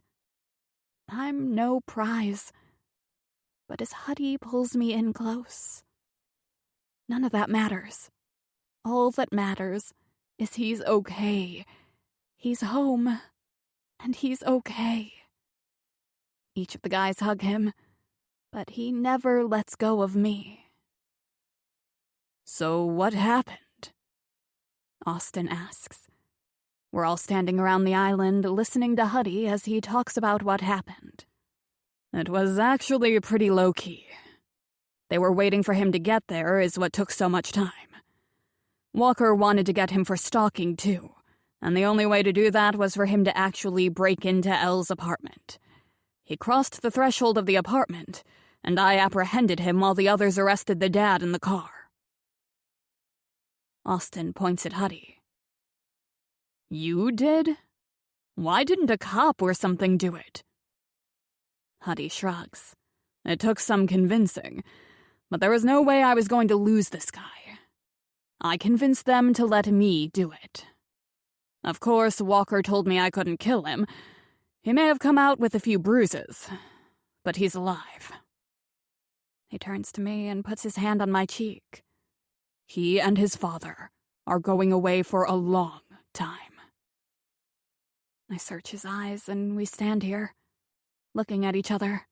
I'm no prize. But as Huddy pulls me in close, none of that matters. All that matters is he's okay. He's home, and he's okay. Each of the guys hug him, but he never lets go of me. So what happened? Austin asks. We're all standing around the island listening to Huddy as he talks about what happened. It was actually pretty low-key. They were waiting for him to get there is what took so much time. Walker wanted to get him for stalking, too, and the only way to do that was for him to actually break into Elle's apartment. He crossed the threshold of the apartment, and I apprehended him while the others arrested the dad in the car. Austin points at Huddy. You did? Why didn't a cop or something do it? Huddy shrugs. It took some convincing, but there was no way I was going to lose this guy. I convinced them to let me do it. Of course, Walker told me I couldn't kill him. He may have come out with a few bruises, but he's alive. He turns to me and puts his hand on my cheek. He and his father are going away for a long time. I search his eyes and we stand here, looking at each other.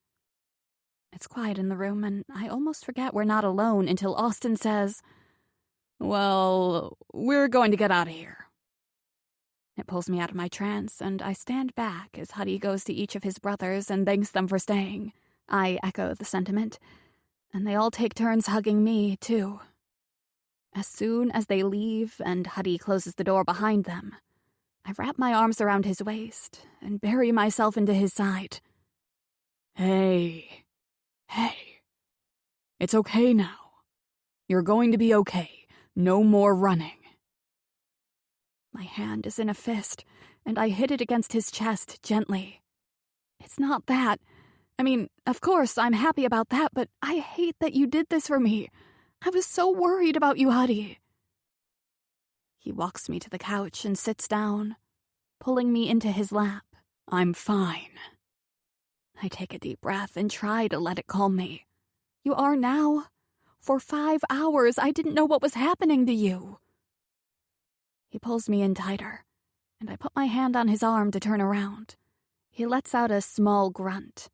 It's quiet in the room and I almost forget we're not alone until Austin says, "Well, we're going to get out of here." It pulls me out of my trance and I stand back as Huddy goes to each of his brothers and thanks them for staying. I echo the sentiment, and they all take turns hugging me, too. As soon as they leave and Huddy closes the door behind them, I wrap my arms around his waist and bury myself into his side. Hey. It's okay now. You're going to be okay. No more running. My hand is in a fist, and I hit it against his chest gently. It's not that. I mean, of course, I'm happy about that, but I hate that you did this for me. I was so worried about you, Huddy. He walks me to the couch and sits down, pulling me into his lap. I'm fine. I take a deep breath and try to let it calm me. You are now? For 5 hours, I didn't know what was happening to you. He pulls me in tighter, and I put my hand on his arm to turn around. He lets out a small grunt,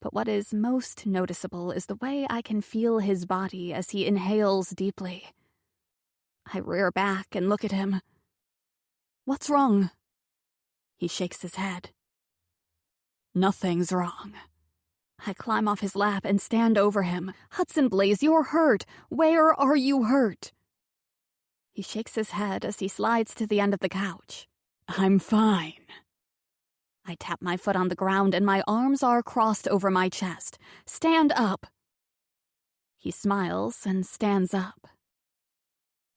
but what is most noticeable is the way I can feel his body as he inhales deeply. I rear back and look at him. What's wrong? He shakes his head. Nothing's wrong. I climb off his lap and stand over him. Hudson Blaze, you're hurt. Where are you hurt? He shakes his head as he slides to the end of the couch. I'm fine. I tap my foot on the ground and my arms are crossed over my chest. Stand up. He smiles and stands up.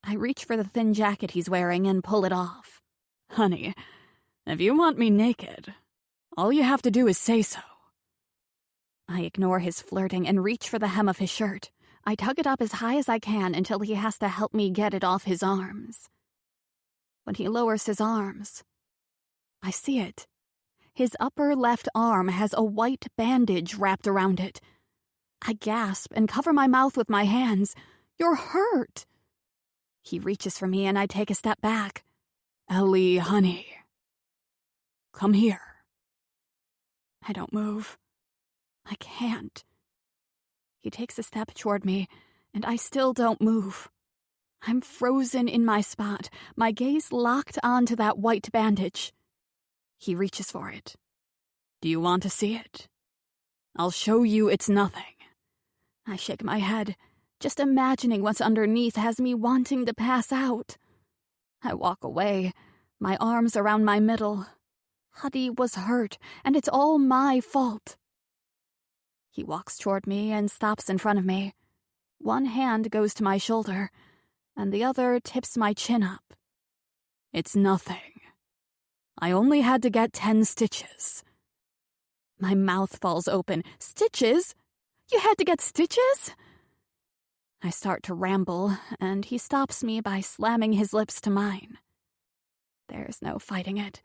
I reach for the thin jacket he's wearing and pull it off. Honey, if you want me naked, all you have to do is say so. I ignore his flirting and reach for the hem of his shirt. I tug it up as high as I can until he has to help me get it off his arms. When he lowers his arms, I see it. His upper left arm has a white bandage wrapped around it. I gasp and cover my mouth with my hands. You're hurt. He reaches for me and I take a step back. Ellie, honey. Come here. I don't move. I can't. He takes a step toward me, and I still don't move. I'm frozen in my spot, my gaze locked onto that white bandage. He reaches for it. Do you want to see it? I'll show you it's nothing. I shake my head. Just imagining what's underneath has me wanting to pass out. I walk away, my arms around my middle. Huddy was hurt, and it's all my fault. He walks toward me and stops in front of me. One hand goes to my shoulder, and the other tips my chin up. It's nothing. I only had to get 10 stitches. My mouth falls open. Stitches? You had to get stitches? I start to ramble, and he stops me by slamming his lips to mine. There's no fighting it.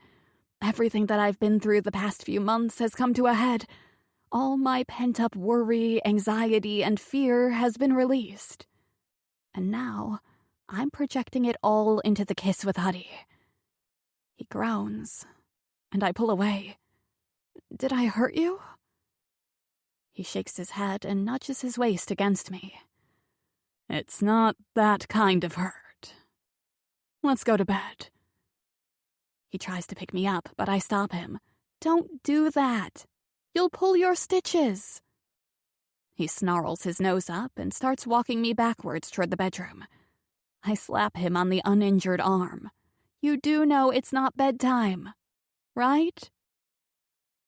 Everything that I've been through the past few months has come to a head. All my pent-up worry, anxiety, and fear has been released. And now, I'm projecting it all into the kiss with Huddy. He groans, and I pull away. Did I hurt you? He shakes his head and nudges his waist against me. It's not that kind of hurt. Let's go to bed. He tries to pick me up, but I stop him. Don't do that. You'll pull your stitches. He snarls his nose up and starts walking me backwards toward the bedroom. I slap him on the uninjured arm. You do know it's not bedtime, right?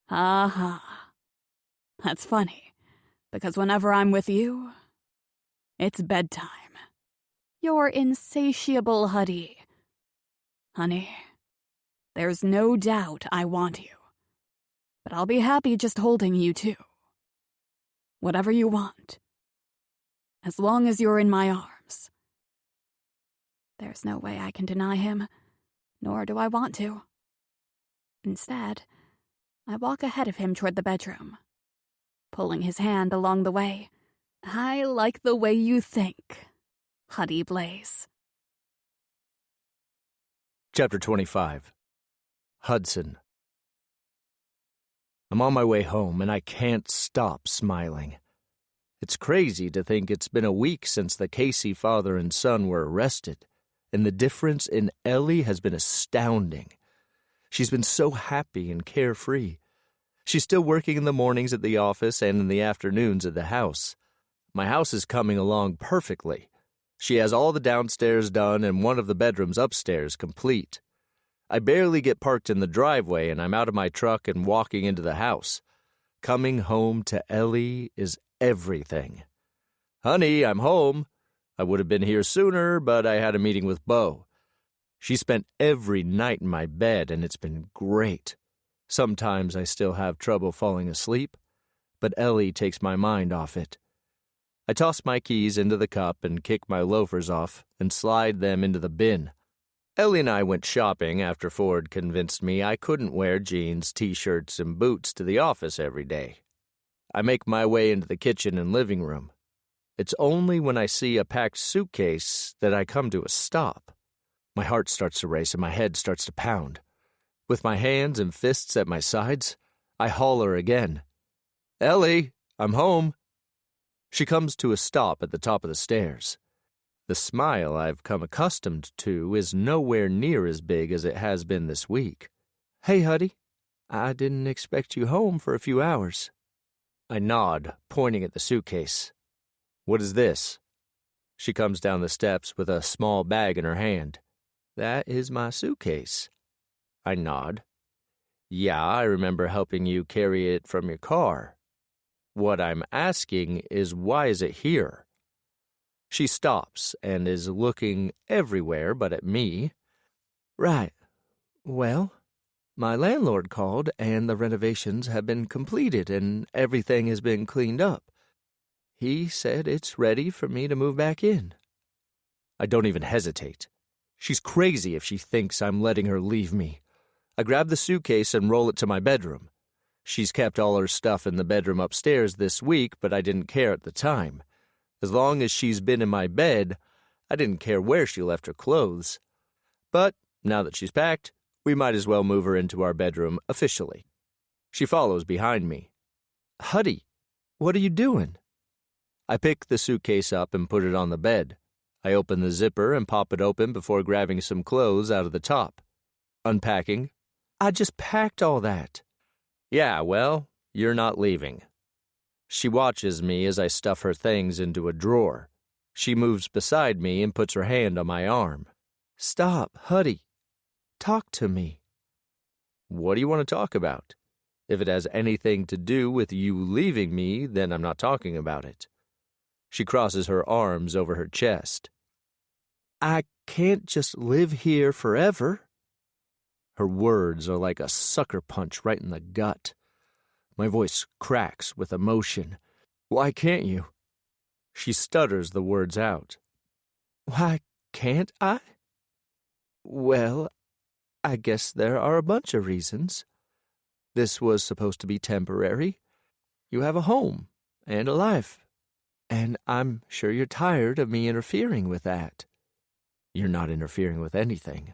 Ha ha. That's funny, because whenever I'm with you, it's bedtime. You're insatiable, Huddy. Honey, There's no doubt I want you. But I'll be happy just holding you too. Whatever you want. As long as you're in my arms. There's no way I can deny him, nor do I want to. Instead, I walk ahead of him toward the bedroom, pulling his hand along the way. I like the way you think, Huddy Blaze. Chapter 25. Hudson. I'm on my way home, and I can't stop smiling. It's crazy to think it's been a week since the Casey father and son were arrested, and the difference in Ellie has been astounding. She's been so happy and carefree. She's still working in the mornings at the office and in the afternoons at the house. My house is coming along perfectly. She has all the downstairs done and one of the bedrooms upstairs complete. I barely get parked in the driveway and I'm out of my truck and walking into the house. Coming home to Ellie is everything. Honey, I'm home. I would have been here sooner, but I had a meeting with Beau. She spent every night in my bed and it's been great. Sometimes I still have trouble falling asleep, but Ellie takes my mind off it. I toss my keys into the cup and kick my loafers off and slide them into the bin. Ellie and I went shopping after Ford convinced me I couldn't wear jeans, t-shirts, and boots to the office every day. I make my way into the kitchen and living room. It's only when I see a packed suitcase that I come to a stop. My heart starts to race and my head starts to pound. With my hands and fists at my sides, I holler again. Ellie, I'm home. She comes to a stop at the top of the stairs. The smile I've come accustomed to is nowhere near as big as it has been this week. Hey, Huddy, I didn't expect you home for a few hours. I nod, pointing at the suitcase. What is this? She comes down the steps with a small bag in her hand. That is my suitcase. I nod. Yeah, I remember helping you carry it from your car. What I'm asking is why is it here? She stops and is looking everywhere but at me. Right. Well, my landlord called and the renovations have been completed and everything has been cleaned up. He said it's ready for me to move back in. I don't even hesitate. She's crazy if she thinks I'm letting her leave me. I grab the suitcase and roll it to my bedroom. She's kept all her stuff in the bedroom upstairs this week, but I didn't care at the time. As long as she's been in my bed, I didn't care where she left her clothes. But now that she's packed, we might as well move her into our bedroom officially. She follows behind me. Huddy, what are you doing? I pick the suitcase up and put it on the bed. I open the zipper and pop it open before grabbing some clothes out of the top. Unpacking. I just packed all that. Yeah, well, you're not leaving. She watches me as I stuff her things into a drawer. She moves beside me and puts her hand on my arm. Stop, Huddy. Talk to me. What do you want to talk about? If it has anything to do with you leaving me, then I'm not talking about it. She crosses her arms over her chest. I can't just live here forever. Her words are like a sucker punch right in the gut. My voice cracks with emotion. Why can't you? She stutters the words out. Why can't I? Well, I guess there are a bunch of reasons. This was supposed to be temporary. You have a home and a life. And I'm sure you're tired of me interfering with that. You're not interfering with anything.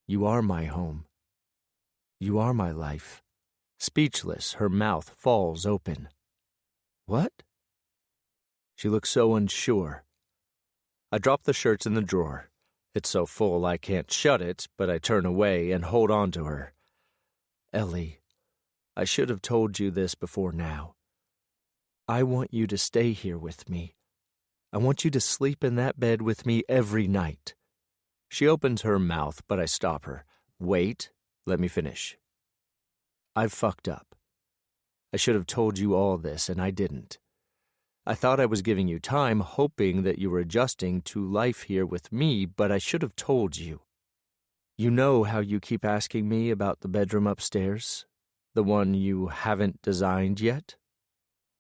You are my home. You are my life. Speechless, her mouth falls open. What? She looks so unsure. I drop the shirts in the drawer. It's so full I can't shut it, but I turn away and hold on to her. Ellie, I should have told you this before now. I want you to stay here with me. I want you to sleep in that bed with me every night. She opens her mouth, but I stop her. Wait, let me finish. I've fucked up. I should have told you all this, and I didn't. I thought I was giving you time, hoping that you were adjusting to life here with me, but I should have told you. You know how you keep asking me about the bedroom upstairs? The one you haven't designed yet?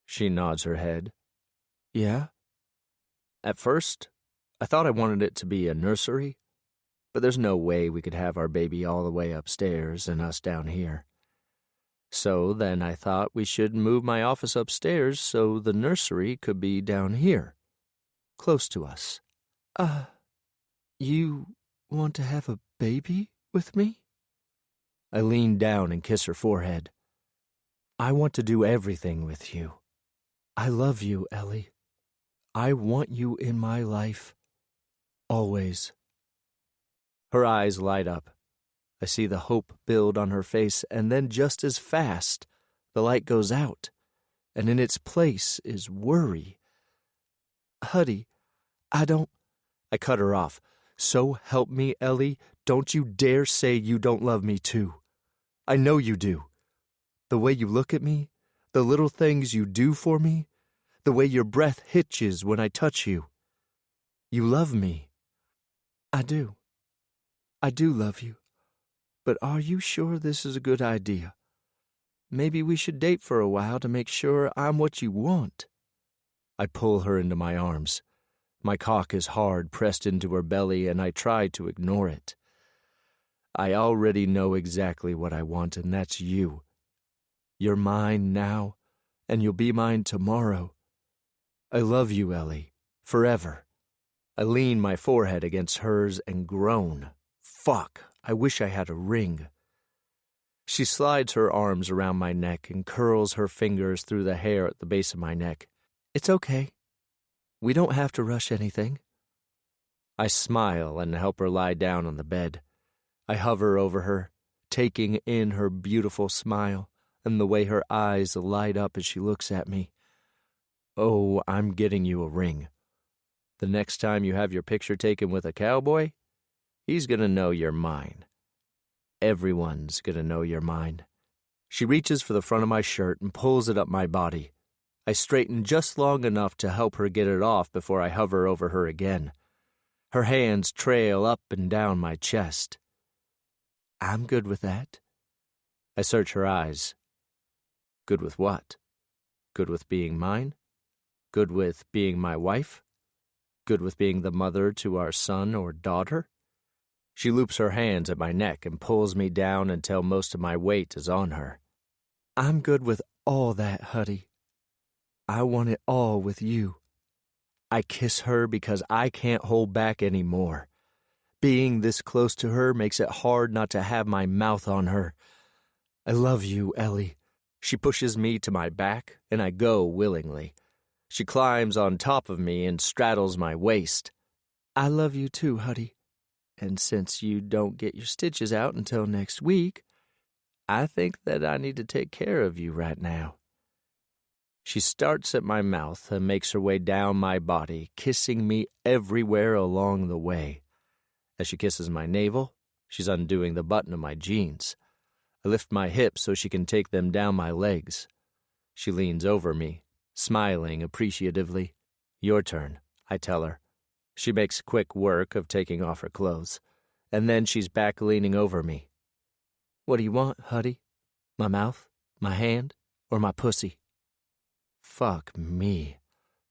She nods her head. Yeah? At first, I thought I wanted it to be a nursery, but there's no way we could have our baby all the way upstairs and us down here. So then I thought we should move my office upstairs so the nursery could be down here, close to us. You want to have a baby with me? I lean down and kiss her forehead. I want to do everything with you. I love you, Ellie. I want you in my life. Always. Her eyes light up. I see the hope build on her face, and then just as fast, the light goes out, and in its place is worry. Huddy, I cut her off. So help me, Ellie, don't you dare say you don't love me too. I know you do. The way you look at me, the little things you do for me, the way your breath hitches when I touch you. You love me. I do. I do love you. But are you sure this is a good idea? Maybe we should date for a while to make sure I'm what you want. I pull her into my arms. My cock is hard pressed into her belly, and I try to ignore it. I already know exactly what I want, and that's you. You're mine now, and you'll be mine tomorrow. I love you, Ellie, forever. I lean my forehead against hers and groan. Fuck, I wish I had a ring. She slides her arms around my neck and curls her fingers through the hair at the base of my neck. It's okay. We don't have to rush anything. I smile and help her lie down on the bed. I hover over her, taking in her beautiful smile and the way her eyes light up as she looks at me. Oh, I'm getting you a ring. The next time you have your picture taken with a cowboy, he's gonna know you're mine. Everyone's gonna know you're mine. She reaches for the front of my shirt and pulls it up my body. I straighten just long enough to help her get it off before I hover over her again. Her hands trail up and down my chest. I'm good with that. I search her eyes. Good with what? Good with being mine? Good with being my wife? Good with being the mother to our son or daughter? She loops her hands at my neck and pulls me down until most of my weight is on her. I'm good with all that, Huddy. I want it all with you. I kiss her because I can't hold back anymore. Being this close to her makes it hard not to have my mouth on her. I love you, Ellie. She pushes me to my back, and I go willingly. She climbs on top of me and straddles my waist. I love you too, Huddy. And since you don't get your stitches out until next week, I think that I need to take care of you right now. She starts at my mouth and makes her way down my body, kissing me everywhere along the way. As she kisses my navel, she's undoing the button of my jeans. I lift my hips so she can take them down my legs. She leans over me, smiling appreciatively. Your turn, I tell her. She makes quick work of taking off her clothes, and then she's back leaning over me. What do you want, Huddy? My mouth, my hand, or my pussy? Fuck me.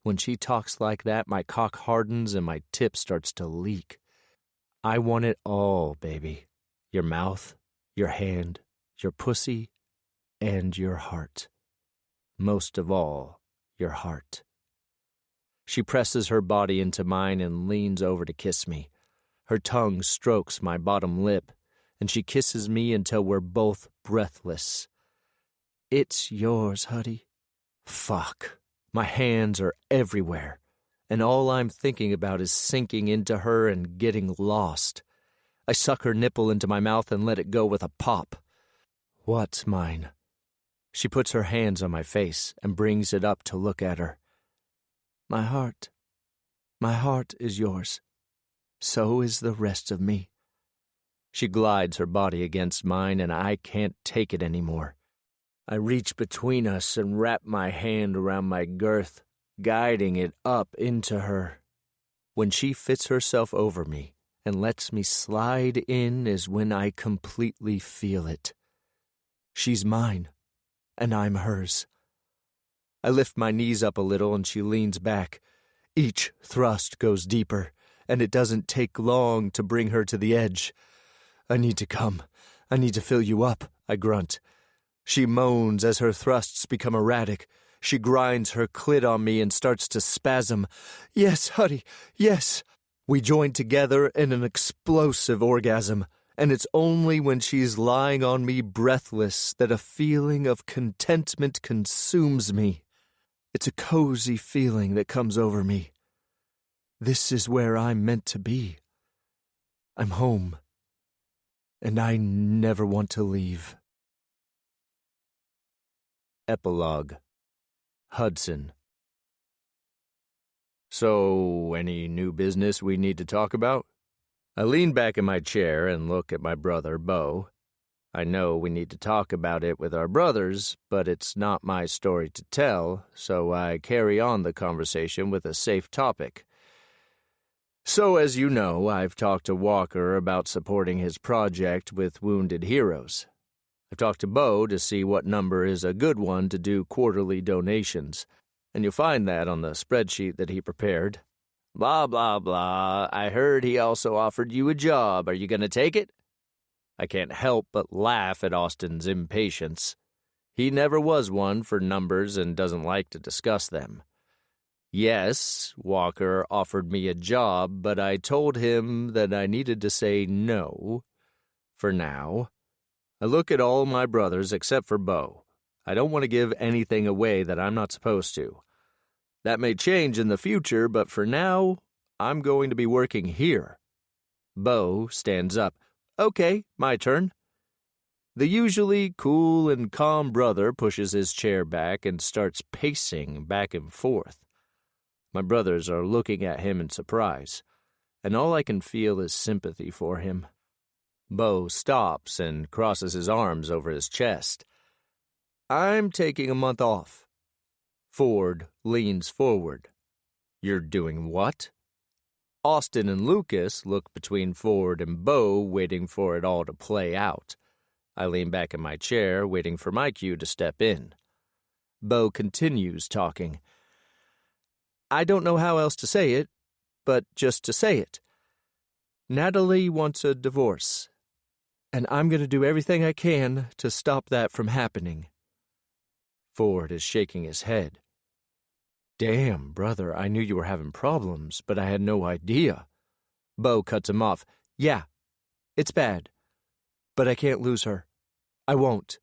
When she talks like that, my cock hardens and my tip starts to leak. I want it all, baby. Your mouth, your hand, your pussy, and your heart. Most of all, your heart. She presses her body into mine and leans over to kiss me. Her tongue strokes my bottom lip, and she kisses me until we're both breathless. It's yours, Huddy. Fuck. My hands are everywhere, and all I'm thinking about is sinking into her and getting lost. I suck her nipple into my mouth and let it go with a pop. What's mine? She puts her hands on my face and brings it up to look at her. My heart. My heart is yours. So is the rest of me. She glides her body against mine, and I can't take it anymore. I reach between us and wrap my hand around my girth, guiding it up into her. When she fits herself over me, and lets me slide in is when I completely feel it. She's mine, and I'm hers. I lift my knees up a little and she leans back. Each thrust goes deeper, and it doesn't take long to bring her to the edge. I need to come. I need to fill you up, I grunt. She moans as her thrusts become erratic. She grinds her clit on me and starts to spasm. Yes, Huddy, yes. We join together in an explosive orgasm, and it's only when she's lying on me breathless that a feeling of contentment consumes me. It's a cozy feeling that comes over me. This is where I'm meant to be. I'm home, and I never want to leave. Epilogue. Hudson. So, any new business we need to talk about? I lean back in my chair and look at my brother, Bo. I know we need to talk about it with our brothers, but it's not my story to tell, so I carry on the conversation with a safe topic. So, as you know, I've talked to Walker about supporting his project with Wounded Heroes. I've talked to Bo to see what number is a good one to do quarterly donations, and you'll find that on the spreadsheet that he prepared. Blah, blah, blah. I heard he also offered you a job. Are you going to take it? I can't help but laugh at Austin's impatience. He never was one for numbers and doesn't like to discuss them. Yes, Walker offered me a job, but I told him that I needed to say no for now. I look at all my brothers except for Bo. I don't want to give anything away that I'm not supposed to. That may change in the future, but for now, I'm going to be working here. Bo stands up. Okay, my turn. The usually cool and calm brother pushes his chair back and starts pacing back and forth. My brothers are looking at him in surprise, and all I can feel is sympathy for him. Bo stops and crosses his arms over his chest. I'm taking a month off. Ford leans forward. You're doing what? Austin and Lucas look between Ford and Bo, waiting for it all to play out. I lean back in my chair, waiting for my cue to step in. Bo continues talking. I don't know how else to say it, but just to say it. Natalie wants a divorce, and I'm going to do everything I can to stop that from happening. Ford is shaking his head. Damn, brother, I knew you were having problems, but I had no idea. Bo cuts him off. Yeah, it's bad, but I can't lose her. I won't.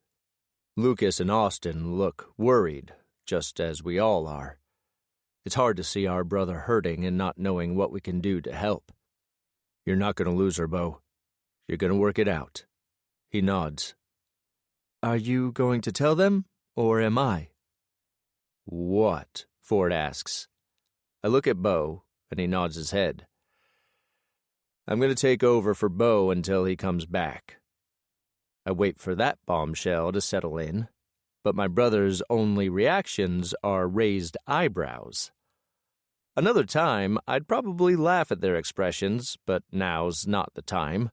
Lucas and Austin look worried, just as we all are. It's hard to see our brother hurting and not knowing what we can do to help. You're not going to lose her, Bo. You're going to work it out. He nods. Are you going to tell them, or am I? What? Ford asks. I look at Bo, and he nods his head. I'm going to take over for Bo until he comes back. I wait for that bombshell to settle in, but my brother's only reactions are raised eyebrows. Another time, I'd probably laugh at their expressions, but now's not the time.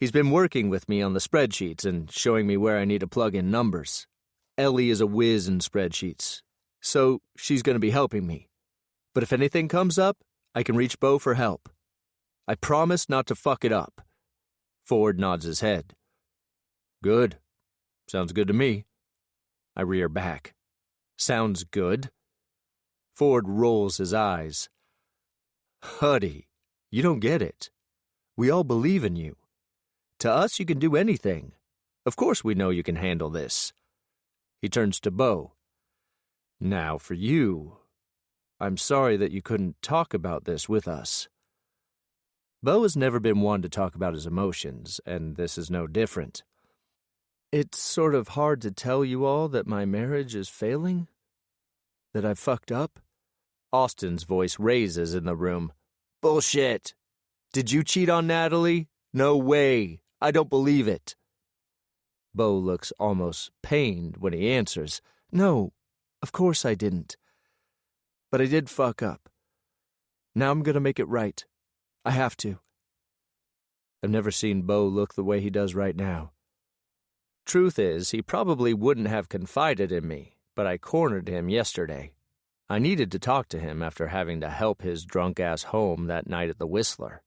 He's been working with me on the spreadsheets and showing me where I need to plug in numbers. Ellie is a whiz in spreadsheets, so she's going to be helping me. But if anything comes up, I can reach Bo for help. I promise not to fuck it up. Ford nods his head. Good. Sounds good to me. I rear back. Sounds good? Ford rolls his eyes. Huddy, you don't get it. We all believe in you. To us, you can do anything. Of course we know you can handle this. He turns to Bo. Now for you. I'm sorry that you couldn't talk about this with us. Bo has never been one to talk about his emotions, and this is no different. It's sort of hard to tell you all that my marriage is failing, that I've fucked up. Austin's voice raises in the room. Bullshit. Did you cheat on Natalie? No way. I don't believe it. Bo looks almost pained when he answers. No, of course I didn't. But I did fuck up. Now I'm going to make it right. I have to. I've never seen Bo look the way he does right now. Truth is, he probably wouldn't have confided in me, but I cornered him yesterday. I needed to talk to him after having to help his drunk-ass home that night at the Whistler.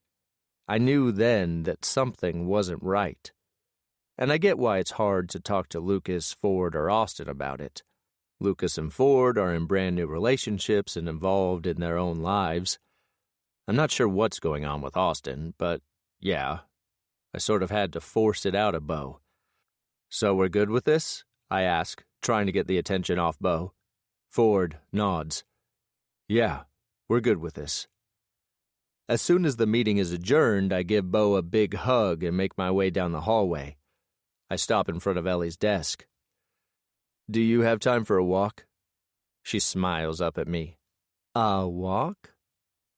I knew then that something wasn't right. And I get why it's hard to talk to Lucas, Ford, or Austin about it. Lucas and Ford are in brand new relationships and involved in their own lives. I'm not sure what's going on with Austin, but yeah, I sort of had to force it out of Bo. So we're good with this? I ask, trying to get the attention off Bo. Ford nods. Yeah, we're good with this. As soon as the meeting is adjourned, I give Bo a big hug and make my way down the hallway. I stop in front of Ellie's desk. Do you have time for a walk? She smiles up at me. A walk?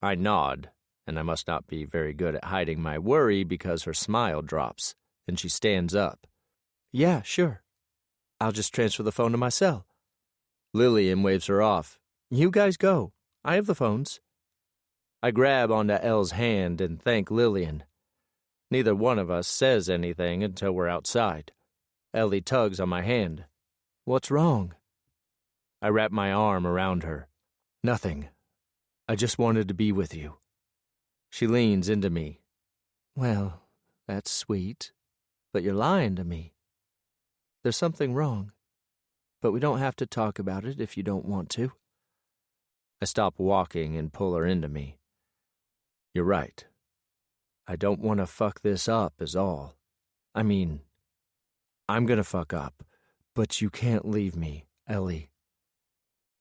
I nod, and I must not be very good at hiding my worry because her smile drops, and she stands up. Yeah, sure. I'll just transfer the phone to my cell. Lillian waves her off. You guys go. I have the phones. I grab onto Elle's hand and thank Lillian. Neither one of us says anything until we're outside. Ellie tugs on my hand. What's wrong? I wrap my arm around her. Nothing. I just wanted to be with you. She leans into me. Well, that's sweet, but you're lying to me. There's something wrong, but we don't have to talk about it if you don't want to. I stop walking and pull her into me. You're right. I don't want to fuck this up is all. I mean, I'm gonna fuck up, but you can't leave me, Ellie.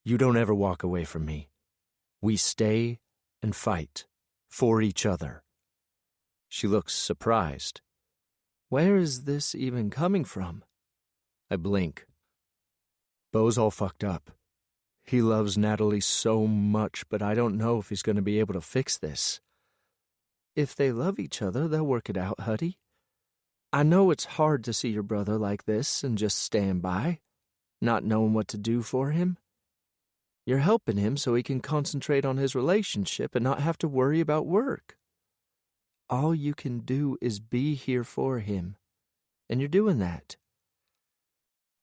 You don't ever walk away from me. We stay and fight for each other. She looks surprised. Where is this even coming from? I blink. Bo's all fucked up. He loves Natalie so much, but I don't know if he's going to be able to fix this. If they love each other, they'll work it out, Huddy. I know it's hard to see your brother like this and just stand by, not knowing what to do for him. You're helping him so he can concentrate on his relationship and not have to worry about work. All you can do is be here for him, and you're doing that.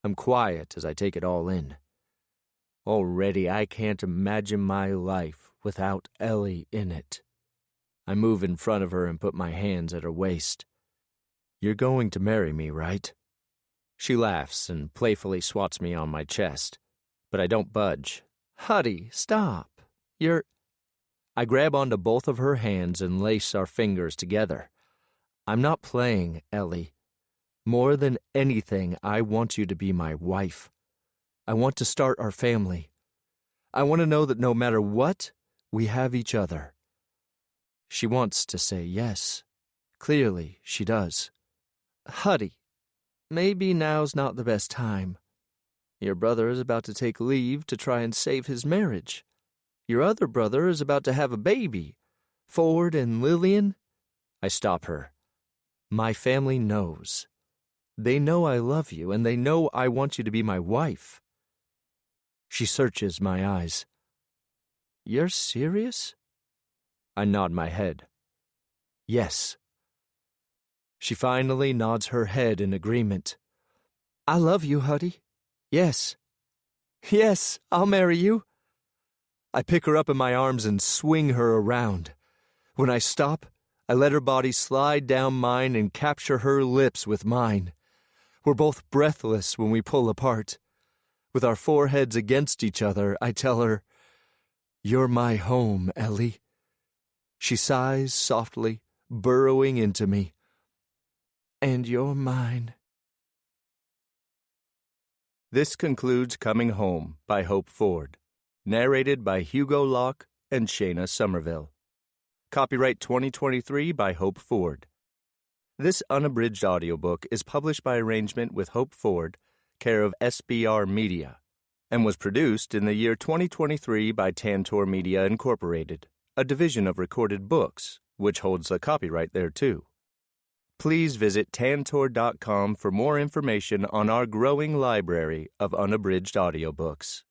I'm quiet as I take it all in. Already I can't imagine my life without Ellie in it. I move in front of her and put my hands at her waist. You're going to marry me, right? She laughs and playfully swats me on my chest, but I don't budge. Huddy, stop. I grab onto both of her hands and lace our fingers together. I'm not playing, Ellie. More than anything, I want you to be my wife. I want to start our family. I want to know that no matter what, we have each other. She wants to say yes. Clearly, she does. Huddy, maybe now's not the best time. Your brother is about to take leave to try and save his marriage. Your other brother is about to have a baby. Ford and Lillian. I stop her. My family knows. They know I love you, and they know I want you to be my wife. She searches my eyes. You're serious? I nod my head. Yes. She finally nods her head in agreement. I love you, Huddy. Yes. Yes, I'll marry you. I pick her up in my arms and swing her around. When I stop, I let her body slide down mine and capture her lips with mine. We're both breathless when we pull apart. With our foreheads against each other, I tell her, You're my home, Ellie. She sighs softly, burrowing into me. And you're mine. This concludes Coming Home by Hope Ford, narrated by Hugo Locke and Shayna Somerville. Copyright 2023 by Hope Ford. This unabridged audiobook is published by arrangement with Hope Ford, care of SBR Media, and was produced in the year 2023 by Tantor Media Incorporated, a division of Recorded Books, which holds the copyright thereto. Please visit tantor.com for more information on our growing library of unabridged audiobooks.